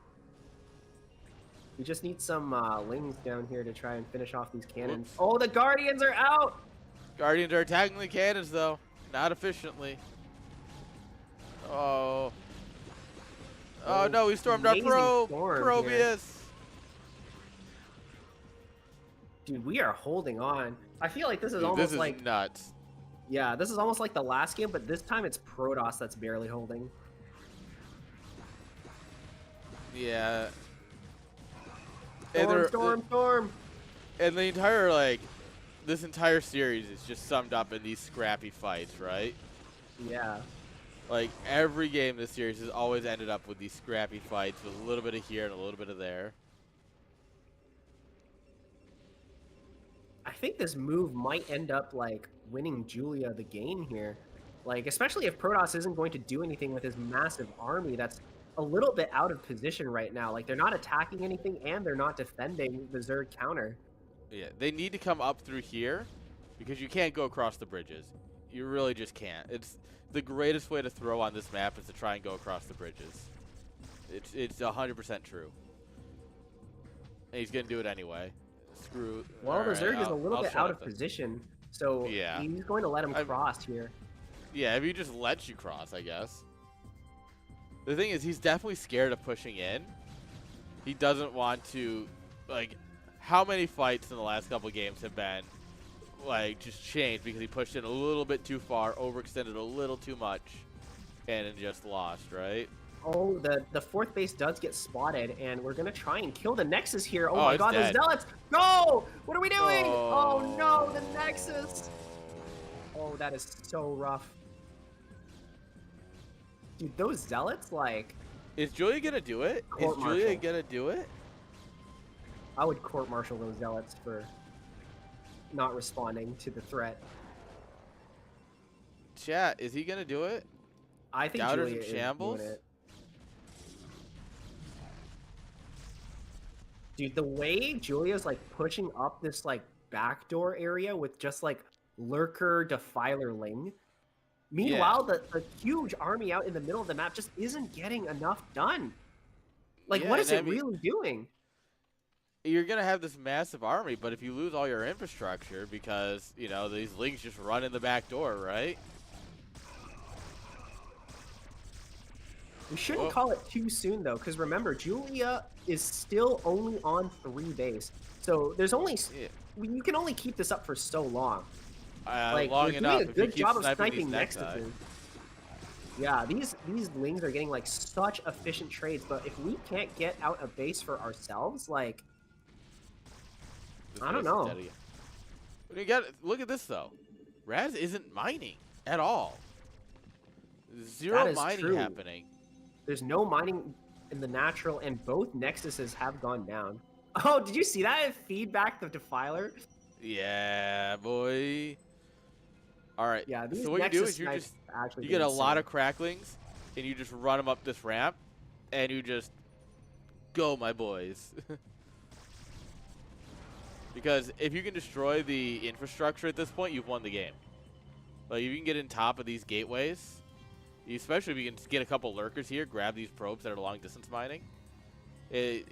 We just need some lings down here to try and finish off these cannons. Whoops. Oh, the Guardians are out! Guardians are attacking the cannons, though. Not efficiently. Oh. Oh, no, he stormed our amazing probe. storm here. Probius. Dude, we are holding on. I feel like this is Dude, almost this is like... nuts. Yeah, this is almost like the last game, but this time it's Protoss that's barely holding. Yeah. Storm! And the entire, like, this entire series is just summed up in these scrappy fights, right? Yeah. Like, every game this series has always ended up with these scrappy fights with a little bit of here and a little bit of there. I think this move might end up, like, winning Julia the game here. Like, especially if Protoss isn't going to do anything with his massive army that's a little bit out of position right now. Like, they're not attacking anything, and they're not defending the Zerg counter. Yeah, they need to come up through here because you can't go across the bridges. You really just can't. It's the greatest way to throw on this map is to try and go across the bridges. It's 100% true. And he's going to do it anyway. Screw. Well, the Alright, Zerg is a I'll- little I'll bit shut out up of then. position, so Yeah. he's going to let him cross here. Yeah, if he just lets you cross, I guess. The thing is, he's definitely scared of pushing in. He doesn't want to, like, how many fights in the last couple games have been, like, just changed because he pushed in a little bit too far, overextended a little too much, and then just lost, right? Oh, the fourth base does get spotted, and we're going to try and kill the Nexus here. Oh, Oh, my it's god, dead. the Zealots! No! What are we doing? Oh, no, the Nexus! Oh, that is so rough. Dude, those Zealots, like, Is Julia gonna do it? Court Is Julia martial. gonna do it? I would court-martial those Zealots for not responding to the threat. Chat, is he gonna do it? I think Doubters Julia in is doing shambles? it. Dude, the way Julia's like pushing up this like backdoor area with just like lurker defiler ling. Meanwhile, the huge army out in the middle of the map just isn't getting enough done. Like, Yeah, what is and I it mean- really doing? You're gonna have this massive army, but if you lose all your infrastructure because, you know, these lings just run in the back door, right? We shouldn't Whoa. call it too soon though, because remember, Julia is still only on 3 base. So there's only Yeah. you can only keep this up for so long. Like, Long we're enough doing a if he good keeps job of sniping these sniping Nexi. Nexuses. Yeah, these lings are getting like such efficient trades, but if we can't get out a base for ourselves, like, This I don't base is know. dead again. But you got look at this though. Raz isn't mining at all. That Zero is mining true. happening. there's no mining in the natural, and both Nexuses have gone down. Oh, did you see that? Feedback the Defiler? Yeah, boy. All right. Yeah, these So what you do Nexus is you snipes just actually you get a lot insane. of cracklings, and you just run them up this ramp, and you just go, my boys. Because if you can destroy the infrastructure at this point, you've won the game. Like, if you can get in top of these gateways, especially if you can get a couple lurkers here, grab these probes that are long distance mining, it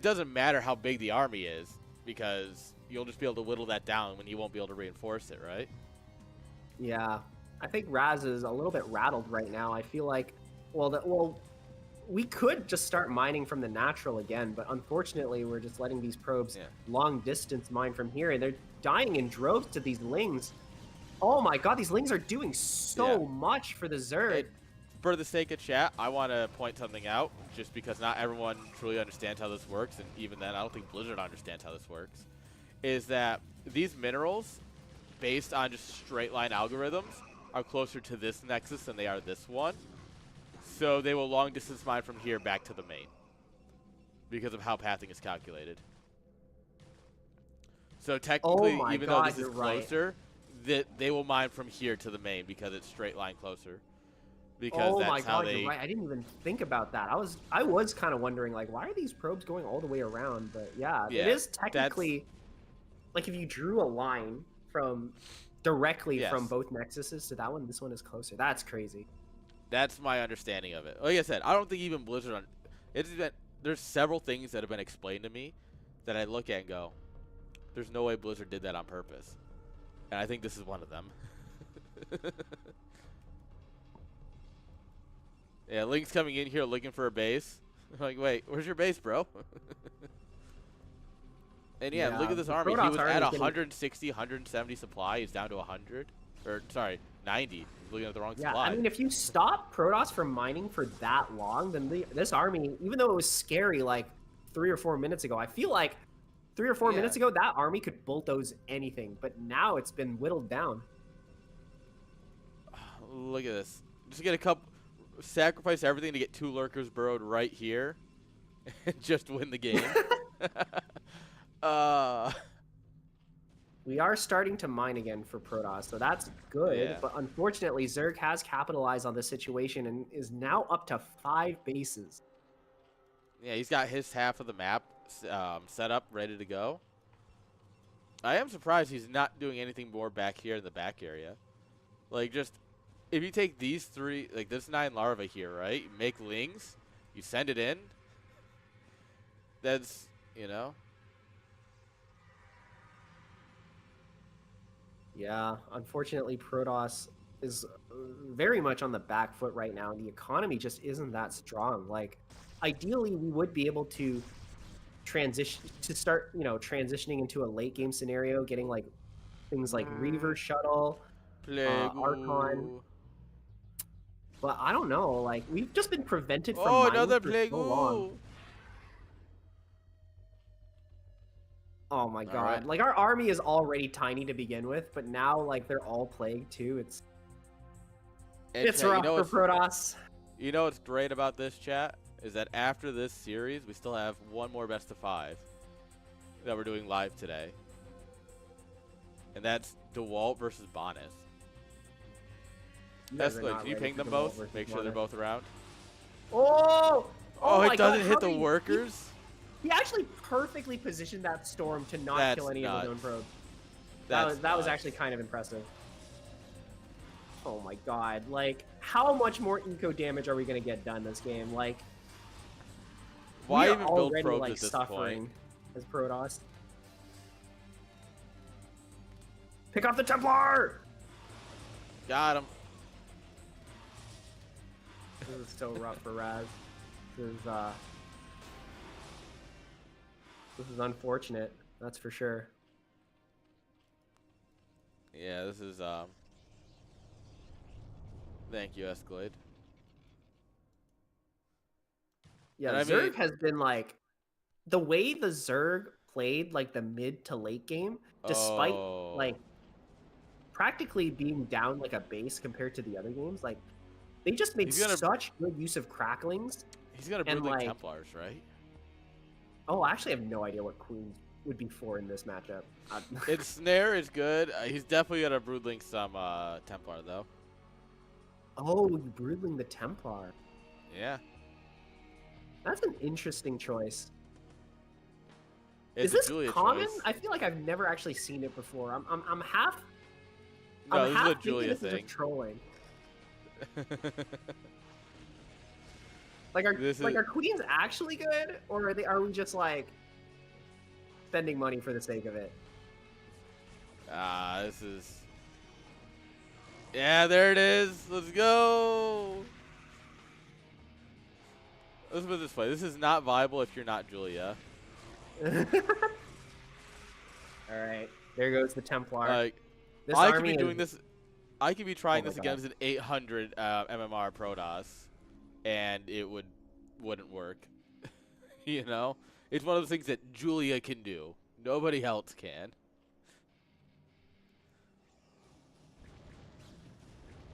doesn't matter how big the army is, because you'll just be able to whittle that down when you won't be able to reinforce it, right? Yeah, I think Raz is a little bit rattled right now. I feel like, we could just start mining from the natural again, but unfortunately, we're just letting these probes long distance mine from here, and they're dying in droves to these lings. Oh my god, these lings are doing so much for the Zerg. For the sake of chat, I want to point something out, just because not everyone truly understands how this works, and even then, I don't think Blizzard understands how this works, is that these minerals, based on just straight line algorithms, are closer to this nexus than they are this one. So they will long distance mine from here back to the main, because of how pathing is calculated. So technically, even though this is closer, they will mine from here to the main because it's straight line closer. Because that's how they. You're right. I didn't even think about that. I was kind of wondering, like, why are these probes going all the way around? But yeah, it is technically like if you drew a line from directly from both nexuses to that one, this one is closer. That's crazy. That's my understanding of it. Like I said, I don't think even Blizzard there's several things that have been explained to me that I look at and go, there's no way Blizzard did that on purpose. And I think this is one of them. Yeah, Link's coming in here looking for a base. I'm like, wait, where's your base, bro? And yeah, look at this army. He was at 160, 170 supply. He's down to 100. Or, sorry, 90. He's looking at the wrong supply. I mean, if you stop Protoss from mining for that long, then this army, even though it was scary like 3 or 4 minutes ago, I feel like 3 or 4 minutes ago, that army could bulldoze anything. But now it's been whittled down. Look at this. Just get a couple... Sacrifice everything to get 2 lurkers burrowed right here and just win the game. We are starting to mine again for Protoss, so that's good. Yeah. But unfortunately, Zerg has capitalized on this situation and is now up to 5 bases. Yeah, he's got his half of the map set up, ready to go. I am surprised he's not doing anything more back here in the back area. Like, just... If you take these 3, like this 9 larvae here, right? You make lings, you send it in. That's, you know. Yeah, unfortunately, Protoss is very much on the back foot right now, and the economy just isn't that strong. Like, ideally, we would be able to start, transitioning into a late game scenario, getting like things like Reaver Shuttle, Archon. But I don't know, like, we've just been prevented from mining another for Plague. so long. Oh my god. Right. Like, our army is already tiny to begin with, but now, like, they're all plagued too. It's rough for Protoss. You know what's great about this, chat? Is that after this series, we still have one more best of 5 that we're doing live today. And that's DeWalt versus Bonus. Can you ping them both? Make sure they're both around. Oh, it doesn't hit the workers? He actually perfectly positioned that storm to not kill any of his own probes. That was actually kind of impressive. Oh my god, like, how much more eco damage are we going to get done this game? Like, why we even are build already, probes like, at this suffering point? As Protoss. Pick off the Templar! Got him. This is so rough for Raz. This is unfortunate, that's for sure. Yeah, this is thank you, Escalade. Yeah, Zerg has been like, the way the Zerg played like the mid to late game, despite like practically being down like a base compared to the other games, like they just made such good use of cracklings. He's gonna bring like Templars, right? Oh, I actually have no idea what Queen's would be for in this matchup. Its snare is good. He's definitely gonna broodling some Templar though. Oh, Broodling the Templar. Yeah. That's an interesting choice. It's Is this a Julia common? choice. I feel like I've never actually seen it before. I'm half. No, I'm this half is a thinking Julia this is thing. just trolling. Like, are queens actually good, or are we just like spending money for the sake of it? This is. Yeah, there it is. Let's go. Let's put it this way. This is not viable if you're not Julia. All right, there goes the Templar. Like, This I could army be doing is- this. I could be trying Oh my this God. against an 800 MMR Protoss, and it wouldn't work. You know, it's one of those things that Julia can do. Nobody else can.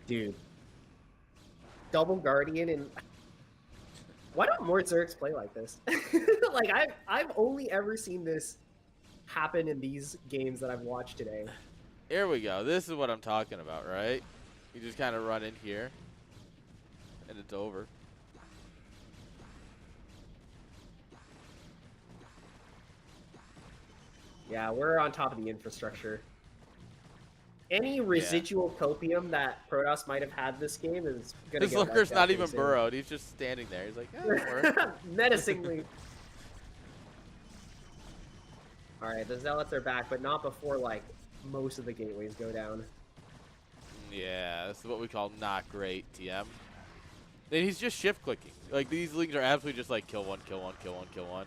Dude. Double Guardian and why don't more Zergs play like this? Like I've only ever seen this happen in these games that I've watched today. Here we go. This is what I'm talking about, right? You just kind of run in here, and it's over. Yeah, we're on top of the infrastructure. Any residual copium that Protoss might have had this game is gonna This get wiped lurker's out not pretty even soon. burrowed. He's just standing there. He's like, eh, don't worry. Menacingly. Alright, the Zealots are back, but not before, like, most of the gateways go down. Yeah, this is what we call not great, TM. And he's just shift clicking. Like, these lings are absolutely just like kill one, kill one, kill one, kill one.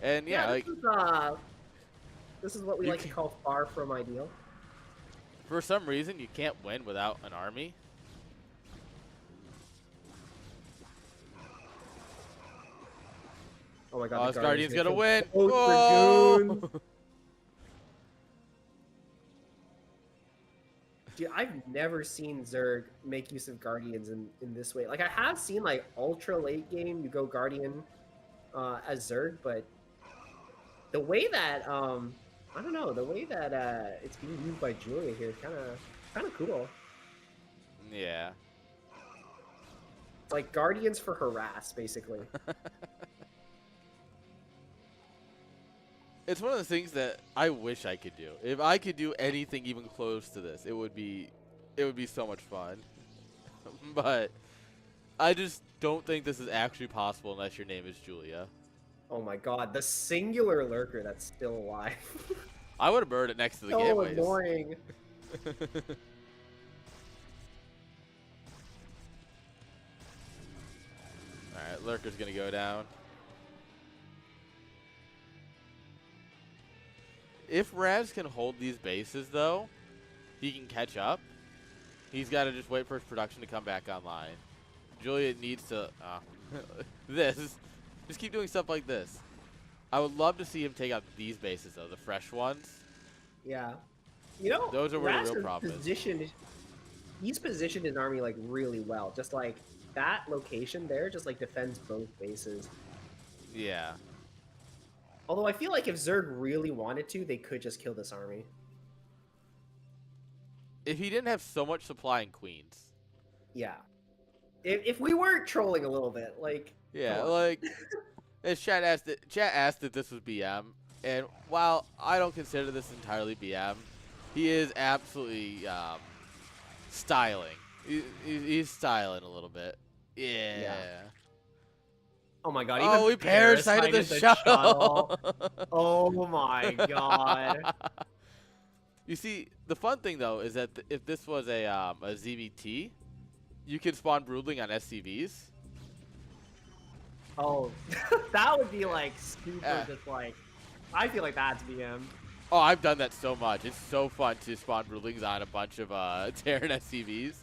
And yeah, like, this is what we You like to call far from ideal. for some reason, you can't win without an army. Oh my god, Oh, the this Guardian's gonna kill win. both Oh! Dragoons. Dude, I've never seen Zerg make use of Guardians in this way. Like, I have seen, like, ultra late game, you go Guardian as Zerg, but the way that, I don't know, the way that it's being used by Julia here is kind of cool. Yeah. It's like Guardians for harass, basically. It's one of the things that I wish I could do. If I could do anything even close to this, it would be so much fun. But I just don't think this is actually possible unless your name is Julia. Oh my god, the singular lurker that's still alive. I would have burned it next to the So gateways. annoying. Alright, Lurker's gonna go down. If Ravs can hold these bases, though, he can catch up. He's got to just wait for his production to come back online. Julia needs to... Just keep doing stuff like this. I would love to see him take out these bases, though, the fresh ones. Yeah. You know, Those are where the Raz real is problem is. He's positioned his army, like, really well. Just, like, that location there just, like, defends both bases. Yeah. Although I feel like if Zerg really wanted to, they could just kill this army. If he didn't have so much supply in Queens. Yeah. If we weren't trolling a little bit, like... Yeah, come on. like... As chat asked if this was BM, and while I don't consider this entirely BM, he is absolutely styling. He's styling a little bit. Yeah. Oh my god, Oh, even we parasited the shuttle. Oh my god. You see, the fun thing though is that if this was a ZBT, you can spawn broodling on SCVs. Oh, that would be like super Yeah. just like, I feel like that's BM. Oh, I've done that so much. It's so fun to spawn broodlings on a bunch of Terran SCVs,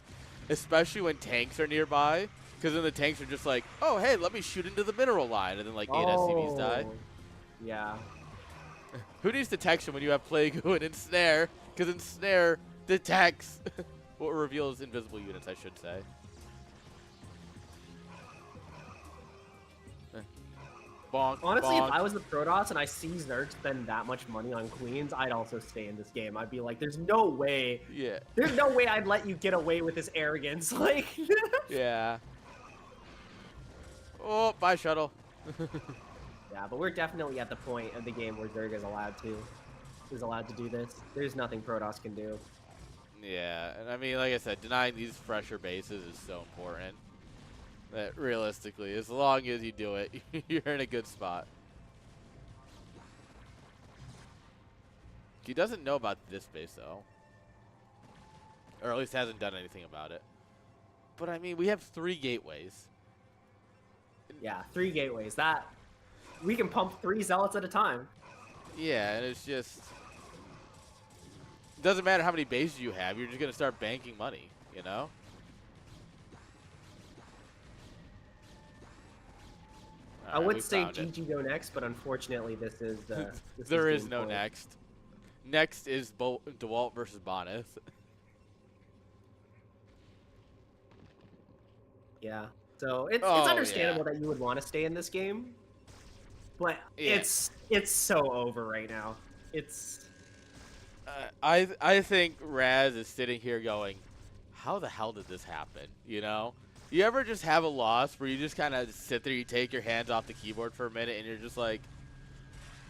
especially when tanks are nearby. Because then the tanks are just like, oh, hey, let me shoot into the mineral line, and then like 8 SCVs die. Yeah. Who needs detection when you have Plague and Ensnare? Because Ensnare detects or reveals invisible units, I should say. Bonk. Honestly, bonk. if I was the Protoss and I see Zerg spend that much money on queens, I'd also stay in this game. I'd be like, there's no way. Yeah. There's no way I'd let you get away with this arrogance. Like, Yeah. Oh, bye, shuttle. yeah, but we're definitely at the point of the game where Zerg is allowed to do this. There's nothing Protoss can do. Yeah, and I mean, like I said, denying these fresher bases is so important. That realistically, as long as you do it, you're in a good spot. He doesn't know about this base, though. Or at least hasn't done anything about it. But I mean, we have 3 gateways. Yeah, 3 gateways. That we can pump 3 zealots at a time. Yeah, and it's just... doesn't matter how many bases you have, you're just going to start banking money, you know? I would say GG go next, but unfortunately this is the... There is no next. Next is DeWalt versus Boneth. Yeah. So it's understandable that you would want to stay in this game, but it's so over right now. It's... I think Raz is sitting here going, how the hell did this happen, you know? You ever just have a loss where you just kind of sit there, you take your hands off the keyboard for a minute, and you're just like,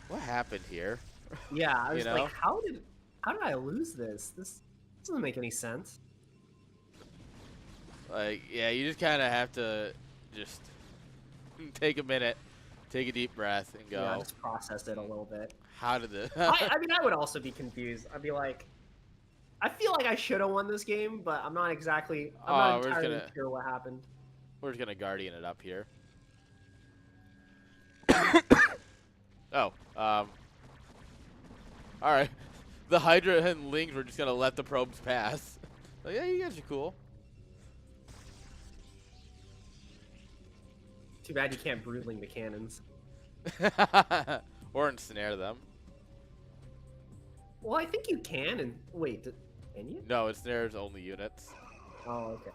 what happened here? Yeah, I was you know? like, how did I lose this? This doesn't make any sense. Like, yeah, you just kind of have to just take a minute, take a deep breath, and go. Yeah, just process it a little bit. How did this? I mean, I would also be confused. I'd be like, I feel like I should have won this game, but I'm not entirely sure what happened. We're just gonna Guardian it up here. Oh, all right. The Hydra and Lings were just gonna let the probes pass. Like, yeah, you guys are cool. Too bad you can't broodling the cannons. Or ensnare them. Well, I think you can. And wait, can you? No, ensnares only units. Oh, okay.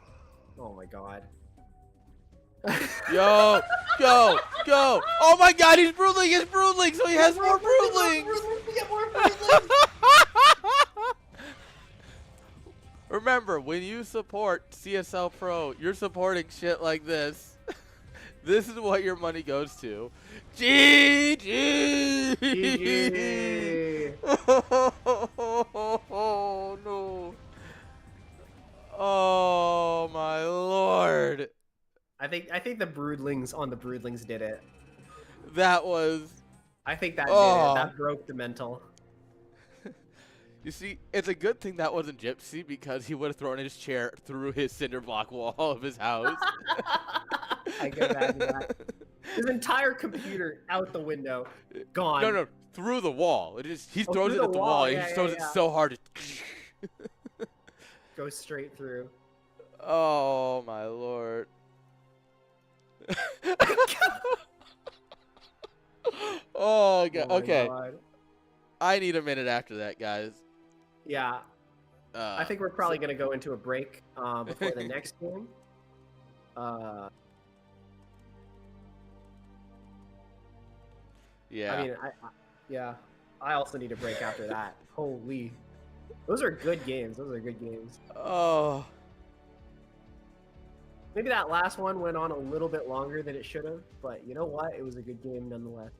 Oh my god. Yo, go, go! Oh my god, he's broodling! He's broodling, so he has more broodlings. Remember, when you support CSL Pro, you're supporting shit like this. This is what your money goes to. GG! GG! Oh, no. Oh, my lord. I think the broodlings on the broodlings did it. That was... I think that did it. That broke the mental. You see, it's a good thing that wasn't Gypsy, because he would have thrown his chair through his cinder block wall of his house. I can imagine that. His entire computer out the window, gone. No, through the wall. He throws it at the wall. Yeah, he throws it so hard. Goes straight through. Oh my lord. Oh god. Okay. God. I need a minute after that, guys. Yeah. I think we're probably gonna go into a break before the next game. Yeah. I mean, yeah. I also need a break after that. Holy. Those are good games. Those are good games. Oh. Maybe that last one went on a little bit longer than it should have, but you know what? It was a good game nonetheless.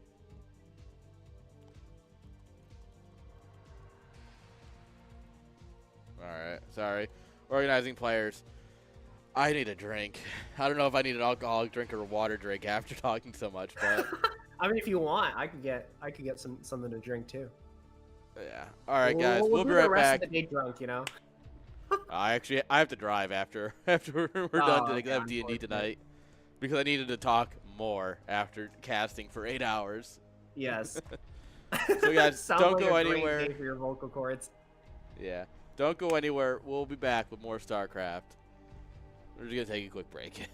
Alright, sorry. Organizing players. I need a drink. I don't know if I need an alcoholic drink or a water drink after talking so much, but I mean, if you want, I could get something to drink too. yeah. Alright, guys, we'll be do right the rest back. of the day drunk, you know. I have to drive after we're done today. I have D&D tonight because I needed to talk more after casting for 8 hours. Yes. So guys, Sounds don't like go a great anywhere. day for your vocal cords. Yeah, don't go anywhere. We'll be back with more StarCraft. We're just gonna take a quick break.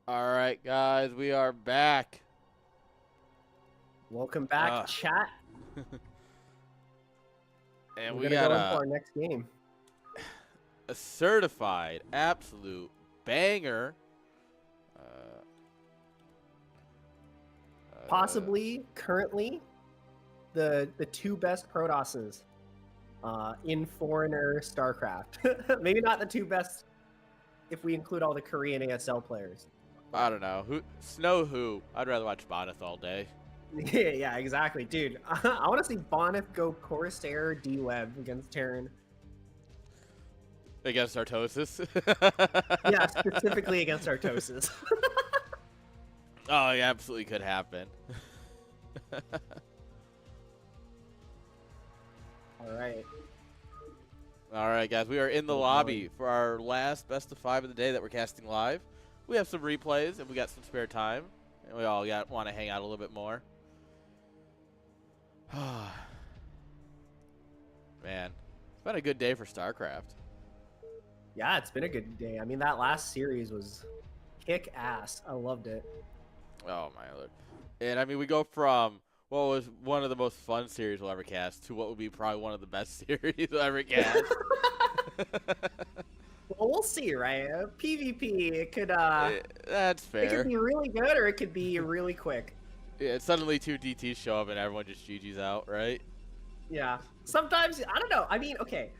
All right, guys, we are back. Welcome back, chat. And We're we gonna got go into our next game. a certified absolute banger. Possibly, currently, the two best Protosses in Foreigner StarCraft. Maybe not the two best if we include all the Korean ASL players. I don't know. Who? I'd rather watch Boneth all day. Yeah, exactly. Dude, I want to see Boneth go Corsair D-Web against Terran. Against Artosis. Yeah, specifically against Artosis. Oh, yeah, absolutely could happen. All right, guys. We are in the lobby for our last best of 5 of the day that we're casting live. We have some replays, and we got some spare time. And we all want to hang out a little bit more. Man, it's been a good day for StarCraft. Yeah, it's been a good day. I mean, that last series was kick ass. I loved it. Oh, my Lord. And, I mean, we go from what was one of the most fun series we'll ever cast to what would be probably one of the best series we'll ever cast. Well, we'll see, right? PvP, it could that's fair. It could be really good or it could be really quick. Yeah, suddenly 2 DTs show up and everyone just GG's out, right? Yeah. Sometimes, I don't know. I mean, okay.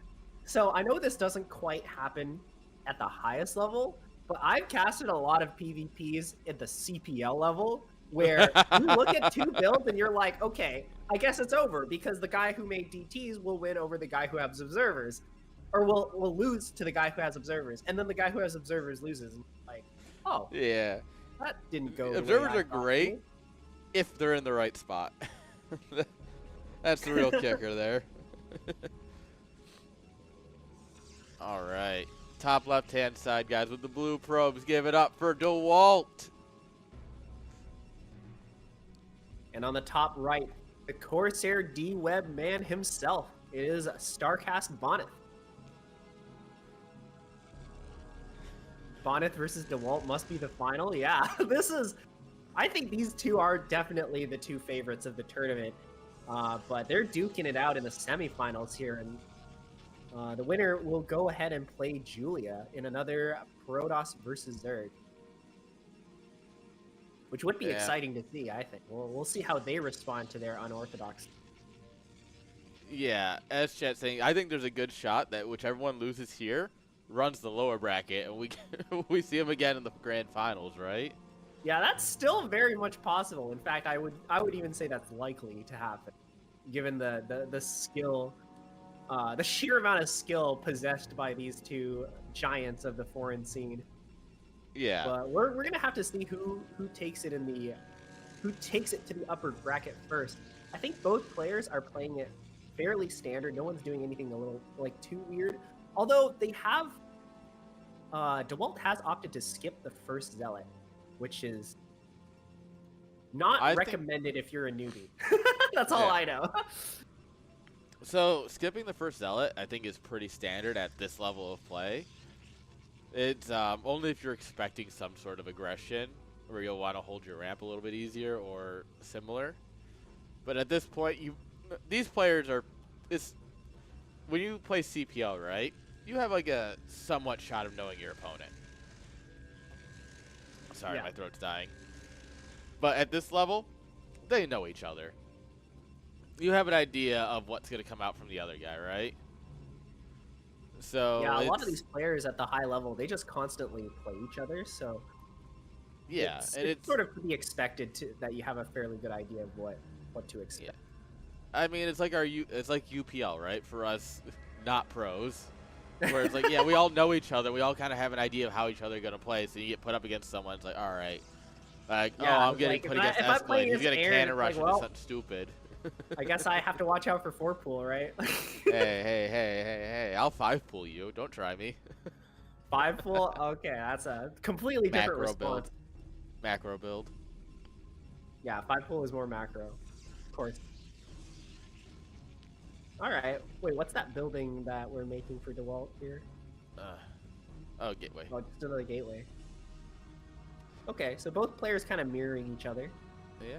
So I know this doesn't quite happen at the highest level, but I've casted a lot of PvPs at the CPL level where you look at 2 builds and you're like, okay, I guess it's over because the guy who made DTs will win over the guy who has observers. Or will lose to the guy who has observers. And then the guy who has observers loses. And like, oh. Yeah. That didn't go the way Observers I are thought great to. if they're in the right spot. That's the real kicker there. All right. Top left-hand side, guys, with the blue probes. Give it up for DeWalt. And on the top right, the Corsair D-Web man himself is Starcast Bonnet. Bonnet versus DeWalt must be the final. Yeah, I think these two are definitely the 2 favorites of the tournament. But they're duking it out in the semifinals here. And the winner will go ahead and play Julia in another Protoss versus Zerg. Which would be exciting to see, I think. We'll see how they respond to their unorthodox. Yeah, as Chat's saying, I think there's a good shot that whichever one loses here runs the lower bracket, and we see him again in the grand finals, right? Yeah, that's still very much possible. In fact, I would even say that's likely to happen, given the skill, the sheer amount of skill possessed by these 2 giants of the foreign scene. Yeah. But we're gonna have to see who takes it who takes it to the upper bracket first. I think both players are playing it fairly standard. No one's doing anything a little like too weird. Although they have, DeWalt has opted to skip the first Zealot, which is not recommended if you're a newbie. That's all I know. So skipping the first Zealot, I think, is pretty standard at this level of play. It's only if you're expecting some sort of aggression, where you'll want to hold your ramp a little bit easier or similar. But at this point, these players are, when you play CPL, right? You have like a somewhat shot of knowing your opponent. Sorry, my throat's dying. But at this level, they know each other. You have an idea of what's going to come out from the other guy, right? So yeah, a lot of these players at the high level, they just constantly play each other. So yeah, it's sort of to be expected that you have a fairly good idea of what to expect. Yeah. I mean, it's like UPL, right? For us, not pros. Where it's like, yeah, we all know each other. We all kind of have an idea of how each other are going to play. So you get put up against someone, it's like, all right. Like, yeah, I'm getting put against Escalade. He's going to cannon rush into something stupid. I guess I have to watch out for 4-pool, right? hey. I'll 5-pool you. Don't try me. 5-pool? Okay, that's a completely different response. Macro build. Yeah, 5-pool is more macro. Of course. Alright. Wait, what's that building that we're making for DeWalt here? Oh, gateway. Oh, just another gateway. Okay, so both players kind of mirroring each other. Yeah.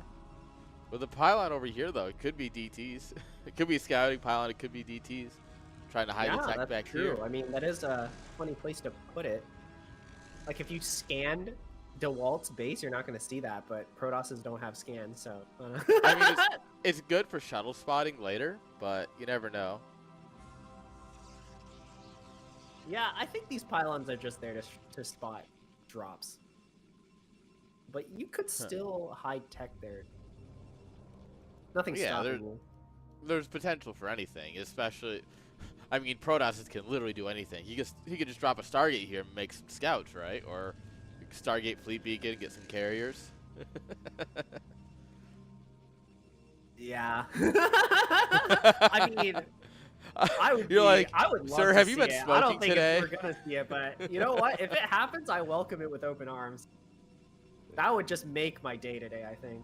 With the pylon over here, though, it could be DTs. It could be a scouting pylon. It could be DTs. Trying to hide the tech that's back true. here. I mean, that is a funny place to put it. Like, if you scanned DeWalt's base, you're not going to see that, but Protosses don't have scans, so... I mean, it's good for shuttle spotting later, but you never know. Yeah, I think these pylons are just there to spot drops. But you could still hide tech there. Nothing's stopping you. There's potential for anything, especially... I mean, Protosses can literally do anything. He could just drop a Stargate here and make some scouts, right? Or Stargate Fleet Beacon, get some carriers. Yeah. I mean... I would love sir, to have you see been it. smoking I don't think today? we're gonna see it, but you know what? If it happens, I welcome it with open arms. That would just make my day today, I think.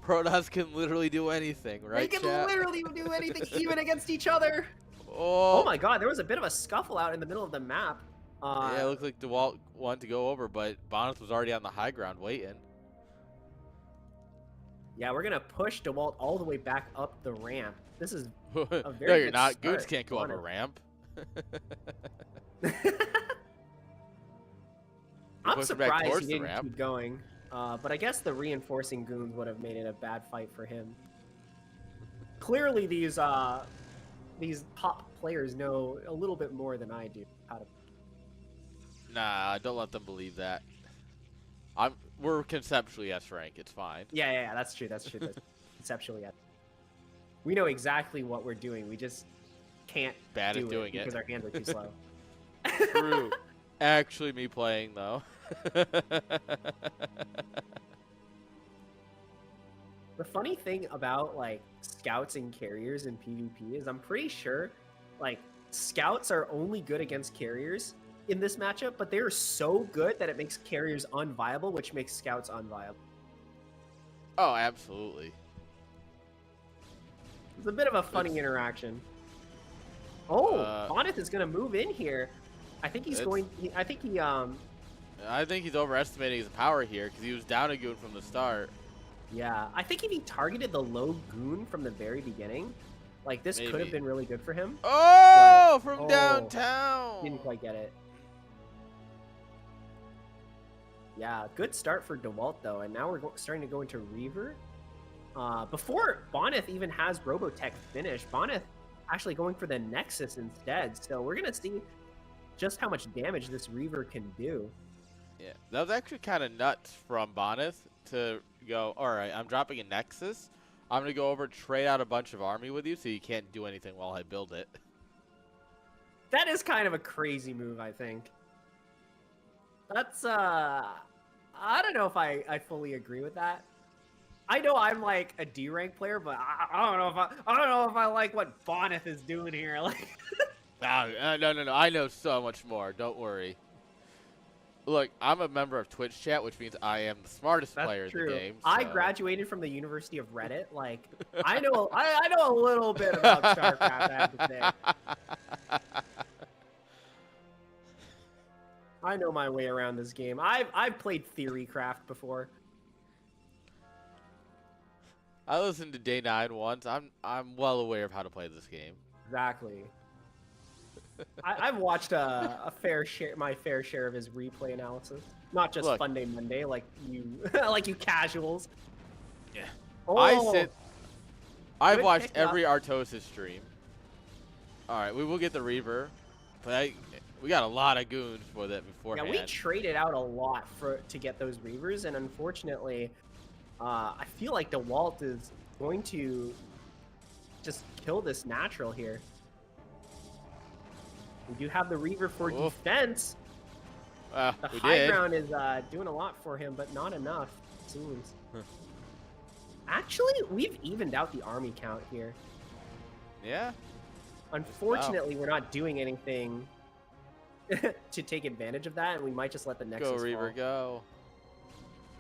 Protoss can literally do anything, right? They can chat? literally do anything, even against each other. Oh my god, there was a bit of a scuffle out in the middle of the map. Yeah, it looked like DeWalt wanted to go over, but Bonus was already on the high ground waiting. Yeah, we're gonna push DeWalt all the way back up the ramp. This is a very no, good you're not. start. Goons can't go up a ramp. I'm pushing back surprised towards he the didn't ramp. keep going. But I guess the reinforcing goons would have made it a bad fight for him. Clearly, these top players know a little bit more than I do how to. Nah, don't let them believe that. We're conceptually S rank. It's fine. Yeah, that's true. That's conceptually, we know exactly what we're doing. We just can't Bad do at doing because it. our hands are too slow. True. Actually, me playing though. The funny thing about like scouts and carriers in PvP is I'm pretty sure like scouts are only good against carriers in this matchup, but they're so good that it makes carriers unviable, which makes scouts unviable. Oh, absolutely. It's a bit of a funny interaction. Oh, Bonnet is going to move in here. I think he's going. I think he's overestimating his power here because he was down a goon from the start. Yeah, I think if he targeted the low goon from the very beginning, like this could have been really good for him. Oh, from downtown. Didn't quite get it. Yeah, good start for DeWalt though, and now we're starting to go into Reaver. Before Bonnet even has Robotech finished, Bonnet actually going for the Nexus instead. So we're gonna see just how much damage this Reaver can do. Yeah, that was actually kind of nuts from Bonnet to go, all right, I'm dropping a Nexus. I'm going to go over, trade out a bunch of army with you so you can't do anything while I build it. That is kind of a crazy move, I think. That's, I don't know if I fully agree with that. I know I'm like a D rank player, but I don't know if I like what Bonnet is doing here. Like, no. I know so much more. Don't worry. Look, I'm a member of Twitch chat, which means I am the smartest player in the game. So. I graduated from the University of Reddit. Like, I know a little bit about StarCraft, I have to say. I know my way around this game. I've played Theorycraft before. I listened to Day 9 once. I'm well aware of how to play this game. Exactly. I've watched my fair share of his replay analysis. Not just Fun Day Monday, like you casuals. Yeah. Oh, I've watched every Artosis stream. All right, we will get the Reaver, but we got a lot of goons for that beforehand. Yeah, we traded out a lot to get those Reavers, and unfortunately, I feel like DeWalt is going to just kill this natural here. We do have the Reaver for defense. The high ground is doing a lot for him, but not enough, it seems. Actually, we've evened out the army count here. Yeah. Unfortunately, we're not doing anything to take advantage of that, and we might just let the Nexus go, Reaver, fall. go.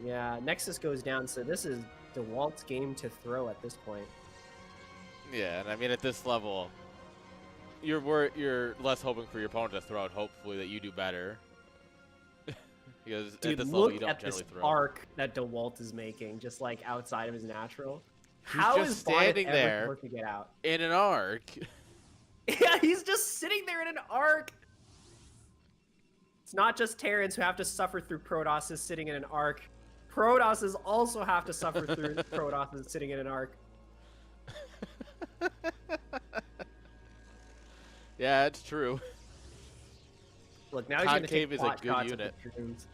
Yeah, Nexus goes down, so this is DeWalt's game to throw at this point. Yeah, and I mean, at this level, you're less hoping for your opponent to throw it, hopefully that you do better. Because Dude, at this level, you look don't at this generally throw. arc that DeWalt is making, just like outside of his natural. He's How just is Bonnet standing ever there. supposed to get out? In an arc. Yeah, he's just sitting there in an arc. It's not just Terrans who have to suffer through Protosses sitting in an arc. Protosses also have to suffer through Protosses sitting in an arc. Yeah, it's true. Look, now he's going to Concave take is a pot good shots unit. at the Dragoons.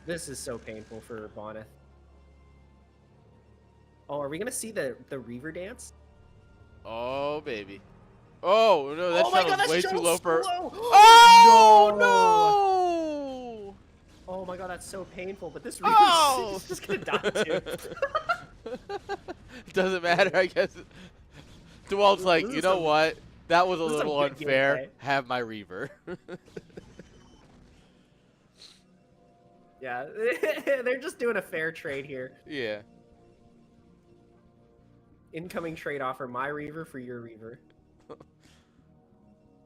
This is so painful for Bonnet. Oh, are we going to see the Reaver dance? Oh, baby. Oh, no, that Oh my God, shuttle's that way too shuttle's low for... slow! Oh, no! Oh my God, that's so painful, but this Oh! Reaver's just going to die too. Doesn't matter, I guess. DeWalt's like, This you is know some- what? That was a this is some little good unfair. gameplay. Have my Reaver. Yeah, they're just doing a fair trade here. Yeah. Incoming trade offer, my Reaver for your Reaver.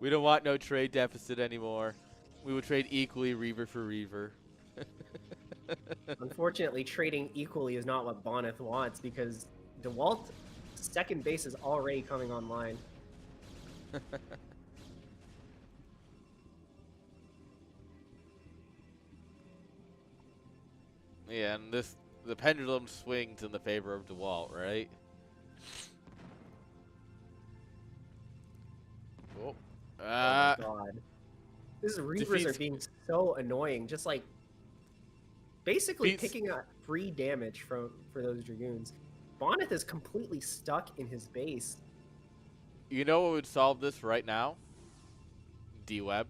We don't want no trade deficit anymore. We will trade equally Reaver for Reaver. Unfortunately, trading equally is not what Bonnet wants because DeWalt's second base is already coming online. Yeah, and the pendulum swings in the favor of DeWalt, right? Oh. Oh my God. These Reavers are defeats- being so annoying. Just like basically Beats- picking up free damage for those Dragoons. Bonnet is completely stuck in his base. You know what would solve this right now? D-Web.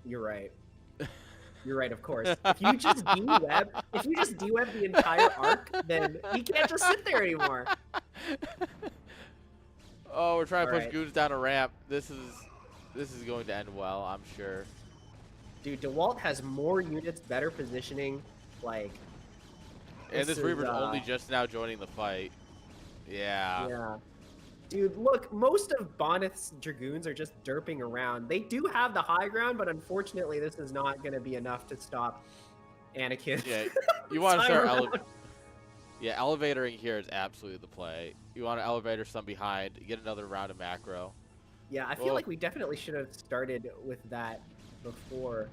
You're right. You're right, of course. If you just D-Web the entire arc, then he can't just sit there anymore. Oh, we're trying to push Alright. Goons down a ramp. This is going to end well, I'm sure. Dude, DeWalt has more units, better positioning, like. And this is, Reaver's only just now joining the fight. Yeah. Yeah. Dude, look, most of Bonnet's Dragoons are just derping around. They do have the high ground, but unfortunately, this is not going to be enough to stop Anakin. Yeah. You want to start Cyber- elevatoring here is absolutely the play. You want to elevator some behind, get another round of macro. Yeah, I feel Well- like we definitely should have started with that before.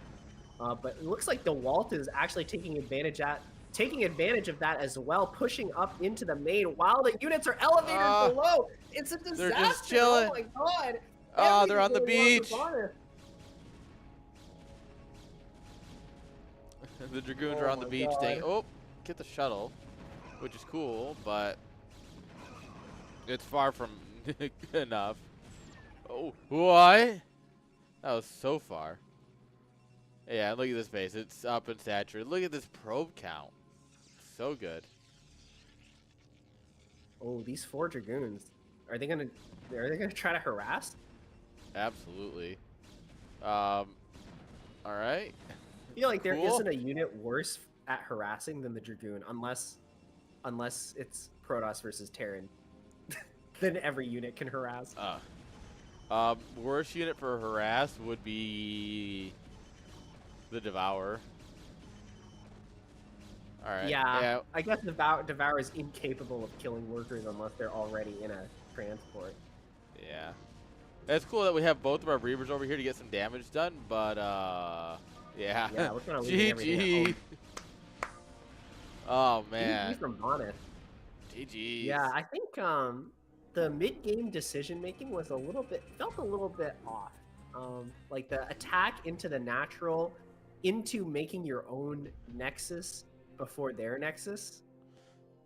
But it looks like DeWalt is actually taking advantage of that as well, pushing up into the main while the units are elevated below. It's a disaster. They're just chilling. Oh my God. Oh, they're on the Everything's beach. going wrong for Bonnet. The Dragoons Oh are on the my beach. God. Oh, get the shuttle, which is cool, but it's far from enough. Oh, what? That was so far. Yeah, look at this base. It's up and saturated. Look at this probe count. So good. Oh, these 4 Dragoons. Are they gonna try to harass? Absolutely. All right. I feel like there Cool. isn't a unit worse at harassing than the Dragoon, unless it's Protoss versus Terran. Then every unit can harass. Worst unit for harass would be the Devourer. All right. Yeah, I guess Devour is incapable of killing workers unless they're already in a transport. Yeah. It's cool that we have both of our Reavers over here to get some damage done, but yeah. Yeah, we're kind of leaving everything GG. at Oh home. man. GG from Bonnet. GG. Yeah, I think the mid-game decision making felt a little bit off. Like the attack into the natural, into making your own Nexus before their Nexus.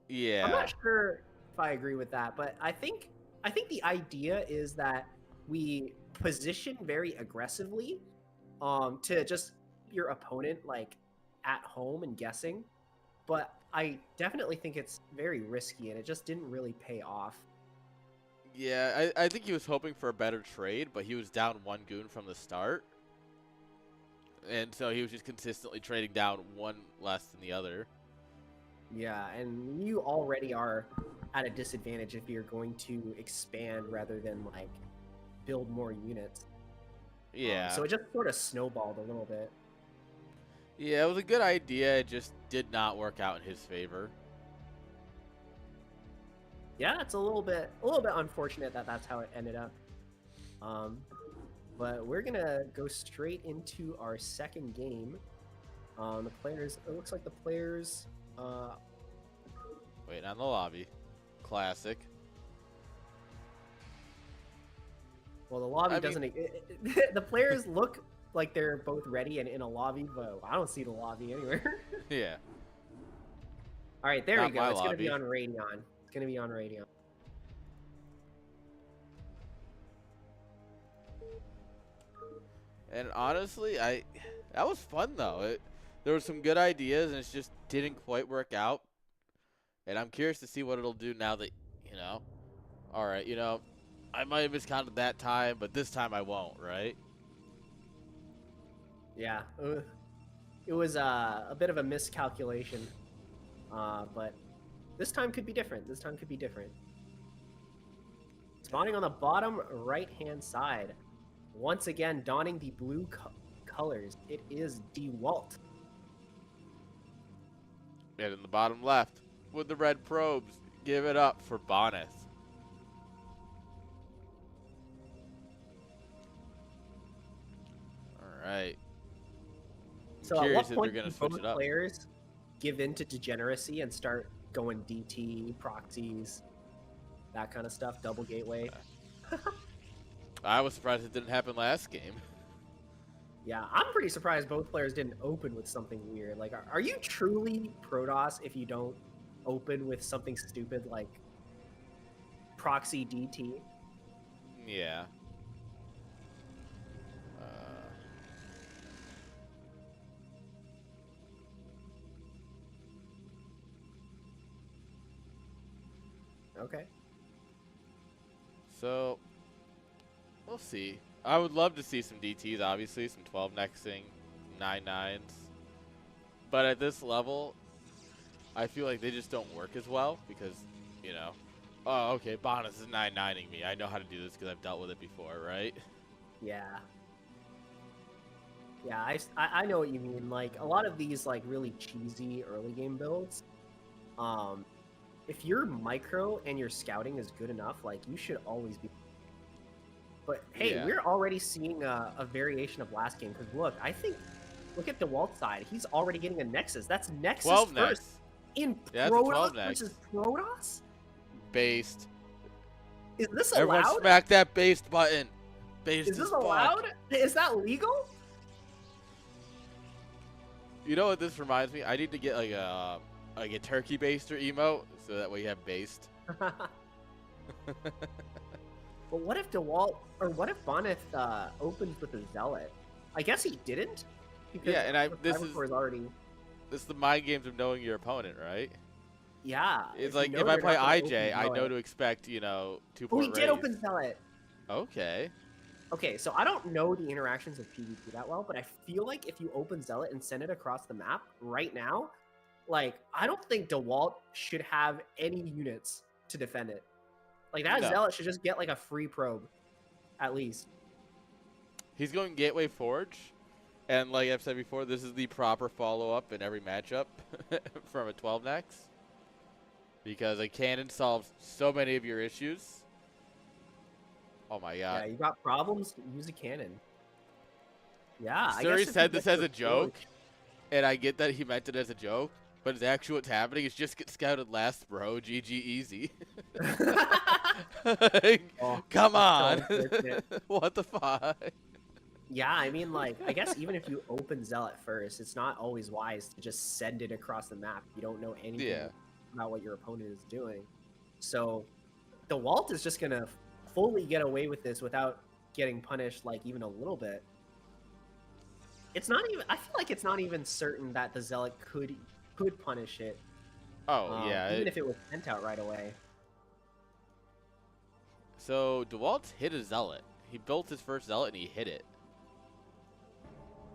Yeah. I'm not sure if I agree with that, but I think the idea is that we position very aggressively to just your opponent like at home and guessing. But I definitely think it's very risky and it just didn't really pay off. Yeah, I think he was hoping for a better trade, but he was down 1 goon from the start. And so he was just consistently trading down 1 less than the other. Yeah, and you already are at a disadvantage if you're going to expand rather than like build more units. Yeah. So it just sort of snowballed a little bit. Yeah, it was a good idea. It just did not work out in his favor. Yeah, it's a little bit unfortunate that that's how it ended up. But we're gonna go straight into our second game. The players. It looks like the players. Waiting on the lobby. Classic. Well, the lobby I doesn't. mean- The players look like they're both ready and in a lobby, but I don't see the lobby anywhere. Yeah. All right, there Not we go. my It's gonna be on lobby. Radeon. It's gonna be on Radeon. And honestly, that was fun though. There were some good ideas, and it just didn't quite work out. And I'm curious to see what it'll do now that, all right, I might have miscounted that time, but this time I won't, right? Yeah, it was a bit of a miscalculation, but this time could be different. This time could be different. Spawning on the bottom right-hand side. Once again, donning the blue colors. It is DeWalt. And in the bottom left, with the red probes, give it up for Bonus. All right. So at Curious what if point they're do gonna switch both it up. players give in to degeneracy and start going DT, proxies, that kind of stuff, double gateway? I was surprised it didn't happen last game. Yeah, I'm pretty surprised both players didn't open with something weird. Like, are you truly Protoss if you don't open with something stupid like proxy DT? Yeah. Okay. So, we'll see. I would love to see some DTs, obviously, some 12 nexing, 9-9s. But at this level, I feel like they just don't work as well because, oh, okay, Bonus is 9-9ing me. I know how to do this because I've dealt with it before, right? Yeah. Yeah, I know what you mean. Like, a lot of these, like, really cheesy early game builds, if your micro and your scouting is good enough, like, you should always be. But hey, Yeah. we're already seeing a variation of last game because look at DeWalt's side. He's already getting a Nexus. That's Nexus 12 first nex. in Yeah, that's a 12 Protoss nex. versus Protoss. Based. Is this Everyone allowed? smack that based button. Based Is this as fuck. allowed? Is that legal? You know what this reminds me? I need to get like a turkey baster emote so that way you have based. But what if DeWalt or what if Bonnet opens with a Zealot? I guess he didn't. Because Yeah, and this is already. this is the mind games of knowing your opponent, right? Yeah. It's you like know if I they're play not gonna IJ, open I know Zealot. to expect 2 Oh, port he did raise. open Zealot. Okay. Okay, so I don't know the interactions of PvP that well, but I feel like if you open Zealot and send it across the map right now, like, I don't think DeWalt should have any units to defend it. Like, that No. Zealot should just get, like, a free probe, at least. He's going Gateway Forge, and like I've said before, this is the proper follow-up in every matchup from a 12 nex. Because a cannon solves so many of your issues. Oh my Yeah, god. you got problems, use a cannon. Yeah, I Suri guess if said you this get as to a joke, and I get that he meant it as a joke, but it's actually what's happening is just get scouted last, bro. GG easy. Like, Oh, come that's on. so unfortunate. What the fuck? Yeah, I mean, like, I guess even if you open Zealot first, it's not always wise to just send it across the map. You don't know anything Yeah. about what your opponent is doing. So, DeWalt is just gonna fully get away with this without getting punished, like, even a little bit. It's not even. I feel like it's not even certain that the Zealot could punish it. Oh, yeah. Even if it was sent out right away. So, DeWalt hit a Zealot. He built his first Zealot and he hit it.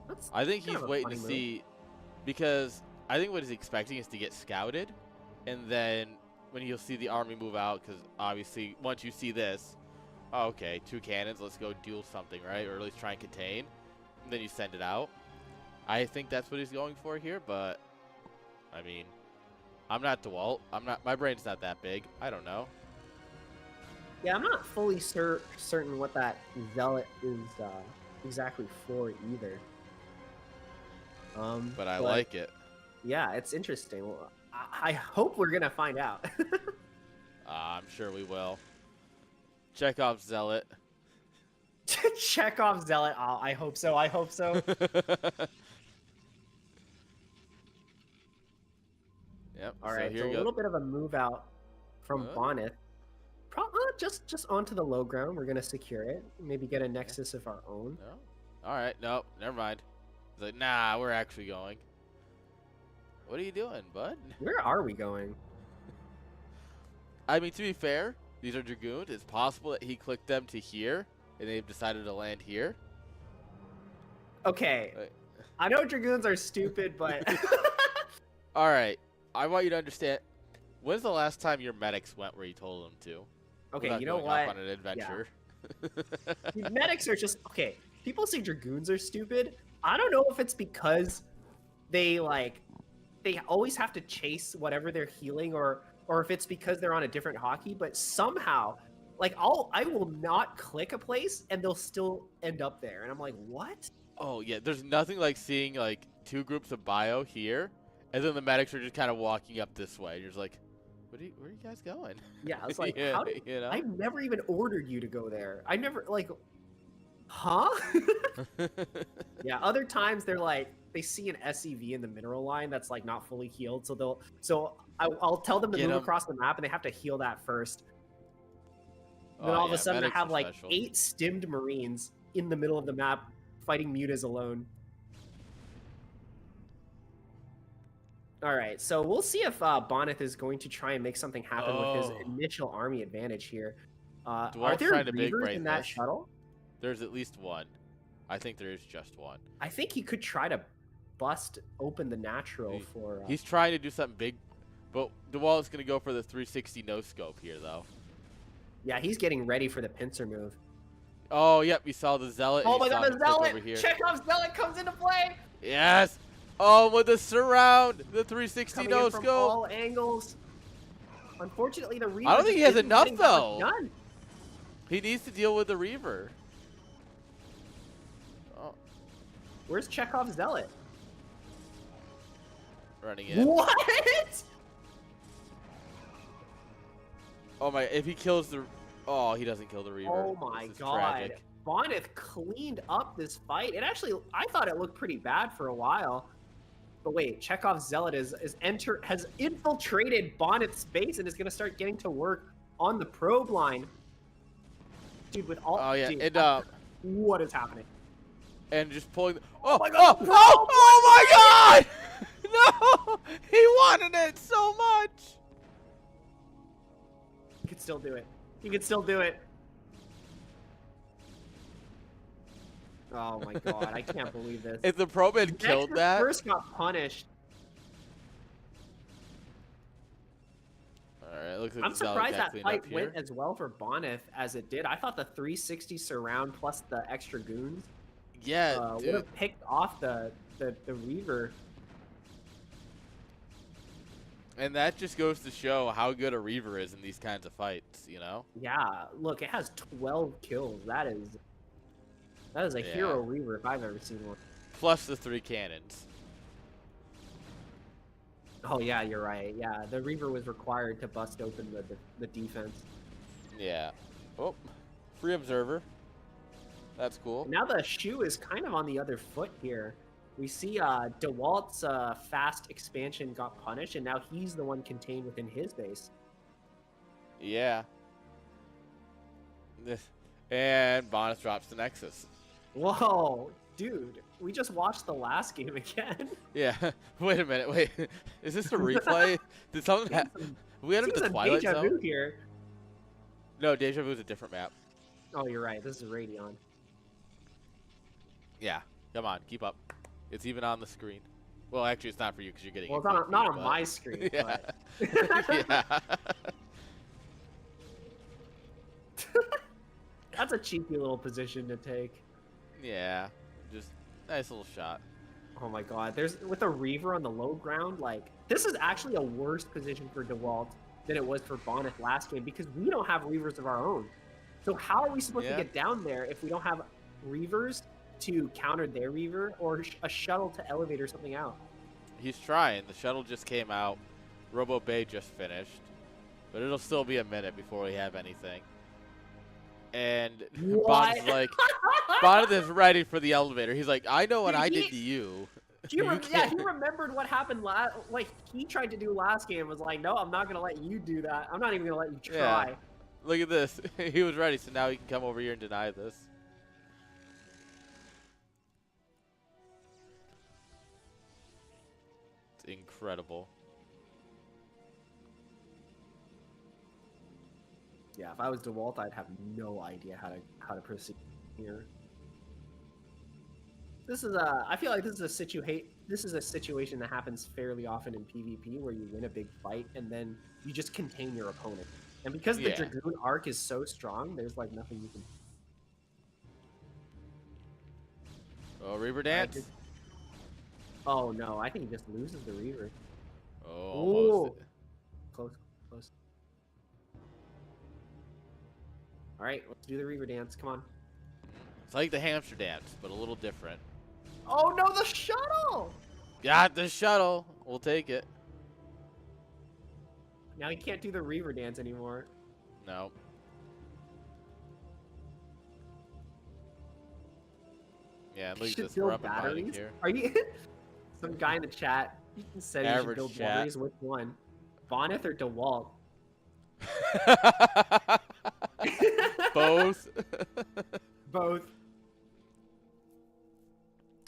That's I think kind he's of a waiting to funny move. see, because I think what he's expecting is to get scouted, and then when he'll see the army move out, because obviously once you see this, oh, okay, 2 cannons, let's go duel something, right? Or at least try and contain, and then you send it out. I think that's what he's going for here, but I mean, I'm not DeWalt. My brain's not that big. I don't know. Yeah, I'm not fully certain what that zealot is exactly for either. But I like it. Yeah, it's interesting. Well, I hope we're gonna find out. I'm sure we will. Chekhov's zealot. Chekhov's zealot. Oh, I hope so. I hope so. Yep. All so right, here so a you little go. bit of a move out from Bonneth. Just onto the low ground. We're gonna secure it. Maybe get a nexus of our own. No. All right. Nope. Never mind. He's like, nah, we're actually going. What are you doing, bud? Where are we going? I mean, to be fair, these are Dragoons. It's possible that he clicked them to here, and they've decided to land here. Okay. Wait. I know Dragoons are stupid, but... All right. I want you to understand. When's the last time your medics went where you told them to? Okay, Without you know going what? off on an adventure. Dude, medics are just... Okay, people say Dragoons are stupid. I don't know if it's because they, like... They always have to chase whatever they're healing, or if it's because they're on a different hockey, but somehow... Like, I will not click a place, and they'll still end up there. And I'm like, what? Oh, yeah. There's nothing like seeing, like, two groups of bio here, and then the medics are just kind of walking up this way. You're just like, where are you guys going? Yeah, I was like, Yeah, how did... you know? I've never even ordered you to go there. I never, like... Huh? Yeah, other times they're like, they see an SCV in the mineral line that's, like, not fully healed, so I'll tell them to Get move 'em. across the map, and they have to heal that first. Then Oh, all of yeah, a sudden I medics have are like special. 8 stimmed Marines in the middle of the map fighting mutas alone. Alright, so we'll see if Bonneth is going to try and make something happen with his initial army advantage here. Are DeWalt's there trying to big Reavers break in that this. shuttle? There's at least one. I think there is just one. I think he could try to bust open the natural for... He's trying to do something big, but DeWalt's going to go for the 360 no-scope here, though. Yeah, he's getting ready for the pincer move. Oh, yep, we saw the Zealot. Oh and my you saw god, him the click Zealot! over here. Chekhov's Zealot comes into play! Yes! Oh, with the surround! The 360 Coming in from no-scope! all angles. Unfortunately, the Reaver I don't think he has isn't enough, getting that much though. done. He needs to deal with the Reaver. Oh, Where's Chekhov's Zealot? running in. What? Oh my, if he kills the... Oh, he doesn't kill the Reaver. Oh my This is god. tragic. Bonneth cleaned up this fight. It actually, I thought it looked pretty bad for a while. But wait, Chekhov's Zealot has infiltrated Bonneth's base and is going to start getting to work on the probe line. Dude, with all... Oh, yeah, dude, and, what is happening? and just pulling... Oh, my God, oh, the oh, probe! oh my god! No! He wanted it so much! He could still do it. He could still do it. Oh my god, I can't believe this. If the probe had killed Nexus that... first got punished. Alright, looks like I'm the Zealot surprised got that cleaned fight up here. went as well for Bonneth as it did. I thought the 360 surround plus the extra goons Yeah, would dude. have picked off the Reaver. And that just goes to show how good a Reaver is in these kinds of fights, you know? Yeah, look, it has 12 kills. That is a Yeah. hero Reaver if I've ever seen one. Plus the 3 cannons. Oh yeah, you're right. Yeah, the Reaver was required to bust open the defense. Yeah. Oh, free observer. That's cool. Now the shoe is kind of on the other foot here. We see DeWalt's fast expansion got punished, and now he's the one contained within his base. Yeah. And Bonus drops the Nexus. Whoa, dude, we just watched the last game again. Yeah. Wait a minute. Wait. Is this a replay? Did something happen? We had him Seems to a Twilight deja vu Zone? here. No, Deja Vu is a different map. Oh, you're right. This is Radeon. Yeah. Come on. Keep up. It's even on the screen. Well, actually, it's not for you because you're getting Well, it it's quick not feed, on but- my screen, Yeah. but... Yeah. That's a cheeky little position to take. Yeah. Just nice little shot. Oh my god, there's with a Reaver on the low ground, like this is actually a worse position for DeWalt than it was for Bonneth last game because we don't have Reavers of our own. So how are we supposed to get down there if we don't have Reavers to counter their Reaver or a shuttle to elevate or something out? He's trying. The shuttle just came out. Robo Bay just finished. But it'll still be a minute before we have anything. And Bonneth's like, Bonneth is ready for the elevator. He's like, I know what I did to you. He remembered what happened last. Like he tried to do last game. Was like, no, I'm not gonna let you do that. I'm not even gonna let you try. Yeah. Look at this. He was ready, so now he can come over here and deny this. It's incredible. Yeah, if I was DeWalt, I'd have no idea how to proceed here. This is I feel like this is a situation that happens fairly often in PvP where you win a big fight and then you just contain your opponent. And because the Dragoon arc is so strong, there's like nothing you can. Oh, Reaver dance. Oh no, I think he just loses the Reaver. Oh, almost. Close. All right, let's do the Reaver dance. Come on. It's like the hamster dance, but a little different. Oh no, the shuttle! Got the shuttle. We'll take it. Now he can't do the Reaver dance anymore. No. Yeah, look at this. We're up and running here. Are you? Some guy in the chat said you should build batteries. Which one? Bonneth or DeWalt? Both. Both.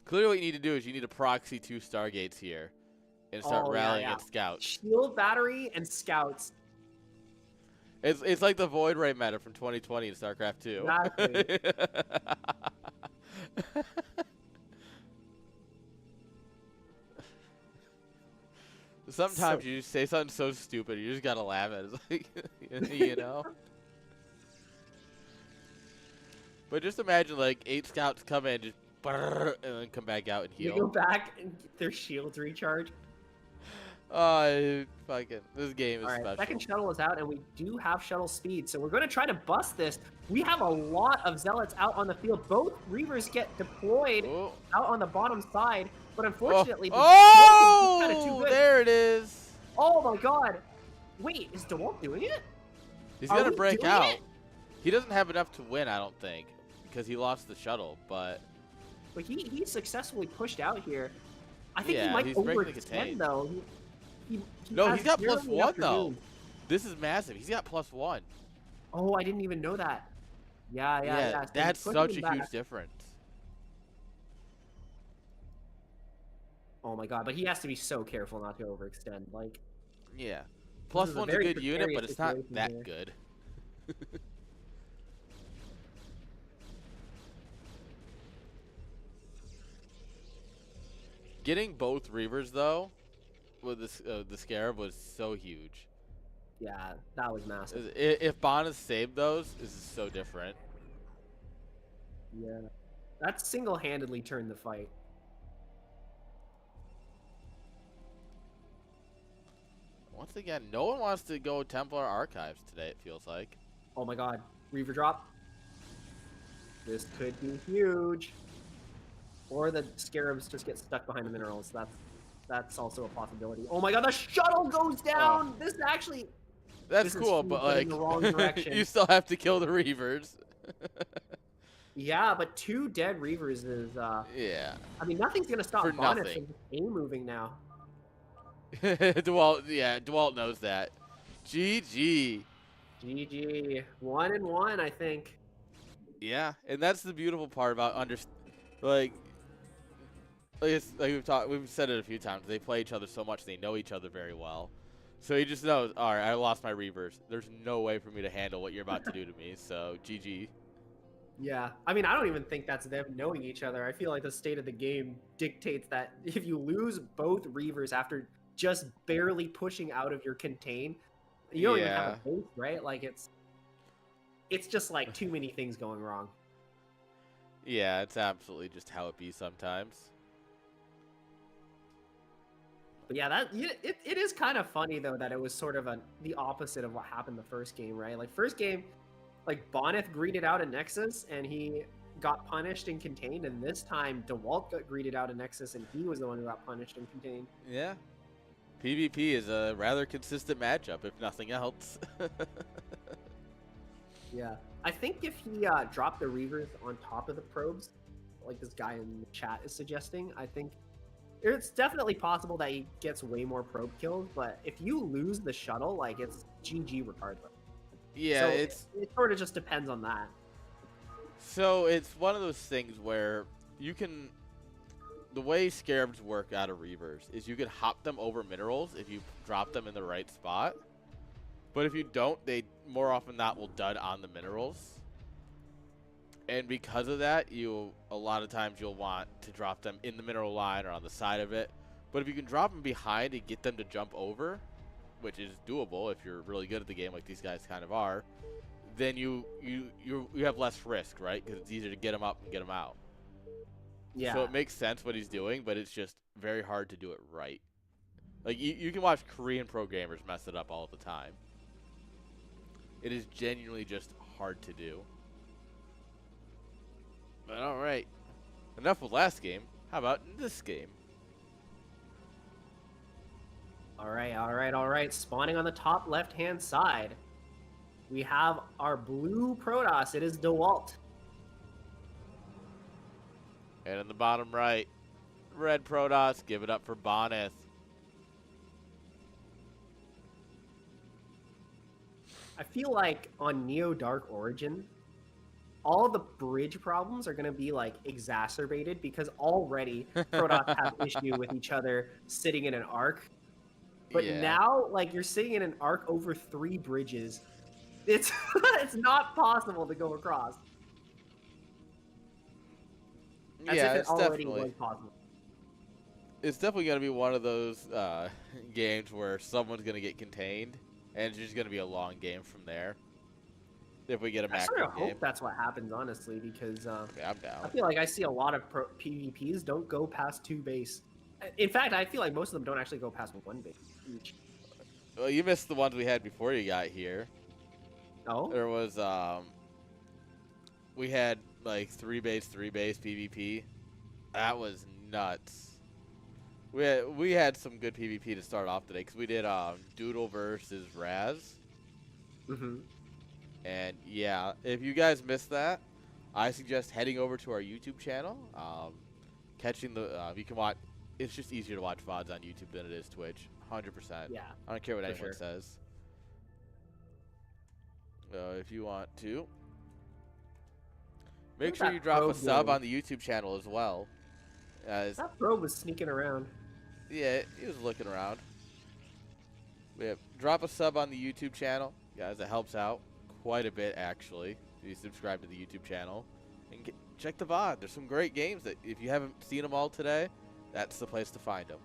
Clearly what you need to do is you need to proxy 2 Stargates here and start rallying at scouts. Shield battery and scouts. It's like the Void Ray meta from 2020 in StarCraft 2. Exactly. Sometimes you just say something so stupid, you just gotta laugh at it. It's like, you know? But just imagine like 8 scouts come in, just and then come back out and heal. They go back and get their shields recharge. Oh, fucking, this game is special. Second shuttle is out, and we do have shuttle speed, so we're going to try to bust this. We have a lot of zealots out on the field. Both Reavers get deployed out on the bottom side, but unfortunately, oh, kind of too good. There it is. Oh my god! Wait, is DeWalt doing it? He's gonna break out. He doesn't have enough to win, I don't think, because he lost the shuttle. But he successfully pushed out here. I think he might overextend though. No, he's got +1 though. This is massive. He's got +1. Oh, I didn't even know that. Yeah. So that's such a huge difference. Oh my god, but he has to be so careful not to overextend. Like, yeah, +1's a good unit, but it's not that good. Getting both Reavers though, with the Scarab was so huge. Yeah, that was massive. If Bonneth saved those, this is so different. Yeah, that single-handedly turned the fight. Once again, no one wants to go Templar Archives today, it feels like. Oh my god, Reaver drop. This could be huge. Or the Scarabs just get stuck behind the minerals. That's also a possibility. Oh my god, the shuttle goes down! This actually... That's cool, but like, in the wrong direction. You still have to kill the Reavers. Yeah, but 2 dead Reavers is... yeah. I mean, nothing's going to stop Bonneth from A-moving now. DeWalt knows that. GG. GG. 1-1, I think. Yeah, and that's the beautiful part about we've said it a few times. They play each other so much, they know each other very well. So he just knows, all right, I lost my Reavers. There's no way for me to handle what you're about to do to me. So GG. Yeah, I mean, I don't even think that's them knowing each other. I feel like the state of the game dictates that if you lose both Reavers after just barely pushing out of your contain, you don't even have a base, right? Like it's just like too many things going wrong. Yeah, it's absolutely just how it be sometimes. But yeah, it is kind of funny though that it was sort of the opposite of what happened the first game, right? Like first game, like Bonneth greeted out a Nexus and he got punished and contained, and this time DeWalt got greeted out a Nexus and he was the one who got punished and contained. Yeah. PvP is a rather consistent matchup, if nothing else. Yeah. I think if he dropped the Reavers on top of the probes, like this guy in the chat is suggesting, I think it's definitely possible that he gets way more probe kills, but if you lose the shuttle, like it's GG regardless. Yeah, So it sort of just depends on that. So it's one of those things where you can, the way Scarabs work out of Reavers is you can hop them over minerals if you drop them in the right spot. But if you don't, they more often than not will dud on the minerals. And because of that, a lot of times you'll want to drop them in the mineral line or on the side of it. But if you can drop them behind and get them to jump over, which is doable if you're really good at the game like these guys kind of are, then you have less risk, right? Because it's easier to get them up and get them out. Yeah. So it makes sense what he's doing, but it's just very hard to do it right. Like you can watch Korean pro gamers mess it up all the time. It is genuinely just hard to do. But all right, enough with last game. How about this game? All right. Spawning on the top left-hand side, we have our blue Protoss. It is DeWalt. And in the bottom right, red Protoss. Give it up for Bonneth. I feel like on Neo Dark Origin, all the bridge problems are going to be like exacerbated because already Protoss have issue with each other sitting in an arc. But Yeah. now, like, you're sitting in an arc over 3 bridges. It's it's not possible to go across. As Yeah, if it it's already definitely. was possible. It's definitely going to be one of those games where someone's going to get contained, and it's just going to be a long game from there. If we get a I sort macro of game. hope that's what happens, honestly, because Yeah, I'm I down. feel like I see a lot of PvPs don't go past 2 base. In fact, I feel like most of them don't actually go past 1 base each. Well, you missed the ones we had before you got here. Oh? There was, we had like 3 base PvP. That was nuts. We had some good PvP to start off today because we did Doodle versus Raz. Mm-hmm. And yeah, if you guys missed that, I suggest heading over to our YouTube channel. Catching the, you can watch. It's just easier to watch VODs on YouTube than it is Twitch. 100%. Yeah. I don't care what for anyone sure. says. If you want to, make Look at sure that you drop a probe sub going. on the YouTube channel as well. That probe was sneaking around. Yeah, he was looking around. Yeah, drop a sub on the YouTube channel, guys. It helps out quite a bit, actually. If you subscribe to the YouTube channel and check the VOD. There's some great games that if you haven't seen them all today, that's the place to find them.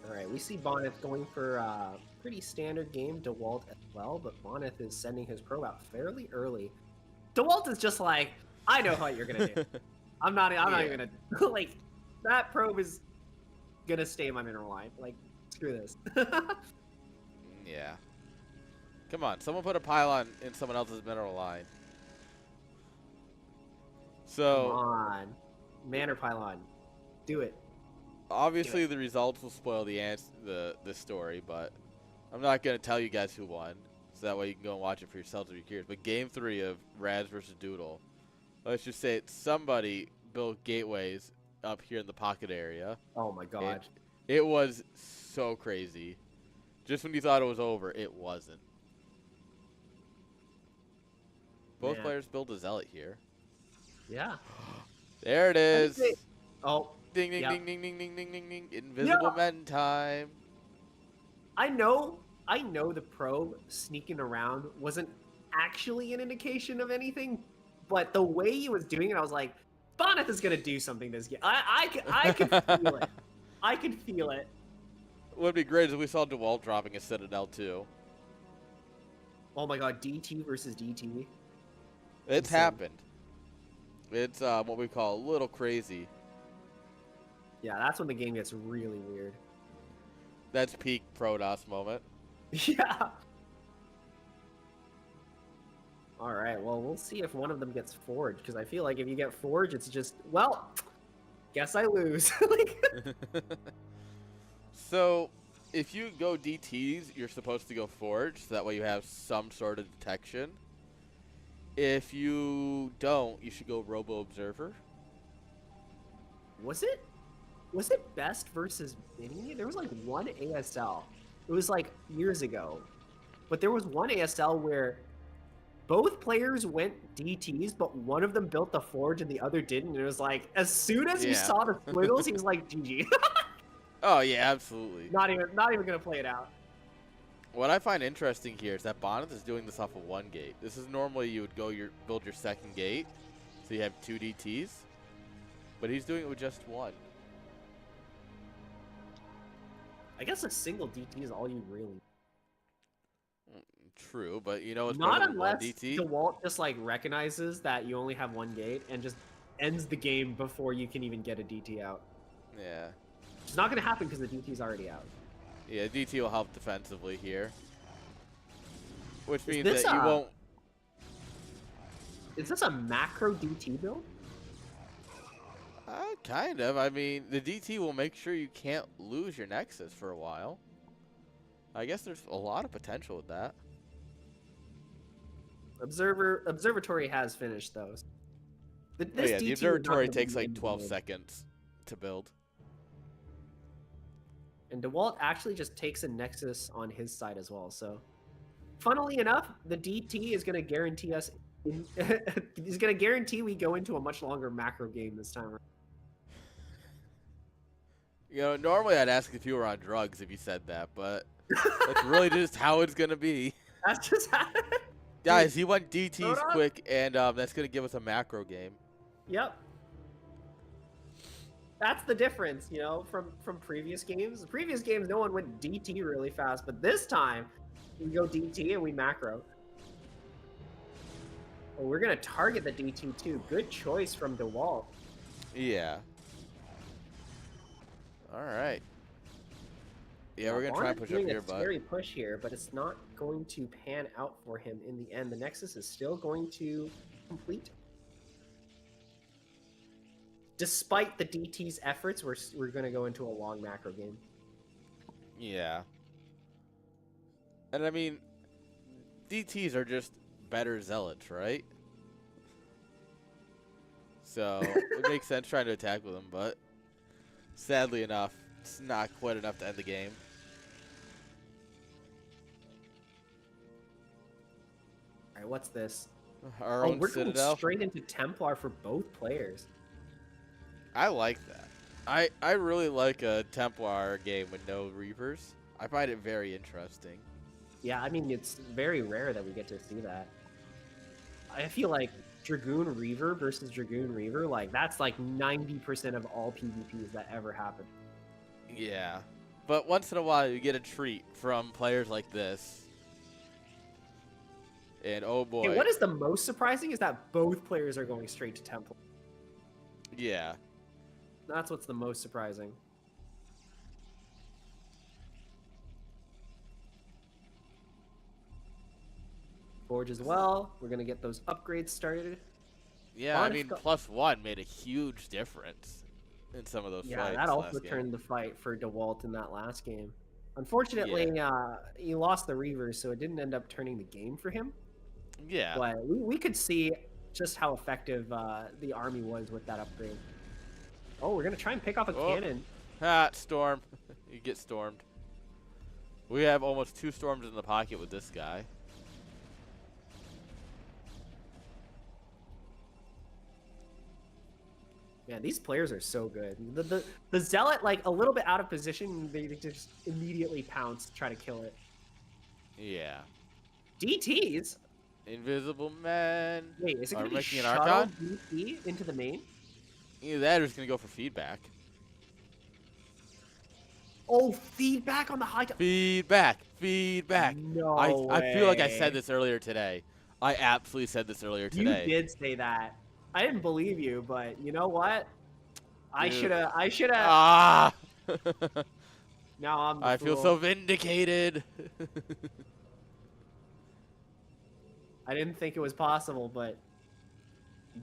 All right, we see Bonneth going for a pretty standard game. DeWalt as well, but Bonneth is sending his probe out fairly early. DeWalt is just like, I know what you're gonna do. I'm not even gonna like. That probe is gonna stay in my mineral line. Like, screw this. Yeah. Come on, someone put a pylon in someone else's mineral line. So Come on, Manor Pylon, do it. obviously the results will spoil the story, but I'm not gonna tell you guys who won, so that way you can go and watch it for yourselves if you're curious. But Game 3 of Raz versus Doodle, let's just say somebody built gateways up here in the pocket area. Oh my god. It was so crazy. Just when you thought it was over, it wasn't. Both Man. players build a zealot here. Yeah. There it is. Oh, Ding ding yeah. ding ding ding ding ding ding ding. Invisible men time. I know the probe sneaking around wasn't actually an indication of anything, but the way he was doing it, I was like, Bonneth is gonna do something this game. I could feel it. I could feel it. What would be great is if we saw DeWalt dropping a Citadel too. Oh my god, DT versus DT. It's Insane. happened. It's what we call a little crazy. Yeah, that's when the game gets really weird. That's peak Protoss moment. Yeah. All right. Well, we'll see if one of them gets forged, because I feel like if you get forged, it's just, well, guess I lose. Like, So, if you go DTs, you're supposed to go forged, so that way you have some sort of detection. If you don't, you should go Robo Observer. was it best versus mini? There was like one ASL. It was like years ago, but there was one ASL where both players went DTs, but one of them built the forge and the other didn't. And it was like, as soon as he Yeah. saw the squiggles, he was like, GG. Oh yeah, absolutely. not even gonna play it out. What I find interesting here is that Bonnet is doing this off of one gate. This is normally you would go build your second gate, so you have 2 DTs, but he's doing it with just one. I guess a single DT is all you really. True, but you know it's Not better than one unless DT. DeWalt just like recognizes that you only have one gate and just ends the game before you can even get a DT out. Yeah. It's not gonna happen because the DT's already out. Yeah, DT will help defensively here. Which Is means this that you a- won't... Is this a macro DT build? Kind of. I mean, the DT will make sure you can't lose your Nexus for a while. I guess there's a lot of potential with that. Observatory has finished those. Oh, yeah, the observatory takes like 12 seconds to build. And DeWalt actually just takes a Nexus on his side as well. So, funnily enough, the DT is going to guarantee us. He's going to guarantee we go into a much longer macro game this time around. You know, normally I'd ask if you were on drugs if you said that, but that's really just how it's going to be. That's just how. Guys, he went DTs Hold on. quick, and that's going to give us a macro game. Yep. That's the difference, you know, from previous games. The previous games, no one went DT really fast, but this time, we go DT and we macro. Oh, we're gonna target the DT too. Good choice from DeWalt. Yeah. All right. Yeah, we're going to try and push up here, but but... scary push here, but it's not going to pan out for him in the end. The Nexus is still going to complete. Despite the DT's efforts, we're going to go into a long macro game. Yeah. And I mean, DTs are just better zealots, right? So, it makes sense trying to attack with them, but sadly enough, it's not quite enough to end the game. All right, what's this? Our Oh, own we're going Citadel. straight into Templar for both players. I like that. I really like a Templar game with no Reapers. I find it very interesting. Yeah, I mean, it's very rare that we get to see that. I feel like Dragoon Reaver versus Dragoon Reaver, like, that's like 90% of all PvPs that ever happen. Yeah. But once in a while, you get a treat from players like this. And oh boy. Okay, what is the most surprising is that both players are going straight to Templar. Yeah. That's what's the most surprising. Forge as well. We're going to get those upgrades started. Yeah, I Bonus mean, go- +1 made a huge difference in some of those Yeah, fights that also last game. turned the fight for DeWalt in that last game. Unfortunately, he lost the Reavers, so it didn't end up turning the game for him. Yeah. But we could see just how effective the army was with that upgrade. Oh, we're going to try and pick off a Oh. cannon. Ah, storm. You get stormed. We have almost 2 storms in the pocket with this guy. Man, these players are so good. The Zealot, like, a little bit out of position, they just immediately pounce, try to kill it. Yeah. DTs? Invisible Man. Wait, is it Are going we to be making an shuttle Archon? DT into the main? Either that or it's going to go for feedback. Oh, feedback on the high... Feedback. Feedback. No I feel like I way. said this earlier today. I absolutely said this earlier You today. did say that. I didn't believe you, but you know what? I Dude. should have. Ah! Now I'm the I feel fool. so vindicated. I didn't think it was possible, but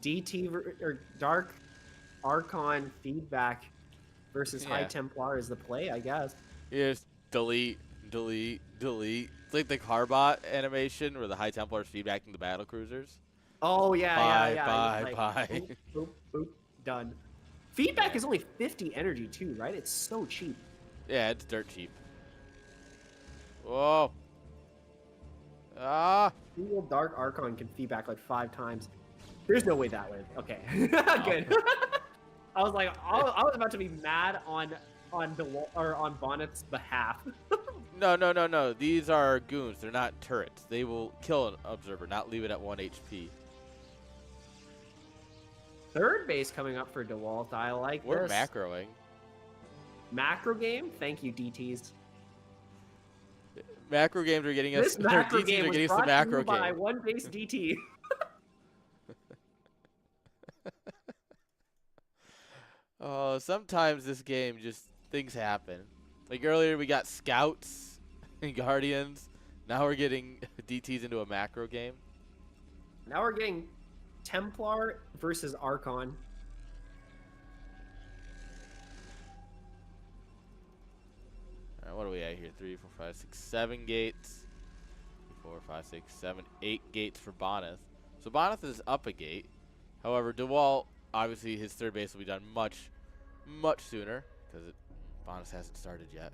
DT or Dark Archon feedback versus High Yeah. Templar is the play, I guess. You just delete, delete, delete. It's like the Carbot animation where the High Templar is feedbacking the battle cruisers. Oh yeah, Bye, yeah, yeah. bye, Like, bye. boop, boop, boop, done. Feedback Yeah. is only 50 energy too, right? It's so cheap. Yeah, it's dirt cheap. Whoa. Ah. Single Dark Archon can feedback like 5 times. There's no way that wins. Okay, good. I was like, I was about to be mad on Bonnet's behalf. No, no, no, no. These are goons. They're not turrets. They will kill an observer, not leave it at 1 HP. Third base coming up for DeWalt. I like We're this. macroing. Macro game? Thank you, DTs. Macro games are getting us. This macro DTs game are was getting us the brought to you macro by game. one base DT. Oh, sometimes this game just things happen. Like earlier we got scouts and guardians. Now we're getting DTs into a macro game. Now we're getting Templar versus Archon. All right, what are we at here? 3, 4, 5, 6, 7 gates. 4, 5, 6, 7, 8 gates for Boneth. So Boneth is up a gate. However, DeWalt, obviously his third base will be done much sooner because Boneth hasn't started yet.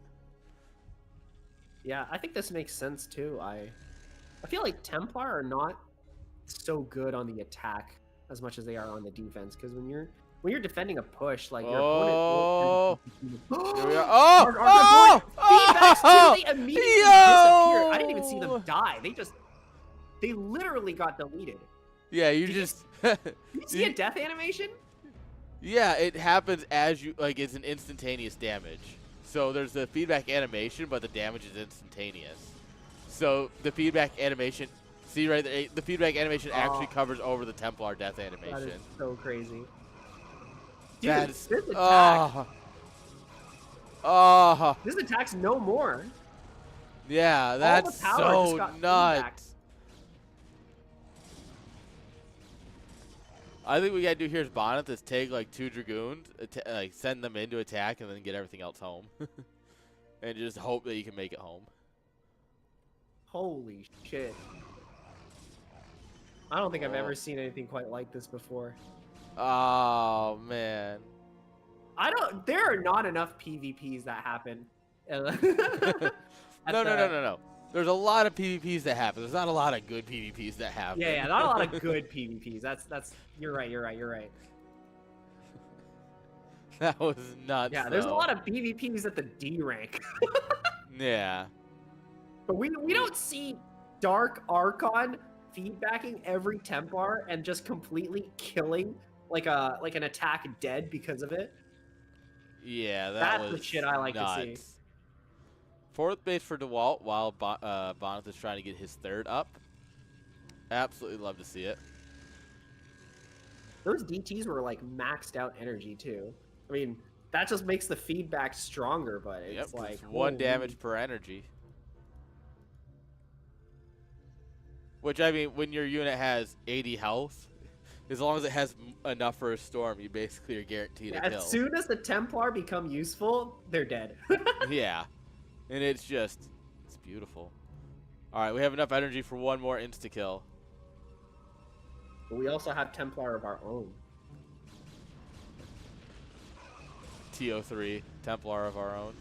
Yeah, I think this makes sense too. I feel like Templar are not so good on the attack as much as they are on the defense, because when you're defending a push, like your opponent will Here we are. Oh! Archon feedbacks Oh! too, they immediately Yo! disappear. I didn't even see them die. They literally got deleted. Yeah, you Did just. you see a death animation? Yeah, it happens as you like. It's an instantaneous damage. So there's the feedback animation, but the damage is instantaneous. So the feedback animation, see right there, the feedback animation actually covers over the Templar death animation. That is so crazy. Dude, That is, this attack, this attack's no more. Yeah, that's power just so got nuts. feedback. I think we gotta do here is Bonnet is take like 2 Dragoons, like send them in to attack, and then get everything else home, and just hope that you can make it home. Holy shit. I don't think I've Oh. ever seen anything quite like this before. Oh man. There are not enough PvPs that happen. No. There's a lot of PvPs that happen. There's not a lot of good PvPs that happen. Yeah, not a lot of good PvPs. You're right. That was nuts. Yeah, there's a though. lot of PvPs at the D rank. Yeah. But we don't see Dark Archon feedbacking every Templar and just completely killing like an attack dead because of it. Yeah, That's was the shit I like nuts. to see. Fourth base for DeWalt while Bonnet is trying to get his third up. Absolutely love to see it. Those DTs were like maxed out energy too. I mean, that just makes the feedback stronger, but it's like it's 1 holy- damage per energy. Which, I mean, when your unit has 80 health, as long as it has enough for a storm, you basically are guaranteed a kill. As soon as the Templar become useful, they're dead. Yeah. And it's beautiful. All right, we have enough energy for 1 more insta-kill. But we also have Templar of our own. TO3, Templar of our own.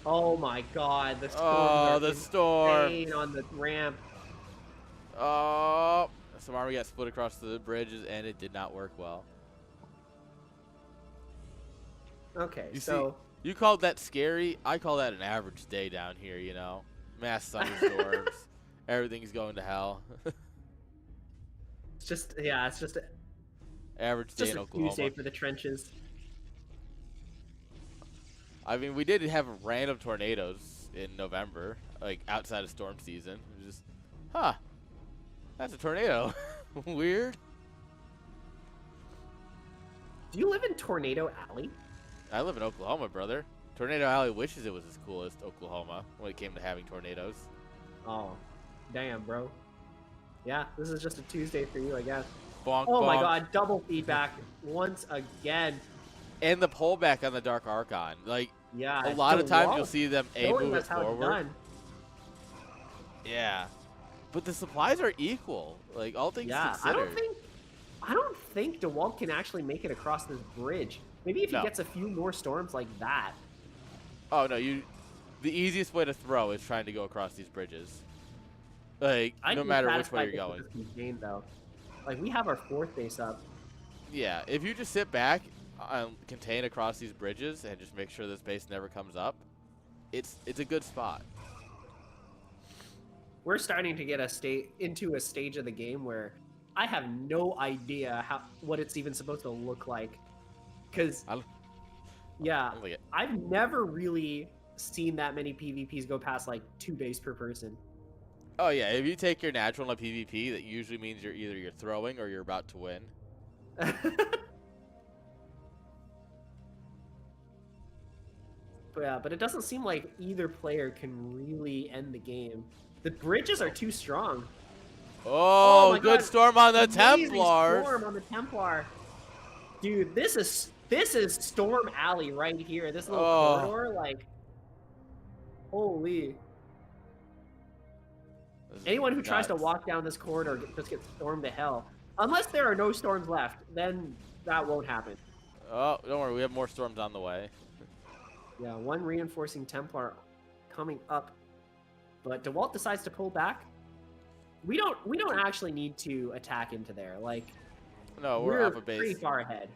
Oh my god, the storm. Oh, the storm. on the ramp. Oh, some army got split across the bridges, and it did not work well. Okay, You so see, you called that scary. I call that an average day down here, you know. Mass thunderstorms. Everything's going to hell. it's just average Day just in a Oklahoma. Tuesday for the trenches. I mean, we did have random tornadoes in November, like outside of storm season. It was just, that's a tornado. Weird. Do you live in Tornado Alley? I live in Oklahoma, brother. Tornado Alley wishes it was as cool as Oklahoma when it came to having tornadoes. Oh, damn, bro. Yeah, this is just a Tuesday for you, I guess. Bonk, Oh my bonk. god, double feedback once again. And the pullback on the Dark Archon. Like, Yeah. a lot of times DeWalt you'll see them showing move it us how it's forward. done. Yeah. But the supplies are equal. Like, all things Yeah, considered. I don't think DeWalt can actually make it across this bridge. Maybe if he No. gets a few more storms like that. Oh, no, the easiest way to throw is trying to go across these bridges. Like, I'd no be matter which way satisfied you're with going. this game, though. Like, we have our 4th base up. Yeah, if you just sit back and contain across these bridges and just make sure this base never comes up, it's a good spot. We're starting to get into a stage of the game where I have no idea what it's even supposed to look like. Because, yeah, Look at- I've never really seen that many PvPs go past, like, 2 base per person. Oh, yeah, if you take your natural in a PvP, that usually means you're throwing or you're about to win. But it doesn't seem like either player can really end the game. The bridges are too strong. Oh, my good God. storm on the Amazing Templars. storm on the Templar. Dude, this is Storm Alley right here. This little Oh. corridor, like, holy. This is Anyone who tries to nuts. walk down this corridor just gets stormed to hell. Unless there are no storms left, then that won't happen. Oh, don't worry, we have more storms on the way. Yeah, one reinforcing Templar coming up, but DeWalt decides to pull back. We don't actually need to attack into there. Like, No, we're off a pretty base. far ahead.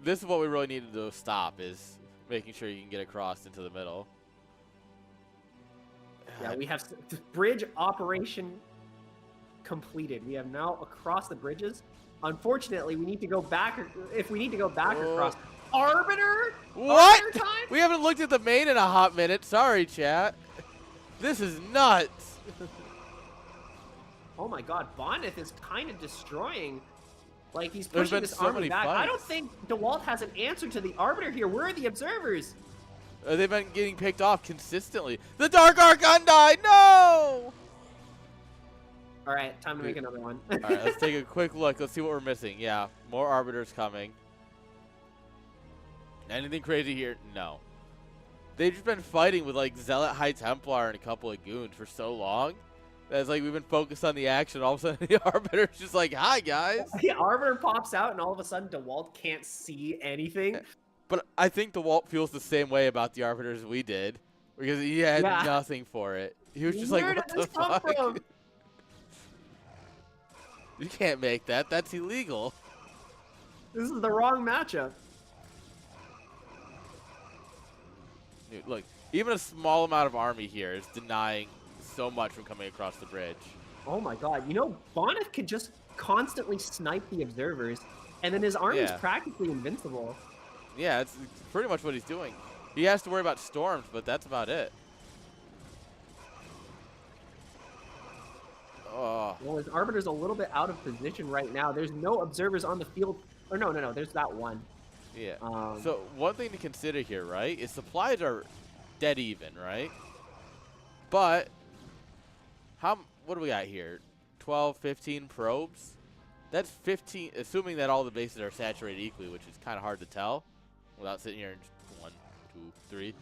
This is what we really needed to stop, is making sure you can get across into the middle. Yeah, we have bridge operation completed. We have now across the bridges. Unfortunately, we need to go back. If we need to go back Oh. across, Arbiter. What? Arbiter time? We haven't looked at the main in a hot minute. Sorry, chat. This is nuts. Oh my God, Bonneth is kind of destroying. Like, he's There's pushing been this so army many back. I don't fights. think DeWalt has an answer to the Arbiter here. Where are the observers? They've been getting picked off consistently. The Dark Archon died. No. All right, time to make another one. All right, let's take a quick look. Let's see what we're missing. Yeah, more Arbiters coming. Anything crazy here? No. They've just been fighting with, like, Zealot High Templar and a couple of goons for so long. That's like we've been focused on the action. All of a sudden, the Arbiter's just like, hi, guys. The Arbiter pops out, and all of a sudden, DeWalt can't see anything. But I think DeWalt feels the same way about the Arbiters as we did. Because he had Yeah. nothing for it. He was just Where like, did what the this come fuck? from? You can't make that. That's illegal. This is the wrong matchup. Dude, look, even a small amount of army here is denying so much from coming across the bridge. Oh my God! You know, Bonneth could just constantly snipe the observers, and then his army's Yeah. practically invincible. Yeah, it's pretty much what he's doing. He has to worry about storms, but that's about it. Oh, Well, his Arbiter's a little bit out of position right now. There's no observers on the field. Or no, there's that one. yeah. Um, So one thing to consider here, right, is supplies are dead even, right? But what do we got here? 12, 15 probes? That's 15, assuming that all the bases are saturated equally, which is kind of hard to tell without sitting here and just 1, 2, 3.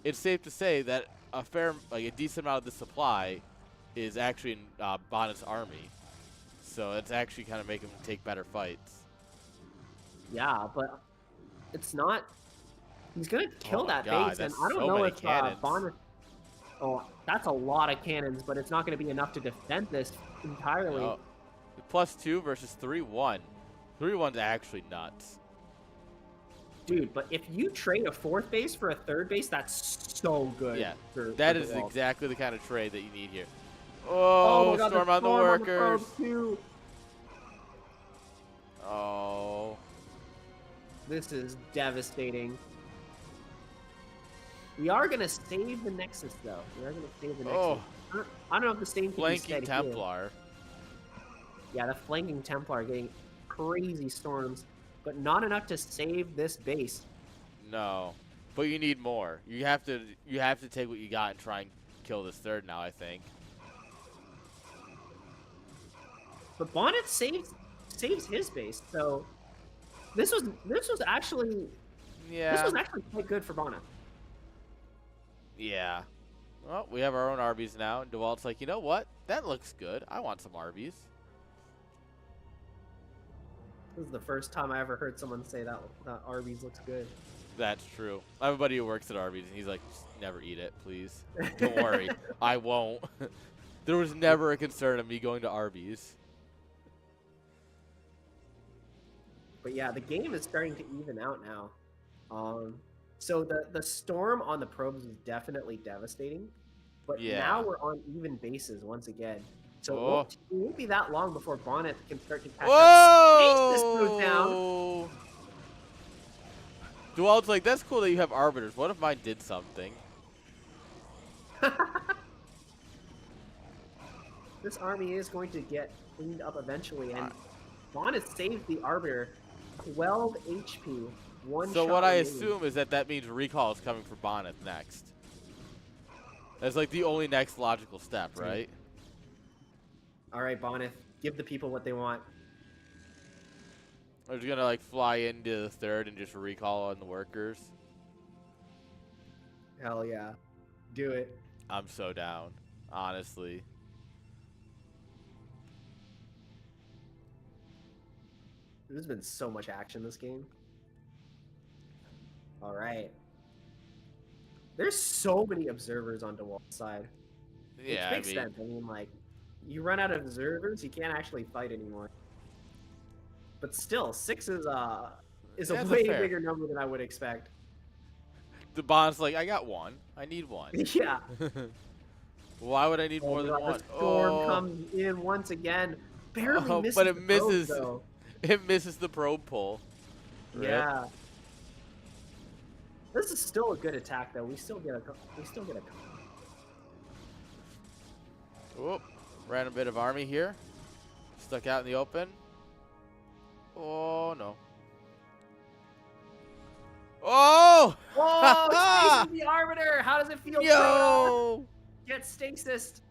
It's safe to say that a decent amount of the supply is actually in Bonnet's army. So it's actually kind of making him take better fights. yeah, but it's not. He's gonna kill Oh my that God, base, and that's I don't so know many if cannons. Bonneth. Oh, that's a lot of cannons, but it's not going to be enough to defend this entirely. Oh. +2 versus 3-1. 3-1's actually nuts. Dude, but if you trade a 4th base for a 3rd base, that's so good. Yeah, for that is DeWalt. exactly the kind of trade that you need here. Oh Oh, my God, storm on the storm workers. probe too. Oh. This is devastating. We are going to save the Nexus, though. We are going to save the Nexus. Oh. I don't know if the same can be Blanking said here. Templar. Yeah, the flanking Templar getting crazy storms, but not enough to save this base. No, but you need more. You have to take what you got and try and kill this third now, I think. But Bonnet saves his base, so this was actually quite good for Bonnet. Yeah. Well, we have our own Arby's now, and DeWalt's like, you know what? That looks good. I want some Arby's. This is the first time I ever heard someone say that Arby's looks good. That's true. I have a buddy who works at Arby's, and he's like, just never eat it, please. Don't worry. I won't. There was never a concern of me going to Arby's. But yeah, the game is starting to even out now. So the storm on the probes is definitely devastating. But Yeah. now we're on even bases once again. So Oh. it won't be that long before Bonnet can start to catch up. Stasis goes down. Whoa! DeWalt's like, that's cool that you have arbiters. What if mine did something? This army is going to get cleaned up eventually, and Bonnet saved the arbiter. 12 HP. So what I assume is that means recall is coming for Bonnet next. That's like the only next logical step, right? All right, Bonnet, give the people what they want. We're just gonna like fly into the third and just recall on the workers. Hell yeah, do it. I'm so down, honestly. There's been so much action this game. All right. There's so many observers on DeWalt's side. Yeah, Which makes sense. I mean, like, you run out of observers, you can't actually fight anymore. But still, 6 is a That's way fair. bigger number than I would expect. The Bond's like, I got one. I need one. Yeah. Why would I need more than God, one? the storm comes in once again. Barely misses but it the probe, misses. though. It misses the probe pull. Rip. Yeah. This is still a good attack, though. We still get a. Whoop. Random bit of army here. Stuck out in the open. Oh, no. Oh! Oh, Stasis the Arbiter! How does it feel? Yo! Get stasis,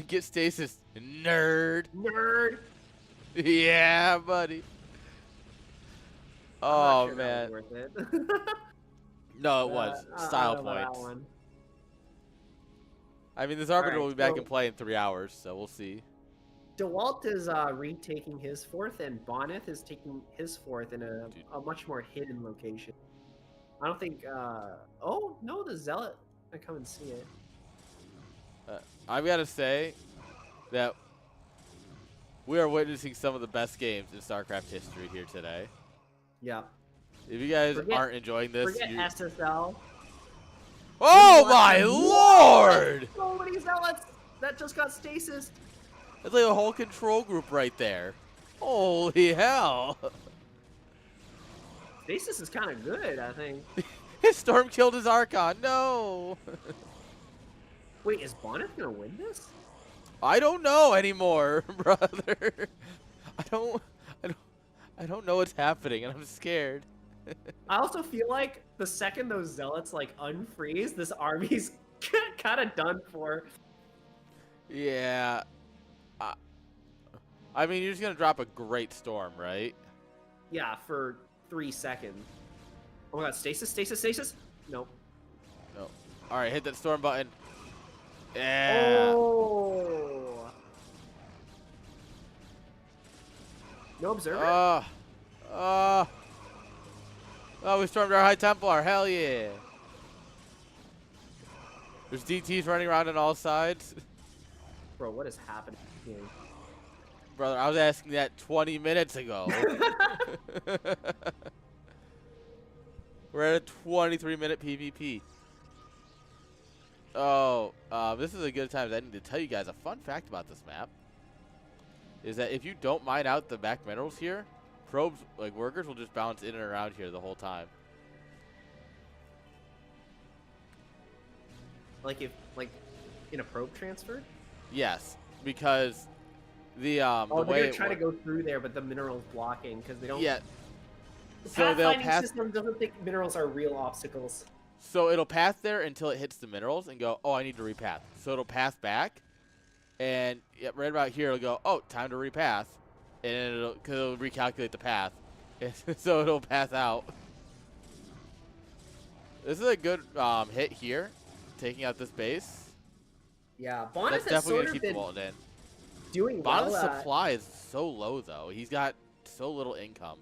Get stasis, nerd. nerd. Yeah, buddy. I'm Oh, not sure man. that was worth it. No, it was. I Style don't know about that points. one. I mean, this Arbiter Alright, will be back so- in play in 3 hours, so we'll see. DeWalt is retaking his 4th, and Bonnet is taking his 4th in a much more hidden location. I don't think. Oh no, the Zealot. I come and see it. I've got to say that we are witnessing some of the best games in StarCraft history here today. Yeah. If you guys Forget- aren't enjoying this, Forget you... SSL. Oh my lord! So many Zealots that just got stasis. That's like a whole control group right there. Holy hell! Stasis is kind of good, I think. His Storm killed his Archon. No! Wait, is Bonnet gonna win this? I don't know anymore, brother. I don't know what's happening, and I'm scared. I also feel like the second those Zealots like unfreeze, this army's kind of done for. Yeah. I mean, you're just gonna drop a great storm, right? Yeah, for 3 seconds. Oh my god, stasis, stasis, stasis? Nope. No. All right, hit that storm button. Yeah. Oh. No observer? Oh, we stormed our High Templar. Hell yeah. There's DTs running around on all sides. Bro, what is happening here? Brother, I was asking that 20 minutes ago. We're at a 23-minute PvP. Oh, this is a good time. I need to tell you guys a fun fact about this map. Is that if you don't mine out the back minerals here, probes, like workers, will just bounce in and around here the whole time. Like if, like, in a probe transfer? Yes, because The Oh, the they're way gonna try to go through there, but the mineral's blocking because they don't. yeah. The So they'll pathfinding pass. system doesn't think minerals are real obstacles. So it'll pass there until it hits the minerals and go, oh, I need to repath. So it'll pass back, and right about here it'll go, oh, time to repath, and cause it'll recalculate the path, so it'll pass out. This is a good hit here, taking out this base. Yeah, That's Bonus has definitely sort gonna of keep the been vault in. doing well. Bonus supply is so low though. He's got so little income.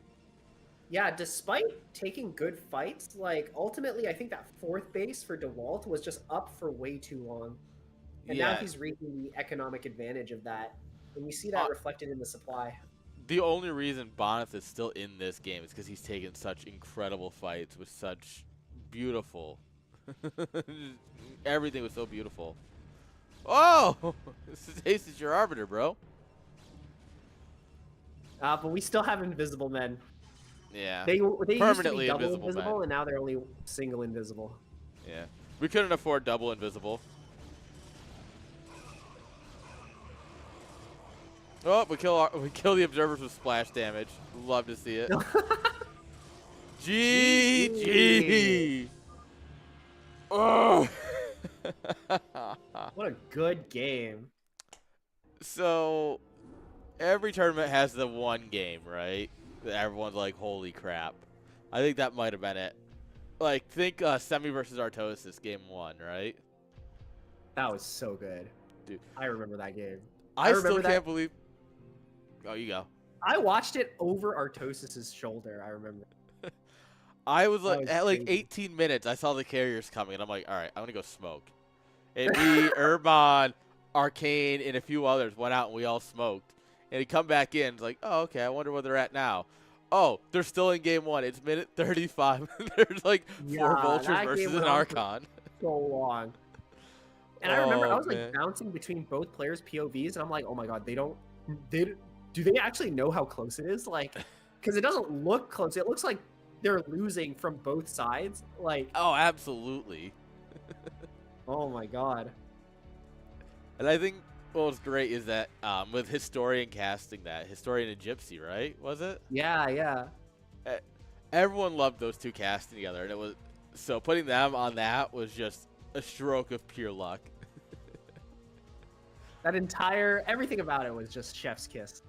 Yeah, despite taking good fights, like ultimately, I think that 4th base for DeWalt was just up for way too long, and now Yeah. he's reaping the economic advantage of that, and we see that reflected in the supply. The only reason Bonnet is still in this game is because he's taken such incredible fights with such beautiful. Everything was so beautiful. Oh, Ace is your arbiter, bro. But we still have invisible men. Yeah. They used to be Permanently double invisible invisible, men. and now they're only single invisible. Yeah. We couldn't afford double invisible. Oh, we kill the observers with splash damage. Love to see it. GG. Oh. What a good game. So, every tournament has the one game, right? That everyone's like, holy crap. I think that might have been it. Like, think Semi versus Artosis game 1, right? That was so good. Dude. I remember that game. I still remember that- can't believe. Oh, you go. I watched it over Artosis's shoulder, I remember. I was That like, was at like crazy. 18 minutes, I saw the carriers coming, and I'm like, all right, I'm going to go smoke. And me, Urban, Arcane, and a few others went out, and we all smoked. And he come back in, it's like, oh, okay, I wonder where they're at now. Oh, they're still in game 1. It's minute 35. There's like 4 Yeah, Vultures that versus game an went on for Archon. so long. And I remember I Oh, was like man. bouncing between both players' POVs, and I'm like, oh my god, do they actually know how close it is? Like, because it doesn't look close. It looks like they're losing from both sides. Like, Oh, absolutely. oh my god. And I think what was great is that with Historian casting that, Historian and Gypsy, right? Was it? Yeah, yeah. Everyone loved those two casting together, and it was so putting them on that was just a stroke of pure luck. That everything about it was just chef's kiss.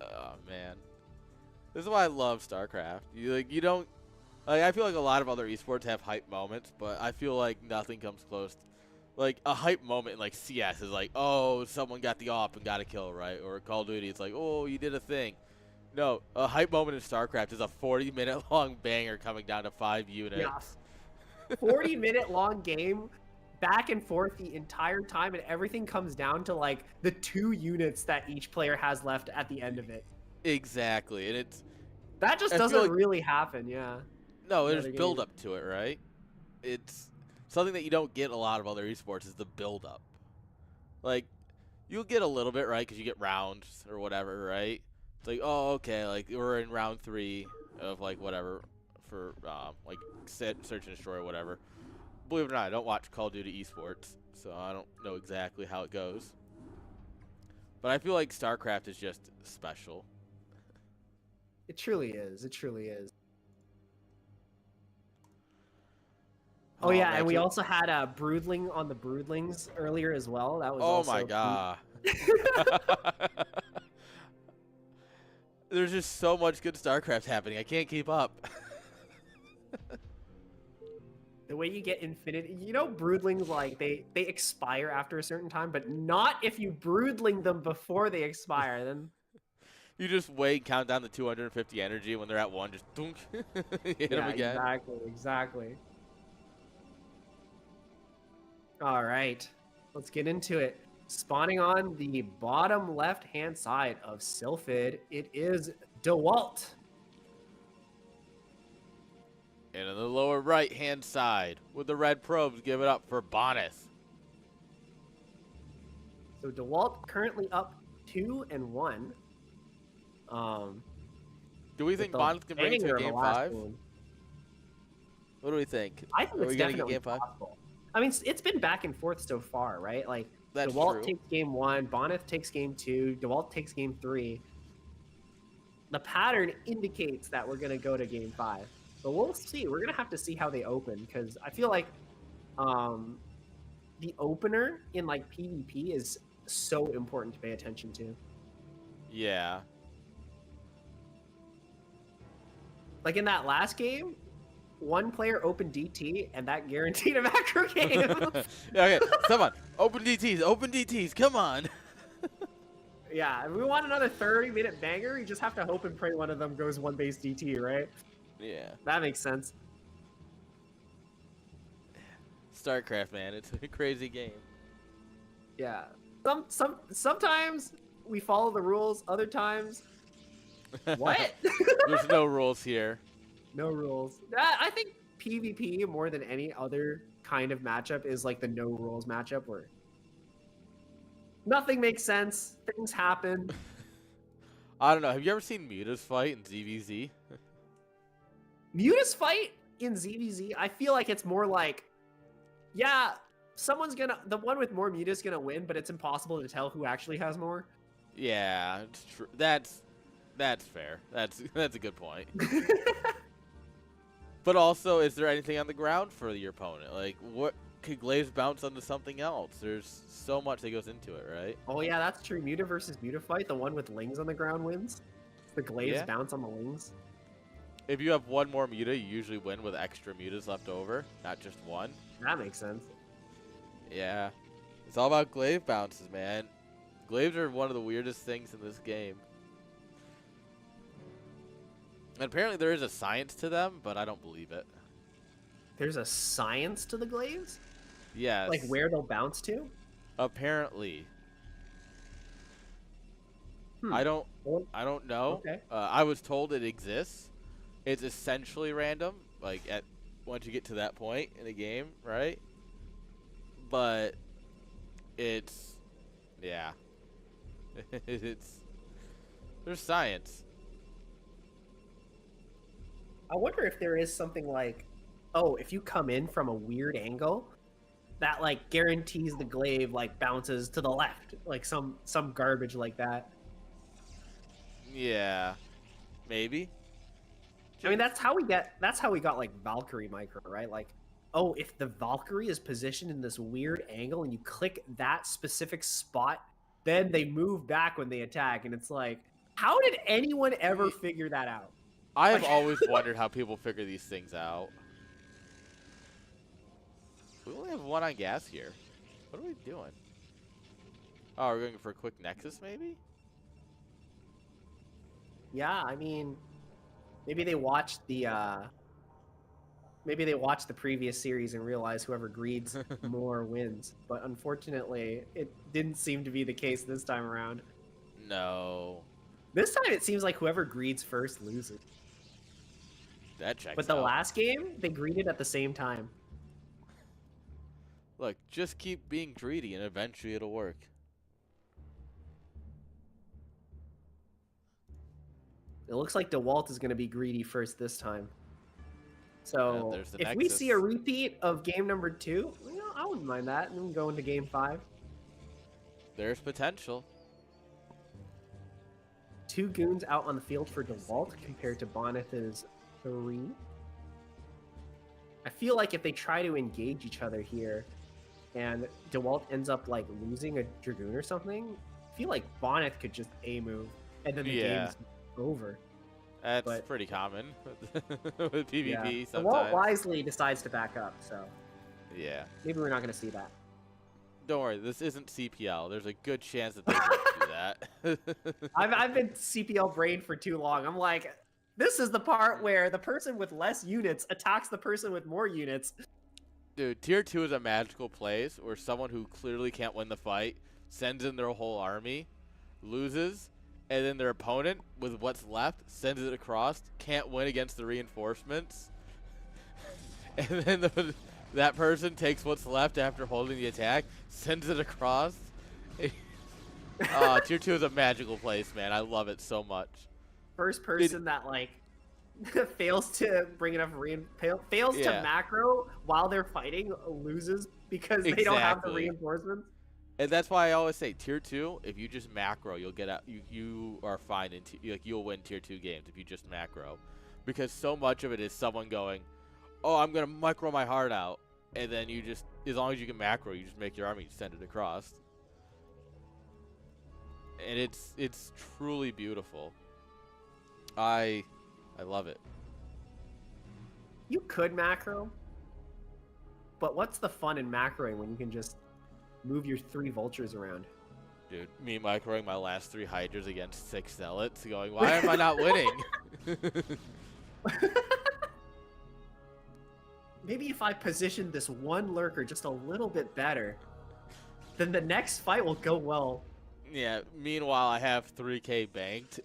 Oh man, this is why I love StarCraft. You don't like. I feel like a lot of other esports have hype moments, but I feel like nothing comes close. Like a hype moment in like CS is like, oh, someone got the op and got a kill, right? Or Call of Duty, it's like, oh, you did a thing. No, a hype moment in StarCraft is a 40-minute long banger coming down to 5 units. Yeah. 40-minute long game, back and forth the entire time, and everything comes down to like the 2 units that each player has left at the end of it. Exactly, and That just I feel doesn't like- really happen, yeah. no, Another there's build game. up to it, right? It's something that you don't get in a lot of other esports is the build up. Like you'll get a little bit, right? Because you get rounds or whatever, right? It's like, oh, okay, like we're in round 3 of like whatever for like search and destroy or whatever. Believe it or not, I don't watch Call of Duty esports, so I don't know exactly how it goes. But I feel like StarCraft is just special. It truly is. It truly is. Oh yeah, and we Magic. also had a Broodling on the Broodlings earlier as well. That was Oh also my god. There's just so much good StarCraft happening. I can't keep up. The way you get infinity, Broodlings, like they expire after a certain time, but not if you Broodling them before they expire. Then You just wait, count down the 250 energy. When they're at 1, just dunk, hit them again. exactly. All right, let's get into it. Spawning on the bottom left-hand side of Sylphid, it is DeWalt. And on the lower right-hand side, with the red probes, give it up for Bonus. So DeWalt currently up 2-1. Do we think Bonus can bring it to a game 5? One. What do we think? I think Are it's we gonna get definitely game 5? possible. I mean, it's been back and forth so far, right? Like That's DeWalt true. takes game 1, Boneth takes game 2, DeWalt takes game 3. The pattern indicates that we're going to go to game 5. But we'll see. We're going to have to see how they open, because I feel like the opener in like PvP is so important to pay attention to. Yeah. Like in that last game, one player opened DT, and that guaranteed a macro game. Okay, come on. Open DTs, come on. Yeah, if we want another 30-minute banger, you just have to hope and pray one of them goes one base DT, right? Yeah. That makes sense. StarCraft, man, it's a crazy game. Yeah. Sometimes we follow the rules, other times what? There's no rules here. No rules. I think PvP more than any other kind of matchup is like the no rules matchup where nothing makes sense, things happen. I don't know. Have you ever seen Mutas fight in ZVZ? Mutas fight in ZVZ, I feel like it's more like, yeah, the one with more Mutas gonna win, but it's impossible to tell who actually has more. Yeah, it's true. That's fair. That's a good point. But also, is there anything on the ground for your opponent? Like, what could Glaives bounce onto something else? There's so much that goes into it, right? Oh yeah, that's true. Muta versus Muta fight, the one with Lings on the ground wins. The Glaives Yeah. bounce on the Lings. If you have one more Muta, you usually win with extra Mutas left over, not just one. That makes sense. Yeah. It's all about glaive bounces, man. Glaives are one of the weirdest things in this game. And apparently there is a science to them, but I don't believe it. There's a science to the Glaives? Yes. Like where they'll bounce to? Apparently. Hmm. I don't know. Okay. I was told it exists. It's essentially random, like once you get to that point in a game, right? But it's yeah. There's science. I wonder if there is something like, oh, if you come in from a weird angle, that like guarantees the glaive like bounces to the left, like some garbage like that. Yeah. Maybe. I mean, that's how we got like Valkyrie micro, right? Like, oh, if the Valkyrie is positioned in this weird angle and you click that specific spot, then they move back when they attack, and it's like, how did anyone ever figure that out? I have always wondered how people figure these things out. We only have one on gas here. What are we doing? Oh, we're going for a quick Nexus, maybe? Yeah, I mean, maybe they watched the previous series and realized whoever greeds more wins. But unfortunately, it didn't seem to be the case this time around. No. This time it seems like whoever greeds first loses. That checks But the out. last game, they greeted at the same time. Look, just keep being greedy and eventually it'll work. It looks like DeWalt is going to be greedy first this time. So there's the if we Nexus. see a repeat of game number 2, you know, I wouldn't mind that. And then go into game 5. There's potential. 2 goons out on the field for DeWalt compared to Boneth's 3. I feel like if they try to engage each other here and DeWalt ends up like losing a Dragoon or something, I feel like Boneth could just A-move and then the game's over. That's But- pretty common with PvP Yeah. DeWalt sometimes. wisely decides to back up, so Yeah. maybe we're not going to see that. Don't worry, this isn't CPL. There's a good chance that they won't do that. I've been CPL brain for too long. I'm like, this is the part where the person with less units attacks the person with more units. Dude, tier 2 is a magical place where someone who clearly can't win the fight sends in their whole army, loses, and then their opponent, with what's left, sends it across, can't win against the reinforcements, and then that person takes what's left after holding the attack, sends it across. Tier 2 is a magical place, man. I love it so much. First person that like fails to bring enough fails to Yeah. macro while they're fighting loses because they don't have the Exactly. reinforcements. And that's why I always say tier 2. If you just macro, you'll get out. You are fine in like you'll win tier 2 games if you just macro, because so much of it is someone going, "Oh, I'm gonna micro my heart out," and then you just, as long as you can macro, you just make your army send it across. And it's truly beautiful. I love it. You could macro, but what's the fun in macroing when you can just move your 3 vultures around? Dude, me microing my last 3 hydras against 6 zealots, going, why am I not winning? Maybe if I position this one lurker just a little bit better, then the next fight will go well. Yeah, meanwhile, I have 3k banked.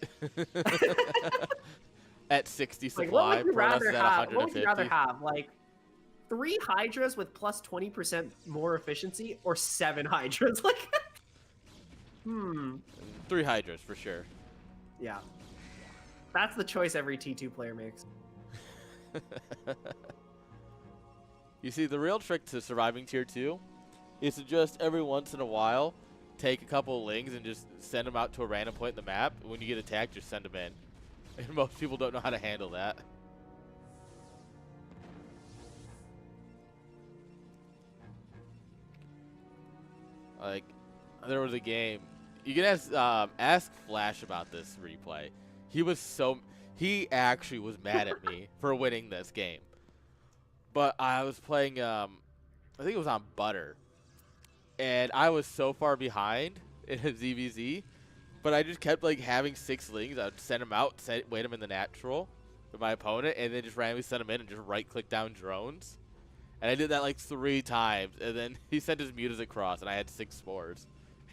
At 60 supply, Like, what would you rather at have? 150. What would you rather have? Like, 3 hydras with plus 20% more efficiency, or 7 hydras? Like, 3 hydras, for sure. Yeah. That's the choice every T2 player makes. You see, the real trick to surviving tier 2 is to just every once in a while take a couple of lings and just send them out to a random point in the map. When you get attacked, just send them in. And most people don't know how to handle that. Like, there was a game. You can ask Flash about this replay. He actually was mad at me for winning this game. But I was playing, I think it was on Butter. And I was so far behind in a ZVZ. But I just kept, like, having 6 lings. I would send them out, wait them in the natural with my opponent, and then just randomly send them in and just right-click down drones. And I did that, like, 3 times. And then he sent his mutas across, and I had 6 spores.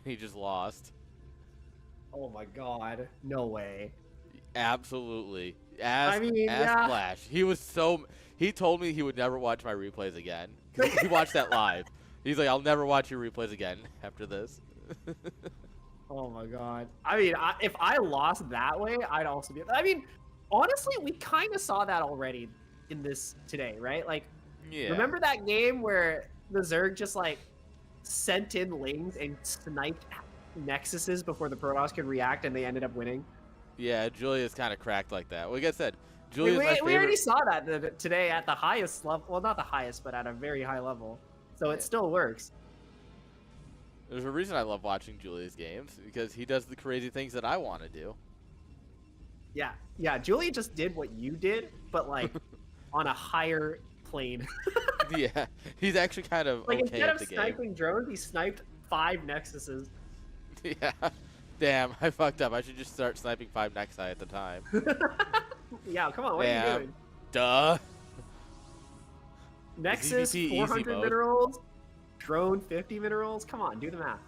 And he just lost. Oh my god. No way. Absolutely. I mean, ask yeah. Flash. He told me he would never watch my replays again. He watched that live. He's like, I'll never watch your replays again after this. Oh my god. I mean, if I lost that way, I'd also be... I mean, honestly, we kind of saw that already in this today, right? Like, Yeah. remember that game where the Zerg just, like, sent in lings and sniped Nexuses before the Protoss could react, and they ended up winning? Yeah, Julia's kind of cracked like that. Like I said, We, Julia's my favorite. we already saw that today at the highest level. Well, not the highest, but at a very high level. So it still works. There's a reason I love watching Julia's games, because he does the crazy things that I want to do. Yeah, Julia just did what you did, but, like, on a higher plane. Yeah, he's actually kind of Like, okay instead at of the game. sniping drones, he sniped 5 Nexuses. Yeah. Damn, I fucked up. I should just start sniping 5 Nexi at the time. Yeah, come on, what are you doing? Duh. Nexus, ZVP easy 400 mode. minerals, drone 50 minerals. Come on, do the math.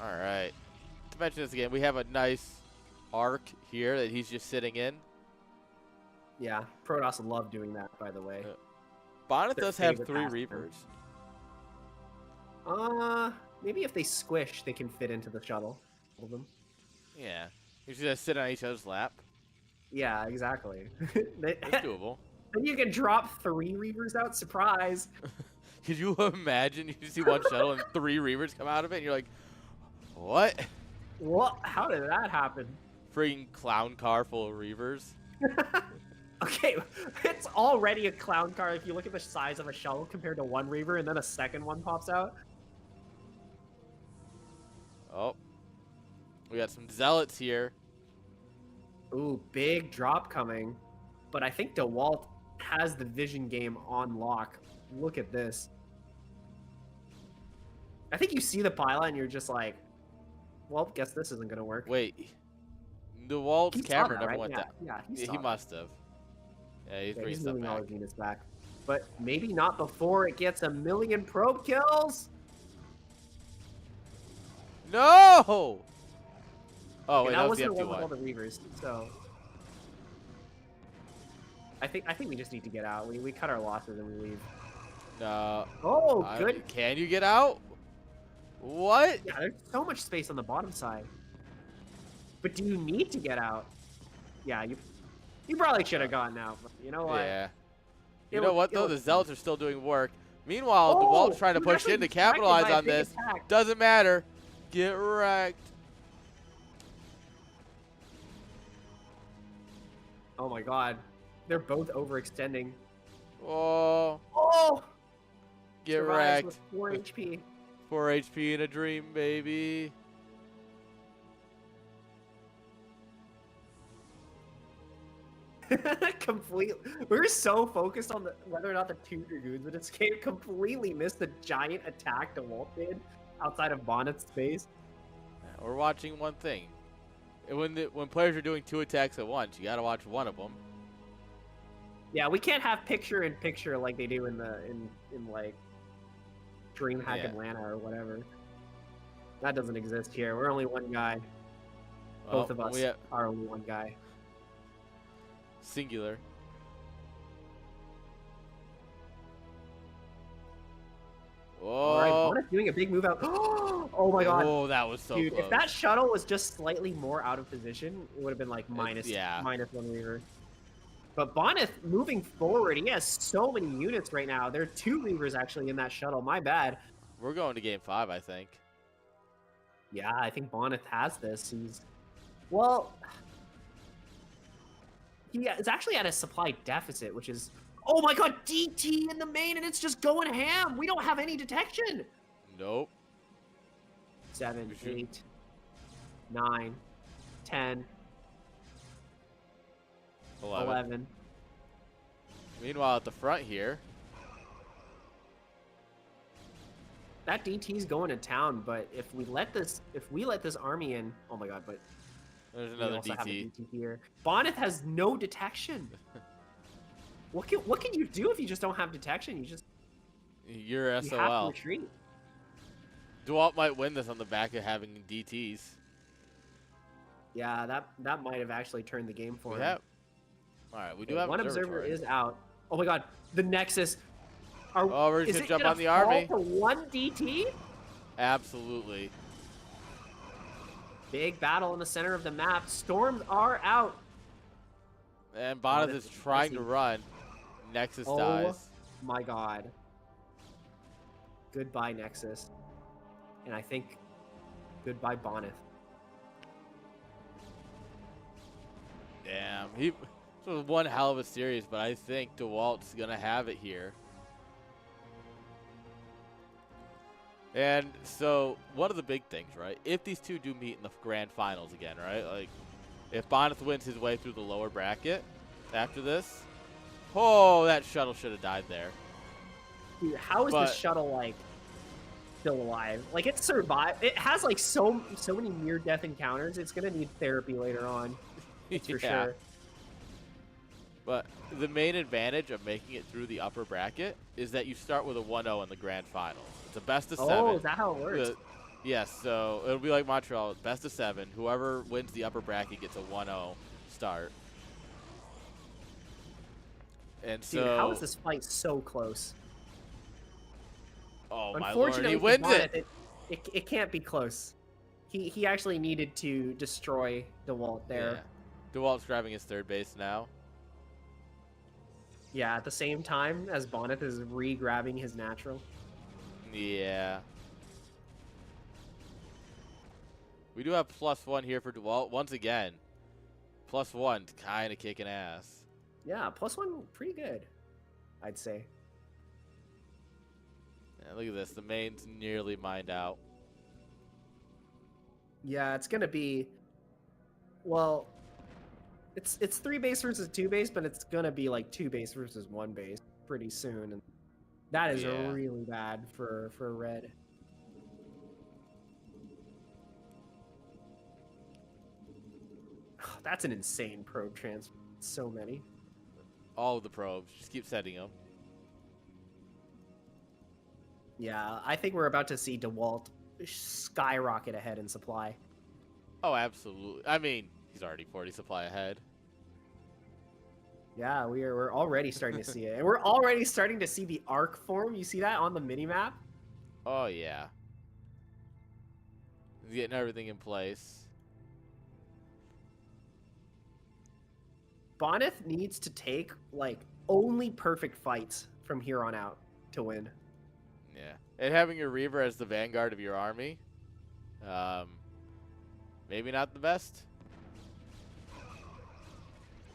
Alright. To mention this again, we have a nice arc here that he's just sitting in. Yeah, Protoss love doing that, by the way. Bonnet Their does have favorite 3 pastime. Reavers. Maybe if they squish, they can fit into the shuttle. All of them. Yeah. He's just sit on each other's lap. Yeah, exactly. That's doable. Then you can drop 3 Reavers out. Surprise! Could you imagine you see one shuttle and 3 Reavers come out of it and you're like, what? What? How did that happen? Freaking clown car full of Reavers. Okay, it's already a clown car if you look at the size of a shuttle compared to 1 Reaver, and then a second one pops out. Oh. We got some zealots here. Ooh, big drop coming. But I think DeWalt has the vision game on lock. Look at this. I think you see the pylon and you're just like, well, guess this isn't going to work. Wait. DeWalt's He saw camera that, never right? went Yeah, down. yeah, he Yeah, saw he that. must have. Yeah, he's Yeah, bringing he's stuff moving all back. his units back. But maybe not before it gets 1,000,000 probe kills. No! Oh, Okay, wait, that that was the wasn't the one with all FT1. the Reavers, so I think we just need to get out. We cut our losses and we leave. No. Oh, good. Can you get out? What? Yeah, there's so much space on the bottom side. But do you need to get out? Yeah, you probably should have gotten out. But you know what? Yeah. It You know was- what, it though? was The fun. Zealots are still doing work. Meanwhile, Oh, DeWalt's trying to he was push actually in to distracted capitalize by a on big this. attack. Doesn't matter. Get wrecked. Oh my god. They're both overextending. Oh, Oh! get Survives wrecked. with 4 HP. 4 HP in a dream, baby. Completely. We were so focused on whether or not the 2 Dragoons would escape, completely missed the giant attack DeWalt did outside of Bonnet's space. We're watching one thing. And when players are doing 2 attacks at once, you gotta watch one of them. Yeah, we can't have picture in picture like they do in like DreamHack Atlanta or whatever. That doesn't exist here. We're only one guy. Both of us are only one guy. Singular. Whoa. All right, Bonnet's doing a big move out. Oh my god. Oh, that was so Dude, close. if that shuttle was just slightly more out of position, it would have been like minus 1 Reaver. But Bonnet moving forward, he has so many units right now. There are 2 Reavers actually in that shuttle. My bad. We're going to game 5, I think. Yeah, I think Bonnet has this. Well, he is actually at a supply deficit, which is, oh my god, DT in the main, and it's just going ham. We don't have any detection. Nope. 7, 8, 9, 10, 11. Meanwhile, at the front here, that DT's going to town, but if we let this army in, oh my god, but there's we another also have a DT. DT here. Bonnet has no detection. What can you do if you just don't have detection? You're you have to SOL. retreat. DeWalt might win this on the back of having DTs. Yeah, that might have actually turned the game for him. Yeah. All right, we do have one observer observatory. is out. Oh my god, the Nexus. We're just gonna jump on the army. For 1 DT? Absolutely. Big battle in the center of the map. Storms are out. And Bonnet is trying to run. Nexus dies. My god. Goodbye, Nexus. And I think goodbye, Bonnet. Damn. This was one hell of a series, but I think DeWalt's going to have it here. And so one of the big things, right? If these two do meet in the grand finals again, right? Like, if Bonnet wins his way through the lower bracket after this, oh, that shuttle should have died there. Dude, how is this shuttle, like, still alive? Like, it survived. It has, like, so many near-death encounters. It's going to need therapy later on. That's for sure. But the main advantage of making it through the upper bracket is that you start with a 1-0 in the grand finals. It's a best of 7. Oh, is that how it works? Yes, so it'll be like Montreal, best of 7. Whoever wins the upper bracket gets a 1-0 start. And Dude, how is this fight so close? Oh my lord, he wins it! It can't be close. He actually needed to destroy DeWalt there. Yeah. DeWalt's grabbing his third base now. Yeah, at the same time as Bonnet is re-grabbing his natural. Yeah. We do have +1 here for DeWalt. Once again, +1 kind of kicking ass. Yeah, +1 pretty good, I'd say. Yeah, look at this. The main's nearly mined out. Yeah, it's going to be... Well, it's 3 base versus 2 base, but it's going to be like 2 base versus 1 base pretty soon. And that is really bad for red. That's an insane probe transfer. So many. All of the probes. Just keep setting them. Yeah, I think we're about to see DeWalt skyrocket ahead in supply. Oh, absolutely. I mean, he's already 40 supply ahead. Yeah, we're already starting to see it. And we're already starting to see the arc form. You see that on the minimap? Oh, yeah. He's getting everything in place. Bonnet needs to take, like, only perfect fights from here on out to win. Yeah. And having your Reaver as the vanguard of your army, maybe not the best.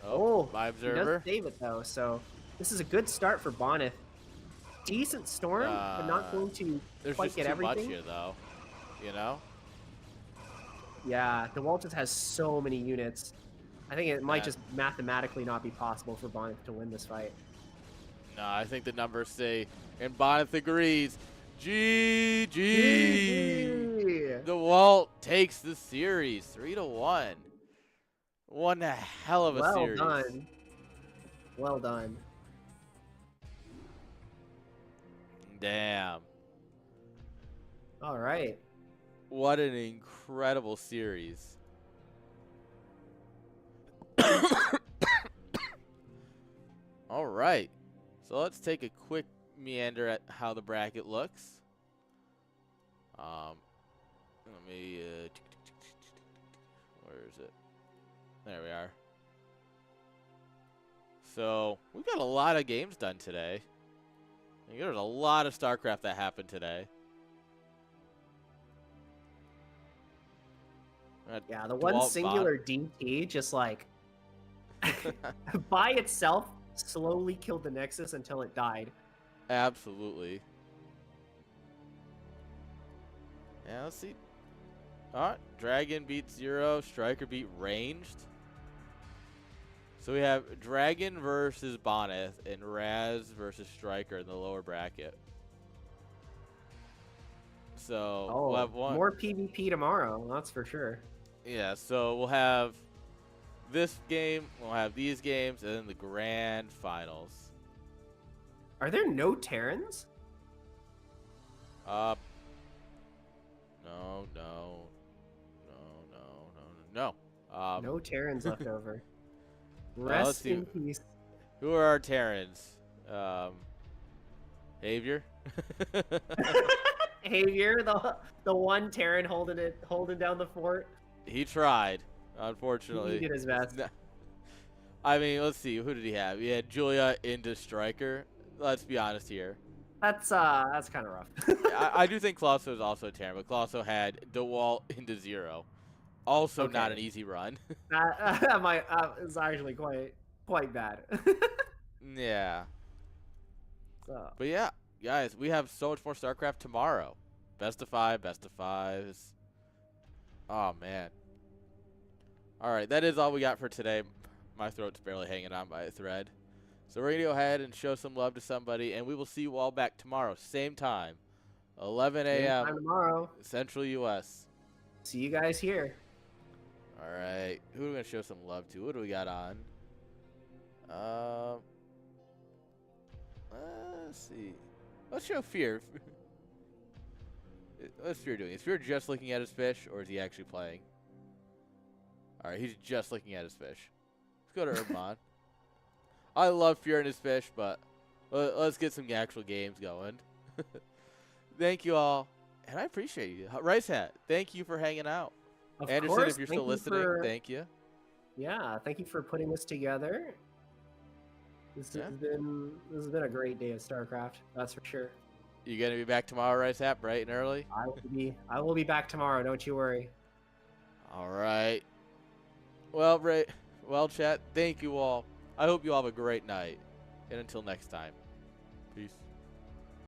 Oh, my he observer. does save it though, so this is a good start for Bonneth. Decent storm, but not going to There's quite just get too everything. much here, though. You know? Yeah, DeWalt just has so many units. I think it might Yeah. just mathematically not be possible for Bonneth to win this fight. No, I think the numbers say, and Bonneth agrees. GG. GG. DeWalt takes the series 3-1. One hell of a Well series. done. Well done. Damn. All right. What an incredible series. All right. So let's take a quick meander at how the bracket looks. Let me where is it? There we are. So we've got a lot of games done today. I think there's a lot of StarCraft that happened today. Yeah, the one DeWalt singular DT just like by itself slowly killed the Nexus until it died. Absolutely. Yeah, let's see. Alright, Dragon beat Zero, Striker beat Ranged. So we have Dragon versus Bonneth and Raz versus Striker in the lower bracket. So we'll have one. More PvP tomorrow, that's for sure. Yeah, so we'll have this game, we'll have these games, and then the grand finals. Are there no Terrans? No. No Terrans left over. let's Rest see. in peace. Who are our Terrans? Xavier? Xavier, the one Terran holding down the fort. He tried, unfortunately. He did his best. I mean, let's see. Who did he have? He had Julia into Striker. Let's be honest here. That's kind of rough. I do think Colosso is also a Terran, but Colosso had DeWalt into Zero. Also not an easy run. That is actually quite bad. Yeah. So. But yeah, guys, we have so much more StarCraft tomorrow. Best of 5, best of 5s. Oh, man. All right, that is all we got for today. My throat's barely hanging on by a thread. So we're going to go ahead and show some love to somebody, and we will see you all back tomorrow, same time, 11 a.m. tomorrow. Central U.S. See you guys here. All right, who are we going to show some love to? What do we got on? Let's see. Let's show Fear. What's Fear doing? Is Fear just looking at his fish, or is he actually playing? All right, he's just looking at his fish. Let's go to Urban. I love Fear and his fish, but let's get some actual games going. Thank you all, and I appreciate you. Rice Hat, thank you for hanging out. Of Anderson, course, if you're still listening, thank you. Yeah, thank you for putting this together. This has been a great day of StarCraft, that's for sure. You gonna be back tomorrow, Rice Hat, bright and early? I will be back tomorrow. Don't you worry. All right. Well, chat. Thank you all. I hope you all have a great night, and until next time, peace.